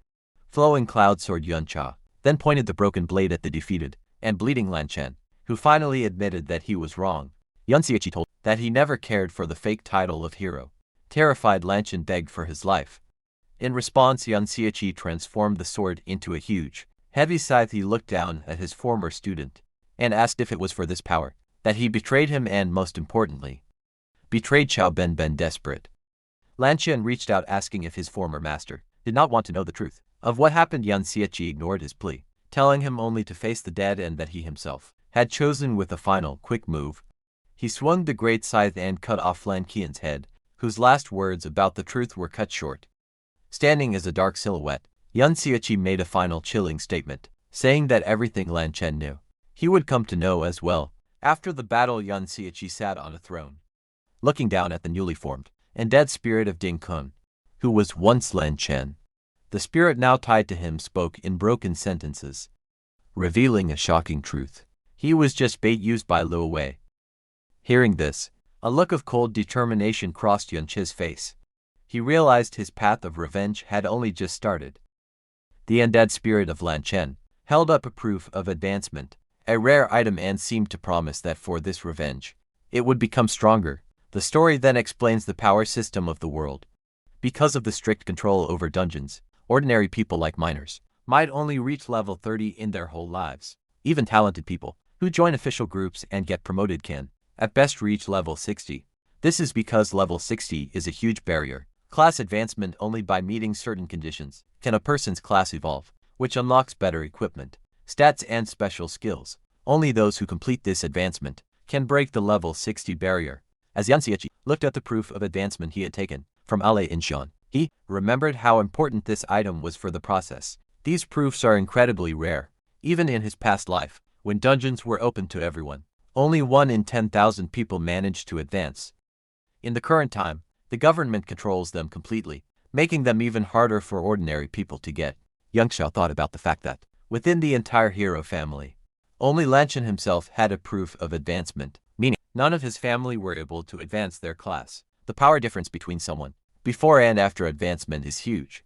flowing cloud sword. Yun Cha then pointed the broken blade at the defeated and bleeding Lan Chen, who finally admitted that he was wrong. Yun Xiaoqi told that he never cared for the fake title of hero. Terrified, Lan Chen begged for his life. In response, Yun Xiaoqi transformed the sword into a huge, heavy scythe. He looked down at his former student and asked if it was for this power that he betrayed him and, most importantly, betrayed Chao Ben. Desperate, Lan Chen reached out asking if his former master did not want to know the truth of what happened. Yun Xiaoqi ignored his plea, telling him only to face the dead and that he himself had chosen. With a final, quick move, he swung the great scythe and cut off Lan Qian's head, whose last words about the truth were cut short. Standing as a dark silhouette, Yun Xiaoqi made a final chilling statement, saying that everything Lan Chen knew, he would come to know as well. After the battle, Yun Xiaoqi sat on a throne, looking down at the newly formed and dead spirit of Ding Kun, who was once Lan Chen. The spirit, now tied to him, spoke in broken sentences, revealing a shocking truth. He was just bait used by Luo Wei. Hearing this, a look of cold determination crossed Yun Chi's face. He realized his path of revenge had only just started. The undead spirit of Lan Chen held up a proof of advancement, a rare item, and seemed to promise that for this revenge, it would become stronger. The story then explains the power system of the world. Because of the strict control over dungeons, ordinary people like miners might only reach level 30 in their whole lives. Even talented people who join official groups and get promoted can, at best, reach level 60. This is because level 60 is a huge barrier. Class advancement: only by meeting certain conditions can a person's class evolve, which unlocks better equipment, stats, and special skills. Only those who complete this advancement can break the level 60 barrier. As Yun Xiaoqi looked at the proof of advancement he had taken from Ale Inshan, he remembered how important this item was for the process. These proofs are incredibly rare. Even in his past life, when dungeons were open to everyone, only 1 in 10,000 people managed to advance. In the current time, the government controls them completely, making them even harder for ordinary people to get. Yang Xiao thought about the fact that, within the entire hero family, only Lan Chen himself had a proof of advancement, meaning none of his family were able to advance their class. The power difference between someone before and after advancement is huge.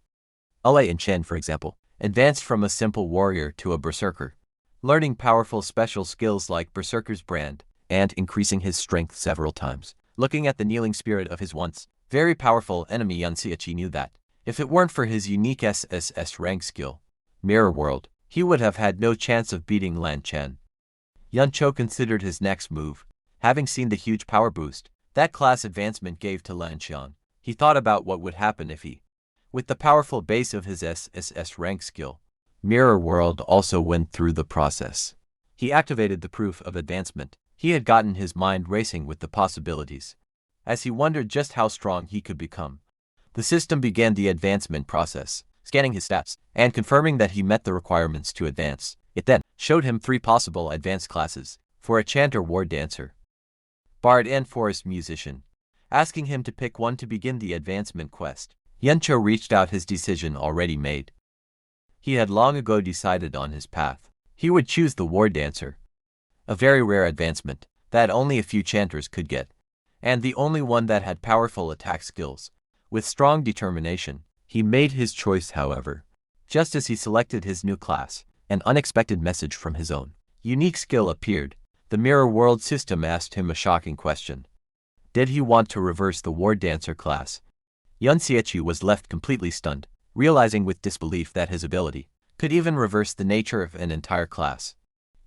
Ale and Chen, for example, advanced from a simple warrior to a berserker, learning powerful special skills like Berserker's Brand, and increasing his strength several times. Looking at the kneeling spirit of his once very powerful enemy, Yun Xiaoqi knew that, if it weren't for his unique SSS rank skill, Mirror World, he would have had no chance of beating Lan Chen. Yun Cho considered his next move. Having seen the huge power boost that class advancement gave to Lan Xian, he thought about what would happen if he, with the powerful base of his SSS rank skill, Mirror World, also went through the process. He activated the proof of advancement He had gotten his mind racing with the possibilities, as he wondered just how strong he could become. The system began the advancement process, scanning his stats and confirming that he met the requirements to advance. It then showed him 3 possible advanced classes for a chanter war dancer, bard and forest musician, asking him to pick one to begin the advancement quest. Yuncho reached out, his decision already made. He had long ago decided on his path. He would choose the war dancer, a very rare advancement that only a few chanters could get, and the only one that had powerful attack skills. With strong determination, he made his choice. However, just as he selected his new class, an unexpected message from his own unique skill appeared. The mirror world system asked him a shocking question. Did he want to reverse the war dancer class? Yun Xiechi was left completely stunned, realizing with disbelief that his ability could even reverse the nature of an entire class.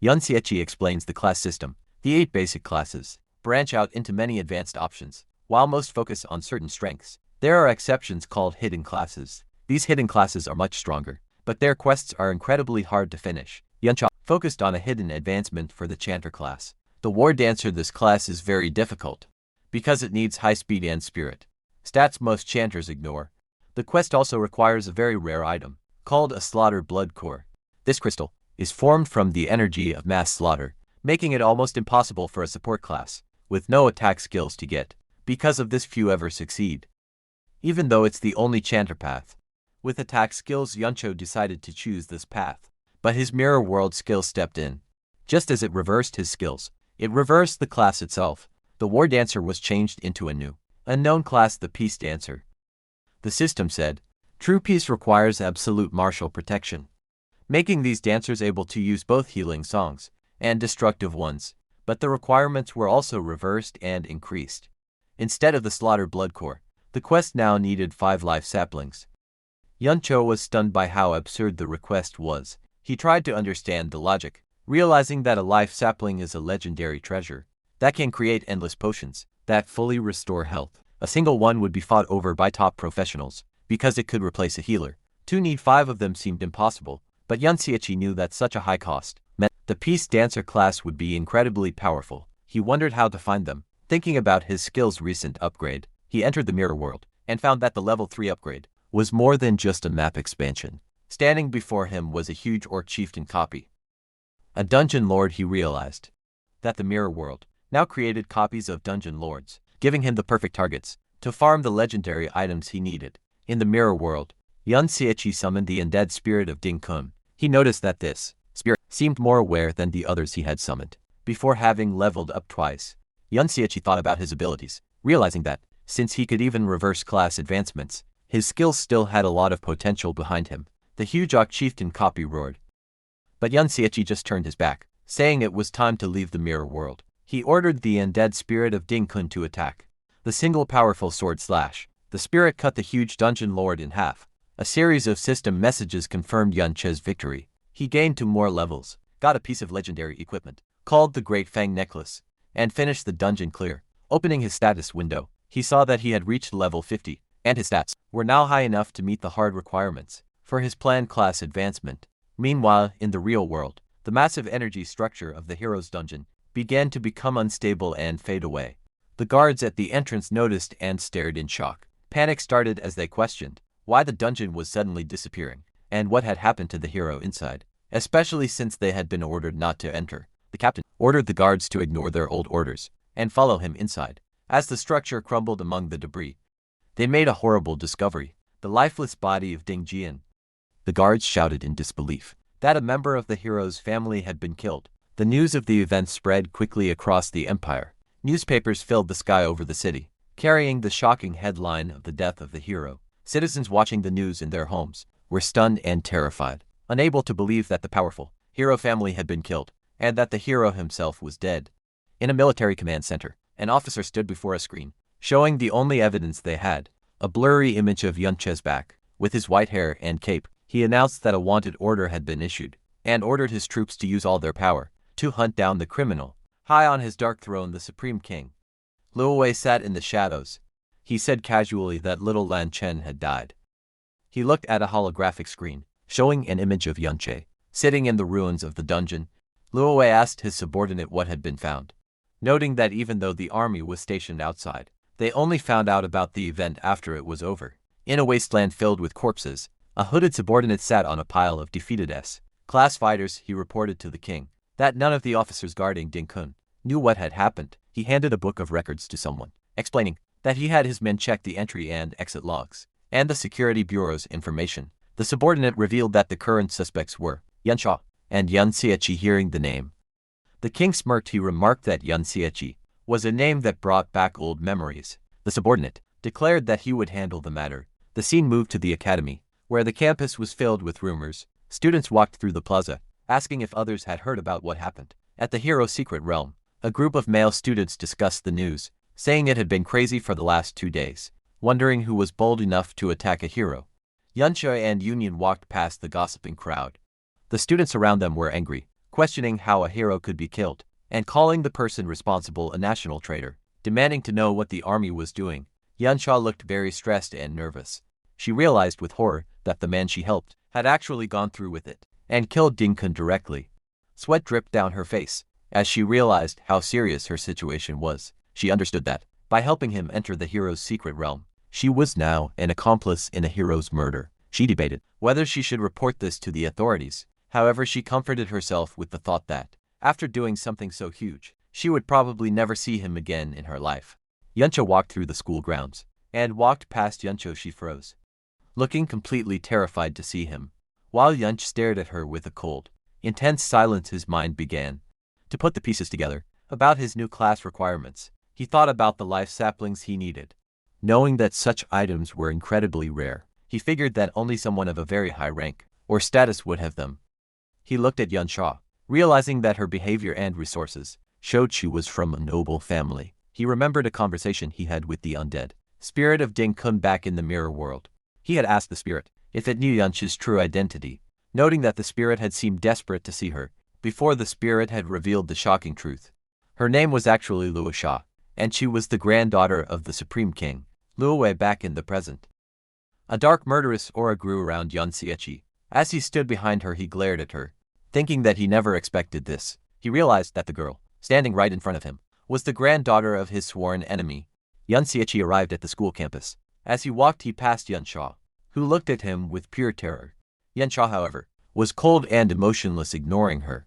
Yun Xiechi explains the class system. The 8 basic classes branch out into many advanced options. While most focus on certain strengths, there are exceptions called hidden classes. These hidden classes are much stronger, but their quests are incredibly hard to finish. Yuncha focused on a hidden advancement for the chanter class. The war dancer. This class is very difficult because it needs high speed and spirit, stats most chanters ignore. The quest also requires a very rare item called a slaughter blood core. This crystal is formed from the energy of mass slaughter, making it almost impossible for a support class with no attack skills to get. Because of this, few ever succeed. Even though it's the only chanter path with attack skills, Yuncho decided to choose this path. But his mirror world skill stepped in. Just as it reversed his skills, it reversed the class itself. The war dancer was changed into a new, unknown class, the peace dancer. The system said, true peace requires absolute martial protection, making these dancers able to use both healing songs and destructive ones. But the requirements were also reversed and increased. Instead of the slaughter blood core, the quest now needed 5 life saplings. Yuncho was stunned by how absurd the request was. He tried to understand the logic, realizing that a life sapling is a legendary treasure that can create endless potions that fully restore health. A single one would be fought over by top professionals because it could replace a healer. To need 5 of them seemed impossible, but Yun Xiechi knew that such a high cost meant the peace dancer class would be incredibly powerful. He wondered how to find them. Thinking about his skill's recent upgrade, he entered the mirror world and found that the level 3 upgrade was more than just a map expansion. Standing before him was a huge orc chieftain copy, a dungeon lord. He realized that the mirror world now created copies of dungeon lords, giving him the perfect targets to farm the legendary items he needed. In the mirror world, Yun Xiechi summoned the undead spirit of Ding Kun. He noticed that this spirit seemed more aware than the others he had summoned. Before having leveled up twice, Yun Xiechi thought about his abilities, realizing that, since he could even reverse class advancements, his skills still had a lot of potential behind him. The huge orc chieftain copy roared. But Yun Xiechi just turned his back, saying it was time to leave the mirror world. He ordered the undead spirit of Ding Kun to attack. The single powerful sword slash. The spirit cut the huge dungeon lord in half. A series of system messages confirmed Yunche's victory. He gained 2 more levels, got a piece of legendary equipment called the Great Fang Necklace, and finished the dungeon clear. Opening his status window, he saw that he had reached level 50, and his stats were now high enough to meet the hard requirements for his planned class advancement. Meanwhile, in the real world, the massive energy structure of the hero's dungeon began to become unstable and fade away. The guards at the entrance noticed and stared in shock. Panic started as they questioned why the dungeon was suddenly disappearing and what had happened to the hero inside, especially since they had been ordered not to enter. The captain ordered the guards to ignore their old orders and follow him inside. As the structure crumbled among the debris, they made a horrible discovery: the lifeless body of Ding Jian. The guards shouted in disbelief that a member of the hero's family had been killed. The news of the event spread quickly across the empire. Newspapers filled the sky over the city, carrying the shocking headline of the death of the hero. Citizens watching the news in their homes were stunned and terrified, unable to believe that the powerful hero family had been killed, and that the hero himself was dead. In a military command center, an officer stood before a screen, showing the only evidence they had, a blurry image of Yunche's back. With his white hair and cape, he announced that a wanted order had been issued, and ordered his troops to use all their power to hunt down the criminal. High on his dark throne, the Supreme King Luo Wei sat in the shadows. He said casually that little Lan Chen had died. He looked at a holographic screen, showing an image of Yunche sitting in the ruins of the dungeon. Luo Wei asked his subordinate what had been found. noting that even though the army was stationed outside, they only found out about the event after it was over. In a wasteland filled with corpses, a hooded subordinate sat on a pile of defeated S-class fighters. He reported to the king that none of the officers guarding Ding-kun knew what had happened. He handed a book of records to someone, explaining that he had his men check the entry and exit logs and the security bureau's information. The subordinate revealed that the current suspects were Yun Sha and Yun Siechi. Hearing the name, the king smirked. He remarked that Yun Siechi was a name that brought back old memories. The subordinate declared that he would handle the matter. The scene moved to the academy, where the campus was filled with rumors. Students walked through the plaza, asking if others had heard about what happened at the hero's secret realm. A group of male students discussed the news, saying it had been crazy for the last 2 days, wondering who was bold enough to attack a hero. Yunsha and Union walked past the gossiping crowd. The students around them were angry, questioning how a hero could be killed, and calling the person responsible a national traitor, demanding to know what the army was doing. Yunsha looked very stressed and nervous. She realized with horror that the man she helped had actually gone through with it and killed Ding-kun directly. Sweat dripped down her face as she realized how serious her situation was. She understood that, by helping him enter the hero's secret realm, she was now an accomplice in a hero's murder. She debated whether she should report this to the authorities. However, she comforted herself with the thought that, after doing something so huge, she would probably never see him again in her life. Yunsha walked through the school grounds and walked past Yunsho. She froze, looking completely terrified to see him. While Yunch stared at her with a cold, intense silence, his mind began to put the pieces together about his new class requirements. He thought about the life saplings he needed. Knowing that such items were incredibly rare, he figured that only someone of a very high rank or status would have them. He looked at Yunsha, realizing that her behavior and resources showed she was from a noble family. He remembered a conversation he had with the undead spirit of Ding-kun back in the mirror world. He had asked the spirit if it knew Yunsha's true identity, noting that the spirit had seemed desperate to see her before the spirit had revealed the shocking truth. Her name was actually Luo Sha, and she was the granddaughter of the Supreme King, Luo Wei, back in the present. A dark murderous aura grew around Yun Siechi. As he stood behind her, he glared at her, thinking that he never expected this. He realized that the girl, standing right in front of him, was the granddaughter of his sworn enemy. Yun Siechi arrived at the school campus. As he walked, he passed Yun Sha, who looked at him with pure terror. Yun Sha, however, was cold and emotionless, ignoring her.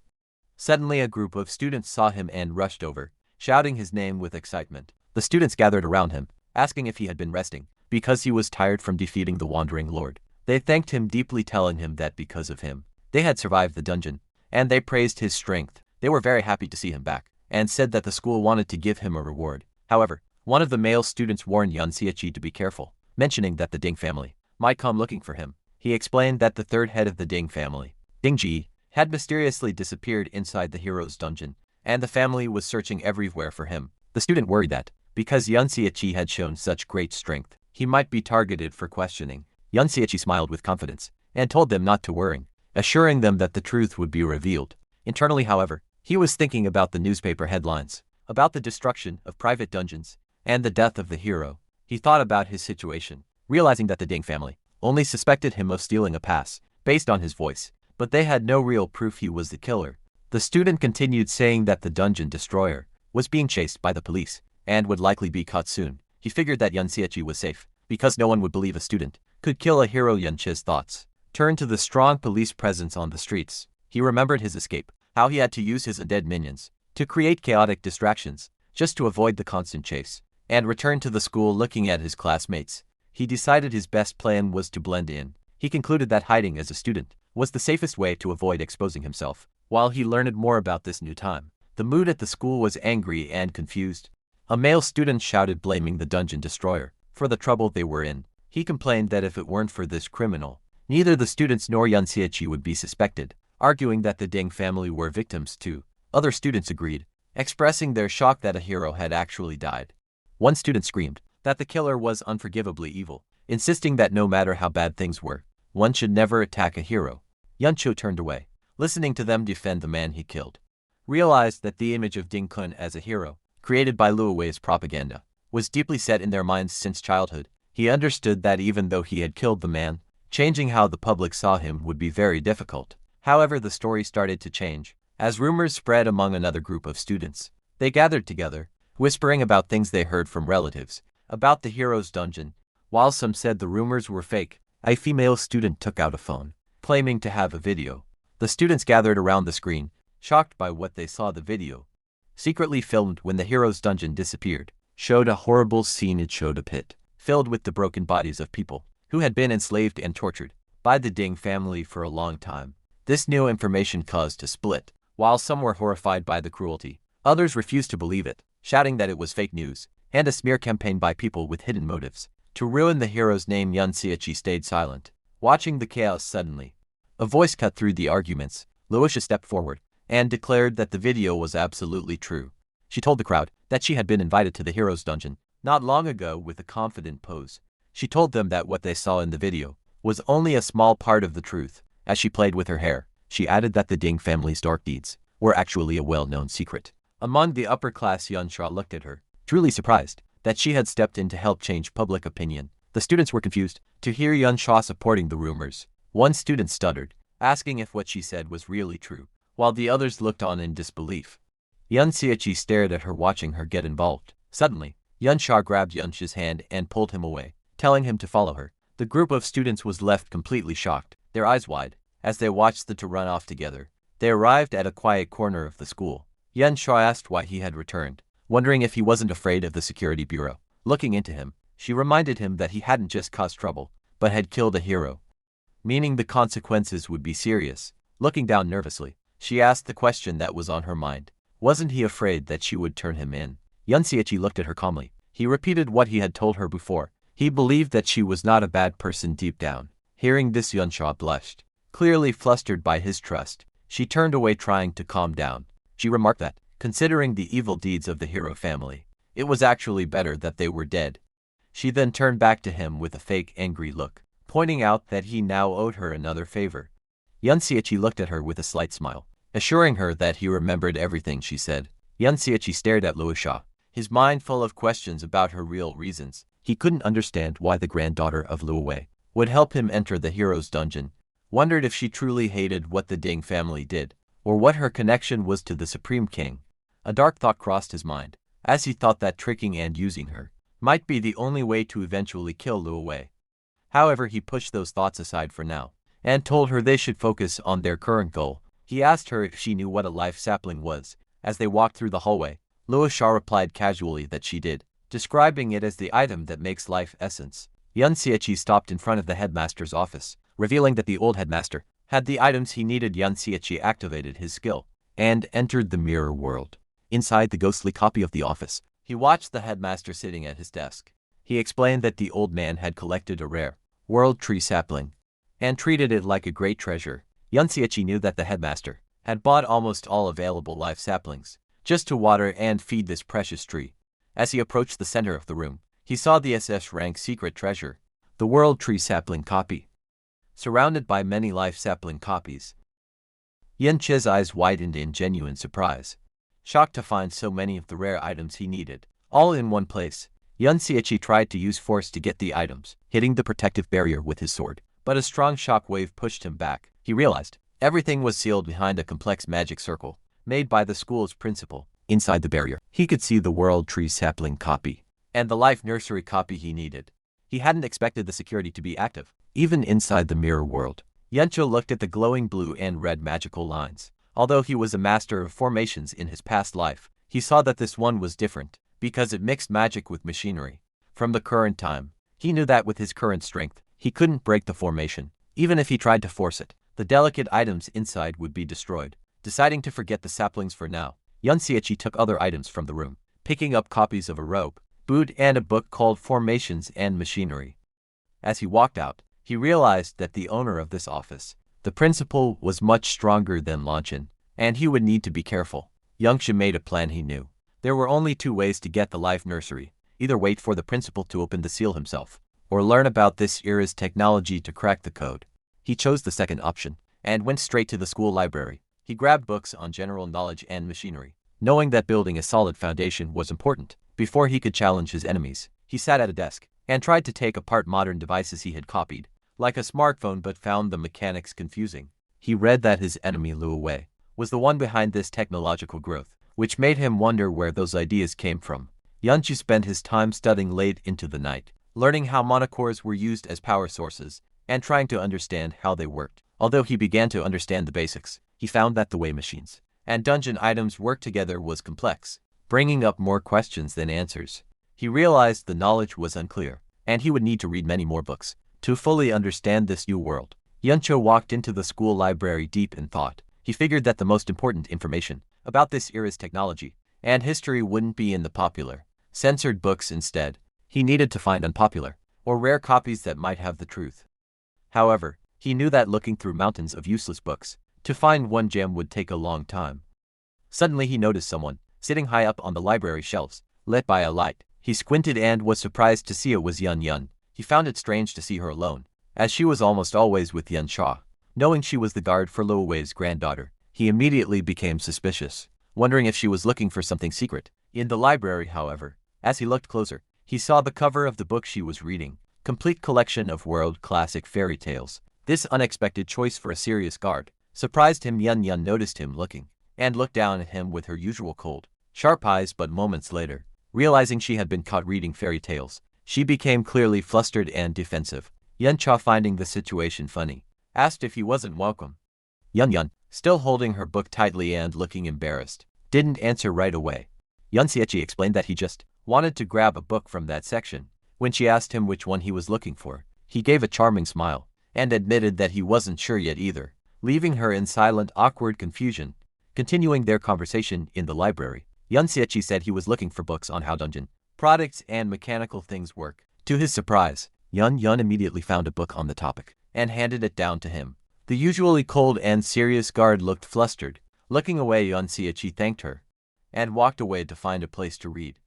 Suddenly, a group of students saw him and rushed over, shouting his name with excitement. The students gathered around him, asking if he had been resting, because he was tired from defeating the Wandering Lord. They thanked him deeply, telling him that because of him, they had survived the dungeon, and they praised his strength. They were very happy to see him back, and said that the school wanted to give him a reward. However, one of the male students warned Yun Siechi to be careful, mentioning that the Ding family might come looking for him. He explained that the third head of the Ding family, Ding Ji, had mysteriously disappeared inside the hero's dungeon, and the family was searching everywhere for him. The student worried that, because Yun Siechi had shown such great strength, he might be targeted for questioning. Yun Siechi smiled with confidence and told them not to worry, assuring them that the truth would be revealed. Internally, however, he was thinking about the newspaper headlines about the destruction of private dungeons and the death of the hero. He thought about his situation, realizing that the Ding family only suspected him of stealing a pass based on his voice, but they had no real proof he was the killer. The student continued, saying that the dungeon destroyer was being chased by the police and would likely be caught soon. He figured that Yun Siechi was safe, because no one would believe a student could kill a hero. Yuncha's thoughts turned to the strong police presence on the streets. He remembered his escape, how he had to use his undead minions to create chaotic distractions just to avoid the constant chase, and returned to the school. Looking at his classmates, he decided his best plan was to blend in. He concluded that hiding as a student was the safest way to avoid exposing himself. While he learned more about this new time, the mood at the school was angry and confused. A male student shouted, blaming the dungeon destroyer for the trouble they were in. He complained that if it weren't for this criminal, neither the students nor Yun Siechi would be suspected, arguing that the Ding family were victims too. Other students agreed, expressing their shock that a hero had actually died. One student screamed that the killer was unforgivably evil, insisting that no matter how bad things were, one should never attack a hero. Yuncho turned away, listening to them defend the man he killed. Realized that the image of Ding-kun as a hero, created by Luo Wei's propaganda, was deeply set in their minds since childhood. He understood that even though he had killed the man, changing how the public saw him would be very difficult. However, the story started to change as rumors spread among another group of students. They gathered together, whispering about things they heard from relatives, about the hero's dungeon. While some said the rumors were fake, a female student took out a phone, claiming to have a video. The students gathered around the screen, shocked by what they saw. The video, secretly filmed when the hero's dungeon disappeared, showed a horrible scene. It showed a pit filled with the broken bodies of people who had been enslaved and tortured by the Ding family for a long time. This new information caused a split. While some were horrified by the cruelty, others refused to believe it, shouting that it was fake news and a smear campaign by people with hidden motives to ruin the hero's name. Yun Xiaoqi stayed silent, watching the chaos. Suddenly, a voice cut through the arguments. Luoxia stepped forward and declared that the video was absolutely true. She told the crowd that she had been invited to the hero's dungeon not long ago with a confident pose. She told them that what they saw in the video was only a small part of the truth. As she played with her hair, she added that the Ding family's dark deeds were actually a well-known secret among the upper class. Yunsha looked at her, truly surprised that she had stepped in to help change public opinion. The students were confused to hear Yunsha supporting the rumors. One student stuttered, asking if what she said was really true, while the others looked on in disbelief. Yun Xiaoqi stared at her, watching her get involved. Suddenly, Yunsha grabbed Yunsha's hand and pulled him away, telling him to follow her. The group of students was left completely shocked, their eyes wide, as they watched the two run off together. They arrived at a quiet corner of the school. Yunsha asked why he had returned, wondering if he wasn't afraid of the security bureau. Looking into him, she reminded him that he hadn't just caused trouble, but had killed a hero, meaning the consequences would be serious. Looking down nervously, she asked the question that was on her mind. Wasn't he afraid that she would turn him in? Yun Xiaoqi looked at her calmly. He repeated what he had told her before. He believed that she was not a bad person deep down. Hearing this, Yunsha blushed, clearly flustered by his trust. She turned away, trying to calm down. She remarked that, considering the evil deeds of the hero family, it was actually better that they were dead. She then turned back to him with a fake angry look, pointing out that he now owed her another favor. Yun Xiaoqi looked at her with a slight smile, assuring her that he remembered everything she said. Yun Xiaoqi stared at Luoxia, his mind full of questions about her real reasons. He couldn't understand why the granddaughter of Luowei would help him enter the hero's dungeon, wondered if she truly hated what the Ding family did, or what her connection was to the Supreme King. A dark thought crossed his mind, as he thought that tricking and using her might be the only way to eventually kill Luowei. However, he pushed those thoughts aside for now, and told her they should focus on their current goal. He asked her if she knew what a life sapling was. As they walked through the hallway, Luoxia replied casually that she did, describing it as the item that makes life essence. Yun Xiaoqi stopped in front of the headmaster's office, revealing that the old headmaster had the items he needed. Yun Xiaoqi activated his skill and entered the mirror world. Inside the ghostly copy of the office, he watched the headmaster sitting at his desk. He explained that the old man had collected a rare world tree sapling and treated it like a great treasure. Yun Xiaoqi knew that the headmaster had bought almost all available life saplings just to water and feed this precious tree. As he approached the center of the room, he saw the SS rank secret treasure, the world tree sapling copy, surrounded by many life sapling copies. Yin Che's eyes widened in genuine surprise, shocked to find so many of the rare items he needed, all in one place. Yun Xiaoqi tried to use force to get the items, hitting the protective barrier with his sword, but a strong shock wave pushed him back. He realized everything was sealed behind a complex magic circle made by the school's principal. Inside the barrier, he could see the world tree sapling copy and the life nursery copy he needed. He hadn't expected the security to be active, even inside the mirror world. Yuncho looked at the glowing blue and red magical lines. Although he was a master of formations in his past life, he saw that this one was different, because it mixed magic with machinery. From the current time, he knew that with his current strength, he couldn't break the formation. Even if he tried to force it, the delicate items inside would be destroyed. Deciding to forget the saplings for now, Yun Xiaoqi took other items from the room, picking up copies of a rope, boot and a book called Formations and Machinery. As he walked out, he realized that the owner of this office, the principal, was much stronger than Lanchin, and he would need to be careful. Youngsha made a plan. He knew there were only two ways to get the life nursery: either wait for the principal to open the seal himself, or learn about this era's technology to crack the code. He chose the second option, and went straight to the school library. He grabbed books on general knowledge and machinery, knowing that building a solid foundation was important. Before he could challenge his enemies, he sat at a desk and tried to take apart modern devices he had copied, like a smartphone, but found the mechanics confusing. He read that his enemy Luo Wei was the one behind this technological growth, which made him wonder where those ideas came from. Yunchu spent his time studying late into the night, learning how monocores were used as power sources, and trying to understand how they worked. Although he began to understand the basics, he found that the way machines and dungeon items worked together was complex, bringing up more questions than answers. He realized the knowledge was unclear, and he would need to read many more books to fully understand this new world. Yuncho walked into the school library deep in thought. He figured that the most important information about this era's technology and history wouldn't be in the popular, censored books. Instead, he needed to find unpopular or rare copies that might have the truth. However, he knew that looking through mountains of useless books to find one gem would take a long time. Suddenly he noticed someone sitting high up on the library shelves, lit by a light. He squinted and was surprised to see it was Yun Yun. He found it strange to see her alone, as she was almost always with Yun Sha. Knowing she was the guard for Luo Wei's granddaughter, he immediately became suspicious, wondering if she was looking for something secret. In the library, however, as he looked closer, he saw the cover of the book she was reading, complete collection of world classic fairy tales. This unexpected choice for a serious guard surprised him. Yun Yun noticed him looking, and looked down at him with her usual cold, sharp eyes, but moments later, realizing she had been caught reading fairy tales, she became clearly flustered and defensive. Yun Cha, finding the situation funny, asked if he wasn't welcome. Yun Yun, still holding her book tightly and looking embarrassed, didn't answer right away. Yun Xiechi explained that he just wanted to grab a book from that section. When she asked him which one he was looking for, he gave a charming smile and admitted that he wasn't sure yet either, leaving her in silent, awkward confusion. Continuing their conversation in the library, Yun Xiechi said he was looking for books on how dungeon products and mechanical things work. To his surprise, Yun Yun immediately found a book on the topic and handed it down to him. The usually cold and serious guard looked flustered. Looking away, Yun Xiechi thanked her and walked away to find a place to read.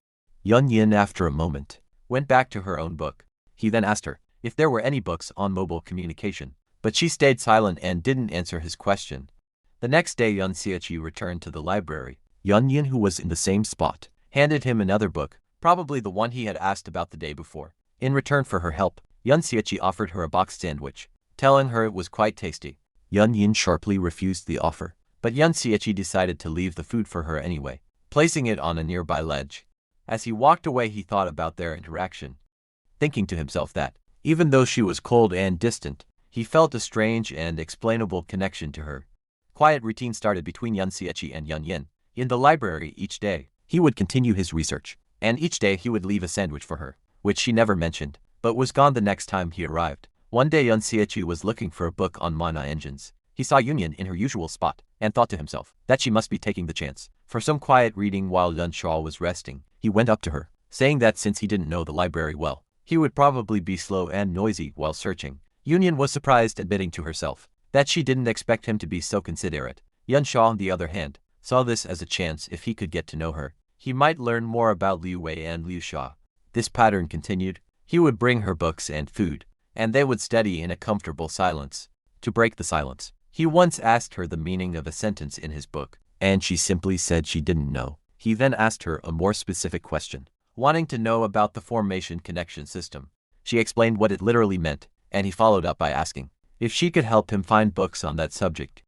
Yun Yin, after a moment, went back to her own book. He then asked her if there were any books on mobile communication, but she stayed silent and didn't answer his question. The next day, Yun Xiechi returned to the library. Yun Yin, who was in the same spot, handed him another book, probably the one he had asked about the day before. In return for her help, Yun Xiechi offered her a boxed sandwich, telling her it was quite tasty. Yun Yin sharply refused the offer, but Yun Xiechi decided to leave the food for her anyway, placing it on a nearby ledge. As he walked away, he thought about their interaction, thinking to himself that, even though she was cold and distant, he felt a strange and explainable connection to her. Quiet routine started between Yun Xiechi and Yun Yin. In the library each day, he would continue his research, and each day he would leave a sandwich for her, which she never mentioned, but was gone the next time he arrived. One day, Yun Xiechi was looking for a book on mana engines. He saw Yun Yin in her usual spot, and thought to himself that she must be taking the chance for some quiet reading while Yun Sha was resting. He went up to her, saying that since he didn't know the library well, he would probably be slow and noisy while searching. Yun Yin was surprised, admitting to herself that she didn't expect him to be so considerate. Yun Sha, on the other hand, saw this as a chance. If he could get to know her, he might learn more about Liu Wei and Liu Sha. This pattern continued. He would bring her books and food, and they would study in a comfortable silence. To break the silence, he once asked her the meaning of a sentence in his book, and she simply said she didn't know. He then asked her a more specific question, wanting to know about the formation connection system. She explained what it literally meant, and he followed up by asking if she could help him find books on that subject.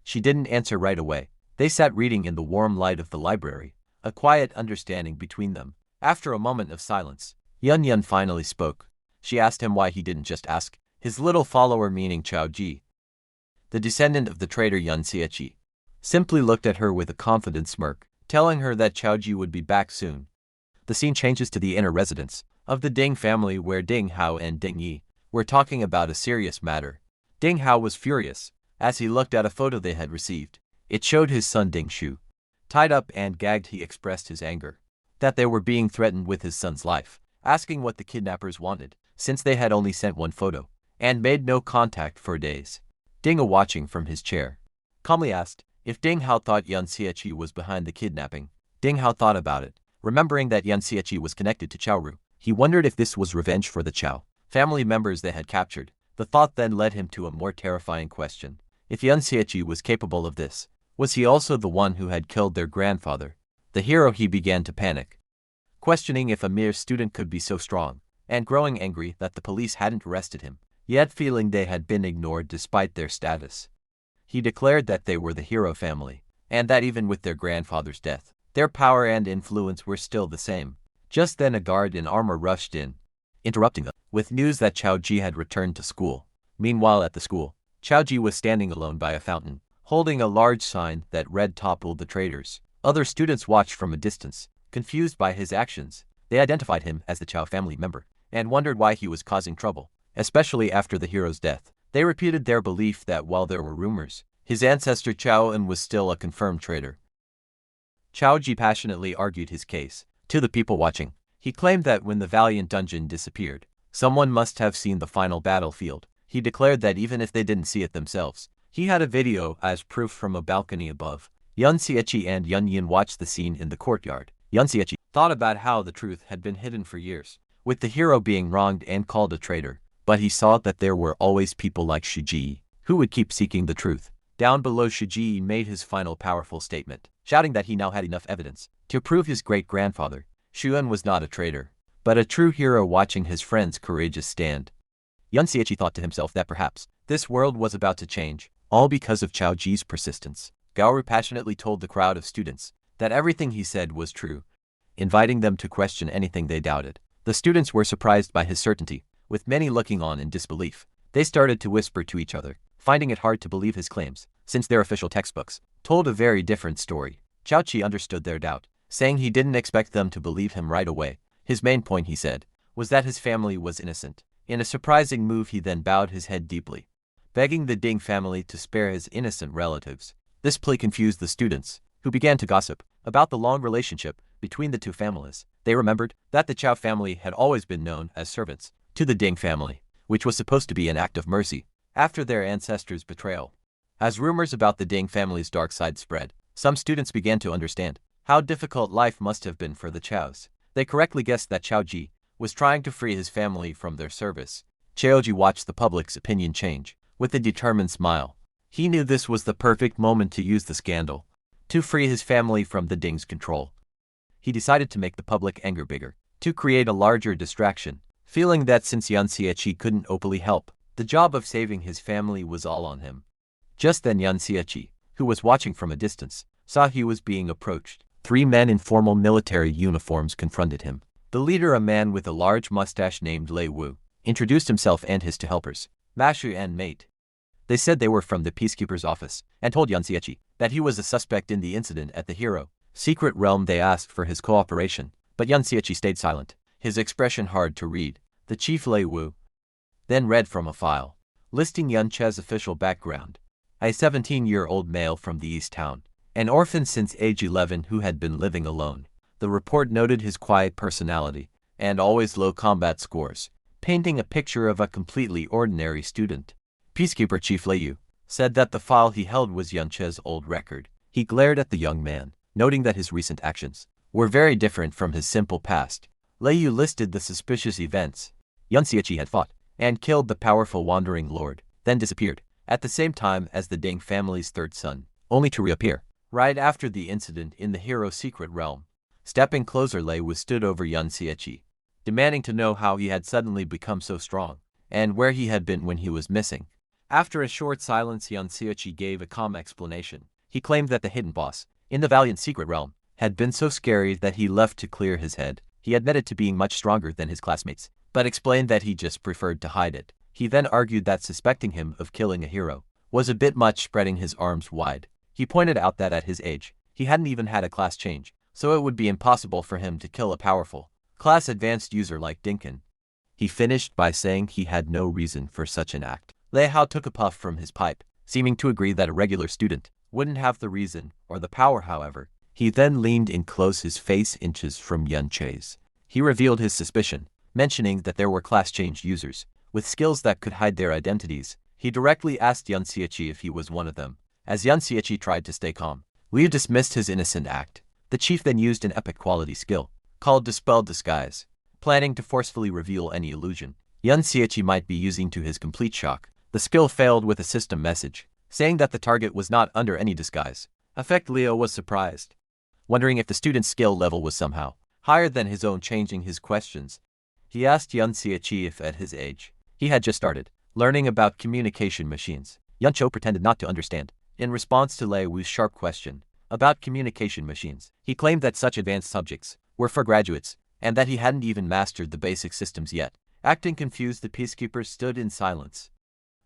She didn't answer right away. They sat reading in the warm light of the library, a quiet understanding between them. After a moment of silence, Yun Yun finally spoke. She asked him why he didn't just ask his little follower, meaning Chao Ji, the descendant of the traitor Yun Xiechi, simply looked at her with a confident smirk, telling her that Chao Ji would be back soon. The scene changes to the inner residence of the Ding family, where Ding Hao and Ding Yi were talking about a serious matter. Ding Hao was furious as he looked at a photo they had received. It showed his son Ding Shu tied up and gagged. He expressed his anger that they were being threatened with his son's life, asking what the kidnappers wanted, since they had only sent one photo and made no contact for days. Ding, watching from his chair, calmly asked if Ding Hao thought Yun Xiechi was behind the kidnapping. Ding Hao thought about it, remembering that Yun Xiechi was connected to Chao Ru. He wondered if this was revenge for the Chao family members they had captured. The thought then led him to a more terrifying question. If Yun Xiechi was capable of this, was he also the one who had killed their grandfather? The hero, he began to panic, questioning if a mere student could be so strong, and growing angry that the police hadn't arrested him, yet feeling they had been ignored despite their status. He declared that they were the hero family, and that even with their grandfather's death, Their power and influence were still the same. Just then a guard in armor rushed in, interrupting them, with news that Chao Ji had returned to school. Meanwhile at the school, Chao Ji was standing alone by a fountain, holding a large sign that read "Topple the traitors." Other students watched from a distance, confused by his actions. They identified him as the Chao family member, and wondered why he was causing trouble, especially after the hero's death. They repeated their belief that while there were rumors, his ancestor Chao En was still a confirmed traitor. Chao Ji passionately argued his case to the people watching. He claimed that when the Valiant Dungeon disappeared, someone must have seen the final battlefield. He declared that even if they didn't see it themselves, he had a video as proof from a balcony above. Yun Xiechi and Yun Yin watched the scene in the courtyard. Yun Xiechi thought about how the truth had been hidden for years, with the hero being wronged and called a traitor, but he saw that there were always people like Shiji who would keep seeking the truth. Down below, Shiji made his final powerful statement, shouting that he now had enough evidence to prove his great-grandfather, Xuan, was not a traitor, but a true hero watching his friend's courageous stand. Yun Xiechi thought to himself that perhaps this world was about to change, all because of Chao Ji's persistence. Gaoru passionately told the crowd of students that everything he said was true, inviting them to question anything they doubted. The students were surprised by his certainty, with many looking on in disbelief. They started to whisper to each other, finding it hard to believe his claims, since their official textbooks told a very different story. Chao Chi understood their doubt, saying he didn't expect them to believe him right away. His main point, he said, was that his family was innocent. In a surprising move, he then bowed his head deeply, begging the Ding family to spare his innocent relatives. This plea confused the students, who began to gossip about the long relationship between the two families. They remembered that the Chao family had always been known as servants to the Ding family, which was supposed to be an act of mercy after their ancestors' betrayal. As rumors about the Ding family's dark side spread, some students began to understand how difficult life must have been for the Chaos. They correctly guessed that Chao Ji was trying to free his family from their service. Chao Ji watched the public's opinion change with a determined smile. He knew this was the perfect moment to use the scandal to free his family from the Ding's control. He decided to make the public anger bigger, to create a larger distraction, feeling that since Yun Xiechi couldn't openly help, the job of saving his family was all on him. Just then Yun Xiechi, who was watching from a distance, saw he was being approached. 3 men in formal military uniforms confronted him. The leader, a man with a large mustache named Lei Wu, introduced himself and his 2 helpers, Mashu and Mate. They said they were from the peacekeeper's office, and told Yun Xiechi that he was a suspect in the incident at the Hero Secret Realm. They asked for his cooperation, but Yun Xiechi stayed silent, his expression hard to read. The chief Lei Wu then read from a file, listing Yun Che's official background. A 17-year-old male from the East Town, an orphan since age 11 who had been living alone. The report noted his quiet personality and always low combat scores, painting a picture of a completely ordinary student. Peacekeeper Chief Lei Yu said that the file he held was Yun Che's old record. He glared at the young man, noting that his recent actions were very different from his simple past. Lei Yu listed the suspicious events. Yun Xiechi had fought and killed the powerful wandering lord, then disappeared at the same time as the Ding family's 3rd son, only to reappear right after the incident in the Hero Secret Realm. Stepping closer, Lei Wu stood over Yun Xiechi, demanding to know how he had suddenly become so strong, and where he had been when he was missing. After a short silence, Yun Xiechi gave a calm explanation. He claimed that the hidden boss in the Valiant Secret Realm had been so scary that he left to clear his head. He admitted to being much stronger than his classmates, but explained that he just preferred to hide it. He then argued that suspecting him of killing a hero was a bit much, spreading his arms wide. He pointed out that at his age, he hadn't even had a class change, so it would be impossible for him to kill a powerful, class-advanced user like Dinkin. He finished by saying he had no reason for such an act. Lei Hao took a puff from his pipe, seeming to agree that a regular student wouldn't have the reason or the power. However, he then leaned in close, his face inches from Yun Che's. He revealed his suspicion, mentioning that there were class-change users with skills that could hide their identities. He directly asked Yun Xiechi if he was one of them. As Yun Xiechi tried to stay calm, Liu dismissed his innocent act. The chief then used an epic quality skill called Dispel Disguise, planning to forcefully reveal any illusion Yun Xiechi might be using. To his complete shock, the skill failed with a system message, saying that the target was not under any disguise. Effect Leo was surprised, wondering if the student's skill level was somehow higher than his own. Changing his questions, he asked Yun Xiechi if at his age he had just started learning about communication machines. Yun Cho pretended not to understand. In response to Lei Wu's sharp question, about communication machines. He claimed that such advanced subjects were for graduates, and that he hadn't even mastered the basic systems yet. Acting confused, the peacekeepers stood in silence,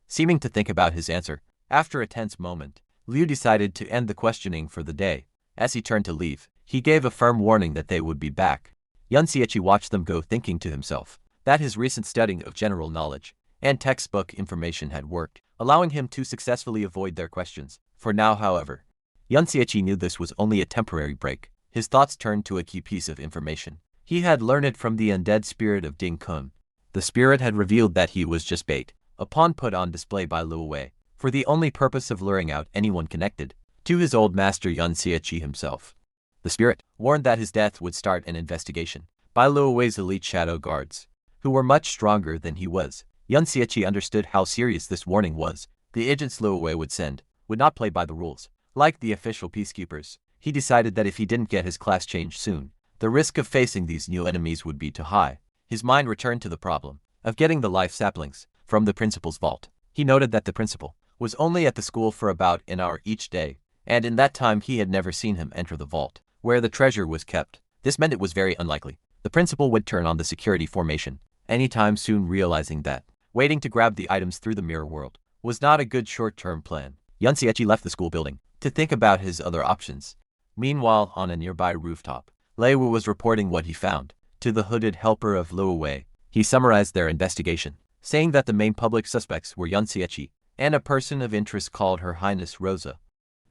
seeming to think about his answer. After a tense moment, Liu decided to end the questioning for the day. As he turned to leave, he gave a firm warning that they would be back. Yun Xiechi watched them go, thinking to himself that his recent studying of general knowledge and textbook information had worked, allowing him to successfully avoid their questions. For now, however, Yun Xiechi knew this was only a temporary break. His thoughts turned to a key piece of information. He had learned it from the undead spirit of Ding Kun. The spirit had revealed that he was just bait, a pawn put on display by Luo Wei, for the only purpose of luring out anyone connected to his old master Yun Xiechi himself. The spirit warned that his death would start an investigation by Luo Wei's elite shadow guards, who were much stronger than he was. Yun Xiechi understood how serious this warning was. The agents Luo Wei would send would not play by the rules. Like the official peacekeepers, he decided that if he didn't get his class changed soon, the risk of facing these new enemies would be too high. His mind returned to the problem of getting the life saplings from the principal's vault. He noted that the principal was only at the school for about an hour each day, and in that time he had never seen him enter the vault where the treasure was kept. This meant it was very unlikely the principal would turn on the security formation anytime soon, realizing that waiting to grab the items through the mirror world was not a good short-term plan. Yun Xiechi left the school building to think about his other options. Meanwhile, on a nearby rooftop, Lei Wu was reporting what he found to the hooded helper of Luo Wei. He summarized their investigation, saying that the main public suspects were Yun Xiechi and a person of interest called Her Highness Rosa.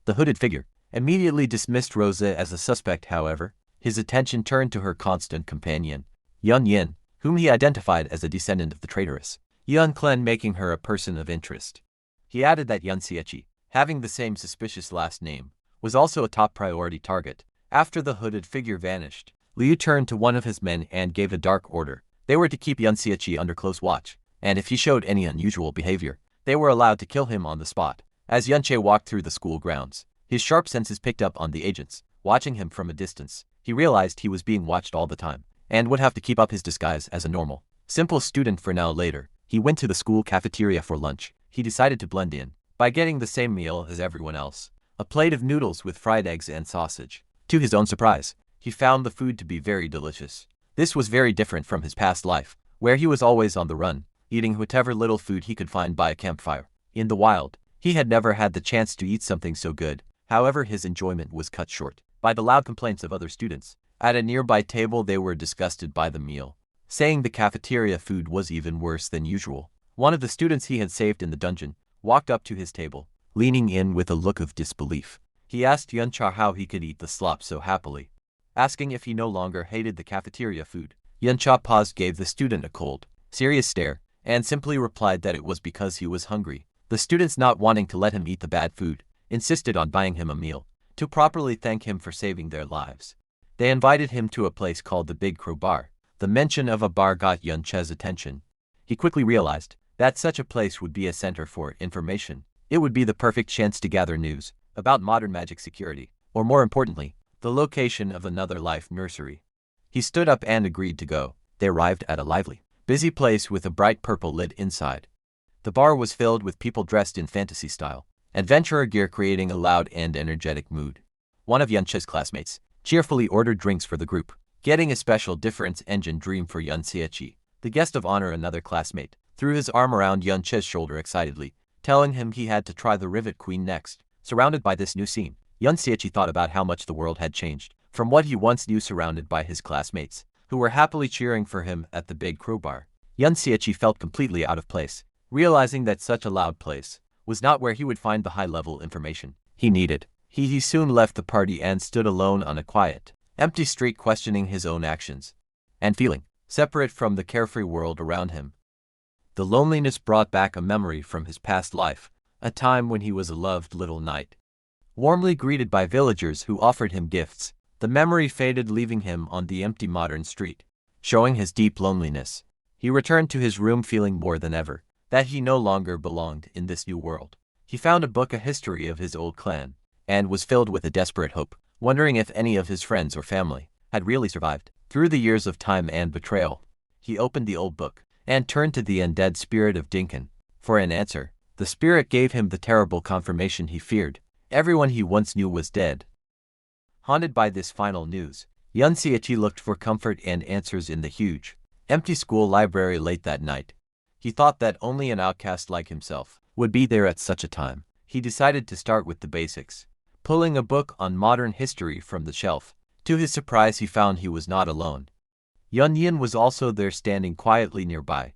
The hooded figure immediately dismissed Rosa as a suspect. However, his attention turned to her constant companion, Yun Yin, whom he identified as a descendant of the traitorous Yun clan, making her a person of interest. He added that Yun Xiechi, having the same suspicious last name, was also a top priority target. After the hooded figure vanished, Liu turned to one of his men and gave a dark order. They were to keep Yun Xiechi under close watch, and if he showed any unusual behavior, they were allowed to kill him on the spot. As Yun Che walked through the school grounds, his sharp senses picked up on the agents watching him from a distance. He realized he was being watched all the time, and would have to keep up his disguise as a normal, simple student for now. Later, he went to the school cafeteria for lunch. He decided to blend in by getting the same meal as everyone else, a plate of noodles with fried eggs and sausage. To his own surprise, he found the food to be very delicious. This was very different from his past life, where he was always on the run, eating whatever little food he could find by a campfire. In the wild, he had never had the chance to eat something so good. However, his enjoyment was cut short by the loud complaints of other students. At a nearby table, they were disgusted by the meal, saying the cafeteria food was even worse than usual. One of the students he had saved in the dungeon walked up to his table, leaning in with a look of disbelief. He asked Yun Cha how he could eat the slop so happily, asking if he no longer hated the cafeteria food. Yun Cha paused, gave the student a cold, serious stare, and simply replied that it was because he was hungry. The students, not wanting to let him eat the bad food, insisted on buying him a meal to properly thank him for saving their lives. They invited him to a place called the Big Crow Bar. The mention of a bar got Yun Che's attention. He quickly realized that such a place would be a center for information. It would be the perfect chance to gather news about modern magic security, or more importantly, the location of another life nursery. He stood up and agreed to go. They arrived at a lively, busy place with a bright purple lid inside. The bar was filled with people dressed in fantasy style adventurer gear, creating a loud and energetic mood. One of Yun Che's classmates cheerfully ordered drinks for the group, getting a special difference engine dream for Yun Xiechi. The guest of honor, another classmate, threw his arm around Yun Che's shoulder excitedly, telling him he had to try the Rivet Queen next. Surrounded by this new scene, Yun Xiechi thought about how much the world had changed from what he once knew, surrounded by his classmates, who were happily cheering for him at the Big Crow Bar. Yun Xiechi felt completely out of place, realizing that such a loud place was not where he would find the high-level information he needed. He soon left the party and stood alone on a quiet, empty street, questioning his own actions and feeling separate from the carefree world around him. The loneliness brought back a memory from his past life, a time when he was a loved little knight, warmly greeted by villagers who offered him gifts. The memory faded, leaving him on the empty modern street, showing his deep loneliness. He returned to his room feeling more than ever that he no longer belonged in this new world. He found a book, a history of his old clan, and was filled with a desperate hope, wondering if any of his friends or family had really survived through the years of time and betrayal. He opened the old book and turned to the undead spirit of Dinkin for an answer. The spirit gave him the terrible confirmation he feared. Everyone he once knew was dead. Haunted by this final news, Yun Xiaoqi looked for comfort and answers in the huge, empty school library late that night. He thought that only an outcast like himself would be there at such a time. He decided to start with the basics, pulling a book on modern history from the shelf. To his surprise, he found he was not alone. Yun Yin was also there, standing quietly nearby.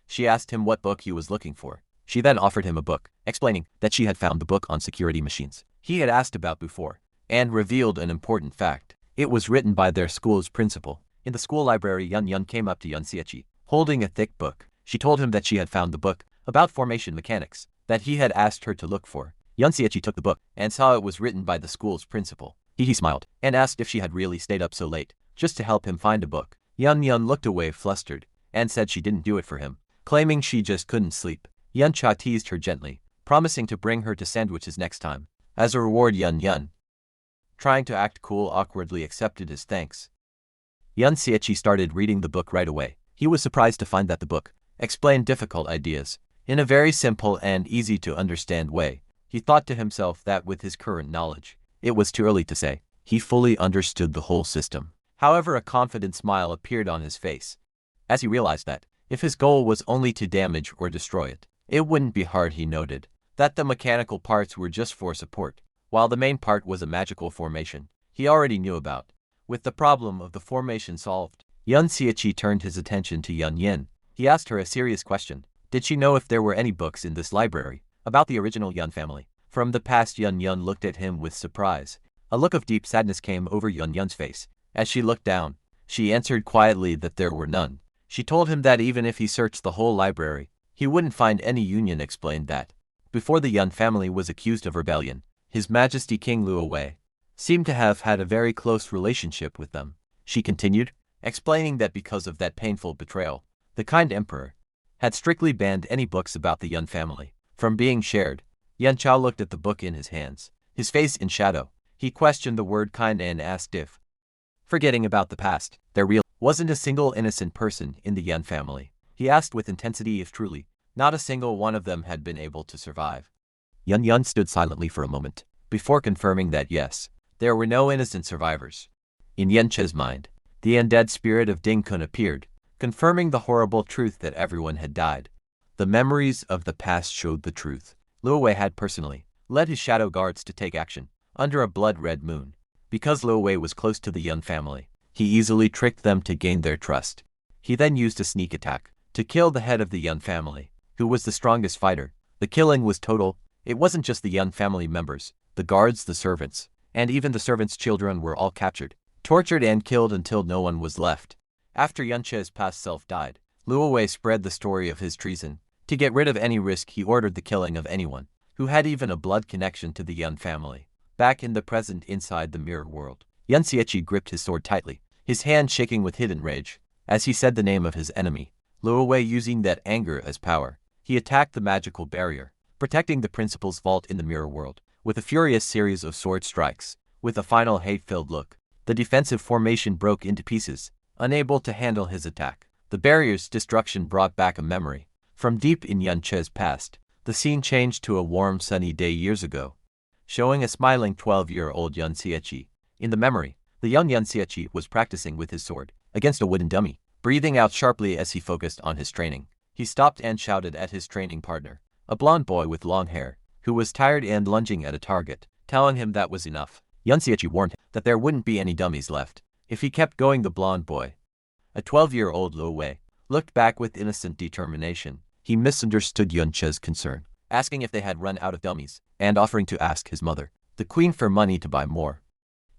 She asked him what book he was looking for. She then offered him a book, explaining that she had found the book on security machines he had asked about before, and revealed an important fact. It was written by their school's principal. In the school library, Yun came up to Yun Xiaoqi, holding a thick book. She told him that she had found the book about formation mechanics that he had asked her to look for. Yun Xiaoqi took the book and saw it was written by the school's principal. He smiled and asked if she had really stayed up so late just to help him find a book. Yun looked away flustered and said she didn't do it for him, claiming she just couldn't sleep. Yun Cha teased her gently, promising to bring her to sandwiches next time. As a reward, Yun, trying to act cool, awkwardly accepted his thanks. Yun Xiaoqi started reading the book right away. He was surprised to find that the book explained difficult ideas in a very simple and easy to understand way. He thought to himself that with his current knowledge, it was too early to say he fully understood the whole system. However, a confident smile appeared on his face as he realized that if his goal was only to damage or destroy it, it wouldn't be hard. He noted that the mechanical parts were just for support, while the main part was a magical formation he already knew about. With the problem of the formation solved, Yun Xiaoqi turned his attention to Yun Yin. He asked her a serious question. Did she know if there were any books in this library about the original Yun family from the past? Yun looked at him with surprise. A look of deep sadness came over Yun's face. As she looked down, she answered quietly that there were none. She told him that even if he searched the whole library, he wouldn't find any. Yun explained that before the Yun family was accused of rebellion, His Majesty King Luowei seemed to have had a very close relationship with them. She continued, explaining that because of that painful betrayal, the kind emperor had strictly banned any books about the Yun family from being shared. Yun Chao looked at the book in his hands, his face in shadow. He questioned the word kind and asked if, forgetting about the past, there really wasn't a single innocent person in the Yun family. He asked with intensity if truly not a single one of them had been able to survive. Yun stood silently for a moment before confirming that yes, there were no innocent survivors. In Yun Che's mind, the undead spirit of Ding Kun appeared, confirming the horrible truth that everyone had died. The memories of the past showed the truth. Luowei had personally led his shadow guards to take action under a blood-red moon. Because Luowei was close to the Yun family, he easily tricked them to gain their trust. He then used a sneak attack to kill the head of the Yun family, who was the strongest fighter. The killing was total. It wasn't just the Yun family members, the guards, the servants, and even the servants' children were all captured, tortured and killed until no one was left. After Yun Che's past self died, Luowei spread the story of his treason. To get rid of any risk, he ordered the killing of anyone who had even a blood connection to the Yun family. Back in the present inside the mirror world, Yun Xiaoqi gripped his sword tightly, his hand shaking with hidden rage. As he said the name of his enemy, Luowei using that anger as power, he attacked the magical barrier, protecting the principal's vault in the mirror world. With a furious series of sword strikes, with a final hate-filled look, the defensive formation broke into pieces, unable to handle his attack. The barrier's destruction brought back a memory. From deep in Yun Che's past, the scene changed to a warm sunny day years ago, showing a smiling 12-year-old Yun Xiaoqi. In the memory, the young Yun Xiaoqi was practicing with his sword against a wooden dummy, breathing out sharply as he focused on his training. He stopped and shouted at his training partner, a blonde boy with long hair, who was tired and lunging at a target, telling him that was enough. Yun Xiaoqi warned him that there wouldn't be any dummies left if he kept going. The blonde boy, a 12-year-old Luowei, looked back with innocent determination. He misunderstood Yun Che's concern, asking if they had run out of dummies, and offering to ask his mother, the queen, for money to buy more.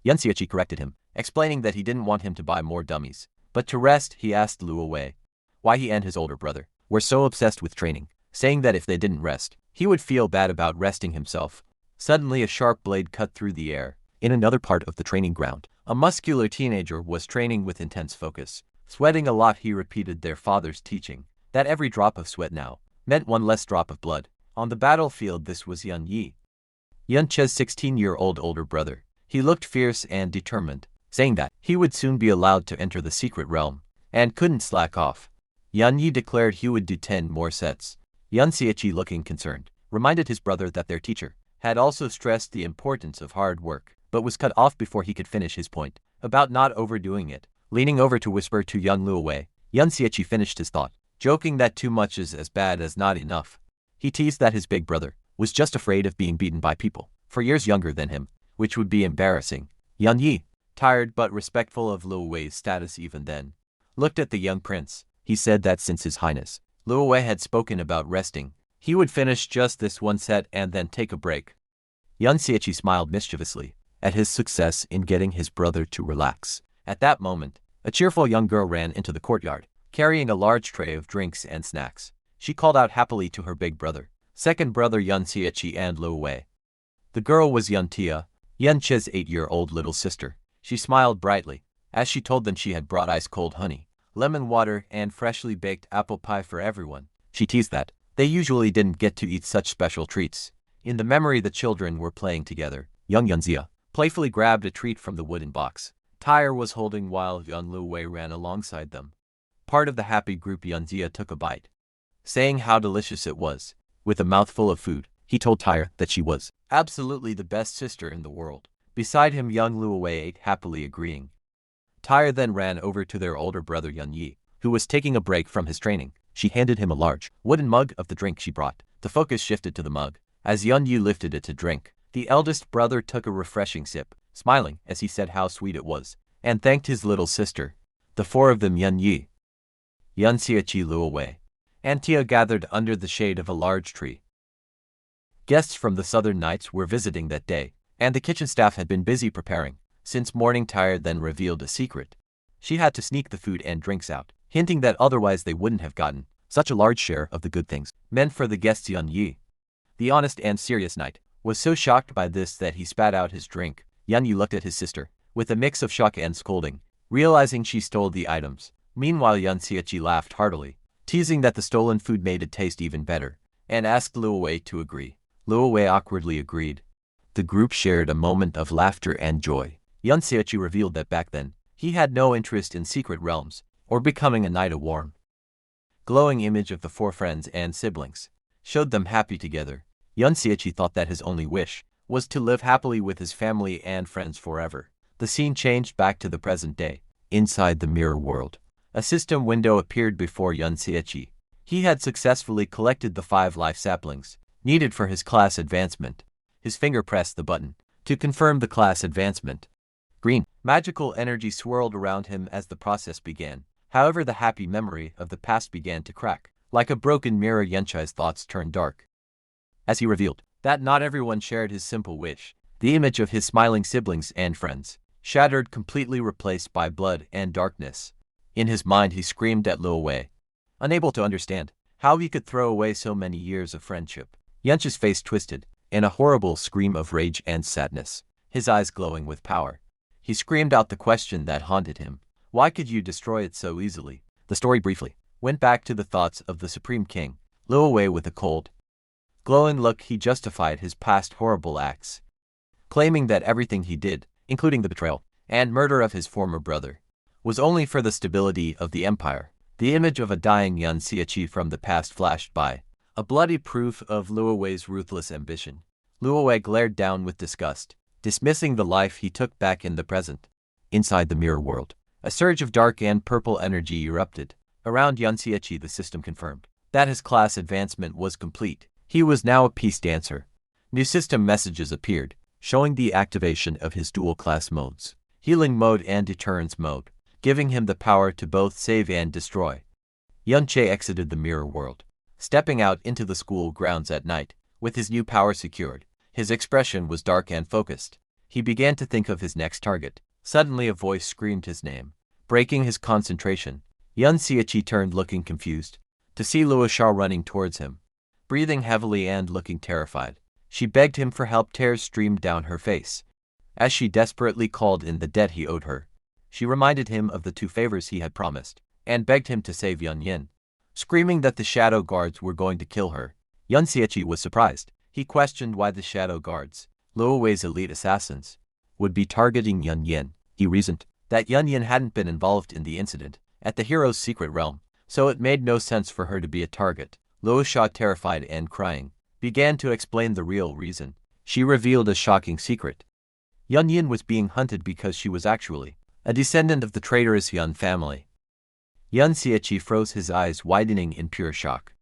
Yun Xiaoqi corrected him, explaining that he didn't want him to buy more dummies, but to rest. He asked Luowei why he and his older brother were so obsessed with training, saying that if they didn't rest, he would feel bad about resting himself. Suddenly a sharp blade cut through the air. In another part of the training ground, a muscular teenager was training with intense focus. Sweating a lot, he repeated their father's teaching, that every drop of sweat now meant one less drop of blood. On the battlefield, this was Yun Yi, Yun Che's 16-year-old older brother. He looked fierce and determined, saying that he would soon be allowed to enter the secret realm, and couldn't slack off. Yun Yi declared he would do 10 more sets. Yun Xiaoqi, looking concerned, reminded his brother that their teacher had also stressed the importance of hard work. but was cut off before he could finish his point about not overdoing it. Leaning over to whisper to young Luowei, Yun Xiaoqi finished his thought, joking that too much is as bad as not enough. He teased that his big brother was just afraid of being beaten by people 4 years younger than him, which would be embarrassing. Yun Yi, tired but respectful of Luowei's status even then, looked at the young prince. He said that since His Highness Luowei had spoken about resting, he would finish just this one set and then take a break. Yun Xiaoqi smiled mischievously at his success in getting his brother to relax. At that moment, a cheerful young girl ran into the courtyard, carrying a large tray of drinks and snacks. She called out happily to her big brother, second brother Yun Xiaoqi and Luowei. The girl was Yun Tia, Yun Che's 8-year-old little sister. She smiled brightly as she told them she had brought ice-cold honey, lemon water, and freshly baked apple pie for everyone. She teased that they usually didn't get to eat such special treats. In the memory the children were playing together, young Yunzia playfully grabbed a treat from the wooden box Tyre was holding while young Luowei ran alongside them. Part of the happy group, Yunzia took a bite, saying how delicious it was. With a mouthful of food, he told Tyre that she was absolutely the best sister in the world. Beside him, young Luowei ate happily, agreeing. Tyre then ran over to their older brother Yun Yi, who was taking a break from his training. She handed him a large wooden mug of the drink she brought. The focus shifted to the mug as Yun Yi lifted it to drink. The eldest brother took a refreshing sip, smiling as he said how sweet it was, and thanked his little sister. The four of them, Yun Yi, Yun Xiaoqi, Luowei, and Tia, gathered under the shade of a large tree. Guests from the Southern Knights were visiting that day, and the kitchen staff had been busy preparing. Since morning, Tyre then revealed a secret. She had to sneak the food and drinks out, hinting that otherwise they wouldn't have gotten such a large share of the good things meant for the guests. Yun Yi, the honest and serious knight, was so shocked by this that he spat out his drink. Yun Yi looked at his sister with a mix of shock and scolding, realizing she stole the items. Meanwhile, Yun Xiaoqi laughed heartily, teasing that the stolen food made it taste even better, and asked Luowei to agree. Luowei awkwardly agreed. The group shared a moment of laughter and joy. Yun Xiaoqi revealed that back then, he had no interest in secret realms or becoming a knight. A warm, glowing image of the four friends and siblings showed them happy together. Yun Xiaoqi thought that his only wish was to live happily with his family and friends forever. The scene changed back to the present day. Inside the mirror world, a system window appeared before Yun Xiaoqi. He had successfully collected the 5 life saplings needed for his class advancement. His finger pressed the button to confirm the class advancement. Green, magical energy swirled around him as the process began. However, the happy memory of the past began to crack. Like a broken mirror, Yunchai's thoughts turned dark as he revealed that not everyone shared his simple wish. The image of his smiling siblings and friends shattered, completely replaced by blood and darkness. In his mind, he screamed at Luowei, unable to understand how he could throw away so many years of friendship. Yunch's face twisted in a horrible scream of rage and sadness, his eyes glowing with power. He screamed out the question that haunted him. Why could you destroy it so easily? The story briefly went back to the thoughts of the Supreme King. Luowei, with a cold, glowing look, he justified his past horrible acts, claiming that everything he did, including the betrayal and murder of his former brother, was only for the stability of the empire. The image of a dying Yun Xiaoqi from the past flashed by, a bloody proof of Luowei's ruthless ambition. Luowei glared down with disgust, dismissing the life he took back in the present. Inside the mirror world, a surge of dark and purple energy erupted around Yun Xiaoqi. The system confirmed that his class advancement was complete. He was now a peace dancer. New system messages appeared, showing the activation of his dual class modes, healing mode and deterrence mode, giving him the power to both save and destroy. Yun Che exited the mirror world, stepping out into the school grounds at night. With his new power secured, his expression was dark and focused. He began to think of his next target. Suddenly a voice screamed his name, breaking his concentration. Yun Xiaoqi turned, looking confused, to see Luo Sha running towards him, breathing heavily and looking terrified. She begged him for help. Tears streamed down her face as she desperately called in the debt he owed her. She reminded him of the 2 favors he had promised and begged him to save Yun Yin, screaming that the shadow guards were going to kill her. Yun Xiaoqi was surprised. He questioned why the shadow guards, Luowei's elite assassins, would be targeting Yun Yin. He reasoned that Yun Yin hadn't been involved in the incident at the hero's secret realm, so it made no sense for her to be a target. Luo Sha, terrified and crying, began to explain the real reason. She revealed a shocking secret. Yun Yin was being hunted because she was actually a descendant of the traitorous Yun family. Yun Xiechi froze, his eyes widening in pure shock.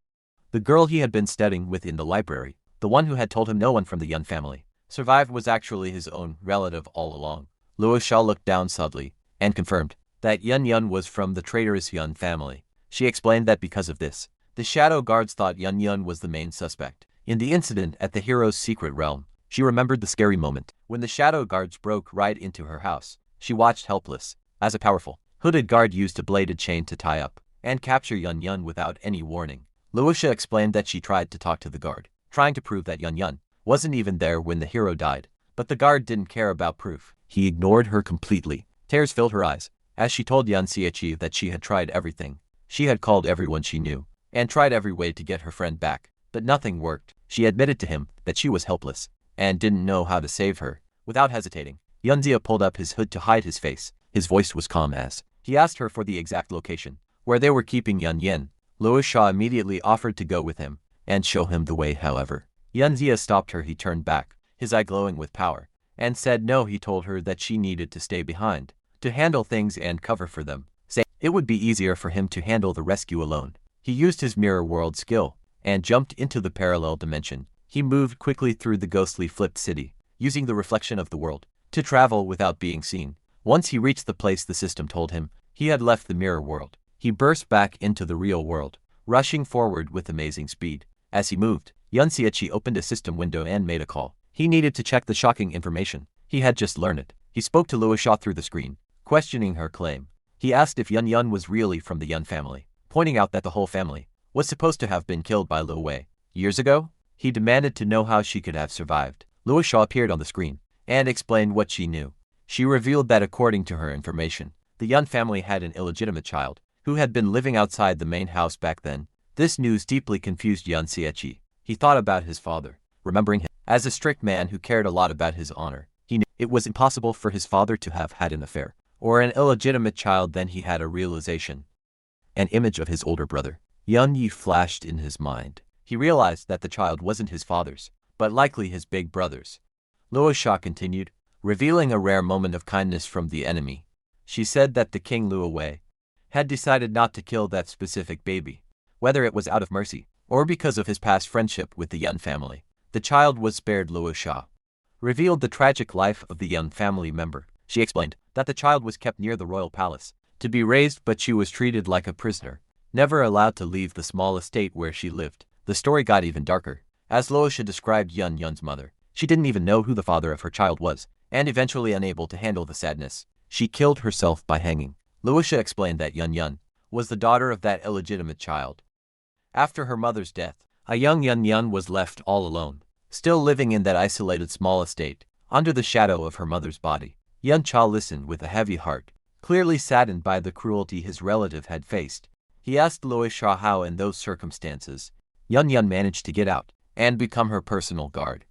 The girl he had been studying with in the library, the one who had told him no one from the Yun family survived, was actually his own relative all along. Luo Sha looked down subtly and confirmed that Yun was from the traitorous Yun family. She explained that because of this, the shadow guards thought Yun was the main suspect in the incident at the hero's secret realm. She remembered the scary moment when the shadow guards broke right into her house. She watched helpless as a powerful, hooded guard used a bladed chain to tie up and capture Yun without any warning. Luosha explained that she tried to talk to the guard, trying to prove that Yun wasn't even there when the hero died, but the guard didn't care about proof. He ignored her completely. Tears filled her eyes as she told Yun Xiechi that she had tried everything. She had called everyone she knew and tried every way to get her friend back, but nothing worked. She admitted to him that she was helpless and didn't know how to save her. Without hesitating, Yun Xia pulled up his hood to hide his face. His voice was calm as he asked her for the exact location where they were keeping Yun Yin. Luo Sha immediately offered to go with him and show him the way. However, Yun Xia stopped her. He turned back, his eye glowing with power, and said no. He told her that she needed to stay behind to handle things and cover for them, saying it would be easier for him to handle the rescue alone. He used his mirror world skill and jumped into the parallel dimension. He moved quickly through the ghostly flipped city, using the reflection of the world to travel without being seen. Once he reached the place the system told him he had left the mirror world, he burst back into the real world, rushing forward with amazing speed. As he moved, Yun Xiechi opened a system window and made a call. He needed to check the shocking information. He had just learned it. He spoke to Luo Sha through the screen, questioning her claim. He asked if Yun was really from the Yun family, pointing out that the whole family was supposed to have been killed by Luo Wei years ago. He demanded to know how she could have survived. Luo Sha appeared on the screen and explained what she knew. She revealed that according to her information, the Yun family had an illegitimate child who had been living outside the main house back then. This news deeply confused Yun Xiechi. He thought about his father, remembering him as a strict man who cared a lot about his honor. He knew it was impossible for his father to have had an affair or an illegitimate child. Then he had a realization. An image of his older brother, Yun Yi, flashed in his mind. He realized that the child wasn't his father's, but likely his big brother's. Luo Sha continued, revealing a rare moment of kindness from the enemy. She said that the king Luo Wei had decided not to kill that specific baby, whether it was out of mercy or because of his past friendship with the Yun family. The child was spared. Luo Sha revealed the tragic life of the Yun family member. She explained that the child was kept near the royal palace to be raised, but she was treated like a prisoner, never allowed to leave the small estate where she lived. The story got even darker, as Luo Sha described Yun's mother. She didn't even know who the father of her child was, and eventually unable to handle the sadness, she killed herself by hanging. Luo Sha explained that Yun was the daughter of that illegitimate child. After her mother's death, a young Yun was left all alone, still living in that isolated small estate, under the shadow of her mother's body. Yun Cha listened with a heavy heart, clearly saddened by the cruelty his relative had faced. He asked Luo Sha how in those circumstances Yun managed to get out and become her personal guard.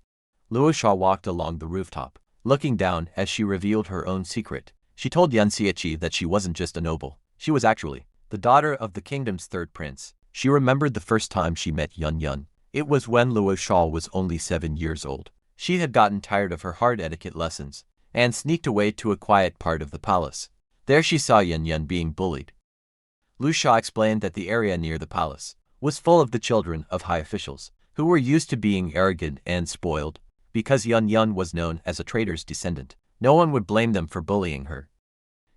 Luo Sha walked along the rooftop, looking down as she revealed her own secret. She told Yun Xiechi that she wasn't just a noble, she was actually the daughter of the kingdom's third prince. She remembered the first time she met Yun. It was when Luo Sha was only 7 years old. She had gotten tired of her hard etiquette lessons and sneaked away to a quiet part of the palace. There she saw Yun being bullied. Luo Sha explained that the area near the palace was full of the children of high officials, who were used to being arrogant and spoiled. Because Yun was known as a traitor's descendant, no one would blame them for bullying her.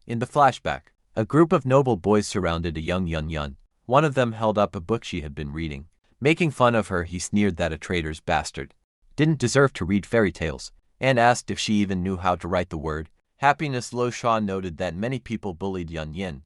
In the flashback, a group of noble boys surrounded a young Yun. One of them held up a book she had been reading. Making fun of her, he sneered that a traitor's bastard didn't deserve to read fairy tales, and asked if she even knew how to write the word happiness. Luo Sha noted that many people bullied Yun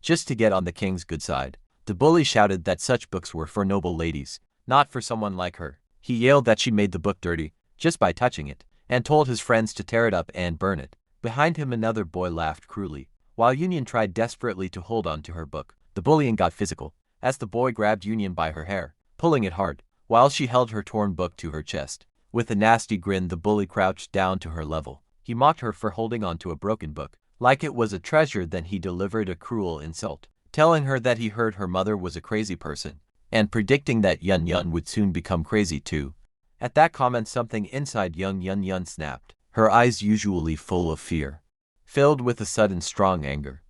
just to get on the king's good side. The bully shouted that such books were for noble ladies, not for someone like her. He yelled that she made the book dirty just by touching it, and told his friends to tear it up and burn it. Behind him, another boy laughed cruelly, while Yun tried desperately to hold on to her book. The bullying got physical, as the boy grabbed Yun by her hair, pulling it hard, while she held her torn book to her chest. With a nasty grin, the bully crouched down to her level. He mocked her for holding on to a broken book, like it was a treasure. Then he delivered a cruel insult, telling her that he heard her mother was a crazy person, and predicting that Yun would soon become crazy too. At that comment, something inside young Yun snapped. her eyes usually full of fear, filled with a sudden strong anger.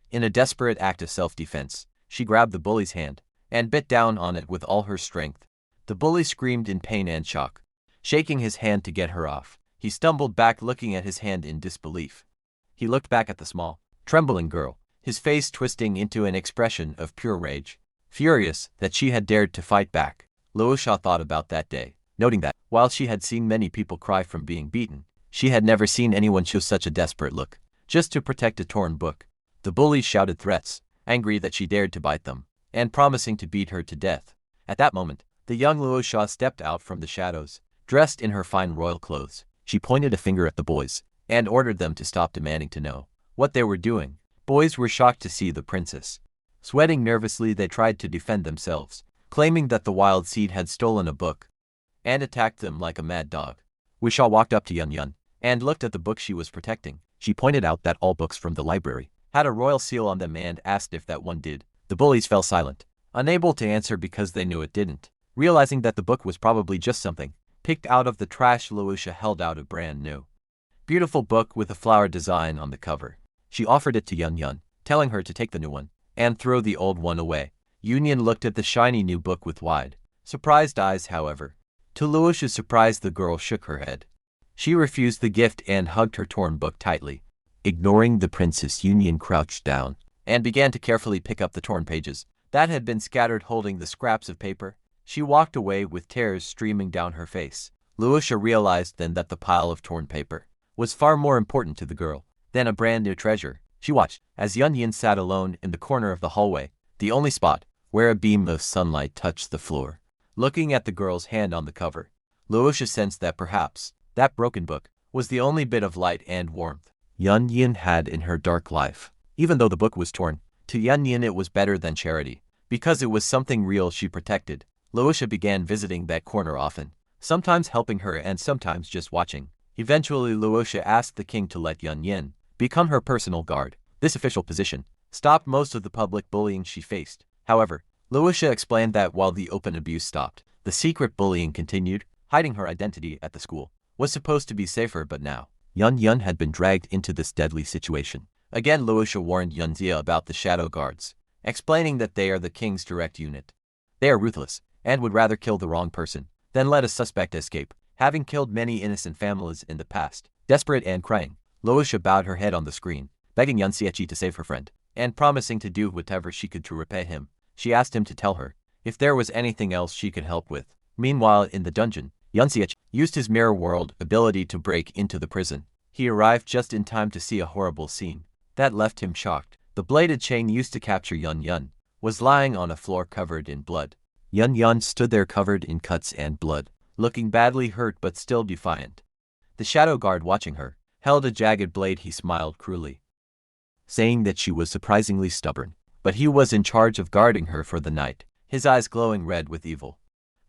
In a desperate act of self-defense, she grabbed the bully's hand and bit down on it with all her strength. The bully screamed in pain and shock. Shaking his hand to get her off, he stumbled back, looking at his hand in disbelief. He looked back at the small, trembling girl, his face twisting into an expression of pure rage. Furious that she had dared to fight back, Luosha thought about that day, noting that, while she had seen many people cry from being beaten, she had never seen anyone show such a desperate look, just to protect a torn book. The bullies shouted threats, angry that she dared to bite them, and promising to beat her to death. At that moment, the young Luosha stepped out from the shadows, dressed in her fine royal clothes. She pointed a finger at the boys, and ordered them to stop demanding to know what they were doing. Boys were shocked to see the princess. Sweating nervously, they tried to defend themselves, claiming that the wild seed had stolen a book, and attacked them like a mad dog. Wisha walked up to Yun Yun, and looked at the book she was protecting. She pointed out that all books from the library had a royal seal on them and asked if that one did. The bullies fell silent, unable to answer because they knew it didn't. Realizing that the book was probably just something picked out of the trash, Luosha held out a brand new, beautiful book with a flower design on the cover. She offered it to Yun Yun, telling her to take the new one and throw the old one away. Yun Yun looked at the shiny new book with wide, surprised eyes. However, to Luosha's surprise, the girl shook her head. She refused the gift and hugged her torn book tightly. Ignoring the princess, Yun Yun crouched down and began to carefully pick up the torn pages that had been scattered. Holding the scraps of paper, she walked away with tears streaming down her face. Luosha realized then that the pile of torn paper was far more important to the girl than a brand new treasure. She watched as Yun Yun sat alone in the corner of the hallway, the only spot where a beam of sunlight touched the floor. Looking at the girl's hand on the cover, Luosha sensed that perhaps that broken book was the only bit of light and warmth Yun Yun had in her dark life. Even though the book was torn, to Yun Yun it was better than charity, because it was something real she protected. Luosha began visiting that corner often, sometimes helping her and sometimes just watching. Eventually, Luosha asked the king to let Yun Yun become her personal guard. This official position stopped most of the public bullying she faced. However, Luosha explained that while the open abuse stopped, the secret bullying continued. Hiding her identity at the school was supposed to be safer, but now Yun Yun had been dragged into this deadly situation. Again, Luosha warned Yunzia about the shadow guards, explaining that they are the king's direct unit. They are ruthless and would rather kill the wrong person than let a suspect escape, having killed many innocent families in the past. Desperate and crying, Luosha bowed her head on the screen, begging Yunsiechi to save her friend, and promising to do whatever she could to repay him. She asked him to tell her if there was anything else she could help with. Meanwhile, in the dungeon, Yunsiechi used his mirror world ability to break into the prison. He arrived just in time to see a horrible scene that left him shocked. The bladed chain used to capture Yun Yun was lying on a floor covered in blood. Yun Yun stood there covered in cuts and blood, looking badly hurt but still defiant. The shadow guard watching her held a jagged blade. He smiled cruelly, saying that she was surprisingly stubborn, but he was in charge of guarding her for the night, his eyes glowing red with evil.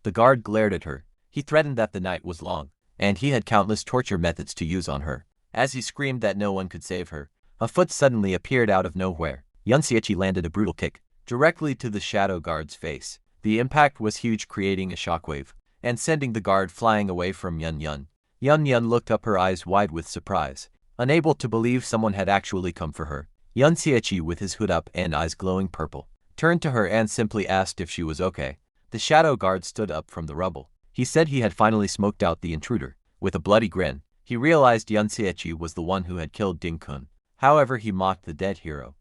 The guard glared at her. He threatened that the night was long, and he had countless torture methods to use on her. As he screamed that no one could save her, a foot suddenly appeared out of nowhere. Yunsiechi landed a brutal kick directly to the shadow guard's face. The impact was huge, creating a shockwave and sending the guard flying away from Yun Yun. Yun Yun looked up, her eyes wide with surprise, unable to believe someone had actually come for her. Yunsiechi, with his hood up and eyes glowing purple, turned to her and simply asked if she was okay. The shadow guard stood up from the rubble. He said he had finally smoked out the intruder. With a bloody grin, he realized Yunsiechi was the one who had killed Ding-kun. However, he mocked the dead hero,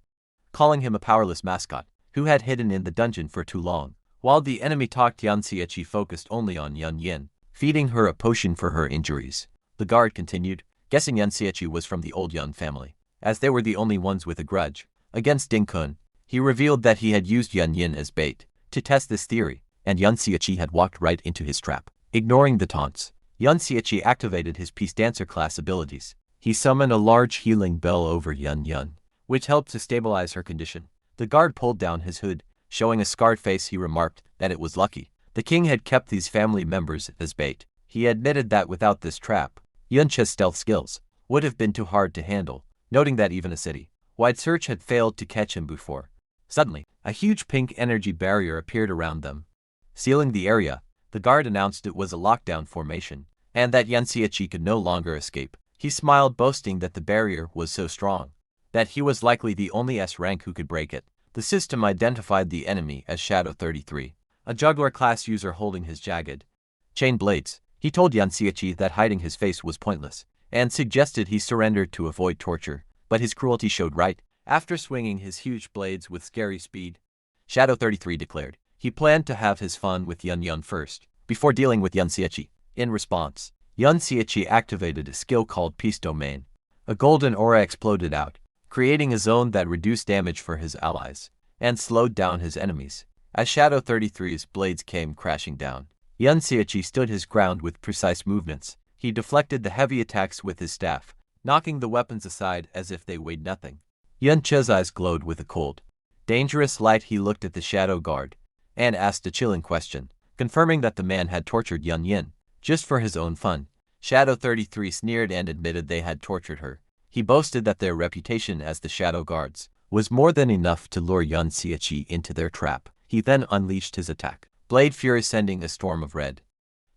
calling him a powerless mascot who had hidden in the dungeon for too long. While the enemy talked, Yunsiechi focused only on Yun Yun, feeding her a potion for her injuries. The guard continued, guessing Yunsiechi was from the old Yun family, as they were the only ones with a grudge against Ding-kun. He revealed that he had used Yun Yun as bait to test this theory, and Yunsiechi had walked right into his trap. Ignoring the taunts, Yunsiechi activated his Peace Dancer class abilities. He summoned a large healing bell over Yun Yun, which helped to stabilize her condition. The guard pulled down his hood, showing a scarred face. He remarked that it was lucky the king had kept these family members as bait. He admitted that without this trap, Yuncha's stealth skills would have been too hard to handle, noting that even a city-wide search had failed to catch him before. Suddenly, a huge pink energy barrier appeared around them, sealing the area. The guard announced it was a lockdown formation, and that Yunsiechi could no longer escape. He smiled, boasting that the barrier was so strong that he was likely the only S rank who could break it. The system identified the enemy as Shadow 33, a juggler class user holding his jagged chain blades. He told Yan Xiaoqi that hiding his face was pointless, and suggested he surrender to avoid torture, but his cruelty showed right. After swinging his huge blades with scary speed, Shadow 33 declared he planned to have his fun with Yun Yun first, before dealing with Yan Xiaoqi. In response, Yan Xiaoqi activated a skill called Peace Domain. A golden aura exploded out, creating a zone that reduced damage for his allies and slowed down his enemies. As Shadow 33's blades came crashing down, Yan Xiaoqi stood his ground with precise movements. He deflected the heavy attacks with his staff, knocking the weapons aside as if they weighed nothing. Yun Che's eyes glowed with a cold, dangerous light. He looked at the Shadow Guard and asked a chilling question, confirming that the man had tortured Yun Yin just for his own fun. Shadow 33 sneered and admitted they had tortured her. He boasted that their reputation as the Shadow Guards was more than enough to lure Yan Xiaoqi into their trap. He then unleashed his attack, Blade Fury, sending a storm of red,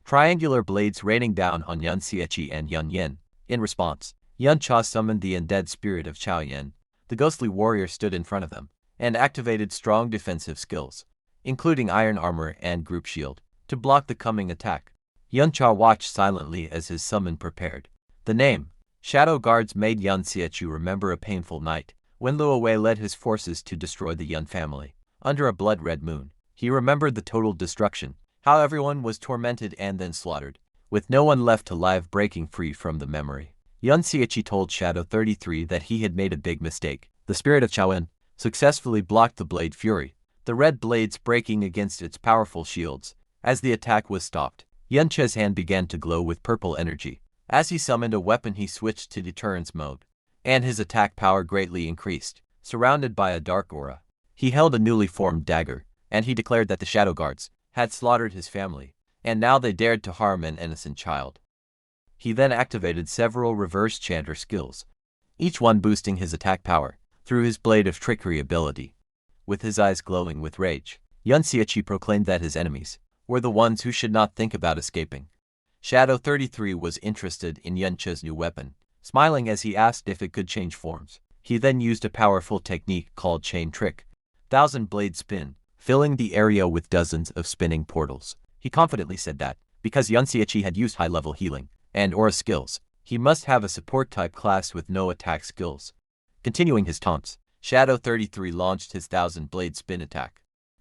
triangular blades raining down on Yan Xiaoqi and Yun Yin. In response, Yun Cha summoned the undead spirit of Chao Yin. The ghostly warrior stood in front of them and activated strong defensive skills, including iron armor and group shield, to block the coming attack. Yun Cha watched silently as his summon prepared. The name Shadow Guards made Yan Xiaoqi remember a painful night when Luo Wei led his forces to destroy the Yun family under a blood-red moon. He remembered the total destruction, how everyone was tormented and then slaughtered, with no one left alive. Breaking free from the memory, Yan Xiaoqi told Shadow 33 that he had made a big mistake. The spirit of Chao Yin successfully blocked the Blade Fury, the red blades breaking against its powerful shields. As the attack was stopped, Yun Che's hand began to glow with purple energy. As he summoned a weapon, he switched to deterrence mode, and his attack power greatly increased. Surrounded by a dark aura, he held a newly formed dagger, and he declared that the Shadow Guards had slaughtered his family, and now they dared to harm an innocent child. He then activated several reverse chanter skills, each one boosting his attack power through his Blade of Trickery ability. With his eyes glowing with rage, Yan Xiaoqi proclaimed that his enemies were the ones who should not think about escaping. Shadow 33 was interested in Yun Che's new weapon, smiling as he asked if it could change forms. He then used a powerful technique called Chain Trick, 1,000 blade spin, filling the area with dozens of spinning portals. He confidently said that, because Yan Xiaoqi had used high-level healing and aura skills, he must have a support-type class with no attack skills. Continuing his taunts, Shadow 33 launched his 1,000 blade spin attack,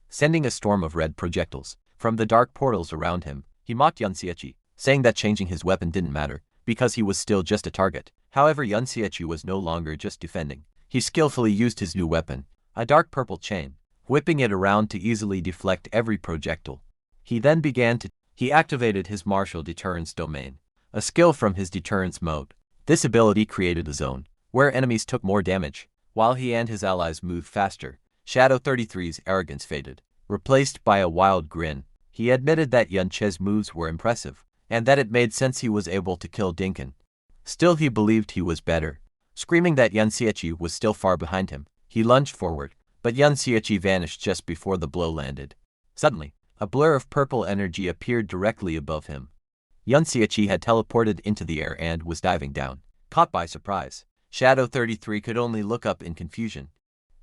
sending a storm of red projectiles from the dark portals around him. He mocked Yan Xiaoqi, saying that changing his weapon didn't matter, because he was still just a target. However, Yan Xiaoqi was no longer just defending. He skillfully used his new weapon, a dark purple chain, whipping it around to easily deflect every projectile. He then he activated his martial deterrence domain, a skill from his deterrence mode. This ability created a zone where enemies took more damage, while he and his allies moved faster. Shadow 33's arrogance faded, replaced by a wild grin. He admitted that Yun Che's moves were impressive, and that it made sense he was able to kill Dinkin. Still, he believed he was better. Screaming that Yan Xiaoqi was still far behind him, he lunged forward, but Yan Xiaoqi vanished just before the blow landed. Suddenly, a blur of purple energy appeared directly above him. Yan Xiaoqi had teleported into the air and was diving down. Caught by surprise, Shadow 33 could only look up in confusion.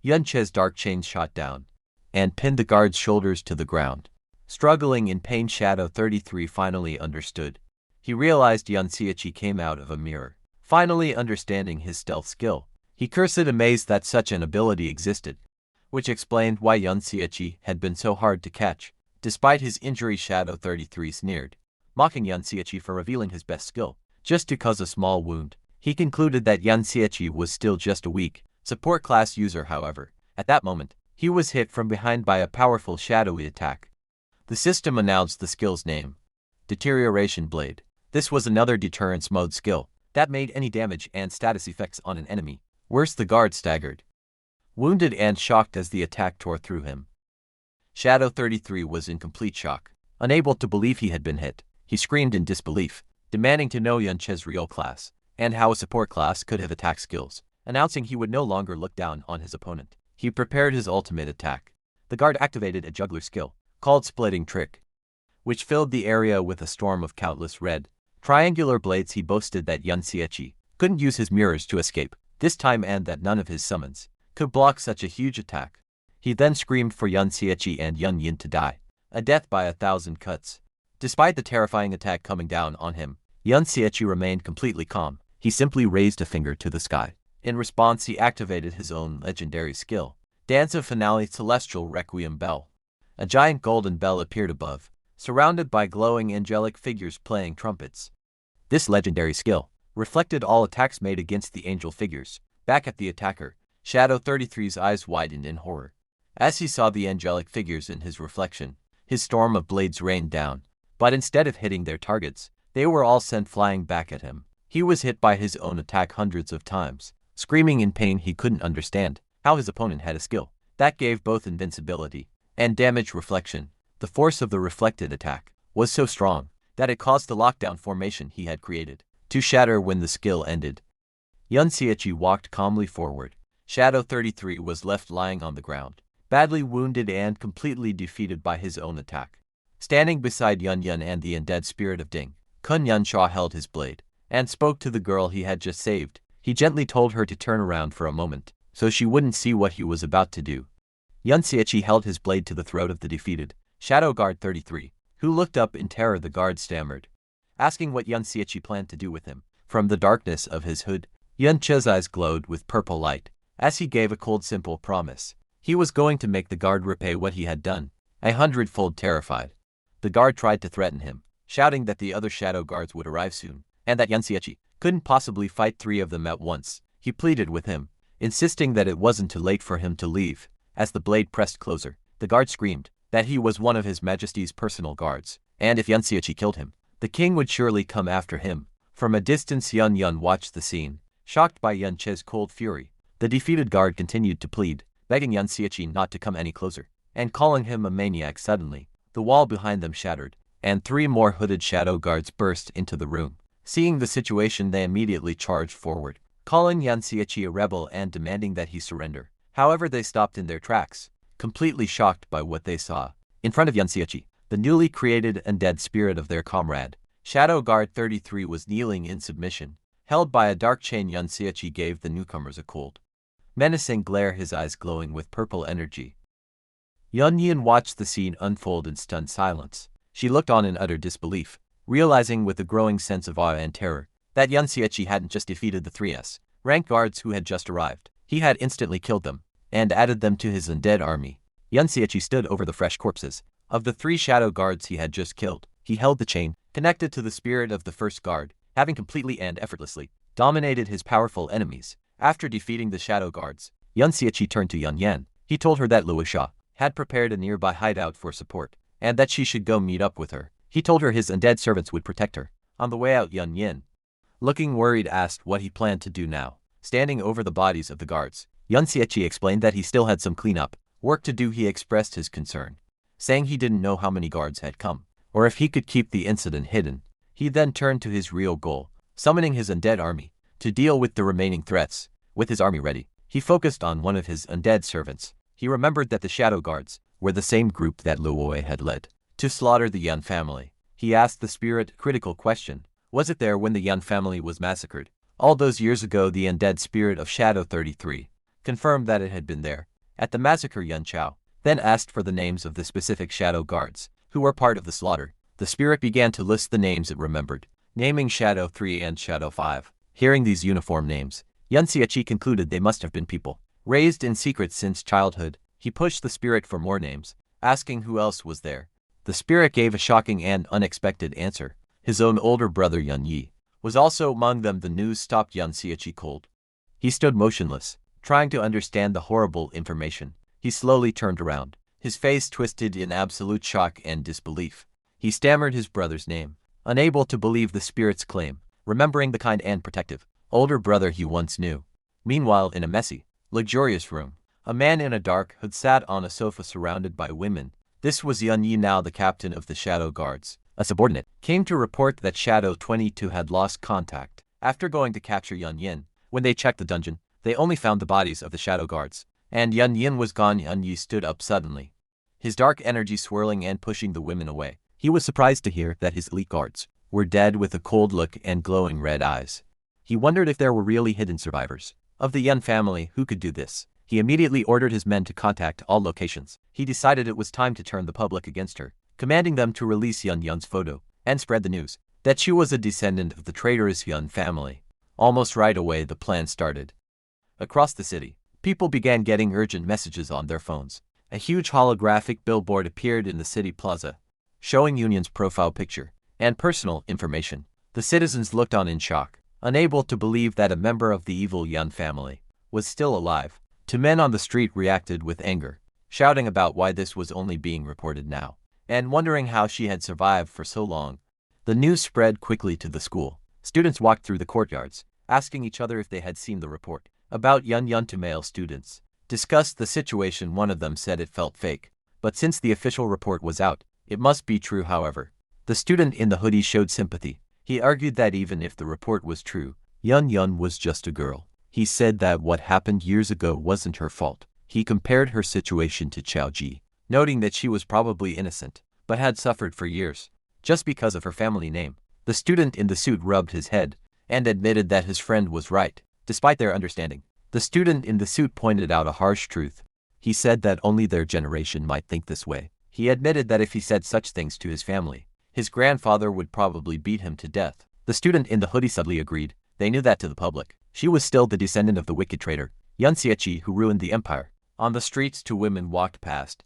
Yun Che's dark chains shot down and pinned the guard's shoulders to the ground. Struggling in pain, Shadow 33 finally understood. He realized Yan Xiaoqi came out of a mirror. Finally understanding his stealth skill, he cursed, amazed that such an ability existed, which explained why Yan Xiaoqi had been so hard to catch. Despite his injury, Shadow 33 sneered, mocking Yan Xiaoqi for revealing his best skill just to cause a small wound. He concluded that Yan Xiaoqi was still just a weak support class user. However, at that moment, he was hit from behind by a powerful shadowy attack. The system announced the skill's name, Deterioration Blade. This was another deterrence mode skill that made any damage and status effects on an enemy worse. The guard staggered, wounded and shocked as the attack tore through him. Shadow 33 was in complete shock, unable to believe he had been hit. He screamed in disbelief, demanding to know Yun Che's real class, and how a support class could have attack skills. Announcing he would no longer look down on his opponent, he prepared his ultimate attack. The guard activated a juggler skill called Splitting Trick, which filled the area with a storm of countless red, triangular blades. He boasted that Yan Xiaoqi couldn't use his mirrors to escape this time, and that none of his summons could block such a huge attack. He then screamed for Yun Xiechi and Yun Yin to die, a death by 1,000 cuts. Despite the terrifying attack coming down on him, Yun Xiechi remained completely calm. He simply raised a finger to the sky. In response, he activated his own legendary skill, Dance of Finale Celestial Requiem Bell. A giant golden bell appeared above, surrounded by glowing angelic figures playing trumpets. This legendary skill reflected all attacks made against the angel figures. Back at the attacker, Shadow 33's eyes widened in horror. As he saw the angelic figures in his reflection, his storm of blades rained down, but instead of hitting their targets, they were all sent flying back at him. He was hit by his own attack hundreds of times. Screaming in pain, he couldn't understand how his opponent had a skill that gave both invincibility and damage reflection. The force of the reflected attack was so strong that it caused the lockdown formation he had created to shatter when the skill ended. Yun Xiechi walked calmly forward. Shadow 33 was left lying on the ground, badly wounded and completely defeated by his own attack. Standing beside Yun Yun and the undead spirit of Ding, Kun Yun Sha held his blade and spoke to the girl he had just saved. He gently told her to turn around for a moment, so she wouldn't see what he was about to do. Yun Xiechi held his blade to the throat of the defeated Shadow Guard 33, who looked up in terror. The guard stammered, asking what Yun Xiechi planned to do with him. From the darkness of his hood, Yun Che's eyes glowed with purple light, as he gave a cold, simple promise. He was going to make the guard repay what he had done, 100-fold terrified. The guard tried to threaten him, shouting that the other shadow guards would arrive soon, and that Yun Xiechi couldn't possibly fight 3 of them at once. He pleaded with him, insisting that it wasn't too late for him to leave. As the blade pressed closer, the guard screamed that he was one of His Majesty's personal guards, and if Yun Xiechi killed him, the king would surely come after him. From a distance, Yun Yun watched the scene, shocked by Yun Che's cold fury. The defeated guard continued to plead, begging Yun Xiechi not to come any closer, and calling him a maniac. Suddenly, the wall behind them shattered, and 3 more hooded shadow guards burst into the room. Seeing the situation, they immediately charged forward, calling Yun Xiechi a rebel and demanding that he surrender. However, they stopped in their tracks, completely shocked by what they saw. In front of Yun Xiechi, the newly created undead spirit of their comrade, Shadow Guard 33, was kneeling in submission. Held by a dark chain, Yun Xiechi gave the newcomers a cold, menacing glare, his eyes glowing with purple energy. Yun Yin watched the scene unfold in stunned silence. She looked on in utter disbelief, realizing with a growing sense of awe and terror that Yun Xiechi hadn't just defeated the 3S rank guards who had just arrived. He had instantly killed them and added them to his undead army. Yun Xiechi stood over the fresh corpses of the 3 shadow guards he had just killed. He held the chain connected to the spirit of the first guard, having completely and effortlessly dominated his powerful enemies. After defeating the shadow guards, Yun Xiechi turned to Yun Yan. He told her that Luo Sha had prepared a nearby hideout for support, and that she should go meet up with her. He told her his undead servants would protect her. On the way out, Yun Yin, looking worried, asked what he planned to do now. Standing over the bodies of the guards, Yun Xiechi explained that he still had some cleanup work to do. He expressed his concern, saying he didn't know how many guards had come, or if he could keep the incident hidden. He then turned to his real goal, summoning his undead army to deal with the remaining threats. With his army ready, he focused on one of his undead servants. He remembered that the shadow guards were the same group that Luo had led to slaughter the Yun family. He asked the spirit a critical question. Was it there when the Yun family was massacred all those years ago? The undead spirit of Shadow 33 confirmed that it had been there at the massacre. Yun Chao then asked for the names of the specific shadow guards who were part of the slaughter. The spirit began to list the names it remembered, naming Shadow 3 and Shadow 5. Hearing these uniform names, Yun Xiechi concluded they must have been people raised in secret since childhood. He pushed the spirit for more names, asking who else was there. The spirit gave a shocking and unexpected answer. His own older brother Yun Yi was also among them. The news stopped Yun Xiechi cold. He stood motionless, trying to understand the horrible information. He slowly turned around, his face twisted in absolute shock and disbelief. He stammered his brother's name, unable to believe the spirit's claim, remembering the kind and protective older brother he once knew. Meanwhile, in a messy, luxurious room, a man in a dark hood sat on a sofa surrounded by women. This was Yun Yi, now the captain of the Shadow Guards. A subordinate came to report that Shadow 22 had lost contact after going to capture Yun Yin. When they checked the dungeon, they only found the bodies of the Shadow Guards, and Yun Yin was gone. Yun Yi stood up suddenly, his dark energy swirling and pushing the women away. He was surprised to hear that his elite guards were dead, with a cold look and glowing red eyes. He wondered if there were really hidden survivors of the Yun family who could do this. He immediately ordered his men to contact all locations. He decided it was time to turn the public against her, commanding them to release Yun Yun's photo and spread the news that she was a descendant of the traitorous Yun family. Almost right away, the plan started. Across the city, people began getting urgent messages on their phones. A huge holographic billboard appeared in the city plaza, showing Yun's profile picture and personal information. The citizens looked on in shock, unable to believe that a member of the evil Yun family was still alive. Two men on the street reacted with anger, shouting about why this was only being reported now, and wondering how she had survived for so long. The news spread quickly to the school. Students walked through the courtyards, asking each other if they had seen the report about Yun. To male students discussed the situation. One of them said it felt fake, but since the official report was out, it must be true. However, the student in the hoodie showed sympathy. He argued that even if the report was true, Yun was just a girl. He said that what happened years ago wasn't her fault. He compared her situation to Chao Ji, noting that she was probably innocent, but had suffered for years, just because of her family name. The student in the suit rubbed his head and admitted that his friend was right. Despite their understanding, the student in the suit pointed out a harsh truth. He said that only their generation might think this way. He admitted that if he said such things to his family, his grandfather would probably beat him to death. The student in the hoodie suddenly agreed. They knew that to the public, she was still the descendant of the wicked traitor, Yun Xiechi, who ruined the empire. On the streets, two women walked past,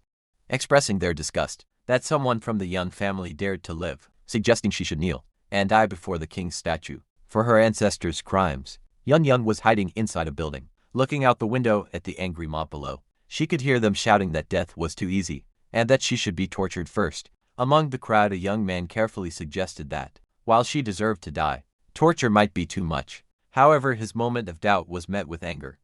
expressing their disgust that someone from the Yun family dared to live, suggesting she should kneel and die before the king's statue for her ancestors' crimes. Yun was hiding inside a building, looking out the window at the angry mob below. She could hear them shouting that death was too easy and that she should be tortured first. Among the crowd, a young man carefully suggested that, while she deserved to die, torture might be too much. However, his moment of doubt was met with anger.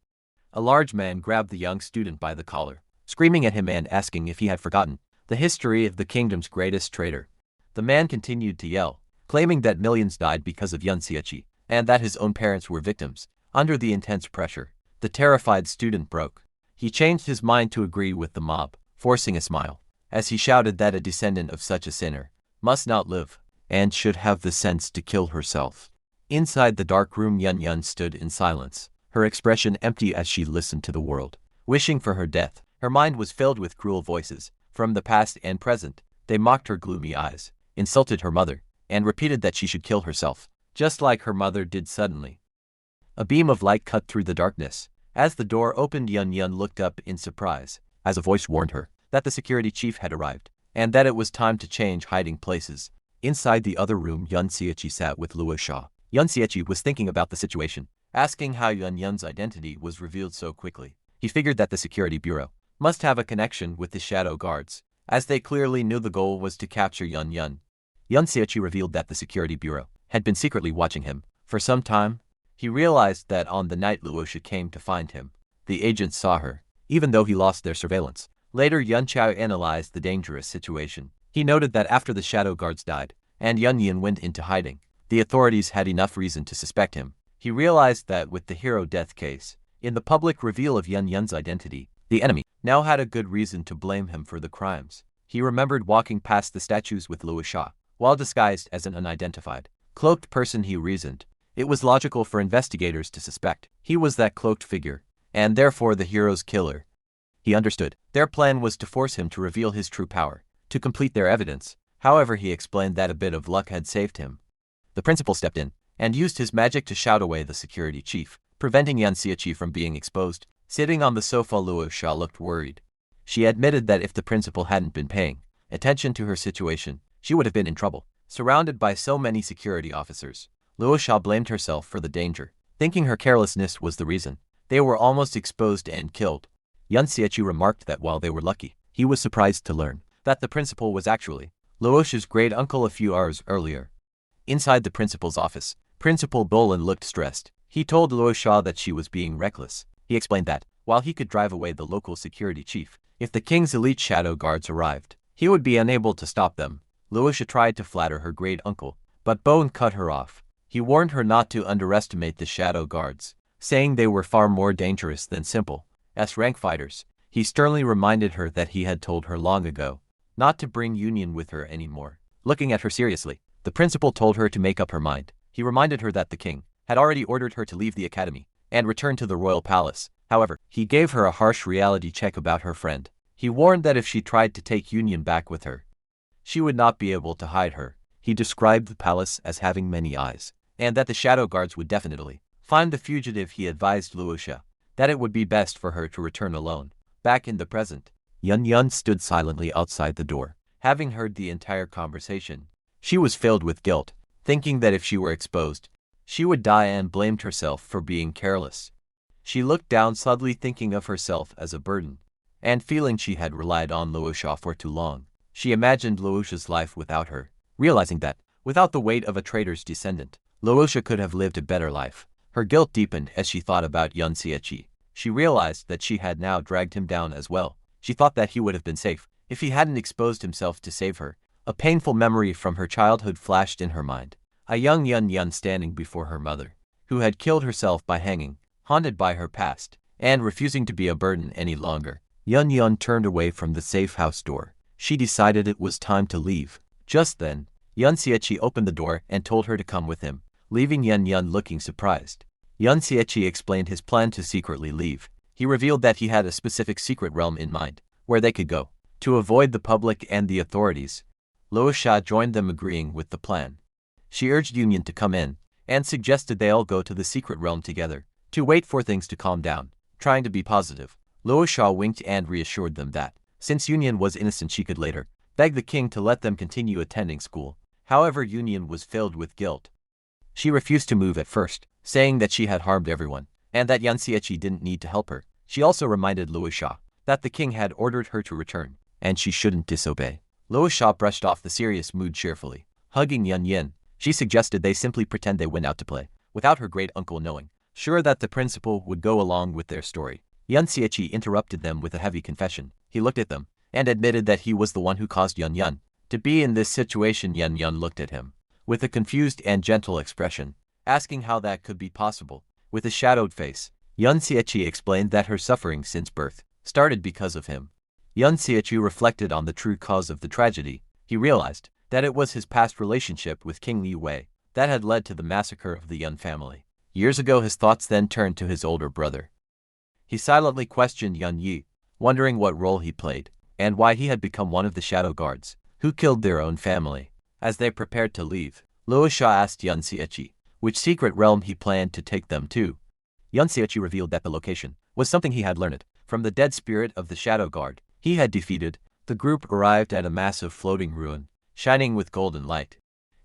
A large man grabbed the young student by the collar, screaming at him and asking if he had forgotten the history of the kingdom's greatest traitor. The man continued to yell, claiming that millions died because of Yun Xiechi, and that his own parents were victims. Under the intense pressure, the terrified student broke. He changed his mind to agree with the mob, forcing a smile, as he shouted that a descendant of such a sinner must not live, and should have the sense to kill herself. Inside the dark room, Yun stood in silence, her expression empty as she listened to the world, wishing for her death. Her mind was filled with cruel voices, from the past and present. They mocked her gloomy eyes, insulted her mother, and repeated that she should kill herself, just like her mother did. Suddenly, a beam of light cut through the darkness. As the door opened, Yun looked up in surprise, as a voice warned her that the security chief had arrived, and that it was time to change hiding places. Inside the other room, Yun Xiechi sat with Luo Sha. Yun Xiechi was thinking about the situation, asking how Yun's identity was revealed so quickly. He figured that the security bureau must have a connection with the shadow guards, as they clearly knew the goal was to capture Yun. Yun Xiechi revealed that the security bureau had been secretly watching him for some time. He realized that on the night Luosha came to find him, the agents saw her, even though he lost their surveillance. Later, Yun Chao analyzed the dangerous situation. He noted that after the shadow guards died, and Yun went into hiding, the authorities had enough reason to suspect him. He realized that with the hero death case, in the public reveal of Yun's identity, the enemy now had a good reason to blame him for the crimes. He remembered walking past the statues with Luo Sha, while disguised as an unidentified, cloaked person. He reasoned it was logical for investigators to suspect he was that cloaked figure, and therefore the hero's killer. He understood their plan was to force him to reveal his true power, to complete their evidence. However, he explained that a bit of luck had saved him. The principal stepped in and used his magic to shout away the security chief, preventing Yun Xiechi from being exposed. Sitting on the sofa, Luo Sha looked worried. She admitted that if the principal hadn't been paying attention to her situation, she would have been in trouble. Surrounded by so many security officers, Luo Sha blamed herself for the danger, thinking her carelessness was the reason they were almost exposed and killed. Yun Xiechi remarked that while they were lucky, he was surprised to learn that the principal was actually Luosha's great uncle a few hours earlier. Inside the principal's office, Principal Bolan looked stressed. He told Luo Sha that she was being reckless. He explained that, while he could drive away the local security chief, if the king's elite shadow guards arrived, he would be unable to stop them. Luo Sha tried to flatter her great uncle, but Bolan cut her off. He warned her not to underestimate the shadow guards, saying they were far more dangerous than simple S-rank fighters. He sternly reminded her that he had told her long ago not to bring Union with her anymore. Looking at her seriously, the principal told her to make up her mind. He reminded her that the king had already ordered her to leave the academy and return to the royal palace. However, he gave her a harsh reality check about her friend. He warned that if she tried to take Union back with her, she would not be able to hide her. He described the palace as having many eyes, and that the shadow guards would definitely find the fugitive. He advised Luosha that it would be best for her to return alone. Back in the present, Yun Yun stood silently outside the door, having heard the entire conversation. She was filled with guilt, thinking that if she were exposed, she would die, and blamed herself for being careless. She looked down suddenly, thinking of herself as a burden, and feeling she had relied on Luosha for too long. She imagined Luosha's life without her, realizing that, without the weight of a traitor's descendant, Luosha could have lived a better life. Her guilt deepened as she thought about Yun Xiechi. She realized that she had now dragged him down as well. She thought that he would have been safe if he hadn't exposed himself to save her. A painful memory from her childhood flashed in her mind. A young Yun Yun standing before her mother, who had killed herself by hanging, haunted by her past, and refusing to be a burden any longer. Yun Yun turned away from the safe house door. She decided it was time to leave. Just then, Yun Xiechi opened the door and told her to come with him, leaving Yun Yun looking surprised. Yun Xiechi explained his plan to secretly leave. He revealed that he had a specific secret realm in mind, where they could go, to avoid the public and the authorities. Luosha joined them, agreeing with the plan. She urged Union to come in, and suggested they all go to the secret realm together, to wait for things to calm down. Trying to be positive, Luosha winked and reassured them that, since Union was innocent, she could later beg the king to let them continue attending school. However, Union was filled with guilt. She refused to move at first, saying that she had harmed everyone, and that Yun Xiechi didn't need to help her. She also reminded Luosha that the king had ordered her to return, and she shouldn't disobey. Luosha brushed off the serious mood cheerfully. Hugging Yun Yin, she suggested they simply pretend they went out to play, without her great uncle knowing, sure that the principal would go along with their story. Yun Xiechi interrupted them with a heavy confession. He looked at them, and admitted that he was the one who caused Yun Yun to be in this situation. Yun Yun looked at him with a confused and gentle expression, asking how that could be possible. With a shadowed face, Yun Xiechi explained that her suffering since birth started because of him. Yun Xiechi reflected on the true cause of the tragedy. He realized that it was his past relationship with King Li Wei that had led to the massacre of the Yun family. Years ago, his thoughts then turned to his older brother. He silently questioned Yun Yi, wondering what role he played, and why he had become one of the shadow guards who killed their own family. As they prepared to leave, Luosha asked Yun Xiechi which secret realm he planned to take them to. Yun Xiechi revealed that the location was something he had learned from the dead spirit of the shadow guard he had defeated. The group arrived at a massive floating ruin, shining with golden light.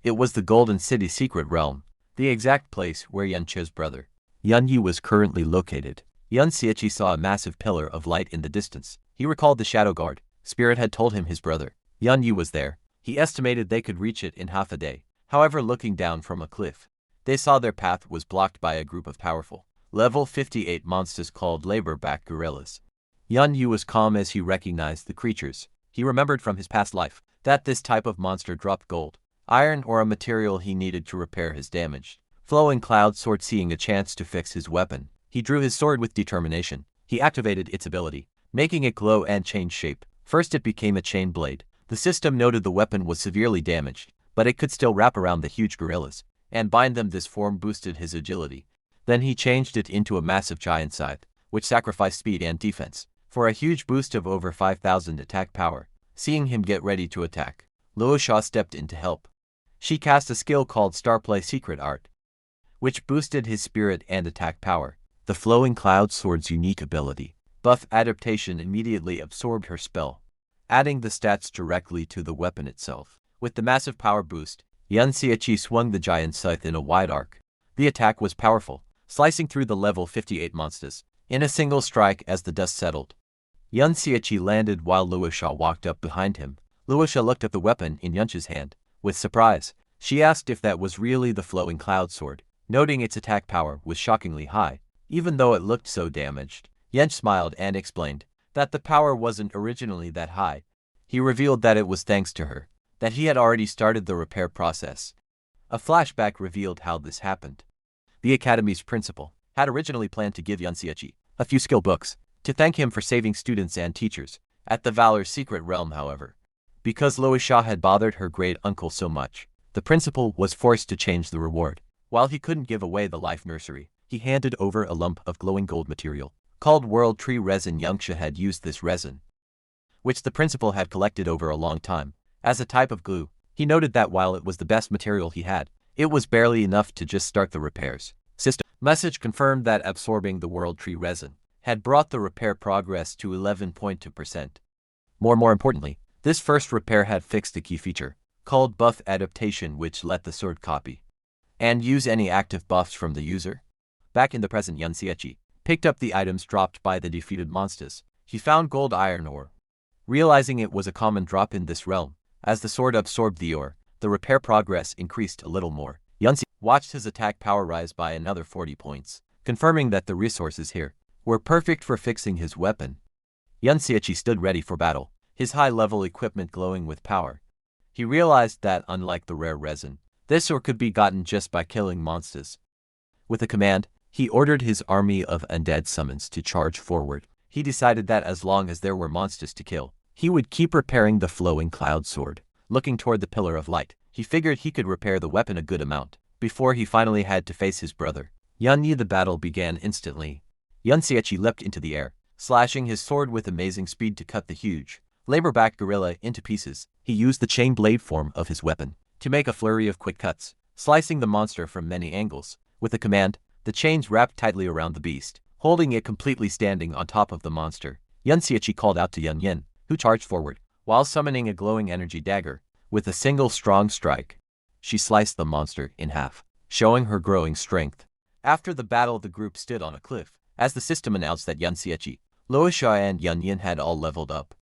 It was the Golden City secret realm, the exact place where Yun Che's brother, Yun Yi, was currently located. Yun Xiechi saw a massive pillar of light in the distance. He recalled the shadow guard spirit had told him his brother, Yun Yi, was there. He estimated they could reach it in half a day. However, looking down from a cliff, they saw their path was blocked by a group of powerful, level 58 monsters called labor-back gorillas. Yun Yi was calm as he recognized the creatures. He remembered from his past life that this type of monster dropped gold, iron, or a material he needed to repair his damaged flowing cloud sword. Seeing a chance to fix his weapon, he drew his sword with determination. He activated its ability, making it glow and change shape. First, it became a chain blade. The system noted the weapon was severely damaged, but it could still wrap around the huge gorillas and bind them. This form boosted his agility. Then he changed it into a massive giant scythe, which sacrificed speed and defense for a huge boost of over 5,000 attack power. Seeing him get ready to attack, Luosha stepped in to help. She cast a skill called Starplay Secret Art, which boosted his spirit and attack power. The flowing cloud sword's unique ability, buff adaptation, immediately absorbed her spell, adding the stats directly to the weapon itself. With the massive power boost, Yun Xiechi swung the giant scythe in a wide arc. The attack was powerful, slicing through the level 58 monsters in a single strike. As the dust settled, Yun Xiechi landed while Luosha walked up behind him. Luosha looked at the weapon in Yunche's hand with surprise. She asked if that was really the flowing cloud sword, noting its attack power was shockingly high, even though it looked so damaged. Yunche smiled and explained that the power wasn't originally that high. He revealed that it was thanks to her that he had already started the repair process. A flashback revealed how this happened. The academy's principal had originally planned to give Yun Xiechi a few skill books to thank him for saving students and teachers at the Valor's secret realm. However, because Luosha had bothered her great uncle so much, the principal was forced to change the reward. While he couldn't give away the life nursery, he handed over a lump of glowing gold material, called World Tree Resin. Yangsha had used this resin, which the principal had collected over a long time, as a type of glue. He noted that while it was the best material he had, it was barely enough to just start the repairs. System message confirmed that absorbing the World Tree Resin had brought the repair progress to 11.2%. More importantly, this first repair had fixed a key feature, called buff adaptation, which let the sword copy and use any active buffs from the user. Back in the present, Yun Xiechi picked up the items dropped by the defeated monsters. He found gold iron ore. Realizing it was a common drop in this realm, as the sword absorbed the ore, the repair progress increased a little more. Yun Xiechi watched his attack power rise by another 40 points, confirming that the resources here were perfect for fixing his weapon. Yun Xiechi stood ready for battle, his high-level equipment glowing with power. He realized that, unlike the rare resin, this ore could be gotten just by killing monsters. With a command, he ordered his army of undead summons to charge forward. He decided that as long as there were monsters to kill, he would keep repairing the flowing cloud sword. Looking toward the pillar of light, he figured he could repair the weapon a good amount before he finally had to face his brother. Yun Yi. The battle began instantly. Yun Xiechi leapt into the air, slashing his sword with amazing speed to cut the huge, labor-backed gorilla into pieces. He used the chain blade form of his weapon to make a flurry of quick cuts, slicing the monster from many angles. With a command, the chains wrapped tightly around the beast, holding it completely standing on top of the monster. Yun Xiechi called out to Yun Yin, who charged forward, while summoning a glowing energy dagger. With a single strong strike, she sliced the monster in half, showing her growing strength. After the battle, the group stood on a cliff, as the system announced that Yun Xiechi, Luosha and Yun Yin had all leveled up.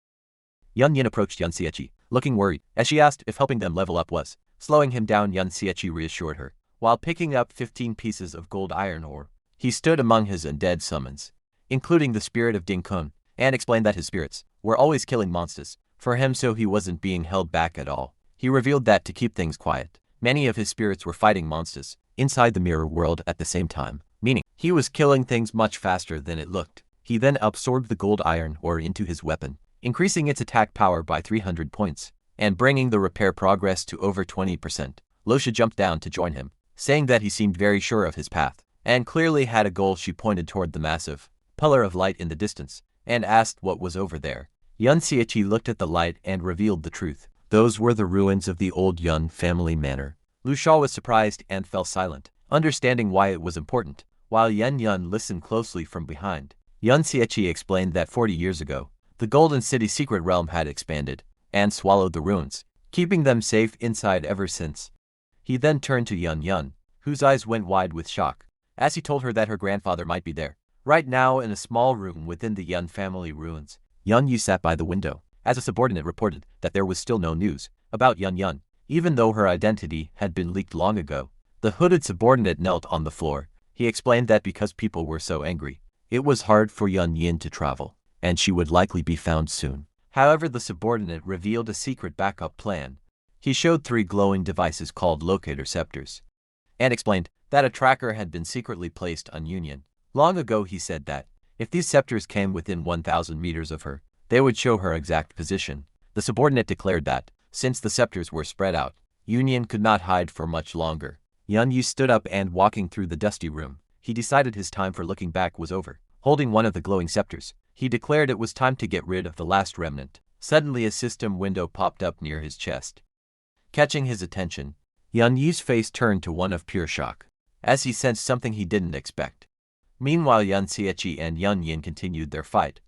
Yun Yin approached Yun Xiechi, looking worried, as she asked if helping them level up was. Slowing him down, Yun Xiechi reassured her. While picking up 15 pieces of gold iron ore, he stood among his undead summons, including the spirit of Ding Kun, and explained that his spirits were always killing monsters for him, so he wasn't being held back at all. He revealed that to keep things quiet, many of his spirits were fighting monsters inside the mirror world at the same time, meaning he was killing things much faster than it looked. He then absorbed the gold iron ore into his weapon, increasing its attack power by 300 points, and bringing the repair progress to over 20%. Luosha jumped down to join him, saying that he seemed very sure of his path, and clearly had a goal. She pointed toward the massive pillar of light in the distance, and asked what was over there. Yun Xiechi looked at the light and revealed the truth. Those were the ruins of the old Yun family manor. Lu Sha was surprised and fell silent, understanding why it was important, while Yun Yun listened closely from behind. Yun Xiechi explained that 40 years ago, the Golden City secret realm had expanded and swallowed the ruins, keeping them safe inside ever since. He then turned to Yun Yun, whose eyes went wide with shock, as he told her that her grandfather might be there, right now in a small room within the Yun family ruins. Yun Yu sat by the window, as a subordinate reported that there was still no news about Yun Yun, even though her identity had been leaked long ago. The hooded subordinate knelt on the floor. He explained that because people were so angry, it was hard for Yun Yin to travel, and she would likely be found soon. However, the subordinate revealed a secret backup plan. He showed 3 glowing devices called locator scepters, and explained that a tracker had been secretly placed on Union. Long ago, he said that if these scepters came within 1,000 meters of her, they would show her exact position. The subordinate declared that, since the scepters were spread out, Union could not hide for much longer. Yun Yu stood up and walking through the dusty room, he decided his time for looking back was over. Holding one of the glowing scepters, he declared it was time to get rid of the last remnant. Suddenly a system window popped up near his chest. Catching his attention, Yun Yu's face turned to one of pure shock, as he sensed something he didn't expect. Meanwhile, Yun Xiechi and Yun Yin continued their fight.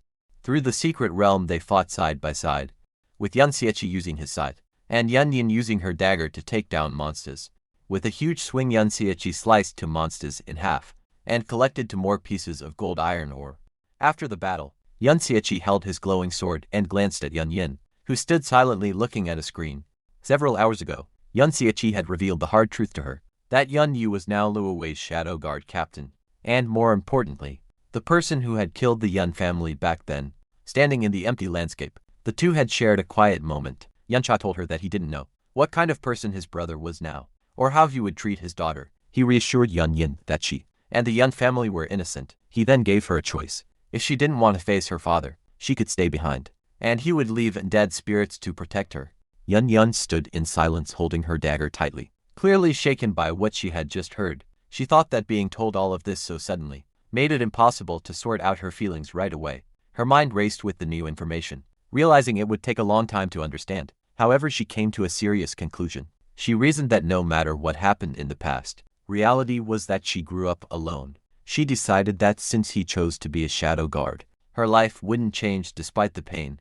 Through the secret realm they fought side by side, with Yun Xiechi using his scythe, and Yun Yin using her dagger to take down monsters. With a huge swing, Yun Xiechi sliced 2 monsters in half, and collected 2 more pieces of gold iron ore. After the battle, Yun Xiechi held his glowing sword and glanced at Yun Yin, who stood silently looking at a screen. Several hours ago, Yun Xiechi had revealed the hard truth to her, that Yun Yu was now Luowei's shadow guard captain, and more importantly, the person who had killed the Yun family back then. Standing in the empty landscape, the two had shared a quiet moment. Yun Cha told her that he didn't know what kind of person his brother was now, or how he would treat his daughter. He reassured Yun Yin that she and the Yun family were innocent. He then gave her a choice. If she didn't want to face her father, she could stay behind, and he would leave undead spirits to protect her. Yun Yun stood in silence holding her dagger tightly, Clearly shaken by what she had just heard, she thought that being told all of this so suddenly made it impossible to sort out her feelings right away. Her mind raced with the new information, realizing it would take a long time to understand. However, she came to a serious conclusion. She reasoned that no matter what happened in the past, reality was that she grew up alone. She decided that since he chose to be a shadow guard, her life wouldn't change despite the pain.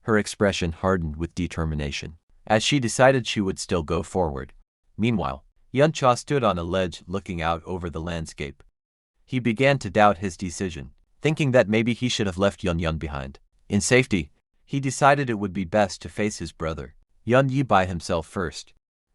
Her expression hardened with determination, as she decided she would still go forward. Meanwhile, Yuncha stood on a ledge looking out over the landscape. He began to doubt his decision, thinking that maybe he should have left Yun behind. In safety, he decided it would be best to face his brother, Yun Yi, by himself first,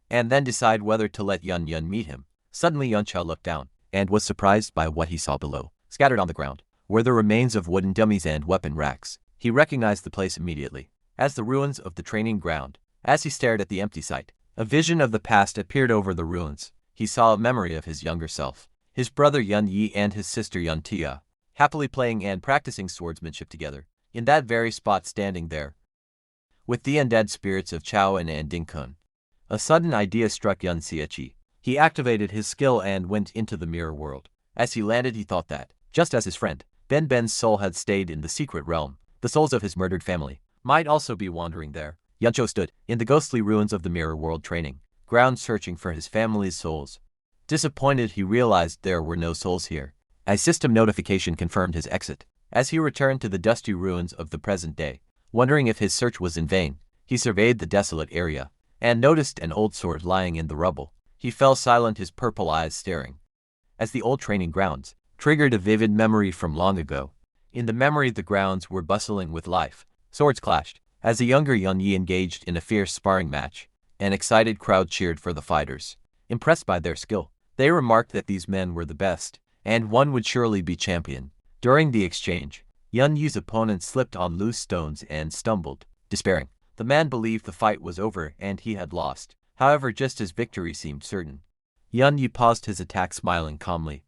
and then decide whether to let Yun meet him. Suddenly Yuncha looked down, and was surprised by what he saw below. Scattered on the ground were the remains of wooden dummies and weapon racks. He recognized the place immediately as the ruins of the training ground. As he stared at the empty site, a vision of the past appeared over the ruins. He saw a memory of his younger self, his brother Yun Yi and his sister Yun Tia, happily playing and practicing swordsmanship together, in that very spot standing there, with the undead spirits of Chao and Dingkun. A sudden idea struck Yun Xieqi. He activated his skill and went into the mirror world. As he landed, he thought that, just as his friend, Ben's soul had stayed in the secret realm, the souls of his murdered family might also be wandering there. Yuncho stood in the ghostly ruins of the mirror world training ground, searching for his family's souls. Disappointed, he realized there were no souls here. A system notification confirmed his exit. As he returned to the dusty ruins of the present day, wondering if his search was in vain, he surveyed the desolate area and noticed an old sword lying in the rubble. He fell silent, his purple eyes staring, as the old training grounds triggered a vivid memory from long ago. In the memory, the grounds were bustling with life. Swords clashed as the younger Yun Yi engaged in a fierce sparring match. An excited crowd cheered for the fighters. Impressed by their skill, they remarked that these men were the best, and one would surely be champion. During the exchange, Yun Yi's opponent slipped on loose stones and stumbled. Despairing, the man believed the fight was over and he had lost. However, just as victory seemed certain, Yun Yi paused his attack, smiling calmly.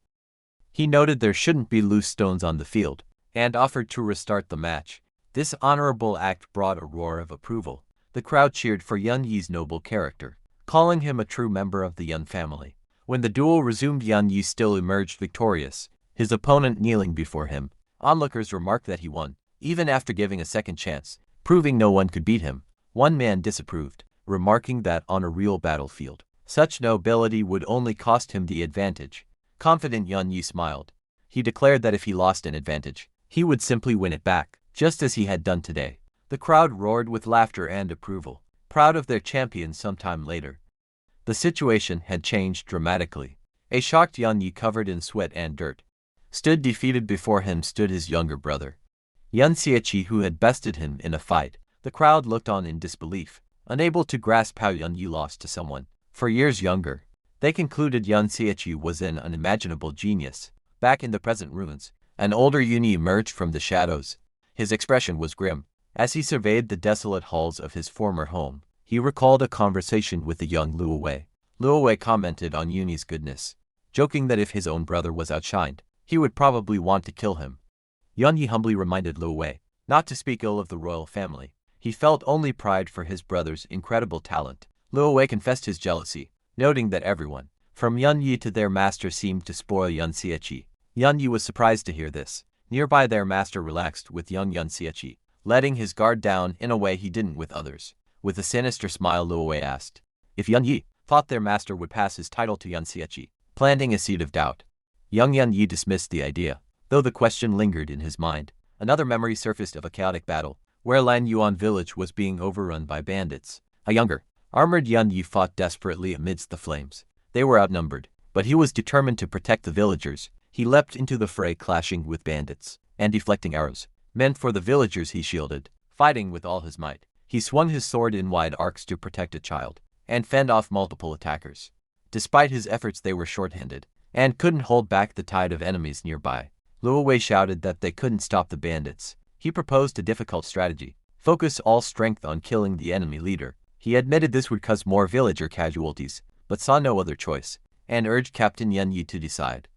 He noted there shouldn't be loose stones on the field, and offered to restart the match. This honorable act brought a roar of approval. The crowd cheered for Yun Yi's noble character, calling him a true member of the Yun family. When the duel resumed, Yun Yi still emerged victorious, his opponent kneeling before him. Onlookers remarked that he won, even after giving a second chance, proving no one could beat him. One man disapproved, remarking that on a real battlefield, such nobility would only cost him the advantage. Confident, Yun Yi smiled. He declared that if he lost an advantage, he would simply win it back, just as he had done today. The crowd roared with laughter and approval, proud of their champion. Sometime later, the situation had changed dramatically. A shocked Yun Yi, covered in sweat and dirt, stood defeated. Before him stood his younger brother, Yun Xieqi, who had bested him in a fight. The crowd looked on in disbelief, unable to grasp how Yun Yi lost to someone 4 years younger. They concluded Yun Xieqi was an unimaginable genius. Back in the present ruins, an older Yun Yi emerged from the shadows. His expression was grim. As he surveyed the desolate halls of his former home, he recalled a conversation with the young Luowei. Luowei commented on Yun Yi's goodness, joking that if his own brother was outshined, he would probably want to kill him. Yun Yi humbly reminded Luowei not to speak ill of the royal family. He felt only pride for his brother's incredible talent. Luowei confessed his jealousy, noting that everyone, from Yun Yi to their master, seemed to spoil Yun Xieqi. Yun Yi was surprised to hear this. Nearby, their master relaxed with young Yun Xieqi, letting his guard down in a way he didn't with others. With a sinister smile, Luowei asked if Yun Yi thought their master would pass his title to Yun Xieqi, planting a seed of doubt. Young Yun Yi dismissed the idea, though the question lingered in his mind. Another memory surfaced of a chaotic battle, where Lan Yuan village was being overrun by bandits. A younger, armored Yun Yi fought desperately amidst the flames. They were outnumbered, but he was determined to protect the villagers. He leapt into the fray, clashing with bandits and deflecting arrows meant for the villagers. He shielded, fighting with all his might. He swung his sword in wide arcs to protect a child and fend off multiple attackers. Despite his efforts, they were short-handed and couldn't hold back the tide of enemies nearby. Luowei shouted that they couldn't stop the bandits. He proposed a difficult strategy: focus all strength on killing the enemy leader. He admitted this would cause more villager casualties, but saw no other choice, and urged Captain Yun Yi to decide.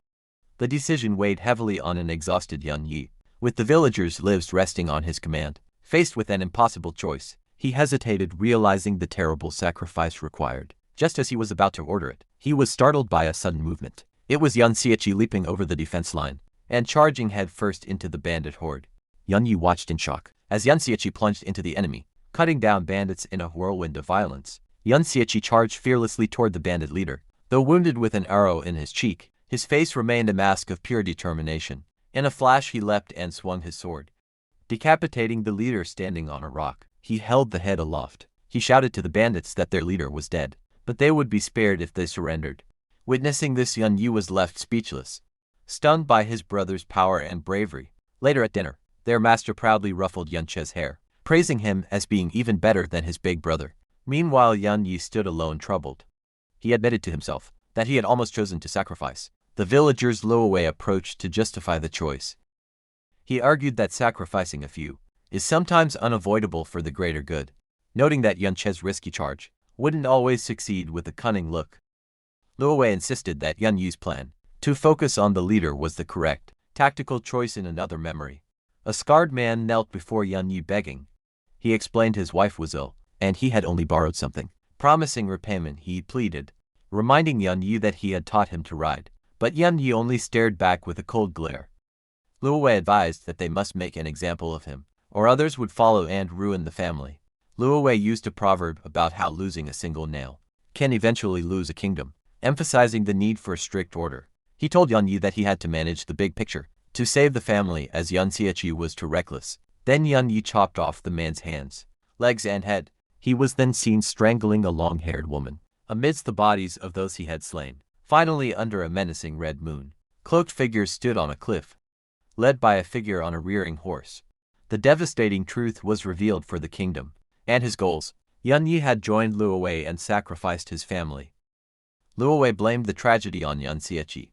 The decision weighed heavily on an exhausted Yun Yi, with the villagers' lives resting on his command. Faced with an impossible choice, he hesitated, realizing the terrible sacrifice required. Just as he was about to order it, he was startled by a sudden movement. It was Yun Xiaoqi leaping over the defense line and charging headfirst into the bandit horde. Yun Yi watched in shock as Yun Xiaoqi plunged into the enemy, cutting down bandits in a whirlwind of violence. Yun Xiaoqi charged fearlessly toward the bandit leader. Though wounded with an arrow in his cheek, his face remained a mask of pure determination. In a flash he leapt and swung his sword, decapitating the leader standing on a rock. He held the head aloft. He shouted to the bandits that their leader was dead, but they would be spared if they surrendered. Witnessing this, Yun Yi was left speechless, stunned by his brother's power and bravery. Later at dinner, their master proudly ruffled Yun Che's hair, praising him as being even better than his big brother. Meanwhile, Yun Yi stood alone, troubled. He admitted to himself that he had almost chosen to sacrifice. The villagers Luowei approached to justify the choice. He argued that sacrificing a few is sometimes unavoidable for the greater good, noting that Yun Che's risky charge wouldn't always succeed with a cunning look. Luowei insisted that Yun Yi's plan to focus on the leader was the correct, tactical choice. In another memory, a scarred man knelt before Yun Yi begging. He explained his wife was ill, and he had only borrowed something. Promising repayment, he pleaded, reminding Yun Yi that he had taught him to ride. But Yun Yi only stared back with a cold glare. Luowei advised that they must make an example of him, or others would follow and ruin the family. Luowei used a proverb about how losing a single nail can eventually lose a kingdom, emphasizing the need for a strict order. He told Yun Yi that he had to manage the big picture to save the family, as Yun Xiaoqi was too reckless. Then Yun Yi chopped off the man's hands, legs and head. He was then seen strangling a long-haired woman amidst the bodies of those he had slain. Finally, under a menacing red moon, cloaked figures stood on a cliff, led by a figure on a rearing horse. The devastating truth was revealed for the kingdom and his goals. Yun Yi had joined Luowei and sacrificed his family. Luowei blamed the tragedy on Yun Xiaoqi.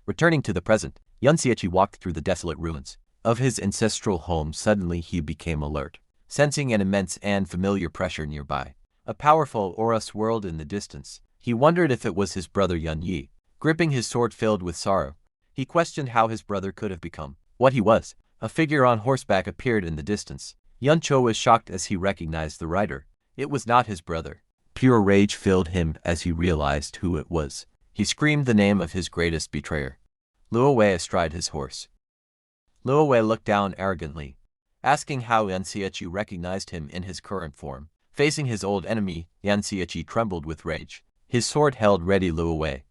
Returning to the present, Yun Xiaoqi walked through the desolate ruins of his ancestral home. Suddenly he became alert, sensing an immense and familiar pressure nearby. A powerful aura swirled in the distance. He wondered if it was his brother Yun Yi. Gripping his sword filled with sorrow, he questioned how his brother could have become what he was. A figure on horseback appeared in the distance. Yun Cho was shocked as he recognized the rider. It was not his brother. Pure rage filled him as he realized who it was. He screamed the name of his greatest betrayer. Luowei astride his horse. Luowei looked down arrogantly, asking how Yun Xiaoqi recognized him in his current form. Facing his old enemy, Yun Xiaoqi trembled with rage, his sword held ready. Luowei,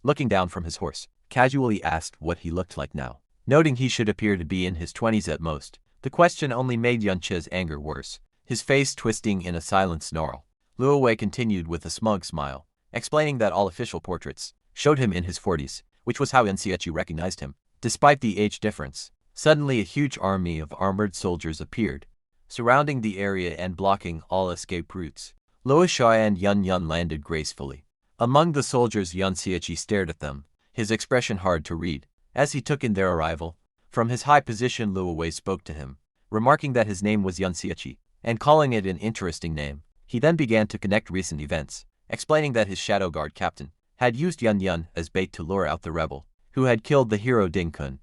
looking down from his horse, casually asked what he looked like now. Noting he should appear to be in his 20s at most, the question only made Yun Che's anger worse, his face twisting in a silent snarl. Luowei continued with a smug smile, explaining that all official portraits showed him in his 40s, which was how Yun Xiaoqi recognized him. Despite the age difference, suddenly a huge army of armored soldiers appeared, surrounding the area and blocking all escape routes. Luo Shuai and Yun Yun landed gracefully. Among the soldiers, Yun Xiaoqi stared at them, his expression hard to read. As he took in their arrival, from his high position Luowei spoke to him, remarking that his name was Yun Xiaoqi, and calling it an interesting name. He then began to connect recent events, explaining that his shadow guard captain had used Yun Yun as bait to lure out the rebel who had killed the hero Ding Kun.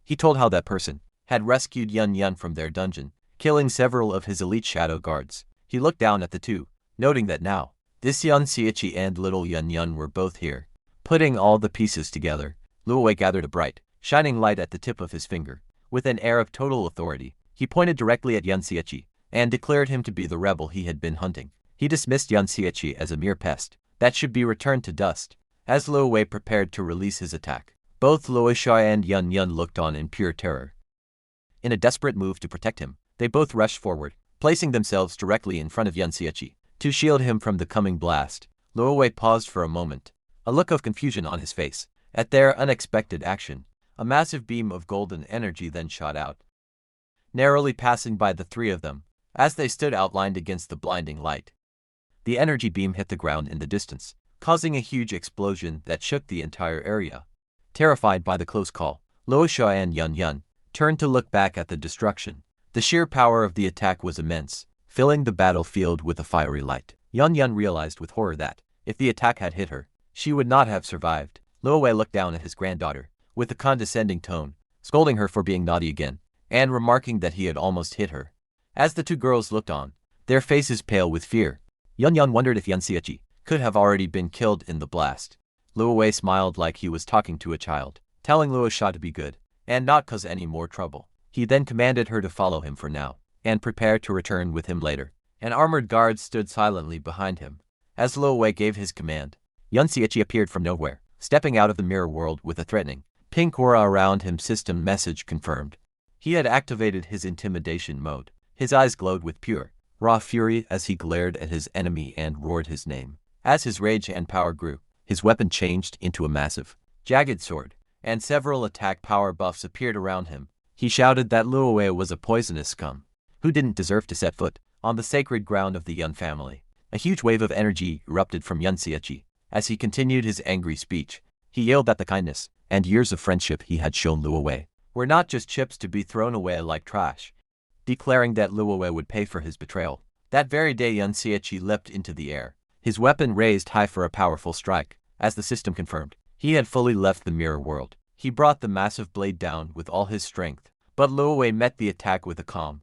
He told how that person had rescued Yun Yun from their dungeon, killing several of his elite shadow guards. He looked down at the two, noting that now, this Yun Xiaoqi and little Yun Yun were both here. Putting all the pieces together, Luowei gathered a bright, shining light at the tip of his finger. With an air of total authority, he pointed directly at Yun Xiaoqi and declared him to be the rebel he had been hunting. He dismissed Yun Xiaoqi as a mere pest that should be returned to dust. As Luowei prepared to release his attack, both Luo Shuai and Yun Yun looked on in pure terror. In a desperate move to protect him, they both rushed forward, placing themselves directly in front of Yun Xiaoqi to shield him from the coming blast. Luowei paused for a moment, a look of confusion on his face. At their unexpected action, a massive beam of golden energy then shot out, narrowly passing by the three of them as they stood outlined against the blinding light. The energy beam hit the ground in the distance, causing a huge explosion that shook the entire area. Terrified by the close call, Luo Shuai and Yun Yun turned to look back at the destruction. The sheer power of the attack was immense, filling the battlefield with a fiery light. Yun Yun realized with horror that, if the attack had hit her, she would not have survived. Luowei looked down at his granddaughter with a condescending tone, scolding her for being naughty again, and remarking that he had almost hit her. As the two girls looked on, their faces pale with fear, Yun Yun wondered if Yun Xiaoqi could have already been killed in the blast. Luo Wei smiled like he was talking to a child, telling Luo Sha to be good, and not cause any more trouble. He then commanded her to follow him for now, and prepare to return with him later. An armored guard stood silently behind him. As Luo Wei gave his command, Yun Xiechi appeared from nowhere, stepping out of the mirror world with a threatening, pink aura around him. System message confirmed. He had activated his intimidation mode. His eyes glowed with pure, raw fury as he glared at his enemy and roared his name. As his rage and power grew, his weapon changed into a massive, jagged sword, and several attack power buffs appeared around him. He shouted that Luo Wei was a poisonous scum, who didn't deserve to set foot on the sacred ground of the Yun family. A huge wave of energy erupted from Yun Xiechi. As he continued his angry speech, he yelled that the kindness and years of friendship he had shown Luo Wei were not just chips to be thrown away like trash, declaring that Luo Wei would pay for his betrayal. That very day Yun Xiechi leapt into the air, his weapon raised high for a powerful strike. As the system confirmed, he had fully left the mirror world. He brought the massive blade down with all his strength, but Luo Wei met the attack with a calm,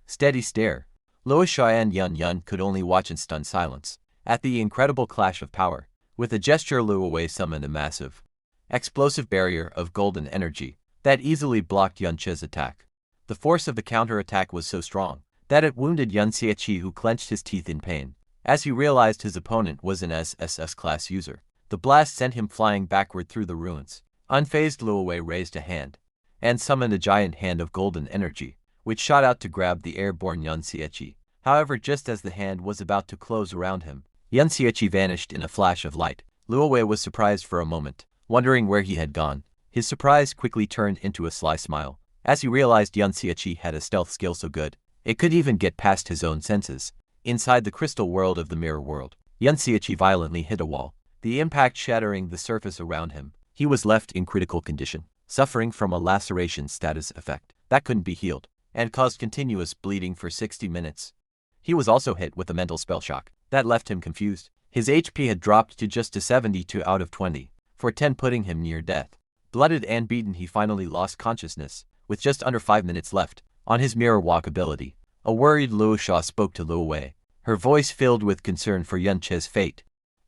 steady stare. Luo Sha and Yun could only watch in stunned silence at the incredible clash of power. With a gesture, Luo Wei summoned a massive, explosive barrier of golden energy that easily blocked Yun Che's attack. The force of the counter-attack was so strong that it wounded Yun Xiechi, who clenched his teeth in pain. As he realized his opponent was an SSS-class user, the blast sent him flying backward through the ruins. Unfazed, Luo Wei raised a hand and summoned a giant hand of golden energy, which shot out to grab the airborne Yun Xiechi. However, just as the hand was about to close around him, Yun Xiechi vanished in a flash of light. Luo Wei was surprised for a moment, wondering where he had gone. His surprise quickly turned into a sly smile, as he realized Yun Xiechi had a stealth skill so good, it could even get past his own senses. Inside the crystal world of the mirror world, Yun Xiechi violently hit a wall, the impact shattering the surface around him. He was left in critical condition, suffering from a laceration status effect that couldn't be healed, and caused continuous bleeding for 60 minutes. He was also hit with a mental spell shock that left him confused. His HP had dropped to just a 72 out of 20, for 10, putting him near death. Blooded and beaten, he finally lost consciousness, with just under 5 minutes left on his mirror walk ability. A worried Luo Sha spoke to Luo Wei, her voice filled with concern for Yun Che's fate.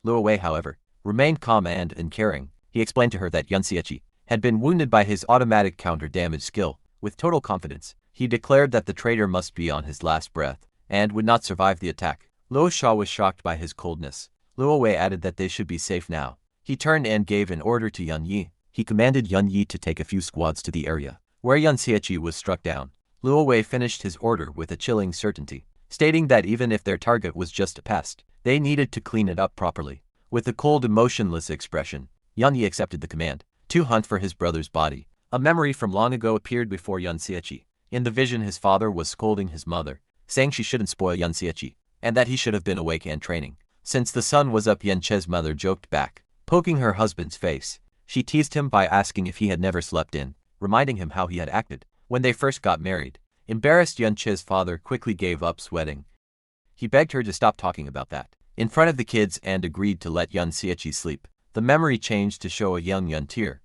Luo Wei, however, remained calm and uncaring. He explained to her that Yun Xiechi had been wounded by his automatic counter-damage skill. With total confidence, he declared that the traitor must be on his last breath and would not survive the attack. Luo Sha was shocked by his coldness. Luo Wei added that they should be safe now. He turned and gave an order to Yun Yi. He commanded Yun Yi to take a few squads to the area where Yun Xiechi was struck down. Luo Wei finished his order with a chilling certainty, stating that even if their target was just a pest, they needed to clean it up properly. With a cold, emotionless expression, Yun Yi accepted the command to hunt for his brother's body. A memory from long ago appeared before Yun Xiechi. In the vision, his father was scolding his mother, saying she shouldn't spoil Yun Xiechi, and that he should have been awake and training. Since the sun was up, Yun Che's mother joked back, poking her husband's face. She teased him by asking if he had never slept in, reminding him how he had acted when they first got married. Embarrassed, Yun Che's father quickly gave up sweating. He begged her to stop talking about that in front of the kids and agreed to let Yun Xiechi sleep. The memory changed to show a young Yun Tier,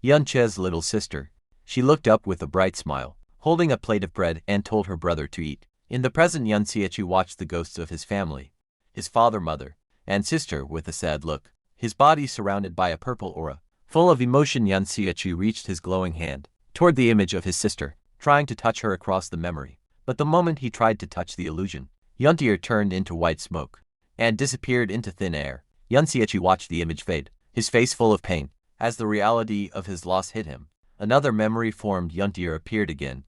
Yun Che's little sister. She looked up with a bright smile, holding a plate of bread, and told her brother to eat. In the present, Yun Xiechi watched the ghosts of his family, his father, mother, and sister, with a sad look. His body surrounded by a purple aura. Full of emotion, Yun Xiechi reached his glowing hand toward the image of his sister, trying to touch her across the memory. But the moment he tried to touch the illusion, Yun Tier turned into white smoke and disappeared into thin air. Yun Xiechi watched the image fade, his face full of pain. As the reality of his loss hit him, another memory formed. Yun Tier appeared again.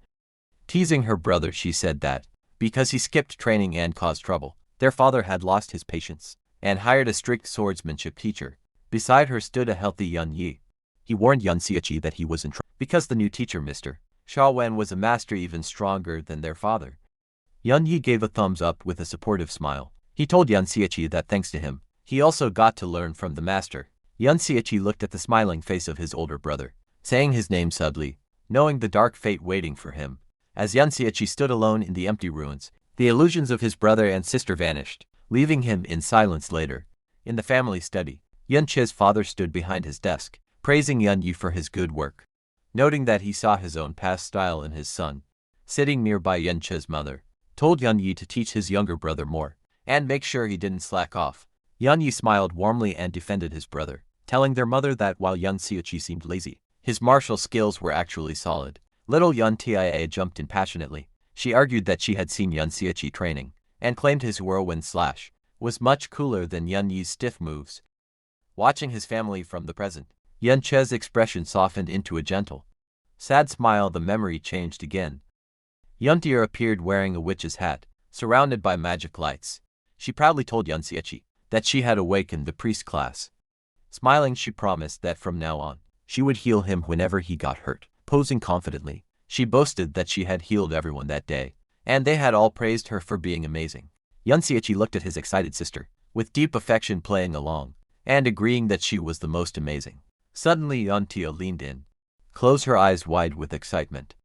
Teasing her brother, she said that because he skipped training and caused trouble, their father had lost his patience and hired a strict swordsmanship teacher. Beside her stood a healthy Yun Yi. He warned Yun Xiechi that he was in trouble because the new teacher, Mr. Sha Wen, was a master even stronger than their father. Yun Yi gave a thumbs up with a supportive smile. He told Yun Xiechi that thanks to him, he also got to learn from the master. Yun Xiechi looked at the smiling face of his older brother, saying his name subtly, knowing the dark fate waiting for him. As Yun Xiechi stood alone in the empty ruins, the illusions of his brother and sister vanished, leaving him in silence. Later, in the family study, Yun Che's father stood behind his desk, praising Yun Yi for his good work. Noting that he saw his own past style in his son, sitting nearby, Yun Che's mother told Yun Yi to teach his younger brother more and make sure he didn't slack off. Yun Yi smiled warmly and defended his brother, telling their mother that while Yun Xiaoqi seemed lazy, his martial skills were actually solid. Little Yun Tia jumped in passionately. She argued that she had seen Yun Xiaoqi training, and claimed his whirlwind slash was much cooler than Yun Yi's stiff moves. Watching his family from the present, Yun Che's expression softened into a gentle, sad smile. The memory changed again. Yun Tia appeared wearing a witch's hat, surrounded by magic lights. She proudly told Yun Xiaoqi that she had awakened the priest class. Smiling, she promised that from now on, she would heal him whenever he got hurt. Posing confidently, she boasted that she had healed everyone that day, and they had all praised her for being amazing. Yun Xiaoqi looked at his excited sister, with deep affection playing along, and agreeing that she was the most amazing. Suddenly Yun Tia leaned in, closed her eyes wide with excitement,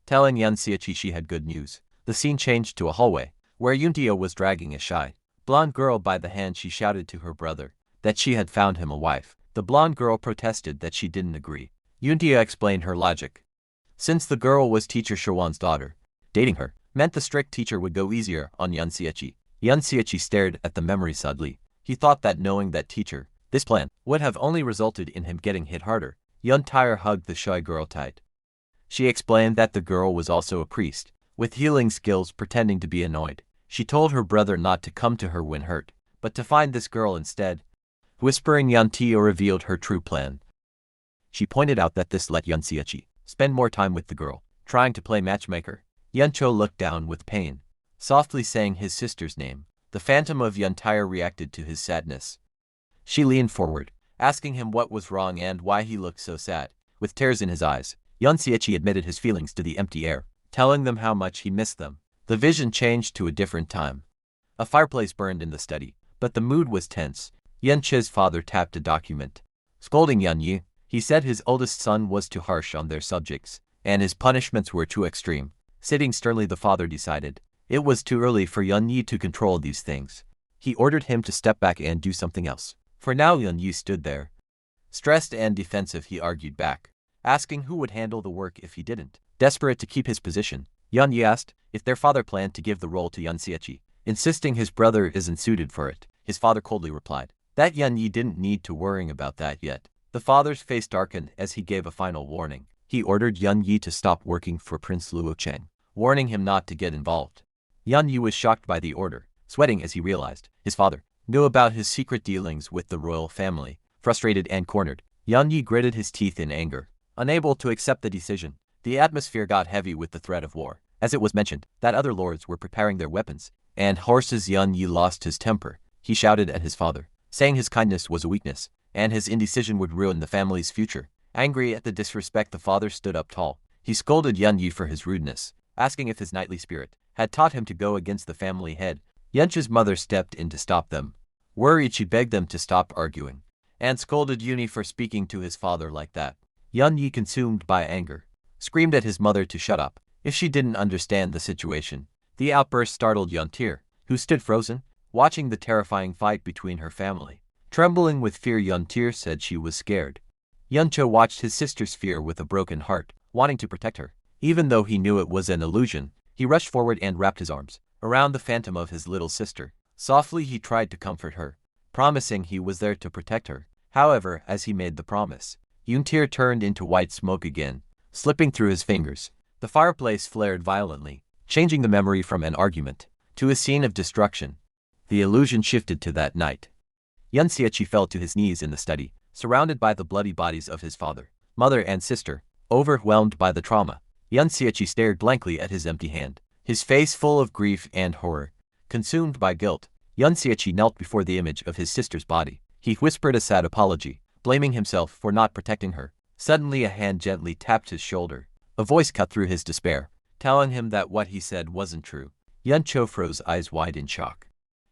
telling Yun Xiaoqi she had good news. The scene changed to a hallway, where Yun Tia was dragging a shy, blonde girl by the hand. She shouted to her brother that she had found him a wife. The blonde girl protested that she didn't agree. Yun Tia explained her logic. Since the girl was teacher Shawan's daughter, dating her meant the strict teacher would go easier on Yun Xiaoqi. Yun Xiaoqi stared at the memory sadly. He thought that knowing that teacher, this plan would have only resulted in him getting hit harder. Yun Tia hugged the shy girl tight. She explained that the girl was also a priest, with healing skills. Pretending to be annoyed, she told her brother not to come to her when hurt, but to find this girl instead. Whispering, Yun Tia revealed her true plan. She pointed out that this let Yun Xiaoqi spend more time with the girl, trying to play matchmaker. Yun Cho looked down with pain, softly saying his sister's name. The phantom of Yun Tia reacted to his sadness. She leaned forward, asking him what was wrong and why he looked so sad. With tears in his eyes, Yun Xiaoqi admitted his feelings to the empty air, telling them how much he missed them. The vision changed to a different time. A fireplace burned in the study, but the mood was tense. Yun Che's father tapped a document. Scolding Yun Yi, he said his oldest son was too harsh on their subjects, and his punishments were too extreme. Sitting sternly, the father decided it was too early for Yun Yi to control these things. He ordered him to step back and do something else. For now, Yun Yi stood there, stressed and defensive. He argued back, asking who would handle the work if he didn't. Desperate to keep his position, Yun Yi asked if their father planned to give the role to Yun Xiaoqi, insisting his brother isn't suited for it. His father coldly replied that Yun Yi didn't need to worry about that yet. The father's face darkened as he gave a final warning. He ordered Yun Yi to stop working for Prince Luo Cheng, warning him not to get involved. Yun Yi was shocked by the order, sweating as he realized his father knew about his secret dealings with the royal family. Frustrated and cornered, Yun Yi gritted his teeth in anger, unable to accept the decision. The atmosphere got heavy with the threat of war, as it was mentioned that other lords were preparing their weapons and horses. Yun Yi lost his temper. He shouted at his father, saying his kindness was a weakness, and his indecision would ruin the family's future. Angry at the disrespect, the father stood up tall. He scolded Yun Yi for his rudeness, asking if his knightly spirit had taught him to go against the family head. Yun Che's mother stepped in to stop them. Worried, she begged them to stop arguing, and scolded Yun Yi for speaking to his father like that. Yun Yi, consumed by anger, screamed at his mother to shut up if she didn't understand the situation. The outburst startled Yun Tia, who stood frozen, watching the terrifying fight between her family. Trembling with fear, Yun Tia said she was scared. Yun Cho watched his sister's fear with a broken heart, wanting to protect her. Even though he knew it was an illusion, he rushed forward and wrapped his arms around the phantom of his little sister. Softly he tried to comfort her, promising he was there to protect her. However, as he made the promise, Yun Tia turned into white smoke again, slipping through his fingers. The fireplace flared violently, changing the memory from an argument to a scene of destruction. The illusion shifted to that night. Yun Xiaoqi fell to his knees in the study, surrounded by the bloody bodies of his father, mother and sister. Overwhelmed by the trauma, Yun Xiaoqi stared blankly at his empty hand, his face full of grief and horror. Consumed by guilt, Yun Xiaoqi knelt before the image of his sister's body. He whispered a sad apology, blaming himself for not protecting her. Suddenly a hand gently tapped his shoulder. A voice cut through his despair, telling him that what he said wasn't true. Yun Cho froze, eyes wide in shock.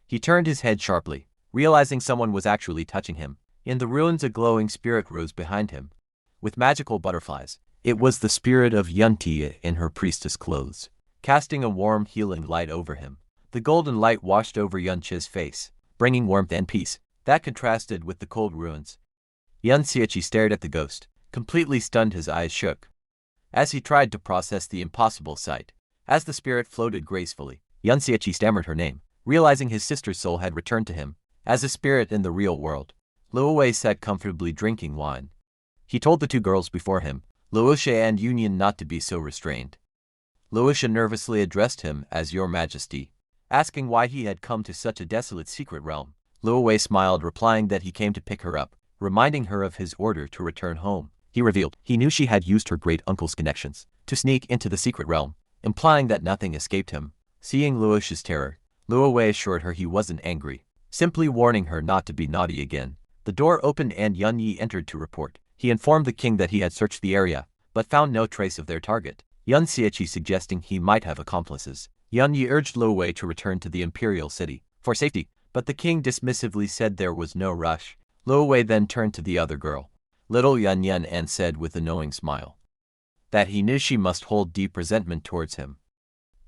He turned his head sharply, realizing someone was actually touching him. In the ruins, a glowing spirit rose behind him, with magical butterflies. It was the spirit of Yun Tia in her priestess clothes, casting a warm, healing light over him. The golden light washed over Yun Che's face, bringing warmth and peace that contrasted with the cold ruins. Yun Xiaoqi stared at the ghost, completely stunned. His eyes shook as he tried to process the impossible sight. As the spirit floated gracefully, Yun Xiaoqi stammered her name, realizing his sister's soul had returned to him. as a spirit in the real world. Luowei sat comfortably drinking wine. He told the two girls before him, Luosha and Union, not to be so restrained. Luosha nervously addressed him as Your Majesty, asking why he had come to such a desolate secret realm. Luowei smiled, replying that he came to pick her up, reminding her of his order to return home. He revealed he knew she had used her great uncle's connections to sneak into the secret realm, implying that nothing escaped him. Seeing Luosha's terror, Luowei assured her he wasn't angry, simply warning her not to be naughty again. The door opened and Yun Yi entered to report. He informed the king that he had searched the area, but found no trace of their target. Yun Xieqi suggesting he might have accomplices. Yun Yi urged Luowei to return to the imperial city for safety, but the king dismissively said there was no rush. Luowei then turned to the other girl, little Yun Yun, and said with a knowing smile that he knew she must hold deep resentment towards him.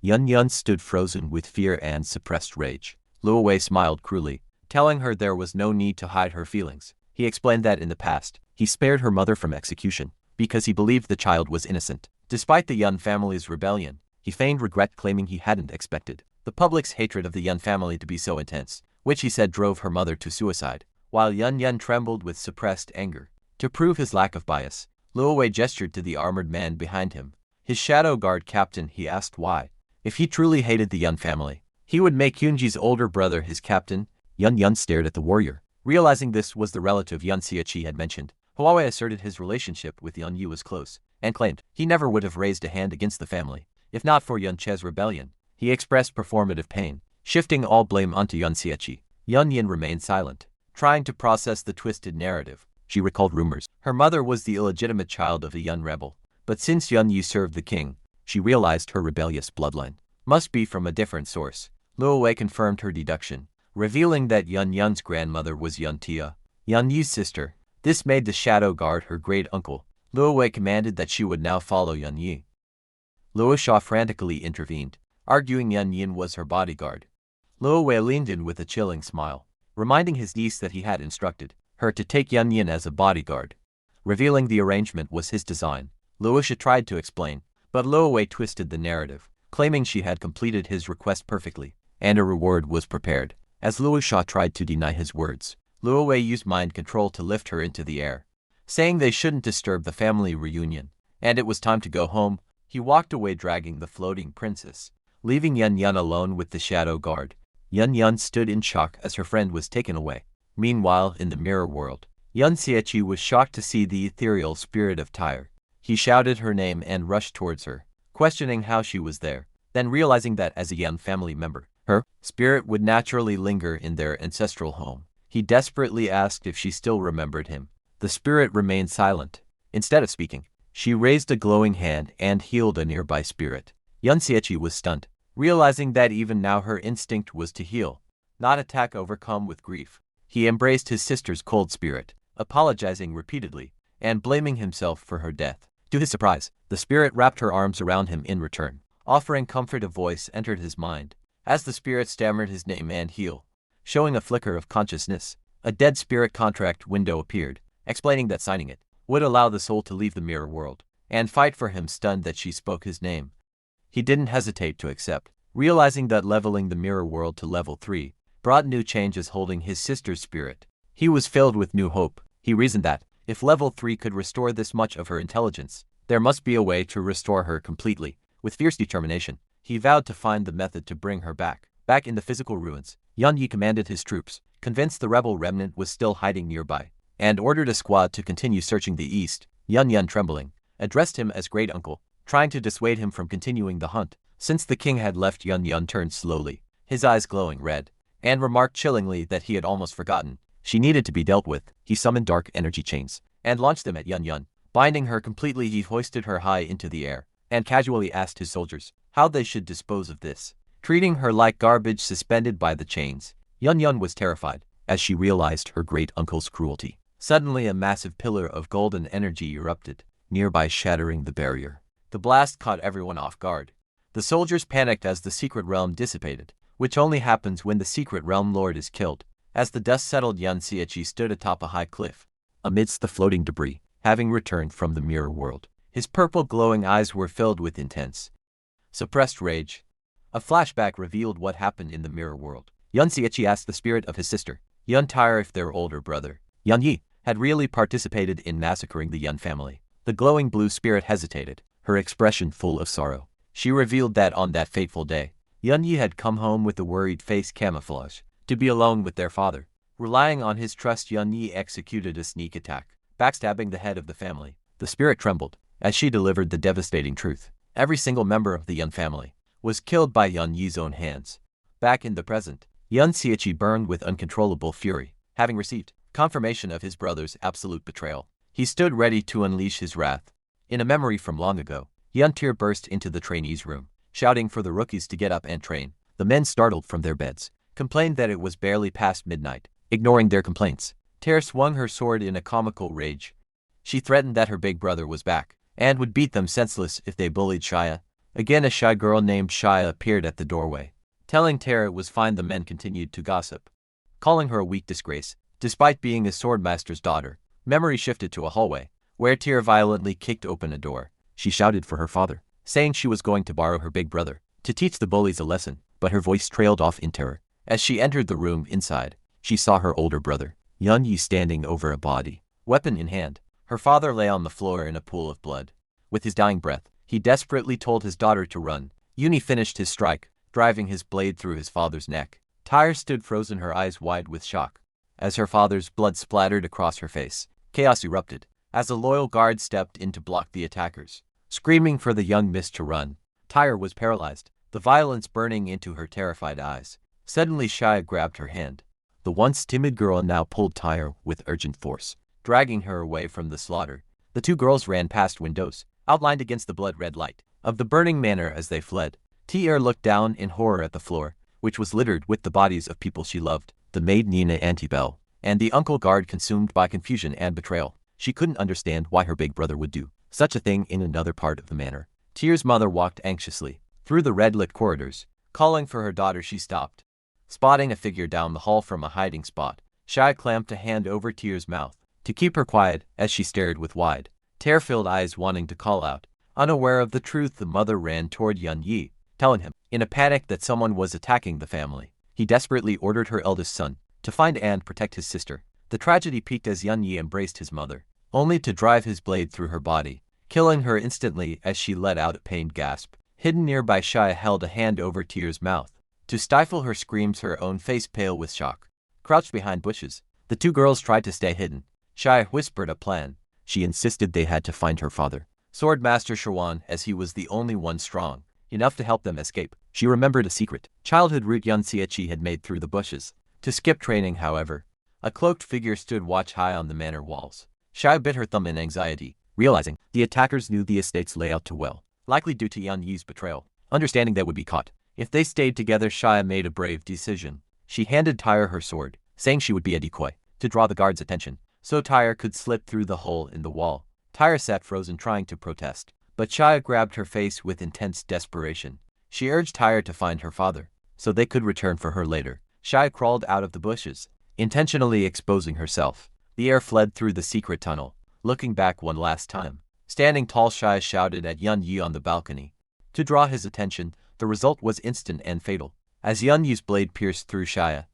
Yun Yun stood frozen with fear and suppressed rage. Luowei smiled cruelly, telling her there was no need to hide her feelings. He explained that in the past, he spared her mother from execution because he believed the child was innocent. Despite the Yun family's rebellion, he feigned regret, claiming he hadn't expected the public's hatred of the Yun family to be so intense, which he said drove her mother to suicide. While Yun Yun trembled with suppressed anger, to prove his lack of bias, Luowei gestured to the armored man behind him. His shadow guard captain. He asked why. If he truly hated the Yun family, he would make Yunji's older brother his captain. Yun Yun stared at the warrior, realizing this was the relative Yun Xieqi had mentioned. Huawei asserted his relationship with Yun Yu was close, and claimed he never would have raised a hand against the family, if not for Yun Che's rebellion. He expressed performative pain, shifting all blame onto Yun Xieqi. Yun Yin remained silent, trying to process the twisted narrative. She recalled rumors her mother was the illegitimate child of a Yun rebel, but since Yun Yu served the king, she realized her rebellious bloodline must be from a different source. Luowei confirmed her deduction, revealing that Yun Yun's grandmother was Yun Tia, Yun Yu's sister. This made the shadow guard her great uncle. Luowei commanded that she would now follow Yun Yi. Luosha frantically intervened, arguing Yun Yin was her bodyguard. Luowei leaned in with a chilling smile, reminding his niece that he had instructed her to take Yun Yin as a bodyguard, revealing the arrangement was his design. Luosha tried to explain, but Luowei twisted the narrative, claiming she had completed his request perfectly, and a reward was prepared. As Luosha tried to deny his words, Luowei used mind control to lift her into the air, saying they shouldn't disturb the family reunion, and it was time to go home. He walked away dragging the floating princess, leaving Yun Yun alone with the shadow guard. Yun Yun stood in shock as her friend was taken away. Meanwhile, in the mirror world, Yun Xieqi was shocked to see the ethereal spirit of Tyre. He shouted her name and rushed towards her, questioning how she was there, then realizing that as a Yun family member, her spirit would naturally linger in their ancestral home. He desperately asked if she still remembered him. The spirit remained silent. Instead of speaking, she raised a glowing hand and healed a nearby spirit. Yun Xieqi was stunned, realizing that even now her instinct was to heal, not attack. Overcome with grief, he embraced his sister's cold spirit, apologizing repeatedly, and blaming himself for her death. To his surprise, the spirit wrapped her arms around him in return, offering comfort. A voice entered his mind, as the spirit stammered his name and heal, showing a flicker of consciousness. A dead spirit contract window appeared, explaining that signing it would allow the soul to leave the mirror world and fight for him. Stunned that she spoke his name, he didn't hesitate to accept, realizing that leveling the mirror world to level 3 brought new changes. Holding his sister's spirit, he was filled with new hope. He reasoned that, if level 3 could restore this much of her intelligence, there must be a way to restore her completely. With fierce determination, he vowed to find the method to bring her back. Back in the physical ruins, Yun Yi commanded his troops, convinced the rebel remnant was still hiding nearby, and ordered a squad to continue searching the east. Yun Yun, trembling, addressed him as great uncle, trying to dissuade him from continuing the hunt. Since the king had left, Yun Yun turned slowly, his eyes glowing red, and remarked chillingly that he had almost forgotten she needed to be dealt with. He summoned dark energy chains and launched them at Yun Yun, binding her completely. He hoisted her high into the air and casually asked his soldiers how they should dispose of this, treating her like garbage suspended by the chains. Yun Yun was terrified as she realized her great uncle's cruelty. Suddenly, a massive pillar of golden energy erupted nearby, shattering the barrier. The blast caught everyone off guard. The soldiers panicked as the secret realm dissipated, which only happens when the secret realm lord is killed. As the dust settled, Yun Xieqi stood atop a high cliff, amidst the floating debris, having returned from the mirror world. His purple glowing eyes were filled with intense, suppressed rage. A flashback revealed what happened in the mirror world. Yun Xieqi asked the spirit of his sister Yun Tyre, if their older brother, Yun Yi, had really participated in massacring the Yun family. The glowing blue spirit hesitated, her expression full of sorrow. She revealed that on that fateful day, Yun Yi had come home with the worried face camouflage, to be alone with their father. Relying on his trust, Yun Yi executed a sneak attack, backstabbing the head of the family. The spirit trembled as she delivered the devastating truth. Every single member of the Yun family was killed by Yun Yi's own hands. Back in the present, Yun Xiaoqi burned with uncontrollable fury, having received confirmation of his brother's absolute betrayal. He stood ready to unleash his wrath. In a memory from long ago, Yun Tyr burst into the trainees' room, shouting for the rookies to get up and train. The men, startled from their beds, complained that it was barely past midnight. Ignoring their complaints, Tyr swung her sword in a comical rage. She threatened that her big brother was back, and would beat them senseless if they bullied Shia. Again, a shy girl named Shia appeared at the doorway. Telling Tyr it was fine, the men continued to gossip, calling her a weak disgrace. Despite being a swordmaster's daughter, memory shifted to a hallway, where Tyr violently kicked open a door. She shouted for her father, saying she was going to borrow her big brother to teach the bullies a lesson, but her voice trailed off in terror. As she entered the room inside, she saw her older brother, Yun Yi, standing over a body, weapon in hand. Her father lay on the floor in a pool of blood. With his dying breath, he desperately told his daughter to run. Yun finished his strike, driving his blade through his father's neck. Tyre stood frozen, her eyes wide with shock. As her father's blood splattered across her face, chaos erupted, as a loyal guard stepped in to block the attackers. Screaming for the young miss to run, Tyre was paralyzed, the violence burning into her terrified eyes. Suddenly Shia grabbed her hand. The once timid girl now pulled Tyre with urgent force, dragging her away from the slaughter. The two girls ran past windows, outlined against the blood-red light of the burning manor. As they fled, Tyr looked down in horror at the floor, which was littered with the bodies of people she loved, the maid Nina Antibel, and the uncle guard, consumed by confusion and betrayal. She couldn't understand why her big brother would do such a thing in another part of the manor. Tyr's mother walked anxiously through the red-lit corridors, calling for her daughter. She stopped, spotting a figure down the hall from a hiding spot. Shia clamped a hand over Tyr's mouth to keep her quiet as she stared with wide, tear-filled eyes, wanting to call out. Unaware of the truth, the mother ran toward Yun Yi, telling him, in a panic, that someone was attacking the family. He desperately ordered her eldest son to find and protect his sister. The tragedy peaked as Yun Yi embraced his mother, only to drive his blade through her body, killing her instantly as she let out a pained gasp. Hidden nearby, Shia held a hand over Tyr's mouth to stifle her screams, her own face pale with shock. Crouched behind bushes, the two girls tried to stay hidden. Shia whispered a plan. She insisted they had to find her father, Swordmaster Shawan, as he was the only one strong enough to help them escape. She remembered a secret childhood route Yun Xiaoqi had made through the bushes. To skip training, however, a cloaked figure stood watch high on the manor walls. Shia bit her thumb in anxiety, realizing the attackers knew the estate's layout too well, likely due to Yun Yi's betrayal. Understanding they would be caught if they stayed together, Shia made a brave decision. She handed Tyre her sword, saying she would be a decoy to draw the guards' attention, so Tyre could slip through the hole in the wall. Tyre sat frozen, trying to protest, but Shia grabbed her face with intense desperation. She urged Tyre to find her father, so they could return for her later. Shia crawled out of the bushes, intentionally exposing herself. The air fled through the secret tunnel. Looking back one last time, standing tall, Shia shouted at Yun Yi on the balcony to draw his attention. The result was instant and fatal, as Yun Yi's blade pierced through Shia,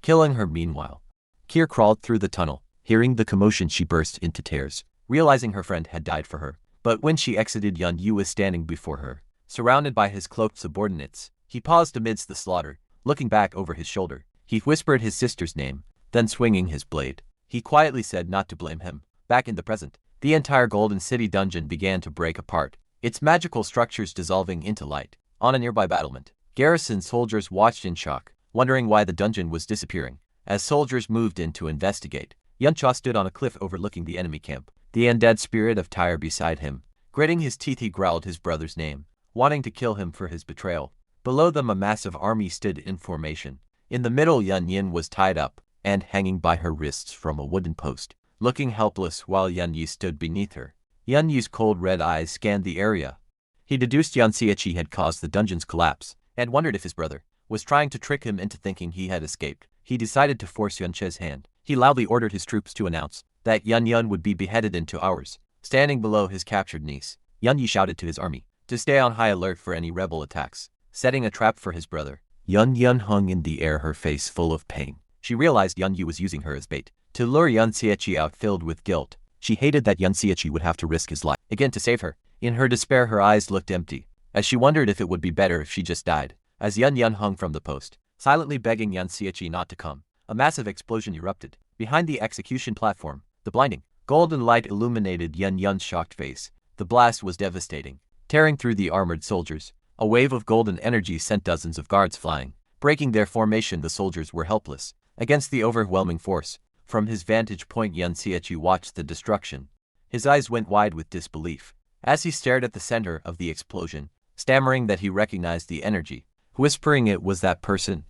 killing her. Meanwhile, Kier crawled through the tunnel. Hearing the commotion, she burst into tears, realizing her friend had died for her. But when she exited, Yun Yi was standing before her, surrounded by his cloaked subordinates. He paused amidst the slaughter, looking back over his shoulder. He whispered his sister's name, then swinging his blade, he quietly said not to blame him. Back in the present, the entire Golden City dungeon began to break apart, its magical structures dissolving into light. On a nearby battlement, garrison soldiers watched in shock, wondering why the dungeon was disappearing. As soldiers moved in to investigate, Yun Cha stood on a cliff overlooking the enemy camp, the undead spirit of Tyre beside him. Gritting his teeth, he growled his brother's name, wanting to kill him for his betrayal. Below them, a massive army stood in formation. In the middle, Yun Yin was tied up and hanging by her wrists from a wooden post, looking helpless while Yun Yi stood beneath her. Yun Yi's cold red eyes scanned the area. He deduced Yun Xiaoqi had caused the dungeon's collapse, and wondered if his brother was trying to trick him into thinking he had escaped. He decided to force Yun Che's hand. He loudly ordered his troops to announce that Yun Yun would be beheaded in 2 hours. Standing below his captured niece, Yun Yi shouted to his army to stay on high alert for any rebel attacks, setting a trap for his brother. Yun Yun hung in the air, her face full of pain. She realized Yun Yu was using her as bait to lure Yun Xiechi out. Filled with guilt, she hated that Yun Xiechi would have to risk his life again to save her. In her despair, her eyes looked empty, as she wondered if it would be better if she just died. As Yun Yun hung from the post, silently begging Yun Xiechi not to come, a massive explosion erupted behind the execution platform. The blinding golden light illuminated Yun Yun's shocked face. The blast was devastating, tearing through the armored soldiers. A wave of golden energy sent dozens of guards flying. Breaking their formation, the soldiers were helpless against the overwhelming force. From his vantage point, Yun Xiechi watched the destruction. His eyes went wide with disbelief as he stared at the center of the explosion, stammering that he recognized the energy, whispering it was that person.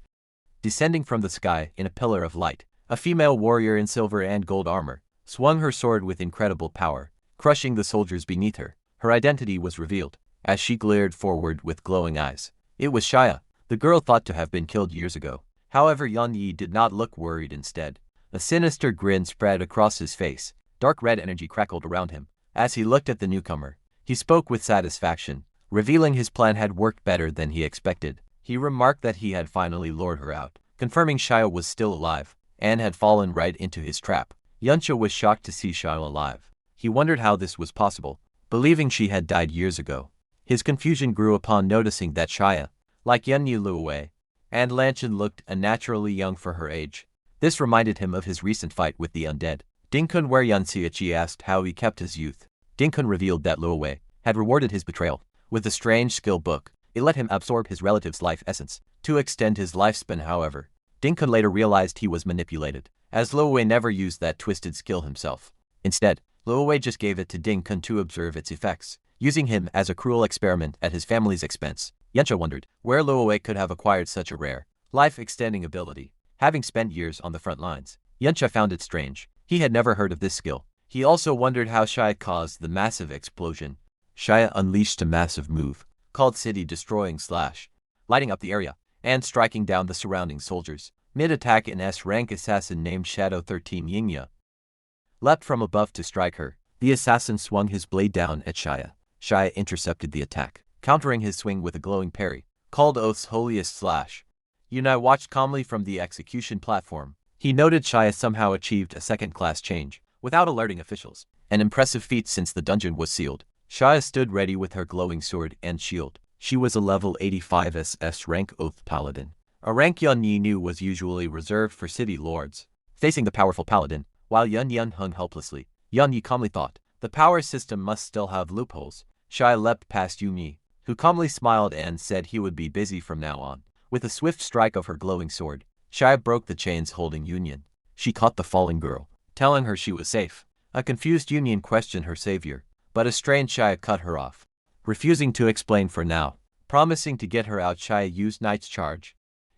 Descending from the sky in a pillar of light, a female warrior in silver and gold armor swung her sword with incredible power, crushing the soldiers beneath her. Her identity was revealed as she glared forward with glowing eyes. It was Shia, the girl thought to have been killed years ago. However, Yun Yi did not look worried. Instead, a sinister grin spread across his face. Dark red energy crackled around him. As he looked at the newcomer, he spoke with satisfaction, revealing his plan had worked better than he expected. He remarked that he had finally lured her out, confirming Shia was still alive and had fallen right into his trap. Yunsha was shocked to see Shia alive. He wondered how this was possible, believing she had died years ago. His confusion grew upon noticing that Shia, like Yun Yu Luowei and Lanchin, looked unnaturally young for her age. This reminded him of his recent fight with the undead. Dingkun, where Yun Xiechi asked how he kept his youth. Dingkun revealed that Luowei had rewarded his betrayal with a strange skill book. It let him absorb his relative's life essence to extend his lifespan. However, Dingkun later realized he was manipulated, as Luowei never used that twisted skill himself. Instead, Luowei just gave it to Dingkun to observe its effects, using him as a cruel experiment at his family's expense. Yunsha wondered where Luowei could have acquired such a rare, life-extending ability. Having spent years on the front lines, Yunsha found it strange. He had never heard of this skill. He also wondered how Shia caused the massive explosion. Shia unleashed a massive move called City Destroying Slash, lighting up the area and striking down the surrounding soldiers. Mid-attack, an S-rank assassin named Shadow 13 Yingya leapt from above to strike her. The assassin swung his blade down at Shia. Shia intercepted the attack, countering his swing with a glowing parry called Oath's Holiest Slash. Yunai watched calmly from the execution platform. He noted Shia somehow achieved a second-class change without alerting officials, an impressive feat since the dungeon was sealed. Shia stood ready with her glowing sword and shield. She was a level 85 SS rank Oath Paladin, a rank Yun Yi knew was usually reserved for city lords. Facing the powerful paladin, while Yun Yun hung helplessly, Yun Yi calmly thought, the power system must still have loopholes. Shia leapt past Yun Yi, who calmly smiled and said he would be busy from now on. With a swift strike of her glowing sword, Shia broke the chains holding Union. She caught the falling girl, telling her she was safe. A confused Union questioned her savior, but a strange Shia cut her off, refusing to explain for now. Promising to get her out, Shia used Knight's Charge,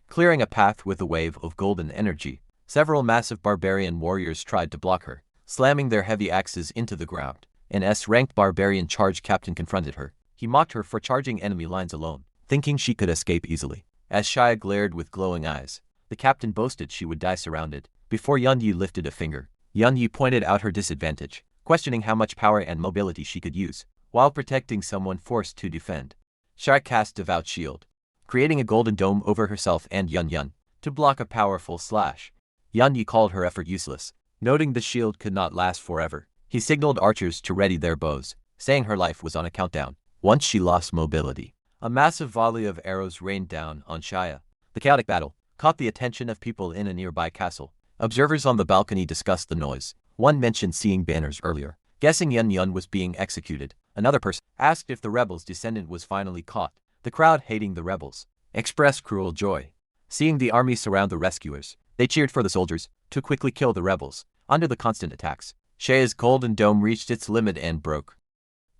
clearing a path with a wave of golden energy. Several massive barbarian warriors tried to block her, slamming their heavy axes into the ground. An S-ranked barbarian charge captain confronted her. He mocked her for charging enemy lines alone, thinking she could escape easily. As Shia glared with glowing eyes, the captain boasted she would die surrounded. Before Yun Yi lifted a finger, Yun Yi pointed out her disadvantage, questioning how much power and mobility she could use while protecting someone forced to defend. Shia cast Devout Shield, creating a golden dome over herself and Yun Yun to block a powerful slash. Yun Yi called her effort useless, noting the shield could not last forever. He signaled archers to ready their bows, saying her life was on a countdown. Once she lost mobility, a massive volley of arrows rained down on Shia. The chaotic battle caught the attention of people in a nearby castle. Observers on the balcony discussed the noise. One mentioned seeing banners earlier, guessing Yun Yun was being executed. Another person asked if the rebels' descendant was finally caught. The crowd, hating the rebels, expressed cruel joy. Seeing the army surround the rescuers, they cheered for the soldiers to quickly kill the rebels. Under the constant attacks, Shia's golden dome reached its limit and broke.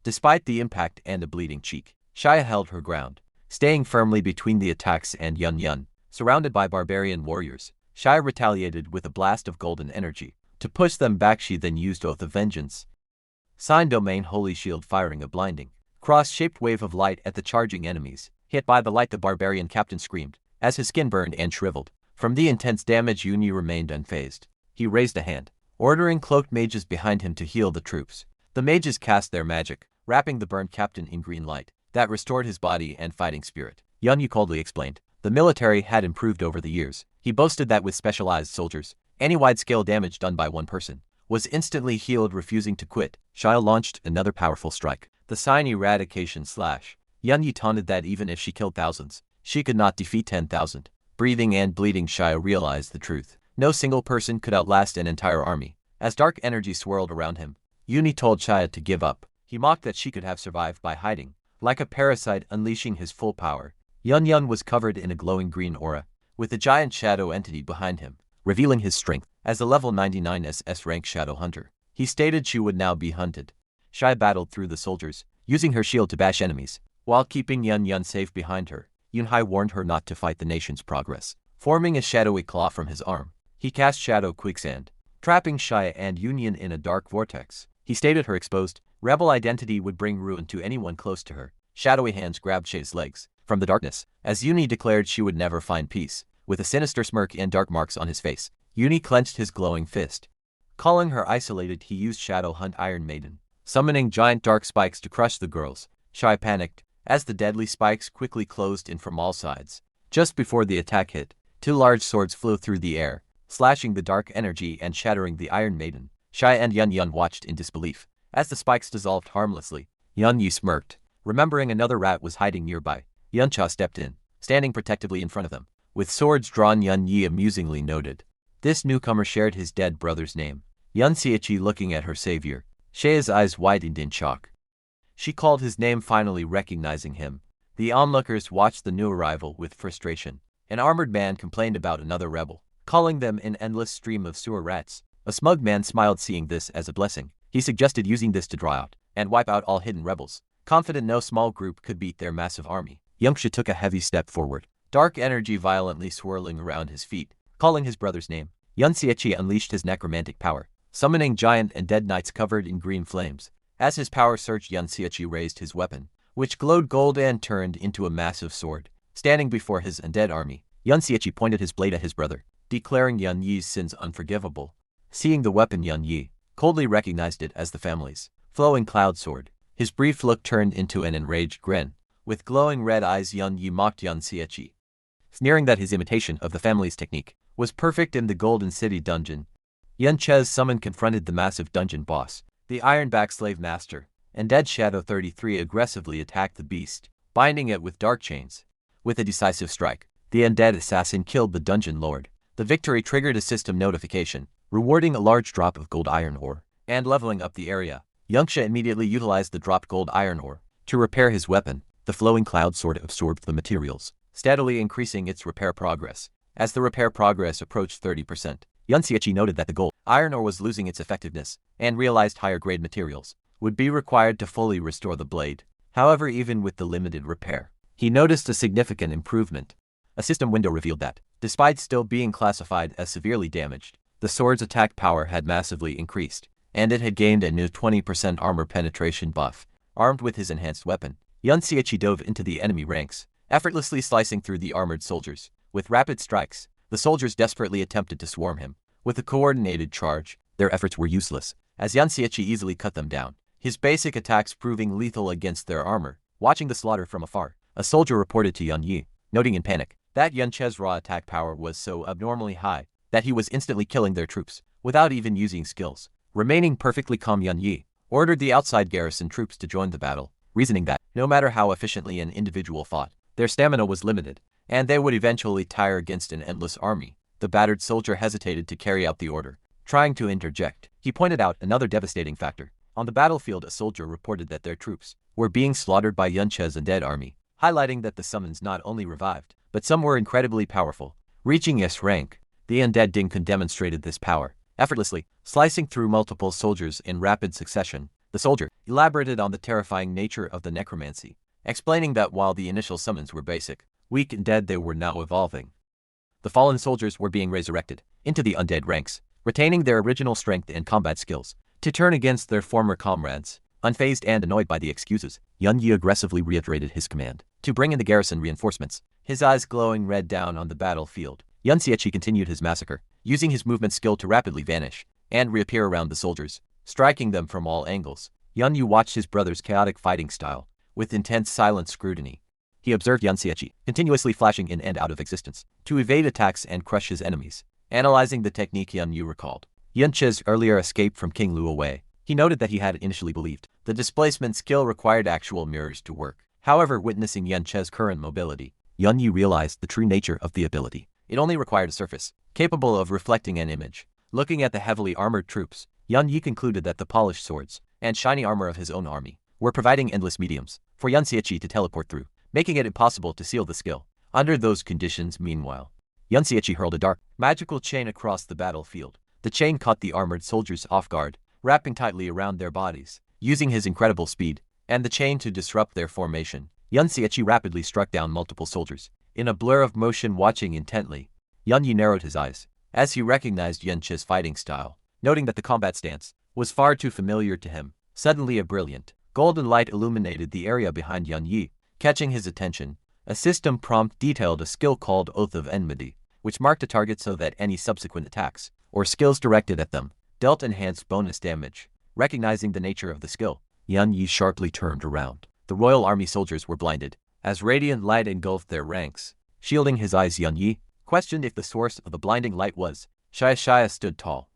Despite the impact and a bleeding cheek, Shia held her ground, staying firmly between the attacks and Yun Yun. Surrounded by barbarian warriors, Shia retaliated with a blast of golden energy. To push them back, she then used Oath of Vengeance. Sign Domain Holy Shield, firing a blinding, cross-shaped wave of light at the charging enemies. Hit by the light, the barbarian captain screamed as his skin burned and shriveled. From the intense damage, Yun Yi remained unfazed. He raised a hand, ordering cloaked mages behind him to heal the troops. The mages cast their magic, wrapping the burned captain in green light that restored his body and fighting spirit. Yun Yi coldly explained, the military had improved over the years. He boasted that with specialized soldiers, any wide-scale damage done by one person was instantly healed. Refusing to quit, Xia launched another powerful strike, the Sign Eradication Slash. Yun Yi taunted that even if she killed thousands, she could not defeat 10,000. Breathing and bleeding, Xia realized the truth. No single person could outlast an entire army. As dark energy swirled around him, Yun Yi told Xia to give up. He mocked that she could have survived by hiding, like a parasite unleashing his full power. Yun was covered in a glowing green aura, with a giant shadow entity behind him, revealing his strength. As a level 99 SS rank shadow hunter, he stated she would now be hunted. Xia battled through the soldiers, using her shield to bash enemies, while keeping Yun safe behind her. Yunhai warned her not to fight the nation's progress. Forming a shadowy claw from his arm, he cast Shadow Quicksand, trapping Xia and Yun in a dark vortex. He stated her exposed, rebel identity would bring ruin to anyone close to her. Shadowy hands grabbed Xia's legs from the darkness, as Yun declared she would never find peace. With a sinister smirk and dark marks on his face, Yun clenched his glowing fist. Calling her isolated, he used Shadow Hunt Iron Maiden, summoning giant dark spikes to crush the girls. Xia panicked, as the deadly spikes quickly closed in from all sides. Just before the attack hit, two large swords flew through the air, slashing the dark energy and shattering the Iron Maiden. Xia and Yun watched in disbelief, as the spikes dissolved harmlessly. Yun smirked, remembering another rat was hiding nearby. Yuncha stepped in, standing protectively in front of them. With swords drawn, Yun amusingly noted. This newcomer shared his dead brother's name. Yun Xiachi looking at her savior. Xia's eyes widened in shock. She called his name, finally recognizing him. The onlookers watched the new arrival with frustration. An armored man complained about another rebel, calling them an endless stream of sewer rats. A smug man smiled, seeing this as a blessing. He suggested using this to draw out and wipe out all hidden rebels, confident no small group could beat their massive army. Yunxia took a heavy step forward, dark energy violently swirling around his feet. Calling his brother's name, Yun Xiachi unleashed his necromantic power, summoning giant and dead knights covered in green flames. As his power surged, Yun Xiachi raised his weapon, which glowed gold and turned into a massive sword. Standing before his undead army, Yun Xiachi pointed his blade at his brother, declaring Yun Yi's sins unforgivable. Seeing the weapon, Yun Yi coldly recognized it as the family's flowing cloud sword. His brief look turned into an enraged grin. With glowing red eyes, Yun Yi mocked Yun Xiachi, sneering that his imitation of the family's technique was perfect in the Golden City dungeon. Yun Che's summon confronted the massive dungeon boss, the Ironback Slave Master, and Dead Shadow 33 aggressively attacked the beast, binding it with dark chains. With a decisive strike, the undead assassin killed the dungeon lord. The victory triggered a system notification, rewarding a large drop of gold iron ore, and leveling up the area. Yunxia immediately utilized the dropped gold iron ore to repair his weapon. The flowing cloud sword absorbed the materials, steadily increasing its repair progress. As the repair progress approached 30%, Yun Xiachi noted that the gold iron ore was losing its effectiveness, and realized higher grade materials would be required to fully restore the blade. However, even with the limited repair, he noticed a significant improvement. A system window revealed that, despite still being classified as severely damaged, the sword's attack power had massively increased, and it had gained a new 20% armor penetration buff. Armed with his enhanced weapon, Yun Xiachi dove into the enemy ranks, effortlessly slicing through the armored soldiers. With rapid strikes, the soldiers desperately attempted to swarm him. With a coordinated charge, their efforts were useless, as Yun Xiachi easily cut them down, his basic attacks proving lethal against their armor. Watching the slaughter from afar, a soldier reported to Yun Yi, noting in panic that Yun Che's raw attack power was so abnormally high that he was instantly killing their troops without even using skills. Remaining perfectly calm, Yun Yi ordered the outside garrison troops to join the battle, reasoning that, no matter how efficiently an individual fought, their stamina was limited, and they would eventually tire against an endless army. The battered soldier hesitated to carry out the order, trying to interject. He pointed out another devastating factor. On the battlefield, a soldier reported that their troops were being slaughtered by Yun Che's undead army, highlighting that the summons not only revived, but some were incredibly powerful. Reaching S rank, the undead Dingkun demonstrated this power, effortlessly slicing through multiple soldiers in rapid succession. The soldier elaborated on the terrifying nature of the necromancy, explaining that while the initial summons were basic, weak and dead, they were now evolving. The fallen soldiers were being resurrected into the undead ranks, retaining their original strength and combat skills, to turn against their former comrades. Unfazed and annoyed by the excuses, Yun Yi aggressively reiterated his command to bring in the garrison reinforcements. His eyes glowing red down on the battlefield, Yun Xiachi continued his massacre, using his movement skill to rapidly vanish and reappear around the soldiers, striking them from all angles. Yun Yi watched his brother's chaotic fighting style with intense silent scrutiny. he observed Yan Xiechi, continuously flashing in and out of existence, to evade attacks and crush his enemies. Analyzing the technique, Yan Yu recalled Yan Che's earlier escape from King Luo Wei. He noted that he had initially believed the displacement skill required actual mirrors to work. However, witnessing Yan Che's current mobility, Yan Yu realized the true nature of the ability. It only required a surface, capable of reflecting an image. Looking at the heavily armored troops, Yan Yu concluded that the polished swords and shiny armor of his own army were providing endless mediums for Yan Xiechi to teleport through, making it impossible to seal the skill. Under those conditions, meanwhile, Yan Xiechi hurled a dark, magical chain across the battlefield. The chain caught the armored soldiers off guard, wrapping tightly around their bodies. Using his incredible speed and the chain to disrupt their formation, Yan Xiechi rapidly struck down multiple soldiers. In a blur of motion, watching intently, Yan Yu narrowed his eyes as he recognized Yan Che's fighting style, noting that the combat stance was far too familiar to him. Suddenly a brilliant, golden light illuminated the area behind Yan Yu, catching his attention. A system prompt detailed a skill called Oath of Enmity, which marked a target so that any subsequent attacks or skills directed at them dealt enhanced bonus damage. Recognizing the nature of the skill, Yan Yu sharply turned around. The royal army soldiers were blinded as radiant light engulfed their ranks. Shielding his eyes, Yan Yu questioned if the source of the blinding light was. Shia stood tall,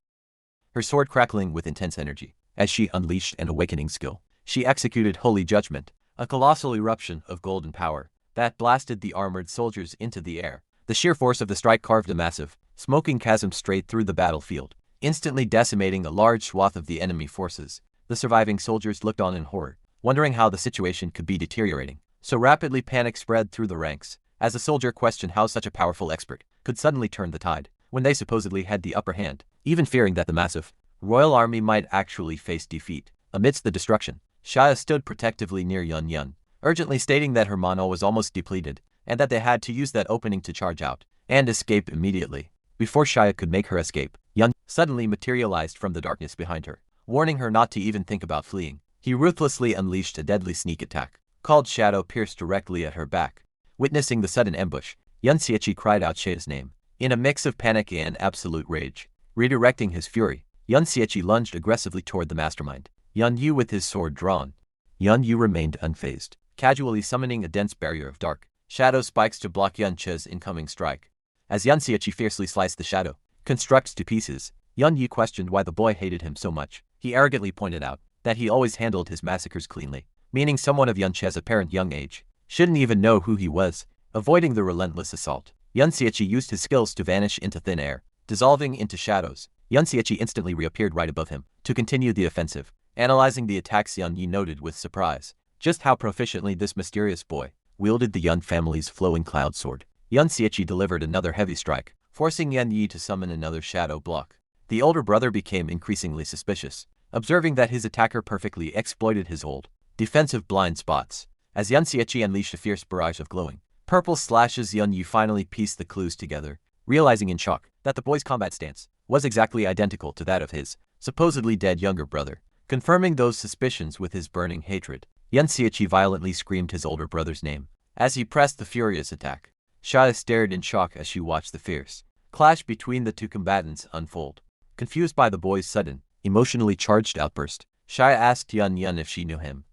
her sword crackling with intense energy. As she unleashed an awakening skill, she executed Holy Judgment, a colossal eruption of golden power that blasted the armored soldiers into the air. The sheer force of the strike carved a massive, smoking chasm straight through the battlefield, instantly decimating a large swath of the enemy forces. The surviving soldiers looked on in horror, wondering how the situation could be deteriorating so rapidly. Panic spread through the ranks as a soldier questioned how such a powerful expert could suddenly turn the tide when they supposedly had the upper hand, even fearing that the massive royal army might actually face defeat. Amidst the destruction, Shia stood protectively near Yan Yan, urgently stating that her mana was almost depleted and that they had to use that opening to charge out and escape immediately. Before Shia could make her escape, Yan suddenly materialized from the darkness behind her, warning her not to even think about fleeing. He ruthlessly unleashed a deadly sneak attack, called Shadow Pierce, directly at her back. Witnessing the sudden ambush, Yan Xiechi cried out Shia's name in a mix of panic and absolute rage. Redirecting his fury, Yan Xiechi lunged aggressively toward the mastermind. Yan Yu with his sword drawn. Yan Yu remained unfazed, casually summoning a dense barrier of dark shadow spikes to block Yan Che's incoming strike. As Yan Xiechi fiercely sliced the shadow constructs to pieces, Yan Yu questioned why the boy hated him so much. He arrogantly pointed out that he always handled his massacres cleanly, meaning someone of Yan Che's apparent young age shouldn't even know who he was. Avoiding the relentless assault, Yan Xiechi used his skills to vanish into thin air, dissolving into shadows. Yan Xiechi instantly reappeared right above him to continue the offensive. Analyzing the attacks, Yan Yu noted with surprise just how proficiently this mysterious boy wielded the Yan family's flowing cloud sword. Yan Xiechi delivered another heavy strike, forcing Yan Yu to summon another shadow block. The older brother became increasingly suspicious, observing that his attacker perfectly exploited his old defensive blind spots. As Yan Xiechi unleashed a fierce barrage of glowing purple slashes, Yan Yu finally pieced the clues together, realizing in shock that the boy's combat stance was exactly identical to that of his supposedly dead younger brother. Confirming those suspicions with his burning hatred, Yan Xiechi violently screamed his older brother's name as he pressed the furious attack. Shia stared in shock as she watched the fierce clash between the two combatants unfold. Confused by the boy's sudden, emotionally charged outburst, Shia asked Yan Yan if she knew him,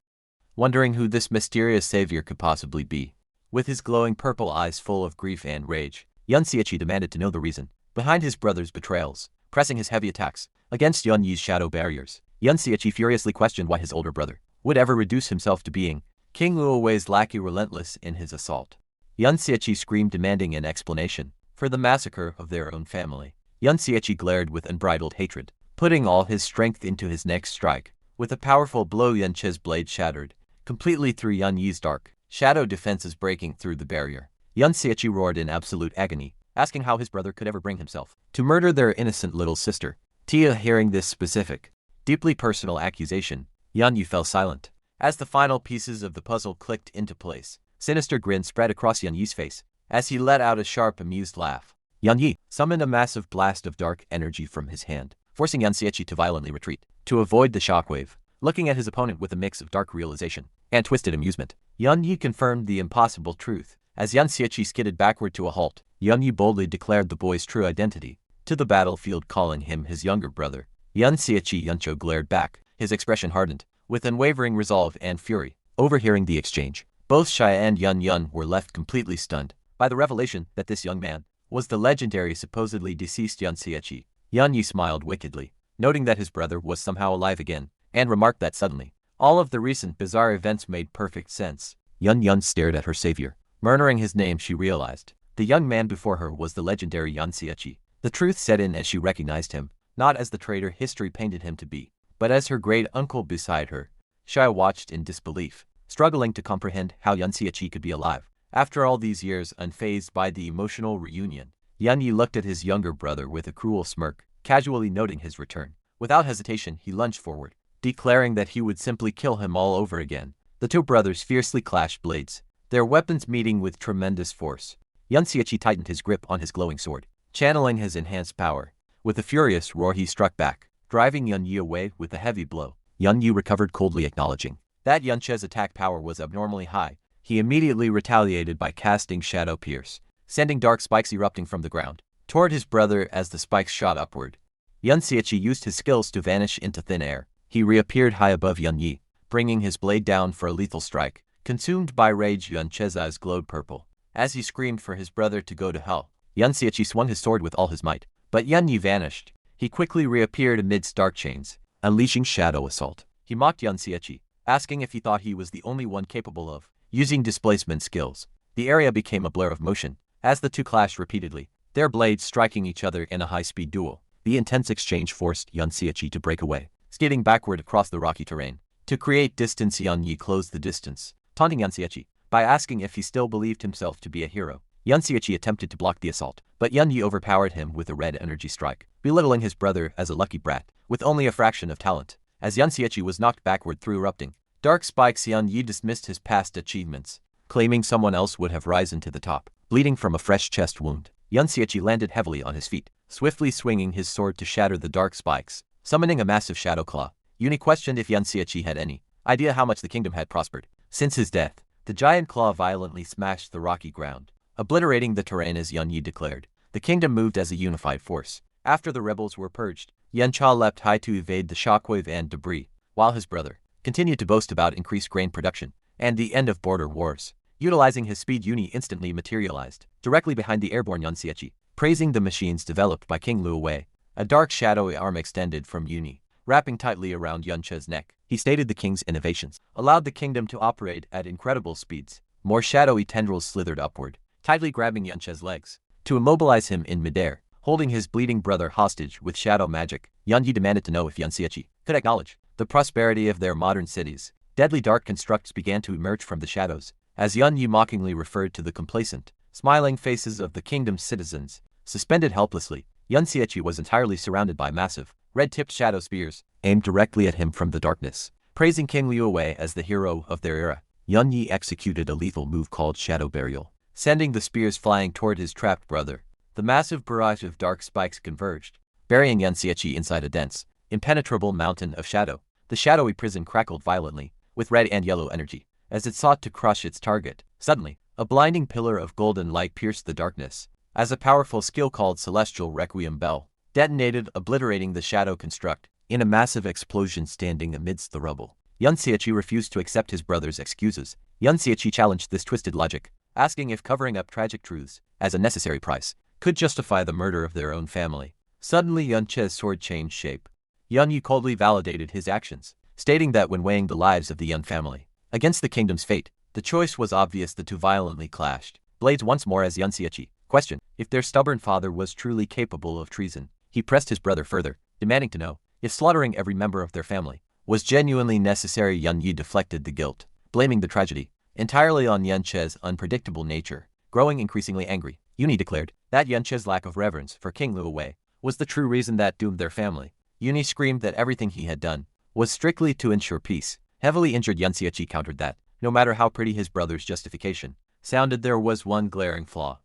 wondering who this mysterious savior could possibly be. With his glowing purple eyes full of grief and rage, Yan Xiechi demanded to know the reason behind his brother's betrayals. Pressing his heavy attacks against Yan Yu's shadow barriers, Yan Xiechi furiously questioned why his older brother would ever reduce himself to being King Luo Wei's lackey, relentless in his assault. Yan Xiechi screamed, demanding an explanation for the massacre of their own family. Yan Xiechi glared with unbridled hatred, putting all his strength into his next strike. With a powerful blow, Yan Che's blade shattered completely through Yan Yu's dark shadow defenses, breaking through the barrier. Yan Xiechi roared in absolute agony, asking how his brother could ever bring himself to murder their innocent little sister. Tia, hearing this specific, deeply personal accusation, Yan Yu fell silent. As the final pieces of the puzzle clicked into place, sinister grin spread across Yan Yu's face as he let out a sharp, amused laugh. Yan Yu summoned a massive blast of dark energy from his hand, forcing Yan Xiechi to violently retreat to avoid the shockwave. Looking at his opponent with a mix of dark realization and twisted amusement, Yan Yu confirmed the impossible truth. As Yan Xiechi skidded backward to a halt, Yan Yu boldly declared the boy's true identity to the battlefield, calling him his younger brother. Yan Xiechi Yuncho glared back, his expression hardened with unwavering resolve and fury. Overhearing the exchange, Both Xia and Yun Yun were left completely stunned by the revelation that this young man was the legendary supposedly deceased Yun Xieqi. Yun Yi smiled wickedly, noting that his brother was somehow alive again, and remarked that suddenly, all of the recent bizarre events made perfect sense. Yun Yun stared at her savior. Murmuring his name, she realized the young man before her was the legendary Yun Xieqi. The truth set in as she recognized him, not as the traitor history painted him to be, but as her great uncle beside her. Xia watched in disbelief, struggling to comprehend how Yun Xieqi could be alive. After all these years, unfazed by the emotional reunion, Yun Yi looked at his younger brother with a cruel smirk, casually noting his return. Without hesitation, he lunged forward, declaring that he would simply kill him all over again. The two brothers fiercely clashed blades, their weapons meeting with tremendous force. Yun Xieqi tightened his grip on his glowing sword, channeling his enhanced power. With a furious roar, he struck back, driving Yun Yi away with a heavy blow. Yun Yi recovered coldly, acknowledging that Yun Che's attack power was abnormally high. He immediately retaliated by casting Shadow Pierce, sending dark spikes erupting from the ground toward his brother as the spikes shot upward. Yun Xieqi used his skills to vanish into thin air. He reappeared high above Yun Yi, bringing his blade down for a lethal strike. Consumed by rage, Yun Che's eyes glowed purple. As he screamed for his brother to go to hell, Yun Xieqi swung his sword with all his might. But Yun Yi vanished. He quickly reappeared amidst dark chains, unleashing Shadow Assault. He mocked Yun Xieqi, asking if he thought he was the only one capable of using displacement skills. The area became a blur of motion as the two clashed repeatedly, their blades striking each other in a high-speed duel. The intense exchange forced Yun Xieqi to break away, skating backward across the rocky terrain. To create distance, Yun Yi closed the distance, taunting Yun Xieqi by asking if he still believed himself to be a hero. Yun Xieqi attempted to block the assault, but Yun Yi overpowered him with a red energy strike, belittling his brother as a lucky brat with only a fraction of talent. As Yun Xieqi was knocked backward through erupting dark spikes, Yun Yi dismissed his past achievements, claiming someone else would have risen to the top. Bleeding from a fresh chest wound, Yun Xieqi landed heavily on his feet, swiftly swinging his sword to shatter the dark spikes, summoning a massive shadow claw. Yuni questioned if Yun Xieqi had any idea how much the kingdom had prospered. Since his death, the giant claw violently smashed the rocky ground, obliterating the terrain as Yun Yi declared. The kingdom moved as a unified force. After the rebels were purged, Yun Cha leapt high to evade the shockwave and debris, while his brother continued to boast about increased grain production and the end of border wars. Utilizing his speed, Yuni instantly materialized directly behind the airborne Yun Xieqi, praising the machines developed by King Liu Wei. A dark shadowy arm extended from Yuni, wrapping tightly around Yun Che's neck. He stated the king's innovations allowed the kingdom to operate at incredible speeds. More shadowy tendrils slithered upward, tightly grabbing Yun Che's legs to immobilize him in midair. Holding his bleeding brother hostage with shadow magic, Yun Yi demanded to know if Yun Xieqi could acknowledge the prosperity of their modern cities. Deadly dark constructs began to emerge from the shadows, as Yun Yi mockingly referred to the complacent, smiling faces of the kingdom's citizens. Suspended helplessly, Yun Xieqi was entirely surrounded by massive, red-tipped shadow spears, aimed directly at him from the darkness. Praising King Liu Wei as the hero of their era, Yun Yi executed a lethal move called Shadow Burial, sending the spears flying toward his trapped brother. The massive barrage of dark spikes converged, burying Yun Xieqi inside a dense, impenetrable mountain of shadow. The shadowy prison crackled violently, with red and yellow energy, as it sought to crush its target. Suddenly, a blinding pillar of golden light pierced the darkness, as a powerful skill called Celestial Requiem Bell detonated, obliterating the shadow construct in a massive explosion standing amidst the rubble. Yun Xieqi refused to accept his brother's excuses. Yun Xieqi challenged this twisted logic, asking if covering up tragic truths as a necessary price could justify the murder of their own family. Suddenly, Yun Che's sword changed shape. Yun Yi coldly validated his actions, stating that when weighing the lives of the Yun family against the kingdom's fate, the choice was obvious. The two violently clashed blades once more as Yun Xieqi questioned if their stubborn father was truly capable of treason. He pressed his brother further, demanding to know if slaughtering every member of their family was genuinely necessary. Yun Yi deflected the guilt, blaming the tragedy entirely on Yun Che's unpredictable nature. Growing increasingly angry, Yuni declared that Yun Che's lack of reverence for King Liu Wei was the true reason that doomed their family. Yuni screamed that everything he had done was strictly to ensure peace. Heavily injured Yun Xieqi countered that, no matter how pretty his brother's justification sounded, there was one glaring flaw.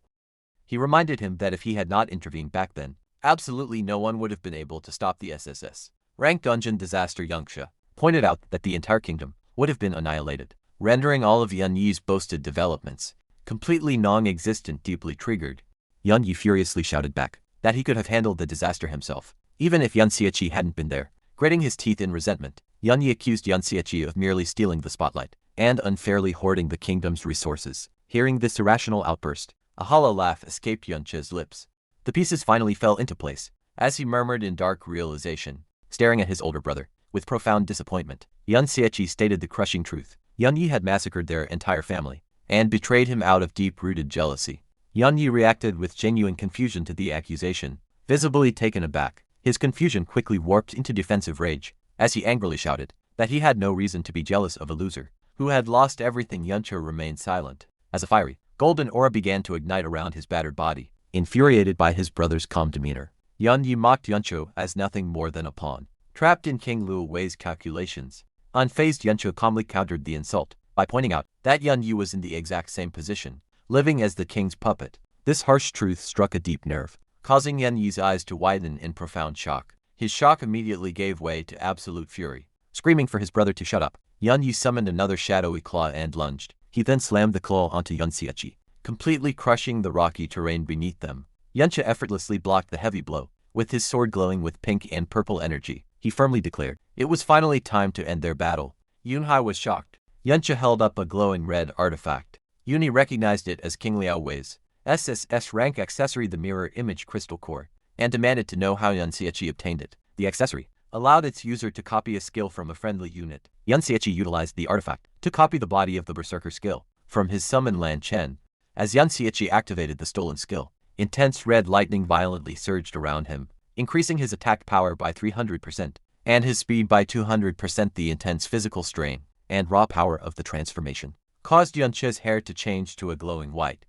He reminded him that if he had not intervened back then, absolutely no one would have been able to stop the SSS. Rank Dungeon Disaster. Yangsha pointed out that the entire kingdom would have been annihilated, rendering all of Yun Yi's boasted developments completely non-existent. Deeply triggered, Yun Yi furiously shouted back that he could have handled the disaster himself, even if Yun Xieqi hadn't been there. Gritting his teeth in resentment, Yun Yi accused Yun Xieqi of merely stealing the spotlight, and unfairly hoarding the kingdom's resources. Hearing this irrational outburst, a hollow laugh escaped Yunche's lips. The pieces finally fell into place, as he murmured in dark realization, staring at his older brother, with profound disappointment. Yun Xiechi stated the crushing truth. Yun Yi had massacred their entire family, and betrayed him out of deep-rooted jealousy. Yun Yi reacted with genuine confusion to the accusation, visibly taken aback. His confusion quickly warped into defensive rage, as he angrily shouted that he had no reason to be jealous of a loser who had lost everything. Yunche remained silent, as a fiery, golden aura began to ignite around his battered body. Infuriated by his brother's calm demeanor, Yun Yi mocked Yunche as nothing more than a pawn, trapped in King Luo Wei's calculations. Unfazed, Yunche calmly countered the insult by pointing out that Yun Yi was in the exact same position, living as the king's puppet. This harsh truth struck a deep nerve, causing Yun Yi's eyes to widen in profound shock. His shock immediately gave way to absolute fury. Screaming for his brother to shut up, Yun Yi summoned another shadowy claw and lunged. He then slammed the claw onto Yun Xiechi, completely crushing the rocky terrain beneath them. Yunche effortlessly blocked the heavy blow, with his sword glowing with pink and purple energy. He firmly declared it was finally time to end their battle. Yunhai was shocked. Yunche held up a glowing red artifact. Yuni recognized it as King Liao Wei's SSS rank accessory, the mirror image crystal core, and demanded to know how Yun Xiechi obtained it. The accessory allowed its user to copy a skill from a friendly unit. Yun Xiechi utilized the artifact to copy the body of the berserker skill from his summon Lan Chen. As Yun Xiechi activated the stolen skill, intense red lightning violently surged around him, increasing his attack power by 300% and his speed by 200%. The intense physical strain and raw power of the transformation caused Yunche's hair to change to a glowing white.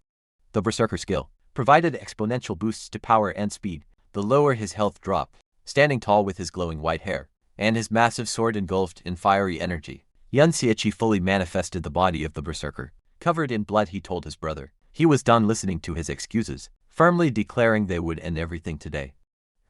The berserker skill provided exponential boosts to power and speed. The lower his health dropped, standing tall with his glowing white hair and his massive sword engulfed in fiery energy, Yun Xiechi fully manifested the body of the berserker. Covered in blood, he told his brother he was done listening to his excuses, firmly declaring they would end everything today.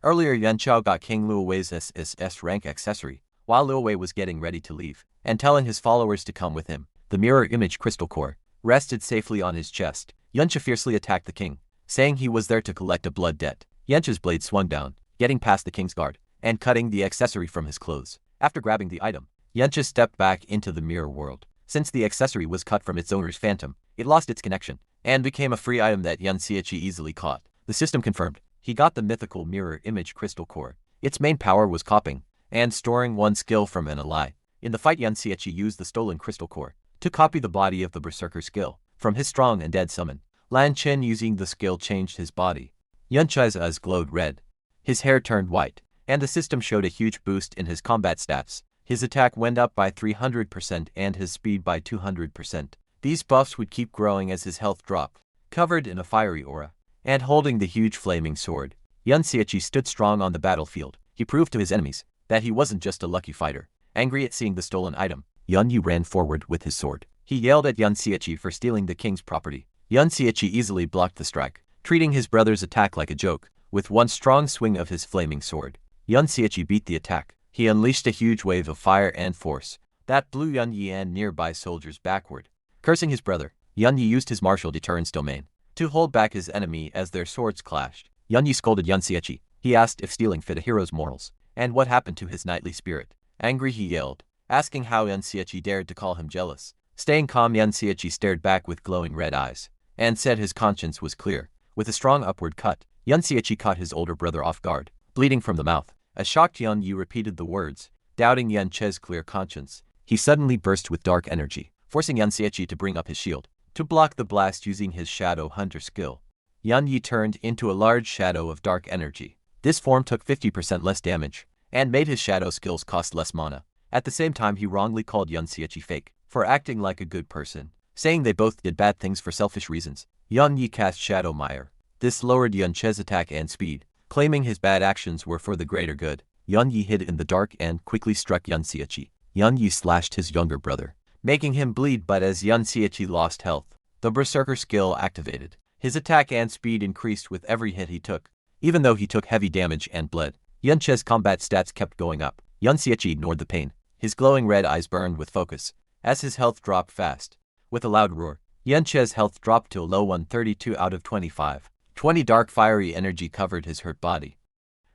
Earlier, Yuan Chao got King Luo Wei's SSS rank accessory, while Luo Wei was getting ready to leave, and telling his followers to come with him. The mirror image crystal core rested safely on his chest. Yunche fiercely attacked the king, saying he was there to collect a blood debt. Yunche's blade swung down, getting past the king's guard, and cutting the accessory from his clothes. After grabbing the item, Yunche stepped back into the mirror world. Since the accessory was cut from its owner's phantom, it lost its connection, and became a free item that Yun Xiechi easily caught. The system confirmed he got the mythical mirror image crystal core. Its main power was copying and storing one skill from an ally. In the fight, Yun Xiechi used the stolen crystal core to copy the body of the berserker skill from his strong and dead summon. Lan Chen, using the skill, changed his body. Yunche's eyes glowed red, his hair turned white, and the system showed a huge boost in his combat stats. His attack went up by 300% and his speed by 200%. These buffs would keep growing as his health dropped. Covered in a fiery aura and holding the huge flaming sword, Yun Xiechi stood strong on the battlefield. He proved to his enemies that he wasn't just a lucky fighter. Angry at seeing the stolen item, Yun Yi ran forward with his sword. He yelled at Yun Xiechi for stealing the king's property. Yun Xiechi easily blocked the strike, treating his brother's attack like a joke. With one strong swing of his flaming sword, Yun Xiechi beat the attack. He unleashed a huge wave of fire and force that blew Yun Yi and nearby soldiers backward. Cursing his brother, Yun Yi used his martial deterrence domain to hold back his enemy as their swords clashed. Yun Yi scolded Yun Xiechi. He asked if stealing fit a hero's morals, and what happened to his knightly spirit. Angry, he yelled, asking how Yun Xiechi dared to call him jealous. Staying calm, Yun Xiechi stared back with glowing red eyes and said his conscience was clear. With a strong upward cut, Yun Xiechi caught his older brother off guard, bleeding from the mouth. A shocked Yun Yi repeated the words, doubting Yun Che's clear conscience. He suddenly burst with dark energy, forcing Yun Xiechi to bring up his shield to block the blast using his Shadow Hunter skill. Yun Yi turned into a large shadow of dark energy. This form took 50% less damage and made his shadow skills cost less mana. At the same time, he wrongly called Yun Xiechi fake for acting like a good person, saying they both did bad things for selfish reasons. Yun Yi cast Shadow Mire. This lowered Yun Che's attack and speed, claiming his bad actions were for the greater good. Yun Yi hid in the dark and quickly struck Yun Xiechi. Yun Yi slashed his younger brother, making him bleed, but as Yun Xiechi lost health, the berserker skill activated. His attack and speed increased with every hit he took. Even though he took heavy damage and bled, Yun Che's combat stats kept going up. Yun Xiechi ignored the pain. His glowing red eyes burned with focus as his health dropped fast. With a loud roar, Yun Che's health dropped to a low 132 out of 25. 20 dark fiery energy covered his hurt body.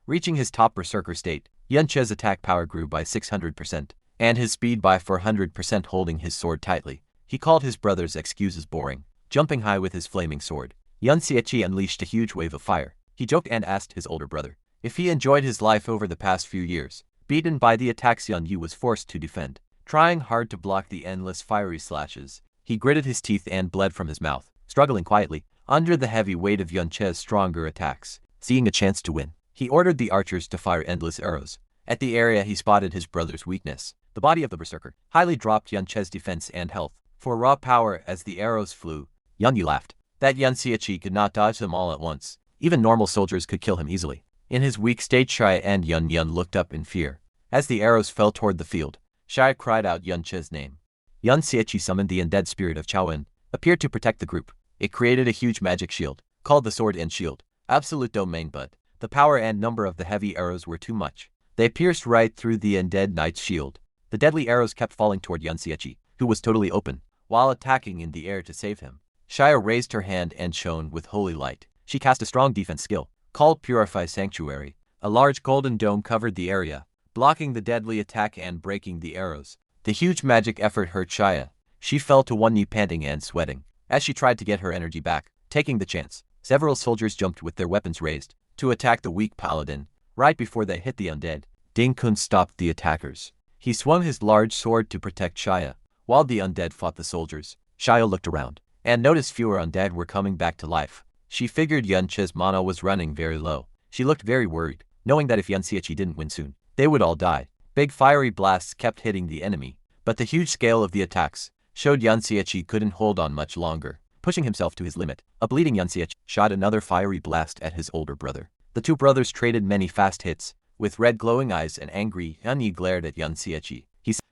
Reaching his top berserker state, Yun Che's attack power grew by 600%, and his speed by 400%, holding his sword tightly. He called his brother's excuses boring, jumping high with his flaming sword. Yun Xiechi unleashed a huge wave of fire. He joked and asked his older brother if he enjoyed his life over the past few years. Beaten by the attacks, Yun Yi was forced to defend, trying hard to block the endless fiery slashes. He gritted his teeth and bled from his mouth, struggling quietly under the heavy weight of Yun Che's stronger attacks. Seeing a chance to win, he ordered the archers to fire endless arrows. At the area, he spotted his brother's weakness. The body of the berserker highly dropped Yun Che's defense and health for raw power as the arrows flew. Yun Yi laughed that Yun Xiechi could not dodge them all at once. Even normal soldiers could kill him easily. In his weak state, Shia and Yun looked up in fear. As the arrows fell toward the field, Shia cried out Yun Che's name. Yun Xiechi summoned the undead spirit of Chaowen, appeared to protect the group. It created a huge magic shield, called the Sword and Shield, absolute domain, but the power and number of the heavy arrows were too much. They pierced right through the undead knight's shield. The deadly arrows kept falling toward Yun Xiechi, who was totally open, while attacking in the air to save him. Shia raised her hand and shone with holy light. She cast a strong defense skill, called Purify Sanctuary. A large golden dome covered the area, blocking the deadly attack and breaking the arrows. The huge magic effort hurt Shia. She fell to one knee, panting and sweating, as she tried to get her energy back. Taking the chance, several soldiers jumped with their weapons raised to attack the weak paladin. Right before they hit the undead, Ding Kun stopped the attackers. He swung his large sword to protect Shia, while the undead fought the soldiers. Shia looked around and noticed fewer undead were coming back to life. She figured Yun Che's mana was running very low. She looked very worried, knowing that if Yun Xiechi didn't win soon, they would all die. Big fiery blasts kept hitting the enemy, but the huge scale of the attacks showed Yun Xiechi couldn't hold on much longer. Pushing himself to his limit, a bleeding Yun Xiechi shot another fiery blast at his older brother. The two brothers traded many fast hits. With red glowing eyes and angry, Yun Yi glared at Yun Xiechi.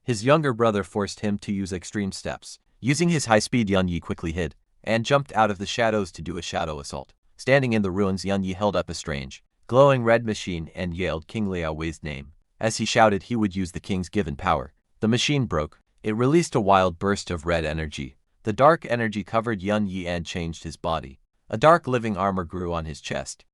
His younger brother forced him to use extreme steps. Using his high speed, Yun Yi quickly hid and jumped out of the shadows to do a shadow assault. Standing in the ruins, Yun Yi held up a strange, glowing red machine and yelled King Liao Wei's name. As he shouted he would use the king's given power, the machine broke. It released a wild burst of red energy. The dark energy covered Yun Yi and changed his body. A dark living armor grew on his chest.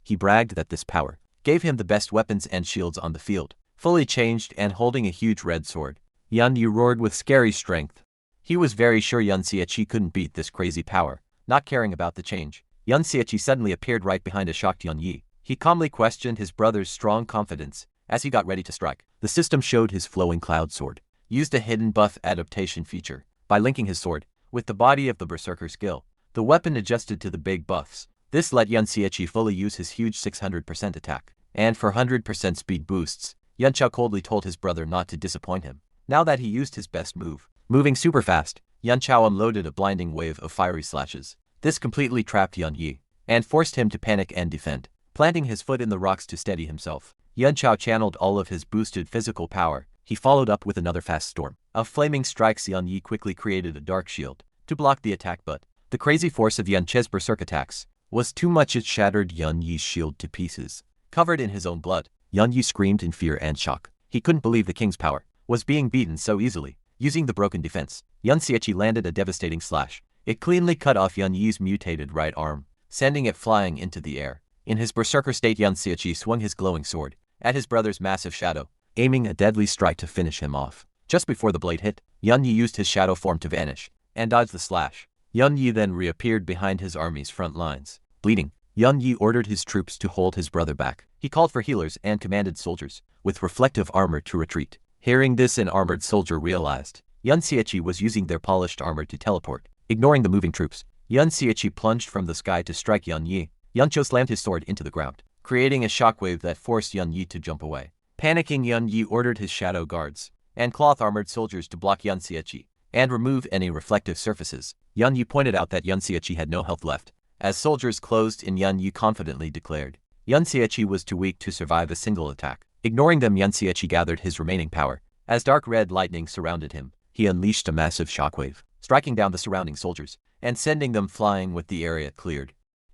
He bragged that this power gave him the best weapons and shields on the field. Fully changed and holding a huge red sword, Yun Yi roared with scary strength. He was very sure Yun Xiechi couldn't beat this crazy power. Not caring about the change, Yun Xiechi suddenly appeared right behind a shocked Yun Yi. He calmly questioned his brother's strong confidence. As he got ready to strike, the system showed his flowing cloud sword used a hidden buff adaptation feature. By linking his sword with the body of the berserker skill, the weapon adjusted to the big buffs. This let Yun Xiechi fully use his huge 600% attack and 400% speed boosts. Yun Chao coldly told his brother not to disappoint him. Now that he used his best move, moving super fast, Yun Chao unloaded a blinding wave of fiery slashes. This completely trapped Yun Yi and forced him to panic and defend. Planting his foot in the rocks to steady himself, Yun Chao channeled all of his boosted physical power. He followed up with another fast storm of flaming strikes. Yun Yi quickly created a dark shield to block the attack, but the crazy force of Yun Che's berserk attacks was too much. It shattered Yun Yi's shield to pieces. Covered in his own blood, Yun Yi screamed in fear and shock. He couldn't believe the king's power was being beaten so easily. Using the broken defense, Yun Xiechi landed a devastating slash. It cleanly cut off Yun Yi's mutated right arm, sending it flying into the air. In his berserker state, Yun Xiechi swung his glowing sword at his brother's massive shadow, aiming a deadly strike to finish him off. Just before the blade hit, Yun Yi used his shadow form to vanish and dodge the slash. Yun Yi then reappeared behind his army's front lines. Bleeding, Yun Yi ordered his troops to hold his brother back. He called for healers and commanded soldiers with reflective armor to retreat. Hearing this, an armored soldier realized Yun Xiechi was using their polished armor to teleport. Ignoring the moving troops, Yun Xiechi plunged from the sky to strike Yun Yi. Yun Chao slammed his sword into the ground, creating a shockwave that forced Yun Yi to jump away. Panicking, Yun Yi ordered his shadow guards and cloth-armored soldiers to block Yun Xiechi and remove any reflective surfaces. Yun Yi pointed out that Yun Xiechi had no health left. As soldiers closed in, Yun Yi confidently declared Yun Xiechi was too weak to survive a single attack. Ignoring them, Yun Xiechi gathered his remaining power. As dark red lightning surrounded him, he unleashed a massive shockwave, striking down the surrounding soldiers and sending them flying with the area cleared.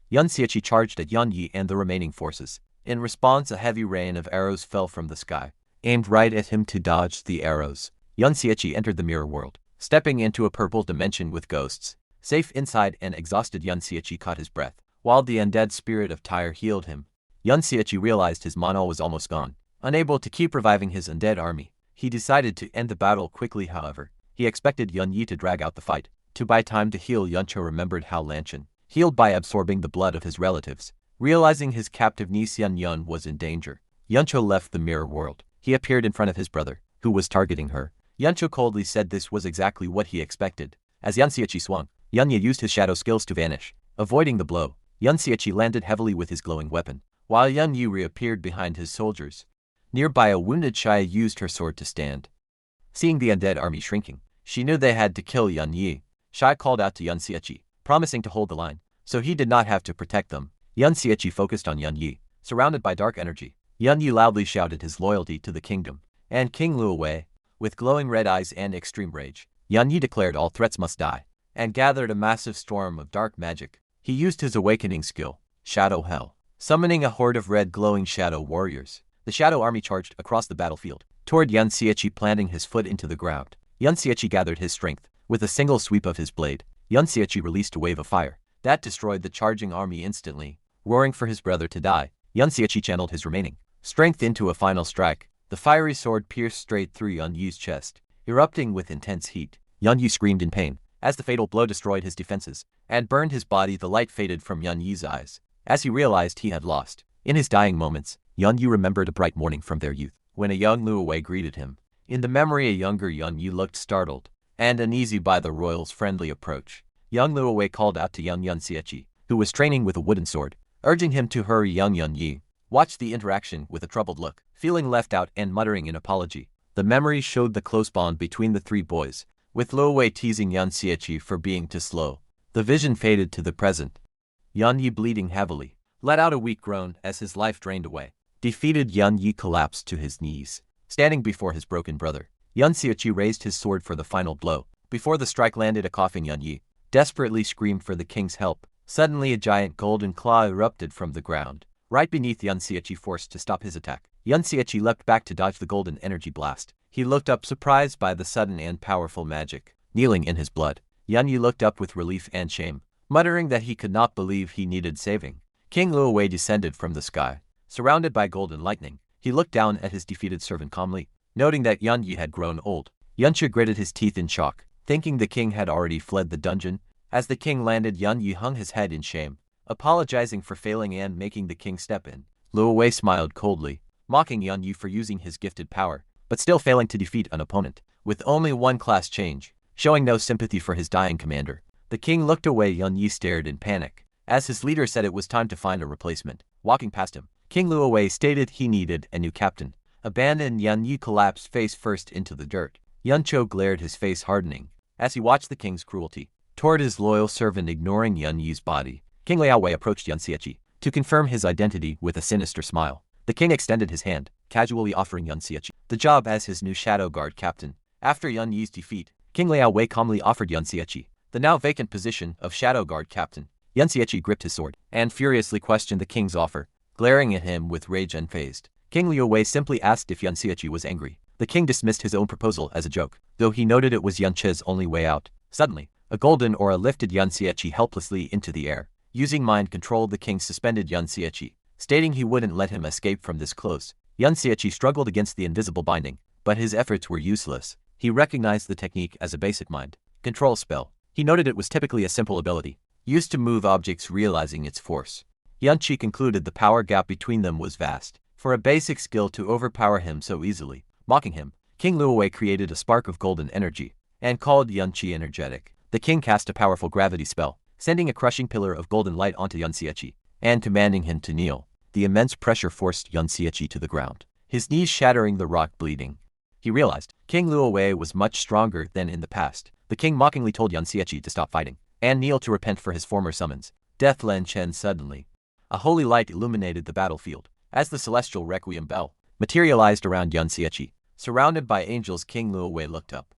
Yun Xiechi charged at Yun Yi and the remaining forces. In response, a heavy rain of arrows fell from the sky, aimed right at him. To dodge the arrows, Yun Xiechi entered the mirror world, stepping into a purple dimension with ghosts. Safe inside and exhausted, Yun Xiechi caught his breath, while the undead spirit of Tyre healed him. Yun Xiechi realized his mana was almost gone. Unable to keep reviving his undead army, He decided to end the battle quickly. However, he expected Yun Yi to drag out the fight. To buy time to heal, Yuncho remembered how Lanchan healed by absorbing the blood of his relatives. Realizing his captive niece Yun was in danger, Yuncho left the mirror world. He appeared in front of his brother, who was targeting her. Yuncho coldly said this was exactly what he expected. As Yun Xiaoqi swung, Yun Yi used his shadow skills to vanish. Avoiding the blow, Yun Xiaoqi landed heavily with his glowing weapon, while Yun Yi reappeared behind his soldiers. Nearby, a wounded Shia used her sword to stand. Seeing the undead army shrinking, she knew they had to kill Yun Yi. Shia called out to Yun Xiaoqi, promising to hold the line, so he did not have to protect them. Yun Xiaoqi focused on Yun Yi, surrounded by dark energy. Yun Yi loudly shouted his loyalty to the kingdom and King Luowei. With glowing red eyes and extreme rage, Yun Yi declared all threats must die, and gathered a massive storm of dark magic. He used his awakening skill, Shadow Hell, summoning a horde of red glowing shadow warriors. The shadow army charged across the battlefield toward Yun Xiaoqi, planting his foot into the ground. Yun Xiaoqi gathered his strength. With a single sweep of his blade, Yun Xiaoqi released a wave of fire that destroyed the charging army instantly. Roaring for his brother to die, Yun Xiaoqi channeled his remaining strength into a final strike. The fiery sword pierced straight through Yun Yi's chest, erupting with intense heat. Yun Yi screamed in pain as the fatal blow destroyed his defenses and burned his body. The light faded from Yun Yi's eyes as he realized he had lost. In his dying moments, Yun Yi remembered a bright morning from their youth, when a young Luowei greeted him. In the memory, a younger Yun Yi looked startled and uneasy by the royal's friendly approach. Young Luowei called out to young Yun Xiaoqi, who was training with a wooden sword, urging him to hurry. Young Yun Yi watched the interaction with a troubled look, feeling left out and muttering an apology. The memory showed the close bond between the three boys, with Luowei teasing Yun Xiaoqi for being too slow. The vision faded to the present. Yun Yi, bleeding heavily, let out a weak groan as his life drained away. Defeated, Yun Yi collapsed to his knees, standing before his broken brother. Yun Xiaoqi raised his sword for the final blow. Before the strike landed, a coughing Yun Yi desperately screamed for the king's help. Suddenly, a giant golden claw erupted from the ground, right beneath Yun Xiaoqi, forced to stop his attack. Yun Xiaoqi leapt back to dodge the golden energy blast. He looked up, surprised by the sudden and powerful magic. Kneeling in his blood, Yun Yi looked up with relief and shame, muttering that he could not believe he needed saving. King Luowei descended from the sky, surrounded by golden lightning. He looked down at his defeated servant calmly, noting that Yun Yi had grown old. Yuncha gritted his teeth in shock, thinking the king had already fled the dungeon. As the king landed, Yun Yi hung his head in shame, apologizing for failing and making the king step in. Luowei smiled coldly, mocking Yun Yi for using his gifted power, but still failing to defeat an opponent, with only one class change, showing no sympathy for his dying commander. The king looked away. Yun Yi stared in panic, as his leader said it was time to find a replacement. Walking past him, King Luowei stated he needed a new captain. Abandoned, Yun Yi collapsed face first into the dirt. Yuncho glared, his face hardening, as he watched the king's cruelty toward his loyal servant, ignoring Yun Yi's body. King Liaowei approached Yun Xiaoqi to confirm his identity with a sinister smile. The king extended his hand, casually offering Yun Xiaoqi the job as his new Shadow Guard captain. After Yun Yi's defeat, King Liaowei calmly offered Yun Xiaoqi the now vacant position of Shadow Guard captain. Yun Xiaoqi gripped his sword and furiously questioned the king's offer, glaring at him with rage unfazed. King Liaowei simply asked if Yun Xiaoqi was angry. The king dismissed his own proposal as a joke, though he noted it was Yun Che's only way out. Suddenly, a golden aura lifted Yun Xiaoqi helplessly into the air. Using mind control, the king suspended Yun Xiaoqi, stating he wouldn't let him escape from this close. Yun Xiaoqi struggled against the invisible binding, but his efforts were useless. He recognized the technique as a basic mind control spell. He noted it was typically a simple ability, used to move objects. Realizing its force, Yun Qi concluded the power gap between them was vast. For a basic skill to overpower him so easily, mocking him, King Luowei created a spark of golden energy and called Yun Qi energetic. The king cast a powerful gravity spell, sending a crushing pillar of golden light onto Yun Xiaoqi and commanding him to kneel. The immense pressure forced Yun Xiaoqi to the ground, his knees shattering the rock, bleeding. He realized King Luowei was much stronger than in the past. The king mockingly told Yun Xiaoqi to stop fighting and kneel to repent for his former summons. Death Lan Chen. Suddenly, a holy light illuminated the battlefield as the celestial requiem bell materialized around Yun Xiaoqi. Surrounded by angels, King Luowei looked up,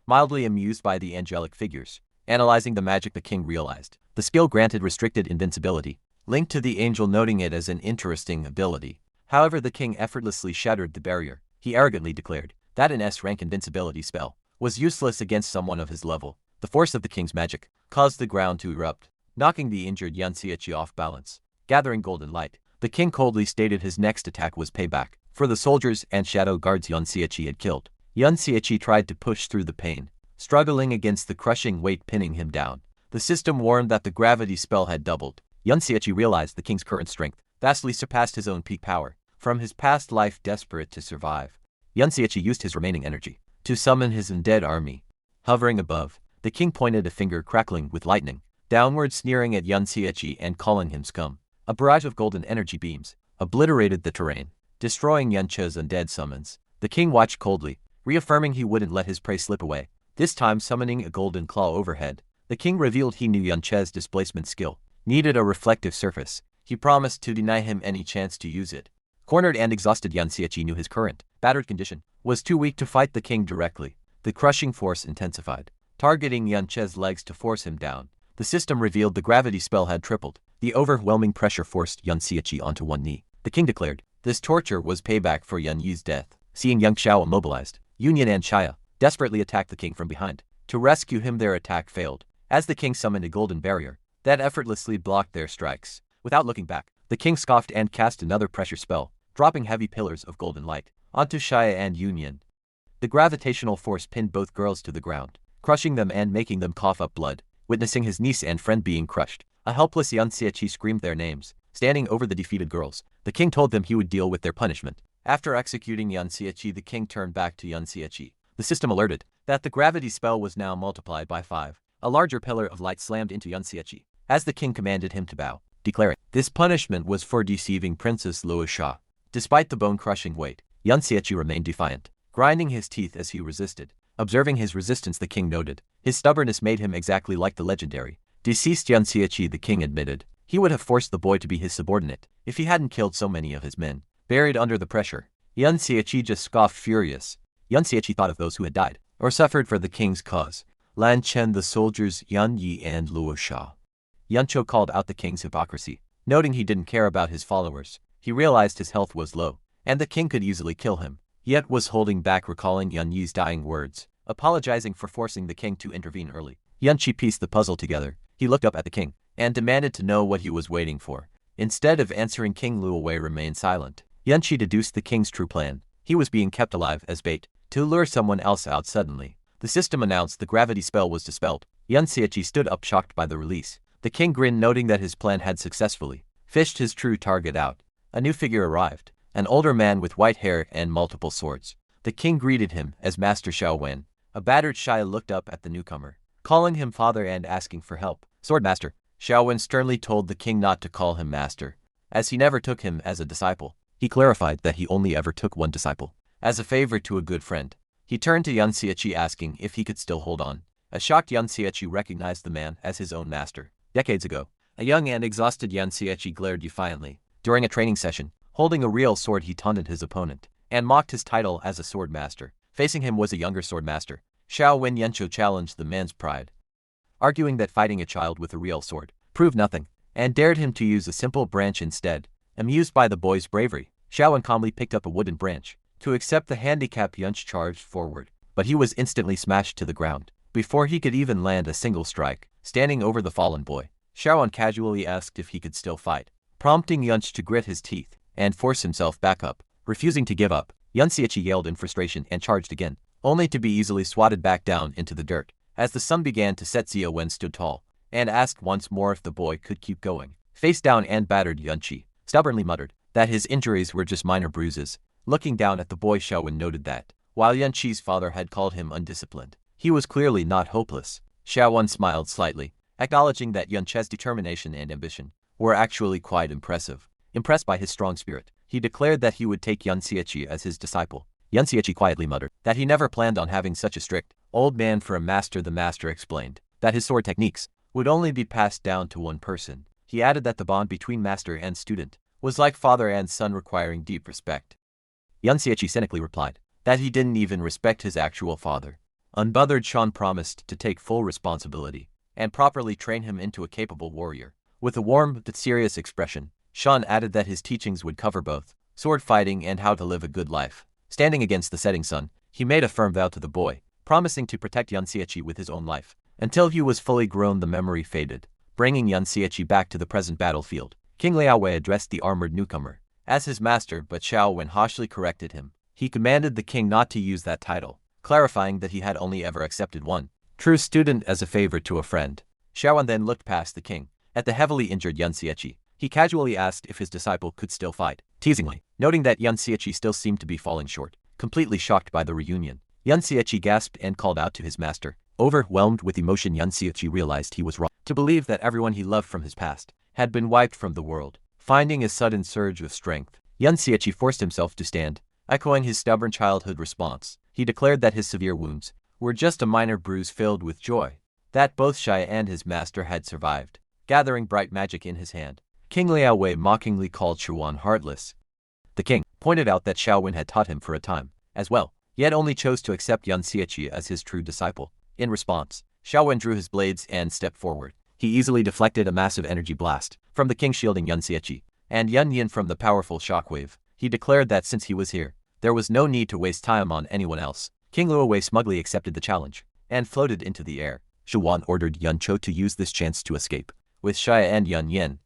mildly amused by the angelic figures. Analyzing the magic, the king realized the skill granted restricted invincibility, linked to the angel, noting it as an interesting ability. However, the king effortlessly shattered the barrier. He arrogantly declared that an S-rank invincibility spell was useless against someone of his level. The force of the king's magic caused the ground to erupt, knocking the injured Yun Xiaoqi off balance. Gathering golden light, the king coldly stated his next attack was payback for the soldiers and shadow guards Yun Xiaoqi had killed. Yun Xiaoqi tried to push through the pain, struggling against the crushing weight pinning him down. The system warned that the gravity spell had doubled. Yun Xiaoqi realized the king's current strength vastly surpassed his own peak power. From his past life desperate to survive, Yun Xiaoqi used his remaining energy to summon his undead army. Hovering above, the king pointed a finger crackling with lightning, downward sneering at Yun Xiaoqi and calling him scum. A barrage of golden energy beams obliterated the terrain, destroying Yun Che's undead summons. The king watched coldly, reaffirming he wouldn't let his prey slip away. This time summoning a golden claw overhead, the king revealed he knew Yun Che's displacement skill needed a reflective surface. He promised to deny him any chance to use it. Cornered and exhausted, Yun Xiaoqi knew his current, battered condition was too weak to fight the king directly. The crushing force intensified, targeting Yun Che's legs to force him down. The system revealed the gravity spell had tripled. The overwhelming pressure forced Yun Xiaoqi onto one knee. The king declared this torture was payback for Yun Yi's death. Seeing Yang Xiao immobilized, Yunyan and Shia desperately attacked the king from behind. To rescue him, their attack failed, as the king summoned a golden barrier that effortlessly blocked their strikes. Without looking back, the king scoffed and cast another pressure spell, dropping heavy pillars of golden light onto Shia and Yunyan. The gravitational force pinned both girls to the ground, crushing them and making them cough up blood. Witnessing his niece and friend being crushed, a helpless Yun Xiaoqi screamed their names. Standing over the defeated girls, the king told them he would deal with their punishment. After executing Yun Xiaoqi, the king turned back to Yun Xiaoqi. The system alerted that the gravity spell was now multiplied by 5. A larger pillar of light slammed into Yun Xiaoqi, as the king commanded him to bow, declaring this punishment was for deceiving Princess Luo Sha. Despite the bone-crushing weight, Yun Xiaoqi remained defiant, grinding his teeth as he resisted. Observing his resistance, the king noted his stubbornness made him exactly like the legendary deceased Yun Xiaoqi. The king admitted he would have forced the boy to be his subordinate if he hadn't killed so many of his men. Buried under the pressure, Yun Xiaoqi just scoffed furious. Yun Xiaoqi thought of those who had died or suffered for the king's cause. Lan Chen, the soldiers, Yun Yi and Luo Sha. Yun Cho called out the king's hypocrisy, noting he didn't care about his followers. He realized his health was low, and the king could easily kill him, yet was holding back, recalling Yun Yi's dying words, apologizing for forcing the king to intervene early. Yun Chi pieced the puzzle together. He looked up at the king and demanded to know what he was waiting for. Instead of answering, King Luo Wei remained silent. Yun Chi deduced the king's true plan. He was being kept alive as bait to lure someone else out suddenly. The system announced the gravity spell was dispelled. Yun Xiaoqi stood up, shocked by the release. The king grinned, noting that his plan had successfully fished his true target out. A new figure arrived, an older man with white hair and multiple swords. The king greeted him as Master Xiao Wen. A battered Shia looked up at the newcomer, calling him father and asking for help. Swordmaster, Xiao Wen sternly told the king not to call him master, as he never took him as a disciple. He clarified that he only ever took one disciple, as a favor to a good friend. He turned to Yun Xiaoqi, asking if he could still hold on. A shocked Yun Xiaoqi recognized the man as his own master. Decades ago, a young and exhausted Yun Xiaoqi glared defiantly. During a training session, holding a real sword, he taunted his opponent and mocked his title as a sword master. Facing him was a younger sword master. Xiao Wen. Yancho challenged the man's pride, arguing that fighting a child with a real sword proved nothing, and dared him to use a simple branch instead. Amused by the boy's bravery, Xiao Wen calmly picked up a wooden branch. To accept the handicap, Yunch charged forward, but he was instantly smashed to the ground before he could even land a single strike. Standing over the fallen boy, Xiao Wen casually asked if he could still fight, prompting Yunch to grit his teeth and force himself back up. Refusing to give up, Yun Xiaoqi yelled in frustration and charged again, only to be easily swatted back down into the dirt. As the sun began to set, Xiao Wen stood tall and asked once more if the boy could keep going. Face down and battered, Yun Chi stubbornly muttered that his injuries were just minor bruises. Looking down at the boy, Xiao Wen noted that, while Yun Chi's father had called him undisciplined, he was clearly not hopeless. Xiao Wen smiled slightly, acknowledging that Yun Che's determination and ambition were actually quite impressive. Impressed by his strong spirit, he declared that he would take Yun Xiaoqi as his disciple. Yun Xiaoqi quietly muttered that he never planned on having such a strict old man for a master. The master explained that his sword techniques would only be passed down to one person. He added that the bond between master and student was like father and son, requiring deep respect. Yun Xiaoqi cynically replied that he didn't even respect his actual father. Unbothered, Shan promised to take full responsibility and properly train him into a capable warrior. With a warm but serious expression, Shan added that his teachings would cover both sword fighting and how to live a good life. Standing against the setting sun, he made a firm vow to the boy, promising to protect Yun Xiaoqi with his own life. Until he was fully grown, the memory faded, bringing Yun Xiaoqi back to the present battlefield. King Liao Wei addressed the armored newcomer as his master, but Xiao Wen harshly corrected him. He commanded the king not to use that title, clarifying that he had only ever accepted one true student as a favor to a friend. Xiaowan then looked past the king at the heavily injured Yan Xieqi. He casually asked if his disciple could still fight, teasingly, noting that Yan Xieqi still seemed to be falling short. Completely shocked by the reunion, Yan Xieqi gasped and called out to his master. Overwhelmed with emotion, Yan Xieqi realized he was wrong to believe that everyone he loved from his past had been wiped from the world. Finding a sudden surge of strength, Yan Xieqi forced himself to stand, echoing his stubborn childhood response. He declared that his severe wounds were just a minor bruise filled with joy, that both Shai and his master had survived. Gathering bright magic in his hand, King Liaowei mockingly called Xiaowan heartless. The king pointed out that Xiaowen had taught him for a time as well, yet only chose to accept Yan Xieqi as his true disciple. In response, Xiaowen drew his blades and stepped forward. He easily deflected a massive energy blast from the king, shielding Yan Xieqi and Yan Yin from the powerful shockwave. He declared that since he was here, there was no need to waste time on anyone else. King Liaowei smugly accepted the challenge and floated into the air. Xiaowan ordered Yan Chou to use this chance to escape with Shai and Yan Yin,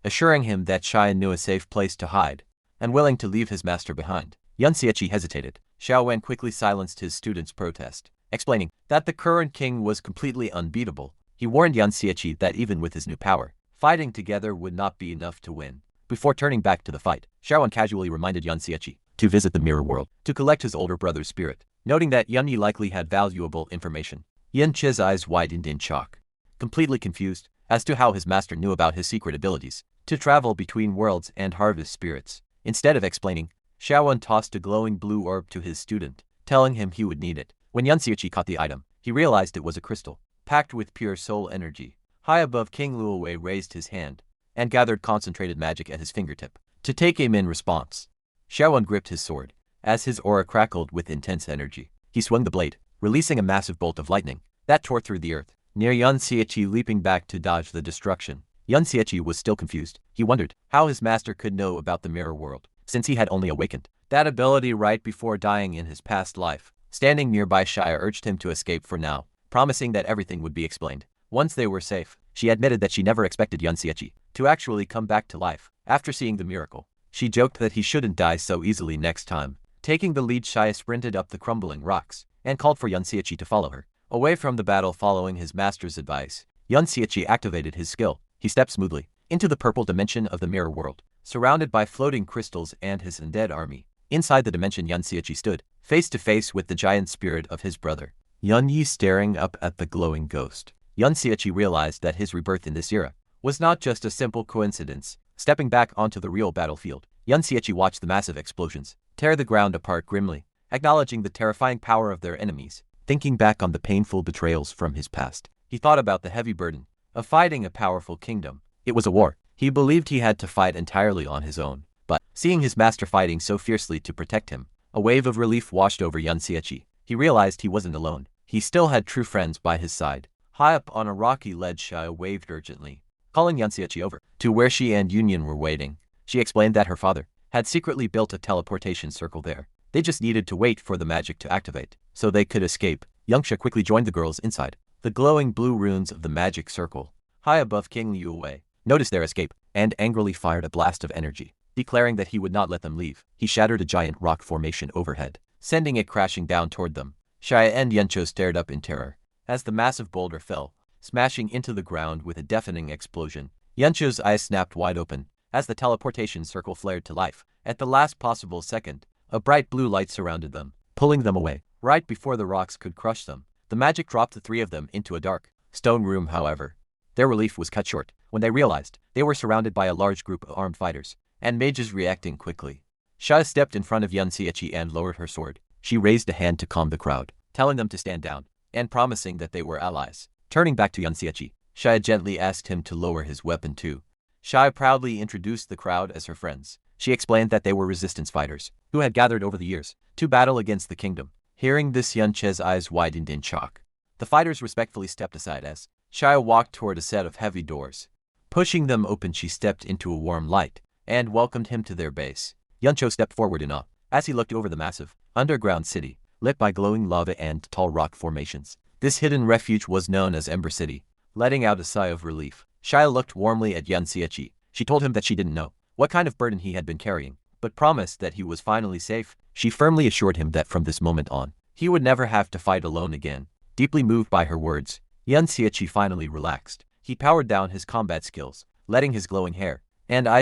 assuring him that Shai knew a safe place to hide and willing to leave his master behind. Yan Xieqi hesitated. Xiaowen quickly silenced his student's protest, explaining that the current king was completely unbeatable. He warned Yan Xieqi that even with his new power, fighting together would not be enough to win. Before turning back to the fight, Xiaowen casually reminded Yan Xieqi to visit the mirror world to collect his older brother's spirit, noting that Yan Yi likely had valuable information. Yan Che's eyes widened in shock, completely confused as to how his master knew about his secret abilities to travel between worlds and harvest spirits. Instead of explaining, Xiaowen tossed a glowing blue orb to his student, telling him he would need it. When Yan Xieqi caught the item, he realized it was a crystal, packed with pure soul energy. High above, King Liaowei raised his hand and gathered concentrated magic at his fingertip to take aim in response. Xiaowen gripped his sword as his aura crackled with intense energy. He swung the blade, releasing a massive bolt of lightning that tore through the earth, near Yan Xieqi, leaping back to dodge the destruction. Yan Xieqi was still confused. He wondered how his master could know about the mirror world, since he had only awakened that ability right before dying in his past life. Standing nearby, Shai urged him to escape for now, promising that everything would be explained once they were safe. She admitted that she never expected Yan Xieqi to actually come back to life after seeing the miracle. She joked that he shouldn't die so easily next time. Taking the lead, Shai sprinted up the crumbling rocks and called for Yan Xieqi to follow her. Away from the battle, following his master's advice, Yan Xieqi activated his skill. He stepped smoothly into the purple dimension of the mirror world, surrounded by floating crystals and his undead army. Inside the dimension, Yan Xieqi stood face to face with the giant spirit of his brother, Yan Yi, staring up at the glowing ghost. Yan Xieqi realized that his rebirth in this era was not just a simple coincidence. Stepping back onto the real battlefield, Yan Xieqi watched the massive explosions tear the ground apart grimly, acknowledging the terrifying power of their enemies. Thinking back on the painful betrayals from his past, he thought about the heavy burden of fighting a powerful kingdom. It was a war he believed he had to fight entirely on his own, but seeing his master fighting so fiercely to protect him, a wave of relief washed over Yan Xieqi. He realized he wasn't alone. He still had true friends by his side. High up on a rocky ledge, Shai waved urgently, calling Yan Xieqi over to where she and Union were waiting. She explained that her father had secretly built a teleportation circle there. They just needed to wait for the magic to activate so they could escape. Yangsha quickly joined the girls inside the glowing blue runes of the magic circle. High above, King Liaowei noticed their escape and angrily fired a blast of energy, declaring that he would not let them leave. He shattered a giant rock formation overhead, sending it crashing down toward them. Shai and Yancho stared up in terror as the massive boulder fell, smashing into the ground with a deafening explosion. Yancho's eyes snapped wide open as the teleportation circle flared to life. At the last possible second, a bright blue light surrounded them, pulling them away. Right before the rocks could crush them, the magic dropped the three of them into a dark stone room. However, their relief was cut short when they realized they were surrounded by a large group of armed fighters and mages reacting quickly. Shai stepped in front of Yan Xieqi and lowered her sword. She raised a hand to calm the crowd, telling them to stand down and promising that they were allies. Turning back to Yan Xieqi, Shai gently asked him to lower his weapon too. Shai proudly introduced the crowd as her friends. She explained that they were resistance fighters who had gathered over the years to battle against the kingdom. Hearing this, Yan Che's eyes widened in shock. The fighters respectfully stepped aside as Shai walked toward a set of heavy doors. Pushing them open, she stepped into a warm light and welcomed him to their base. Yancho stepped forward in awe as he looked over the massive underground city, lit by glowing lava and tall rock formations. This hidden refuge was known as Ember City. Letting out a sigh of relief, Shai looked warmly at Yan Xieqi. She told him that she didn't know what kind of burden he had been carrying, but promised that he was finally safe. She firmly assured him that from this moment on, He would never have to fight alone again. Deeply moved by her words, Yun Xiachi finally relaxed. He powered down his combat skills, letting his glowing hair and eyes